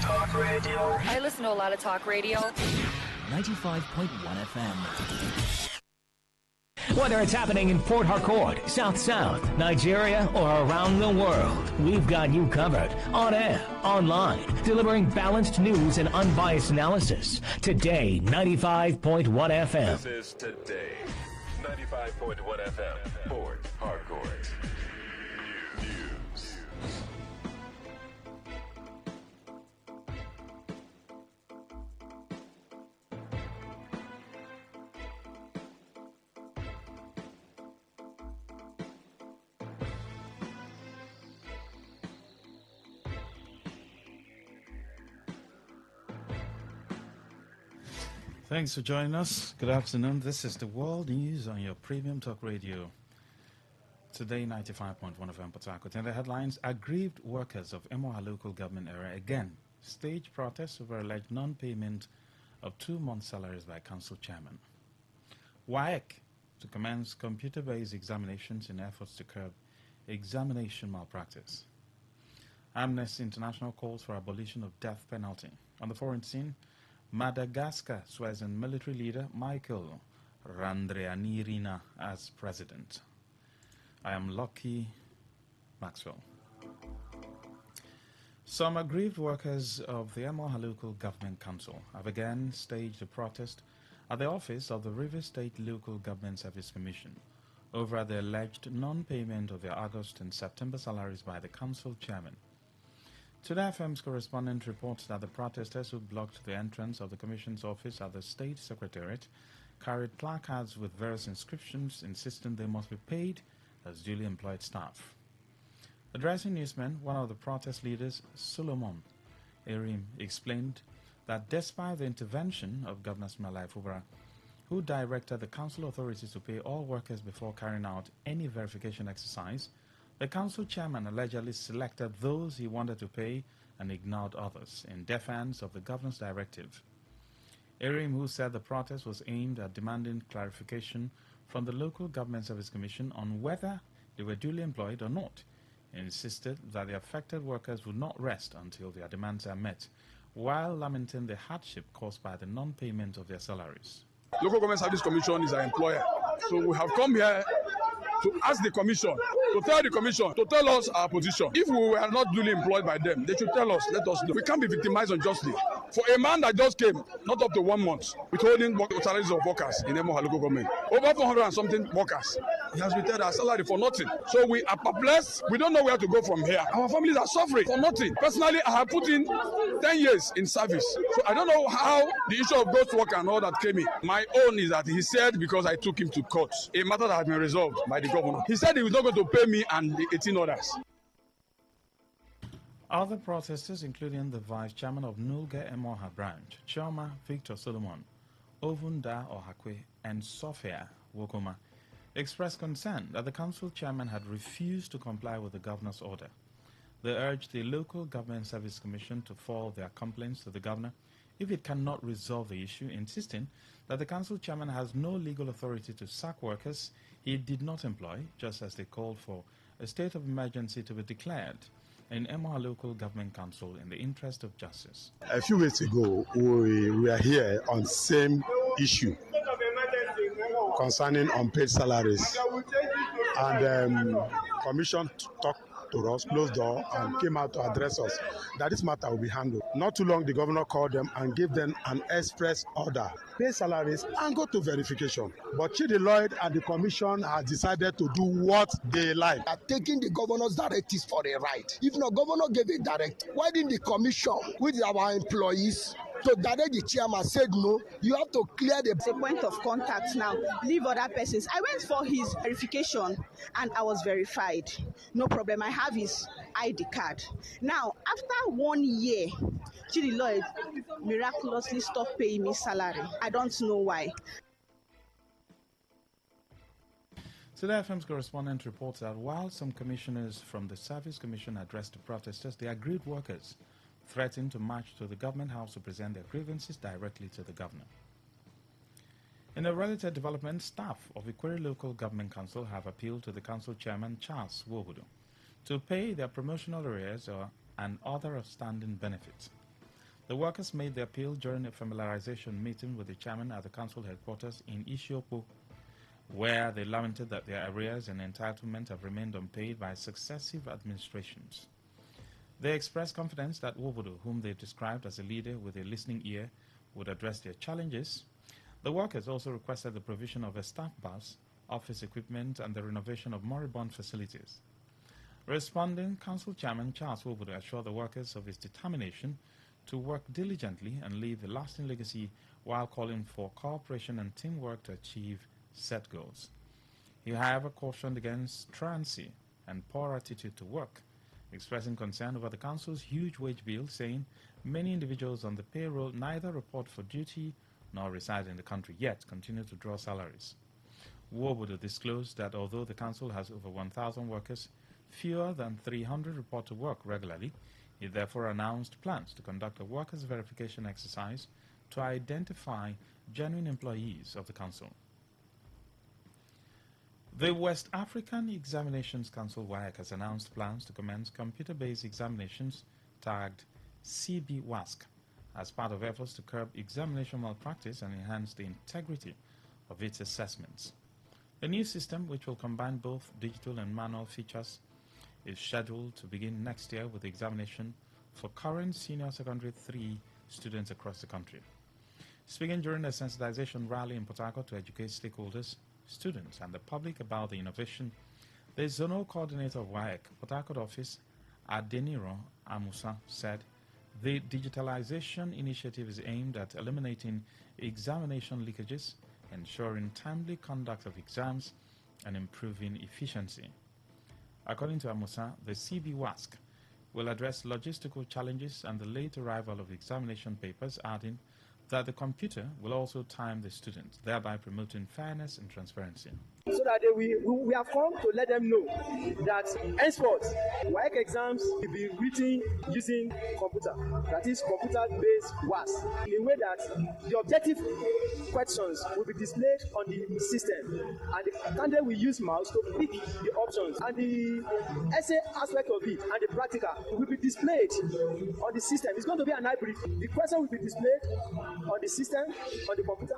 Talk radio. I listen to a lot of talk radio. 95.1 FM. Whether it's happening in Port Harcourt, South, Nigeria, or around the world, we've got you covered. On air, online, delivering balanced news and unbiased analysis. Today, 95.1 FM. This is Today, 95.1 FM, Port Harcourt. News. Thanks for joining us. Good afternoon. This is the World News on your premium talk radio. Today, 95.1 FM Port Harcourt. And the headlines: aggrieved workers of Emoha local government area again stage protests over alleged non-payment of 2 months' salaries by council chairman. WAEC to commence computer-based examinations in efforts to curb examination malpractice. Amnesty International calls for abolition of death penalty. On the foreign scene, Madagascar swears in military leader Michael Randrianirina as president. I am Lucky Maxwell. Some aggrieved workers of the Emoha Local Government Council have again staged a protest at the office of the River State Local Government Service Commission over the alleged non-payment of their August and September salaries by the council chairman. Today FM's correspondent reports that the protesters who blocked the entrance of the Commission's office at the State Secretariat carried placards with various inscriptions insisting they must be paid as duly employed staff. Addressing newsmen, one of the protest leaders, Solomon Erim, explained that despite the intervention of Governor Smalai Fubara, who directed the council authorities to pay all workers before carrying out any verification exercise, the council chairman allegedly selected those he wanted to pay and ignored others in defiance of the governor's directive. Erim, who said the protest was aimed at demanding clarification from the Local Government Service Commission on whether they were duly employed or not, insisted that the affected workers would not rest until their demands are met, while lamenting the hardship caused by the non-payment of their salaries. Local Government Service Commission is our employer, so we have come here to ask the commission, to tell the commission, to tell us our position. If we were not duly employed by them, they should tell us, let us know. We can't be victimized unjustly. For a man that just came, not up to 1 month, withholding salaries of workers in Emoha local government, over 400 and something workers, he has withheld our salary for nothing. So we are perplexed. We don't know where to go from here. Our families are suffering for nothing. Personally, I have put in 10 years in service. So I don't know how the issue of ghost work and all that came in. My own is that he said because I took him to court, a matter that has been resolved by the governor. He said he was not going to pay me and the 18 others. Other protesters, including the vice chairman of Nulge Emoha branch, Chioma Victor Solomon, Ovunda Ohakwe, and Sophia Wokoma, expressed concern that the council chairman had refused to comply with the governor's order. They urged the Local Government Service Commission to forward their complaints to the governor if it cannot resolve the issue, insisting that the council chairman has no legal authority to sack workers he did not employ, just as they called for a state of emergency to be declared in Emoha Local Government Council in the interest of justice. A few weeks ago, we were here on same issue concerning unpaid salaries, and commission talked to us, closed door, and came out to address us that this matter will be handled. Not too long, the governor called them and gave them an express order, pay salaries and go to verification. But Chidi Lloyd and the commission has decided to do what they like. Are taking the governor's directives for a right. If the governor gave a direct, why didn't the commission with our employees to direct the chairman said no, you have to clear the point of contact now, leave other persons. I went for his verification and I was verified. No problem, I have his ID card. Now, after 1 year, Chidi Lloyd miraculously stopped paying me salary. I don't know why. Today FM's correspondent reports that while some commissioners from the Service Commission addressed the protesters, the aggrieved workers threatened to march to the government house to present their grievances directly to the governor. In a related development, staff of Ikwere Local Government Council have appealed to the council chairman, Charles Wobudu, to pay their promotional arrears and other outstanding benefits. The workers made the appeal during a familiarization meeting with the chairman at the council headquarters in Ishiopo, where they lamented that their arrears and entitlement have remained unpaid by successive administrations. They expressed confidence that Wobudu, whom they described as a leader with a listening ear, would address their challenges. The workers also requested the provision of a staff bus, office equipment, and the renovation of moribund facilities. Responding, Council Chairman Charles Wobudu assured the workers of his determination to work diligently and leave a lasting legacy while calling for cooperation and teamwork to achieve set goals. He, however, cautioned against truancy and poor attitude to work, expressing concern over the council's huge wage bill, saying many individuals on the payroll neither report for duty nor reside in the country, yet continue to draw salaries. Wobudu disclosed that although the council has over 1,000 workers, fewer than 300 report to work regularly. He therefore announced plans to conduct a workers' verification exercise to identify genuine employees of the council. The West African Examinations Council WAEC has announced plans to commence computer-based examinations tagged CB-WASC as part of efforts to curb examination malpractice and enhance the integrity of its assessments. The new system, which will combine both digital and manual features, is scheduled to begin next year with the examination for current senior secondary 3 students across the country. Speaking during a sensitization rally in Port Harcourt to educate stakeholders, students and the public about the innovation, the zonal coordinator of WAEC Port Harcourt office, Adeniro Amusa, said the digitalization initiative is aimed at eliminating examination leakages, ensuring timely conduct of exams, and improving efficiency. According to Amusa, the CB-WASC will address logistical challenges and the late arrival of examination papers, adding that the computer will also time the students, thereby promoting fairness and transparency. So that we have come to let them know that henceforth, WAEC exams will be written using computer, that is computer-based WASC, in a way that the objective questions will be displayed on the system, and the candidate will use mouse to pick the options, and the essay aspect of it and the practical will be displayed on the system. It's going to be an hybrid. The question will be displayed on the system, on the computer,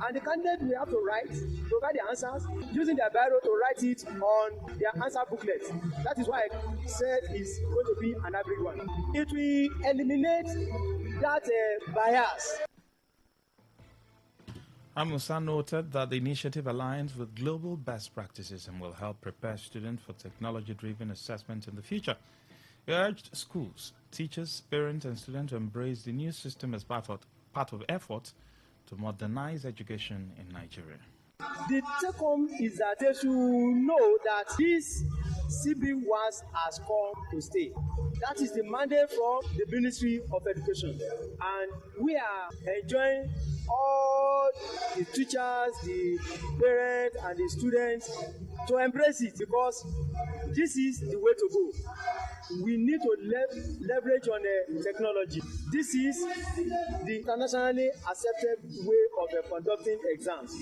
and the candidate will have to write, provide the answers, using their biro to write it on their answer booklet. That is why I said it's going to be an hybrid one. It will eliminate that bias. Amusa noted that the initiative aligns with global best practices and will help prepare students for technology-driven assessment in the future. He urged schools, teachers, parents, and students to embrace the new system as part of efforts to modernize education in Nigeria. The take home is that they should know that this CB was has come to stay. That is the mandate from the Ministry of Education, and we are enjoying all the teachers, the parents, and the students to embrace it, because this is the way to go. We need to leverage on technology. This is the internationally accepted way of conducting exams.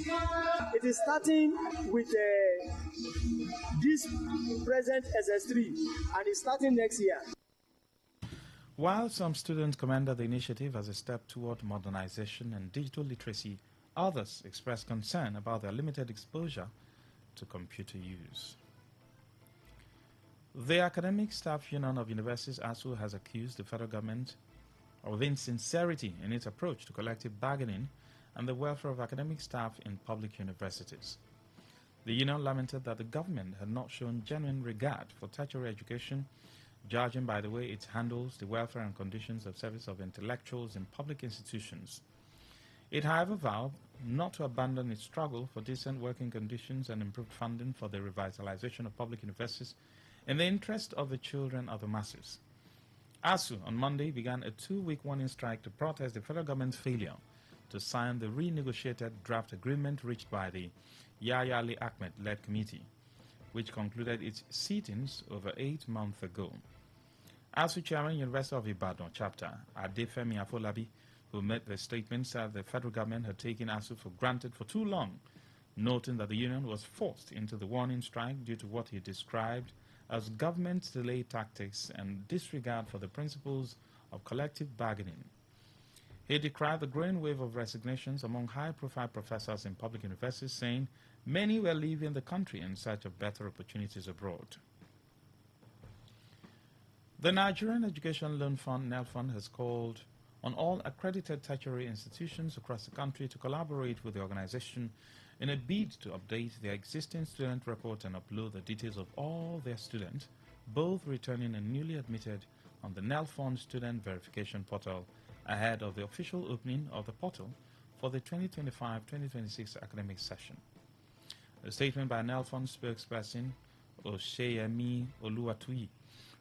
It is starting with this present SS3, and it's starting next year. While some students commended the initiative as a step toward modernization and digital literacy, others expressed concern about their limited exposure to computer use. The Academic Staff Union of Universities ASU has accused the federal government of insincerity in its approach to collective bargaining and the welfare of academic staff in public universities. The union lamented that the government had not shown genuine regard for tertiary education, judging by the way it handles the welfare and conditions of service of intellectuals in public institutions. It, however, vowed not to abandon its struggle for decent working conditions and improved funding for the revitalization of public universities in the interest of the children of the masses. ASU on Monday began a 2-week warning strike to protest the federal government's failure to sign the renegotiated draft agreement reached by the Yahya Ali Ahmed-led committee, which concluded its sittings over 8 months ago. ASU chairman, University of Ibadan chapter, Adefemi Afolabi, who made the statement, said the federal government had taken ASU for granted for too long, noting that the union was forced into the warning strike due to what he described as government delay tactics and disregard for the principles of collective bargaining. He decried the growing wave of resignations among high-profile professors in public universities, saying many were leaving the country in search of better opportunities abroad. The Nigerian Education Loan Fund, NEL Fund, has called on all accredited tertiary institutions across the country to collaborate with the organization in a bid to update their existing student report and upload the details of all their students, both returning and newly admitted, on the NEL Fund Student Verification Portal ahead of the official opening of the portal for the 2025-2026 academic session. A statement by NEL Fund spokesperson Osheyemi Oluwatui,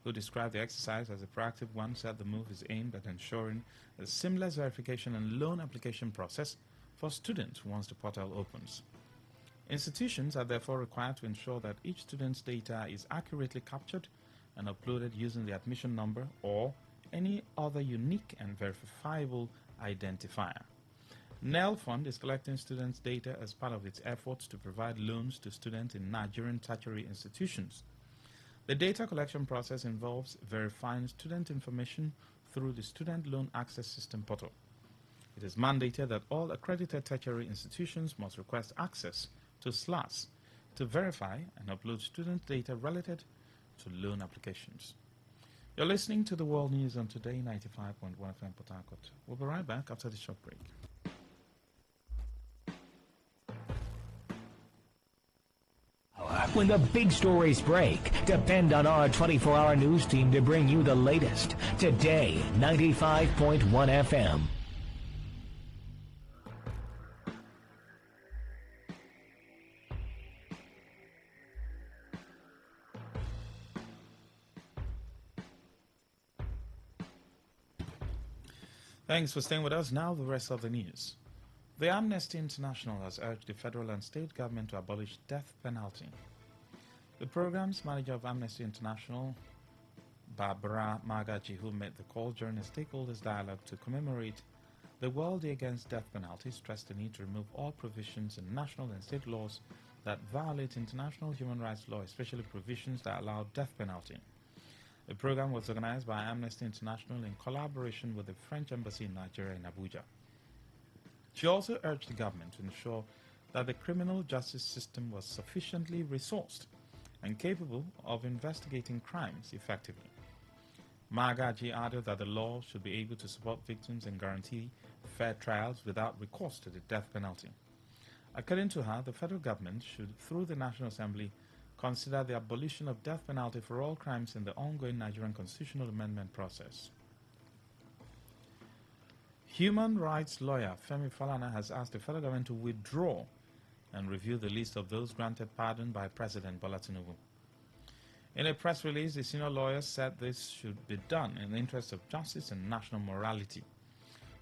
who described the exercise as a proactive one, said the move is aimed at ensuring a seamless verification and loan application process for students once the portal opens. Institutions are therefore required to ensure that each student's data is accurately captured and uploaded using the admission number or any other unique and verifiable identifier. NEL Fund is collecting students' data as part of its efforts to provide loans to students in Nigerian tertiary institutions. The data collection process involves verifying student information through the Student Loan Access System portal. It is mandated that all accredited tertiary institutions must request access to SLAS to verify and upload student data related to loan applications. You're listening to the World News on Today 95.1 FM Port Harcourt. We'll be right back after the short break. When the big stories break, depend on our 24-hour news team to bring you the latest. Today, 95.1 FM. Thanks for staying with us. Now the rest of the news. The Amnesty International has urged the federal and state government to abolish death penalty. The program's manager of Amnesty International, Barbara Magaji, who made the call during a stakeholders dialogue to commemorate the World Day Against Death Penalty, stressed the need to remove all provisions in national and state laws that violate international human rights law, especially provisions that allow death penalty. The program was organized by Amnesty International in collaboration with the French Embassy in Nigeria in Abuja. She also urged the government to ensure that the criminal justice system was sufficiently resourced and capable of investigating crimes effectively. Magaji added that the law should be able to support victims and guarantee fair trials without recourse to the death penalty. According to her, the federal government should, through the National Assembly, consider the abolition of death penalty for all crimes in the ongoing Nigerian constitutional amendment process. Human rights lawyer Femi Falana has asked the federal government to withdraw and review the list of those granted pardon by President Bola Tinubu. In a press release, the senior lawyer said this should be done in the interest of justice and national morality.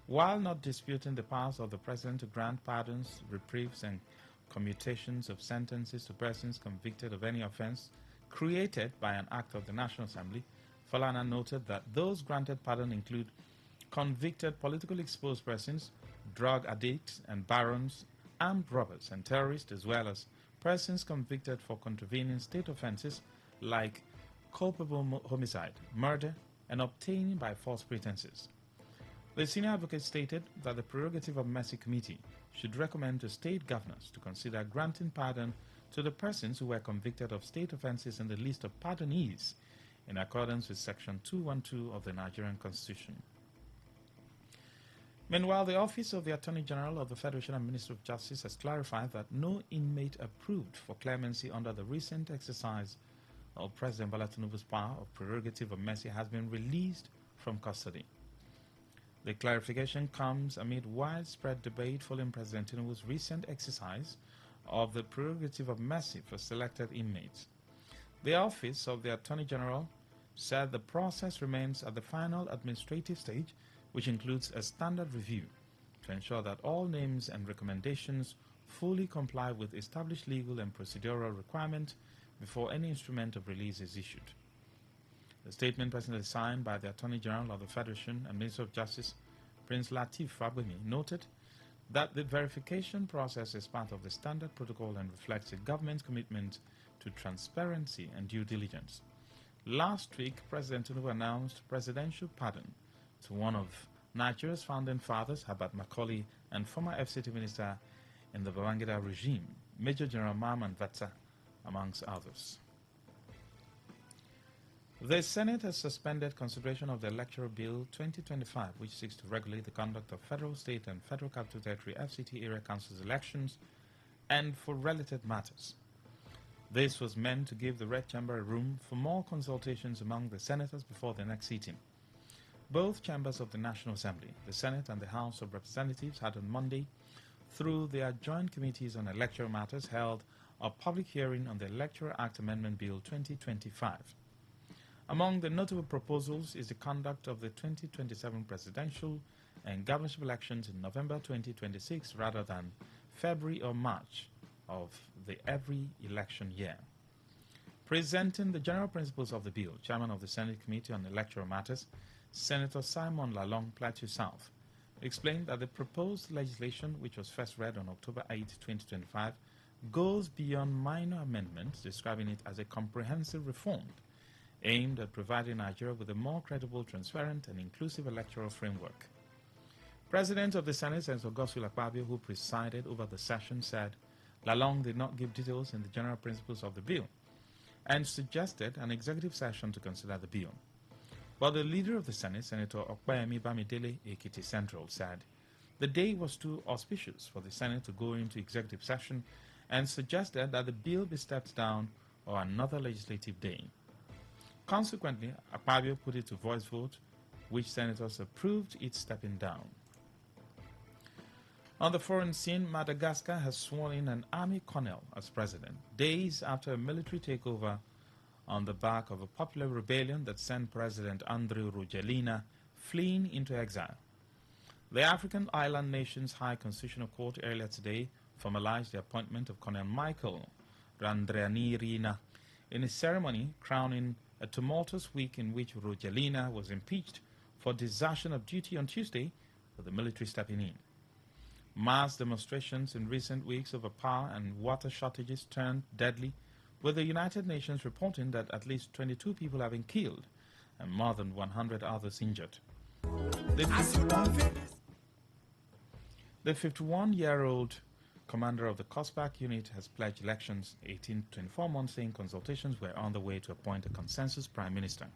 While not disputing the powers of the president to grant pardons, reprieves, and commutations of sentences to persons convicted of any offense created by an act of the National Assembly, Falana noted that those granted pardon include convicted politically exposed persons, drug addicts and barons, armed robbers and terrorists, as well as persons convicted for contravening state offenses like culpable homicide, murder, and obtaining by false pretenses. The senior advocate stated that the Prerogative of Mercy Committee should recommend to state governors to consider granting pardon to the persons who were convicted of state offenses in the list of pardonees in accordance with Section 212 of the Nigerian Constitution. Meanwhile, the Office of the Attorney General of the Federation and Minister of Justice has clarified that no inmate approved for clemency under the recent exercise of President Bola Tinubu's power of Prerogative of Mercy has been released from custody. The clarification comes amid widespread debate following President Tinubu's recent exercise of the Prerogative of Mercy for selected inmates. The Office of the Attorney General said the process remains at the final administrative stage, which includes a standard review to ensure that all names and recommendations fully comply with established legal and procedural requirements before any instrument of release is issued. The statement personally signed by the Attorney General of the Federation and Minister of Justice, Prince Lateef Fagbemi, noted that the verification process is part of the standard protocol and reflects the government's commitment to transparency and due diligence. Last week, President Tinubu announced presidential pardon to one of Nigeria's founding fathers, Herbert Macaulay, and former FCT minister in the Babangida regime, Major General Mamman Vatsa, amongst others. The Senate has suspended consideration of the Electoral Bill 2025, which seeks to regulate the conduct of federal, state, and federal capital territory FCT area councils elections and for related matters. This was meant to give the Red Chamber room for more consultations among the senators before the next sitting. Both chambers of the National Assembly, the Senate and the House of Representatives, had on Monday, through their joint committees on electoral matters, held a public hearing on the Electoral Act Amendment Bill 2025. Among the notable proposals is the conduct of the 2027 presidential and governorship elections in November 2026 rather than February or March of the every election year. Presenting the general principles of the bill, Chairman of the Senate Committee on Electoral Matters, Senator Simon Lalong, Plateau South, explained that the proposed legislation, which was first read on October 8, 2025, goes beyond minor amendments, describing it as a comprehensive reform aimed at providing Nigeria with a more credible, transparent, and inclusive electoral framework. President of the Senate, Senator Godswill Akpabio, who presided over the session, said Lalong did not give details in the general principles of the bill and suggested an executive session to consider the bill. But the leader of the Senate, Senator Okpeyemi Bamidele Ekiti Central, said the day was too auspicious for the Senate to go into executive session and suggested that the bill be stepped down or another legislative day. Consequently, Akpabio put it to voice vote, which senators approved its stepping down. On the foreign scene, Madagascar has sworn in an army colonel as president, days after a military takeover on the back of a popular rebellion that sent President Andry Rajoelina fleeing into exile. The African island nation's High Constitutional Court earlier today formalized the appointment of Colonel Michael Randrianirina in a ceremony crowning a tumultuous week in which Rajoelina was impeached for desertion of duty on Tuesday, with the military stepping in. Mass demonstrations in recent weeks over power and water shortages turned deadly, with the United Nations reporting that at least 22 people have been killed and more than 100 others injured. The 51-year-old commander of the COSPAC unit, has pledged elections 18 to 24 months, saying consultations were on the way to appoint a consensus prime minister.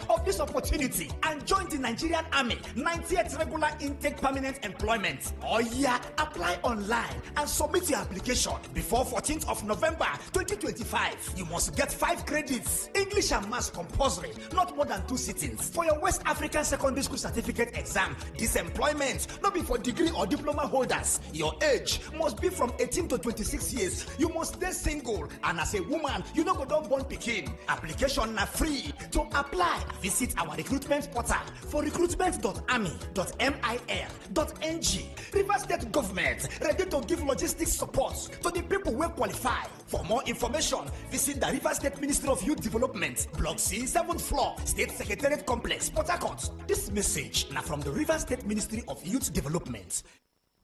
Of this opportunity and join the Nigerian Army 90th regular intake permanent employment. Oh yeah, apply online and submit your application before 14th of November 2025. You must get 5 credits, English and Maths compulsory, not more than 2 sittings. For your West African Secondary School Certificate exam, this employment not be for degree or diploma holders. Your age must be from 18 to 26 years. You must stay single, and as a woman, you no go don born pikin. Application na free. To apply, visit our recruitment portal for recruitment.army.mil.ng. Rivers State Government ready to give logistics support to the people who qualify. For more information, visit the Rivers State Ministry of Youth Development, Block C, 7th floor, State Secretariat Complex, Port Harcourt. This message now from the Rivers State Ministry of Youth Development.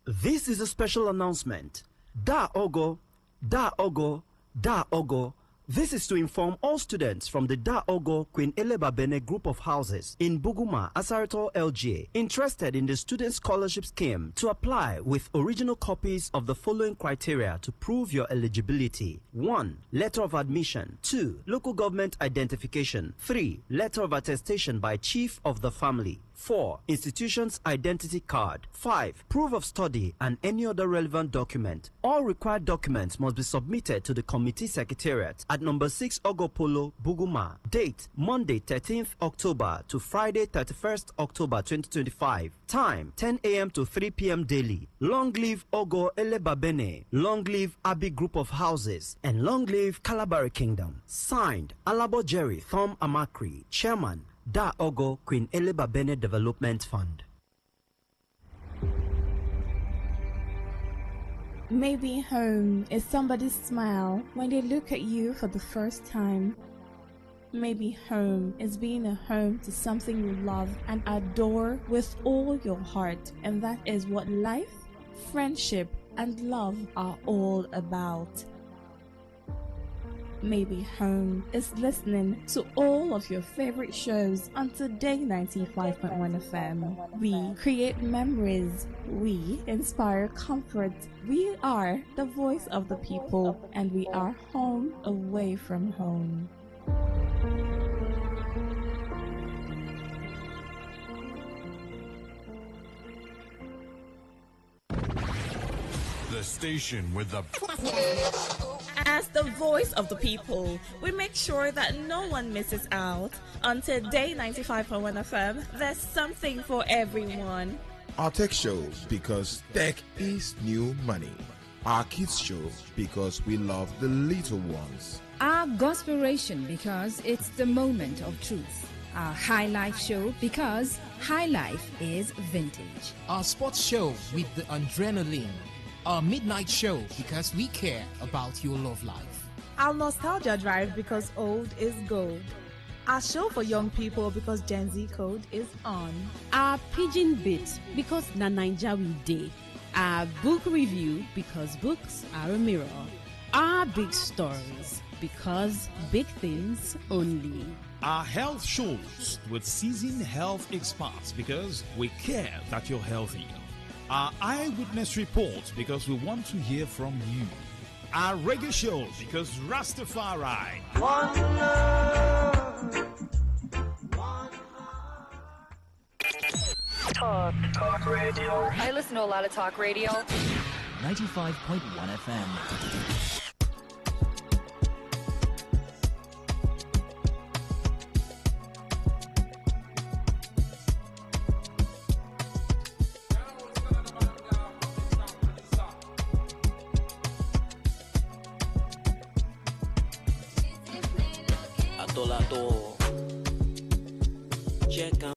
This is a special announcement. Da Ogo, Da Ogo, Da Ogo. This is to inform all students from the Da Ogo Queen Elebabene group of houses in Buguma, Asarito, LGA, interested in the student scholarship scheme to apply with original copies of the following criteria to prove your eligibility. 1. Letter of admission. 2. Local government identification. 3. Letter of attestation by chief of the family. 4. Institution's identity card. 5. Proof of study and any other relevant document. All required documents must be submitted to the committee secretariat at number 6 Ogopolo, Buguma. Date Monday 13th October to Friday 31st October 2025. Time 10 a.m. to 3 p.m. daily. Long live Ogo Elebabene. Long live Abbey Group of Houses. And long live Kalabari Kingdom. Signed, Alabo Jerry Thom Amakri, Chairman, Da Ogo Queen Elebabene Development Fund. Maybe home is somebody's smile when they look at you for the first time. Maybe home is being a home to something you love and adore with all your heart, and that is what life, friendship, and love are all about. Maybe home is listening to all of your favorite shows on Today 95.1 FM. We create memories. We inspire comfort. We are the voice of the people, and we are home away from home. The station with the... As the voice of the people, we make sure that no one misses out. On Today 95.1 FM, there's something for everyone. Our tech show, because tech is new money. Our kids show, because we love the little ones. Our Gospelration, because it's the moment of truth. Our High Life show, because high life is vintage. Our sports show with the adrenaline. Our midnight show, because we care about your love life. Our nostalgia drive, because old is gold. Our show for young people, because Gen Z code is on. Our Pidgin Bit, because na Naija we dey. Our book review, because books are a mirror. Our big stories, because big things only. Our health shows with seasoned health experts, because we care that you're healthy. Our eyewitness report, because we want to hear from you. Our reggae show, because Rastafari. One love. Talk radio. I listen to a lot of talk radio. 95.1 FM. Check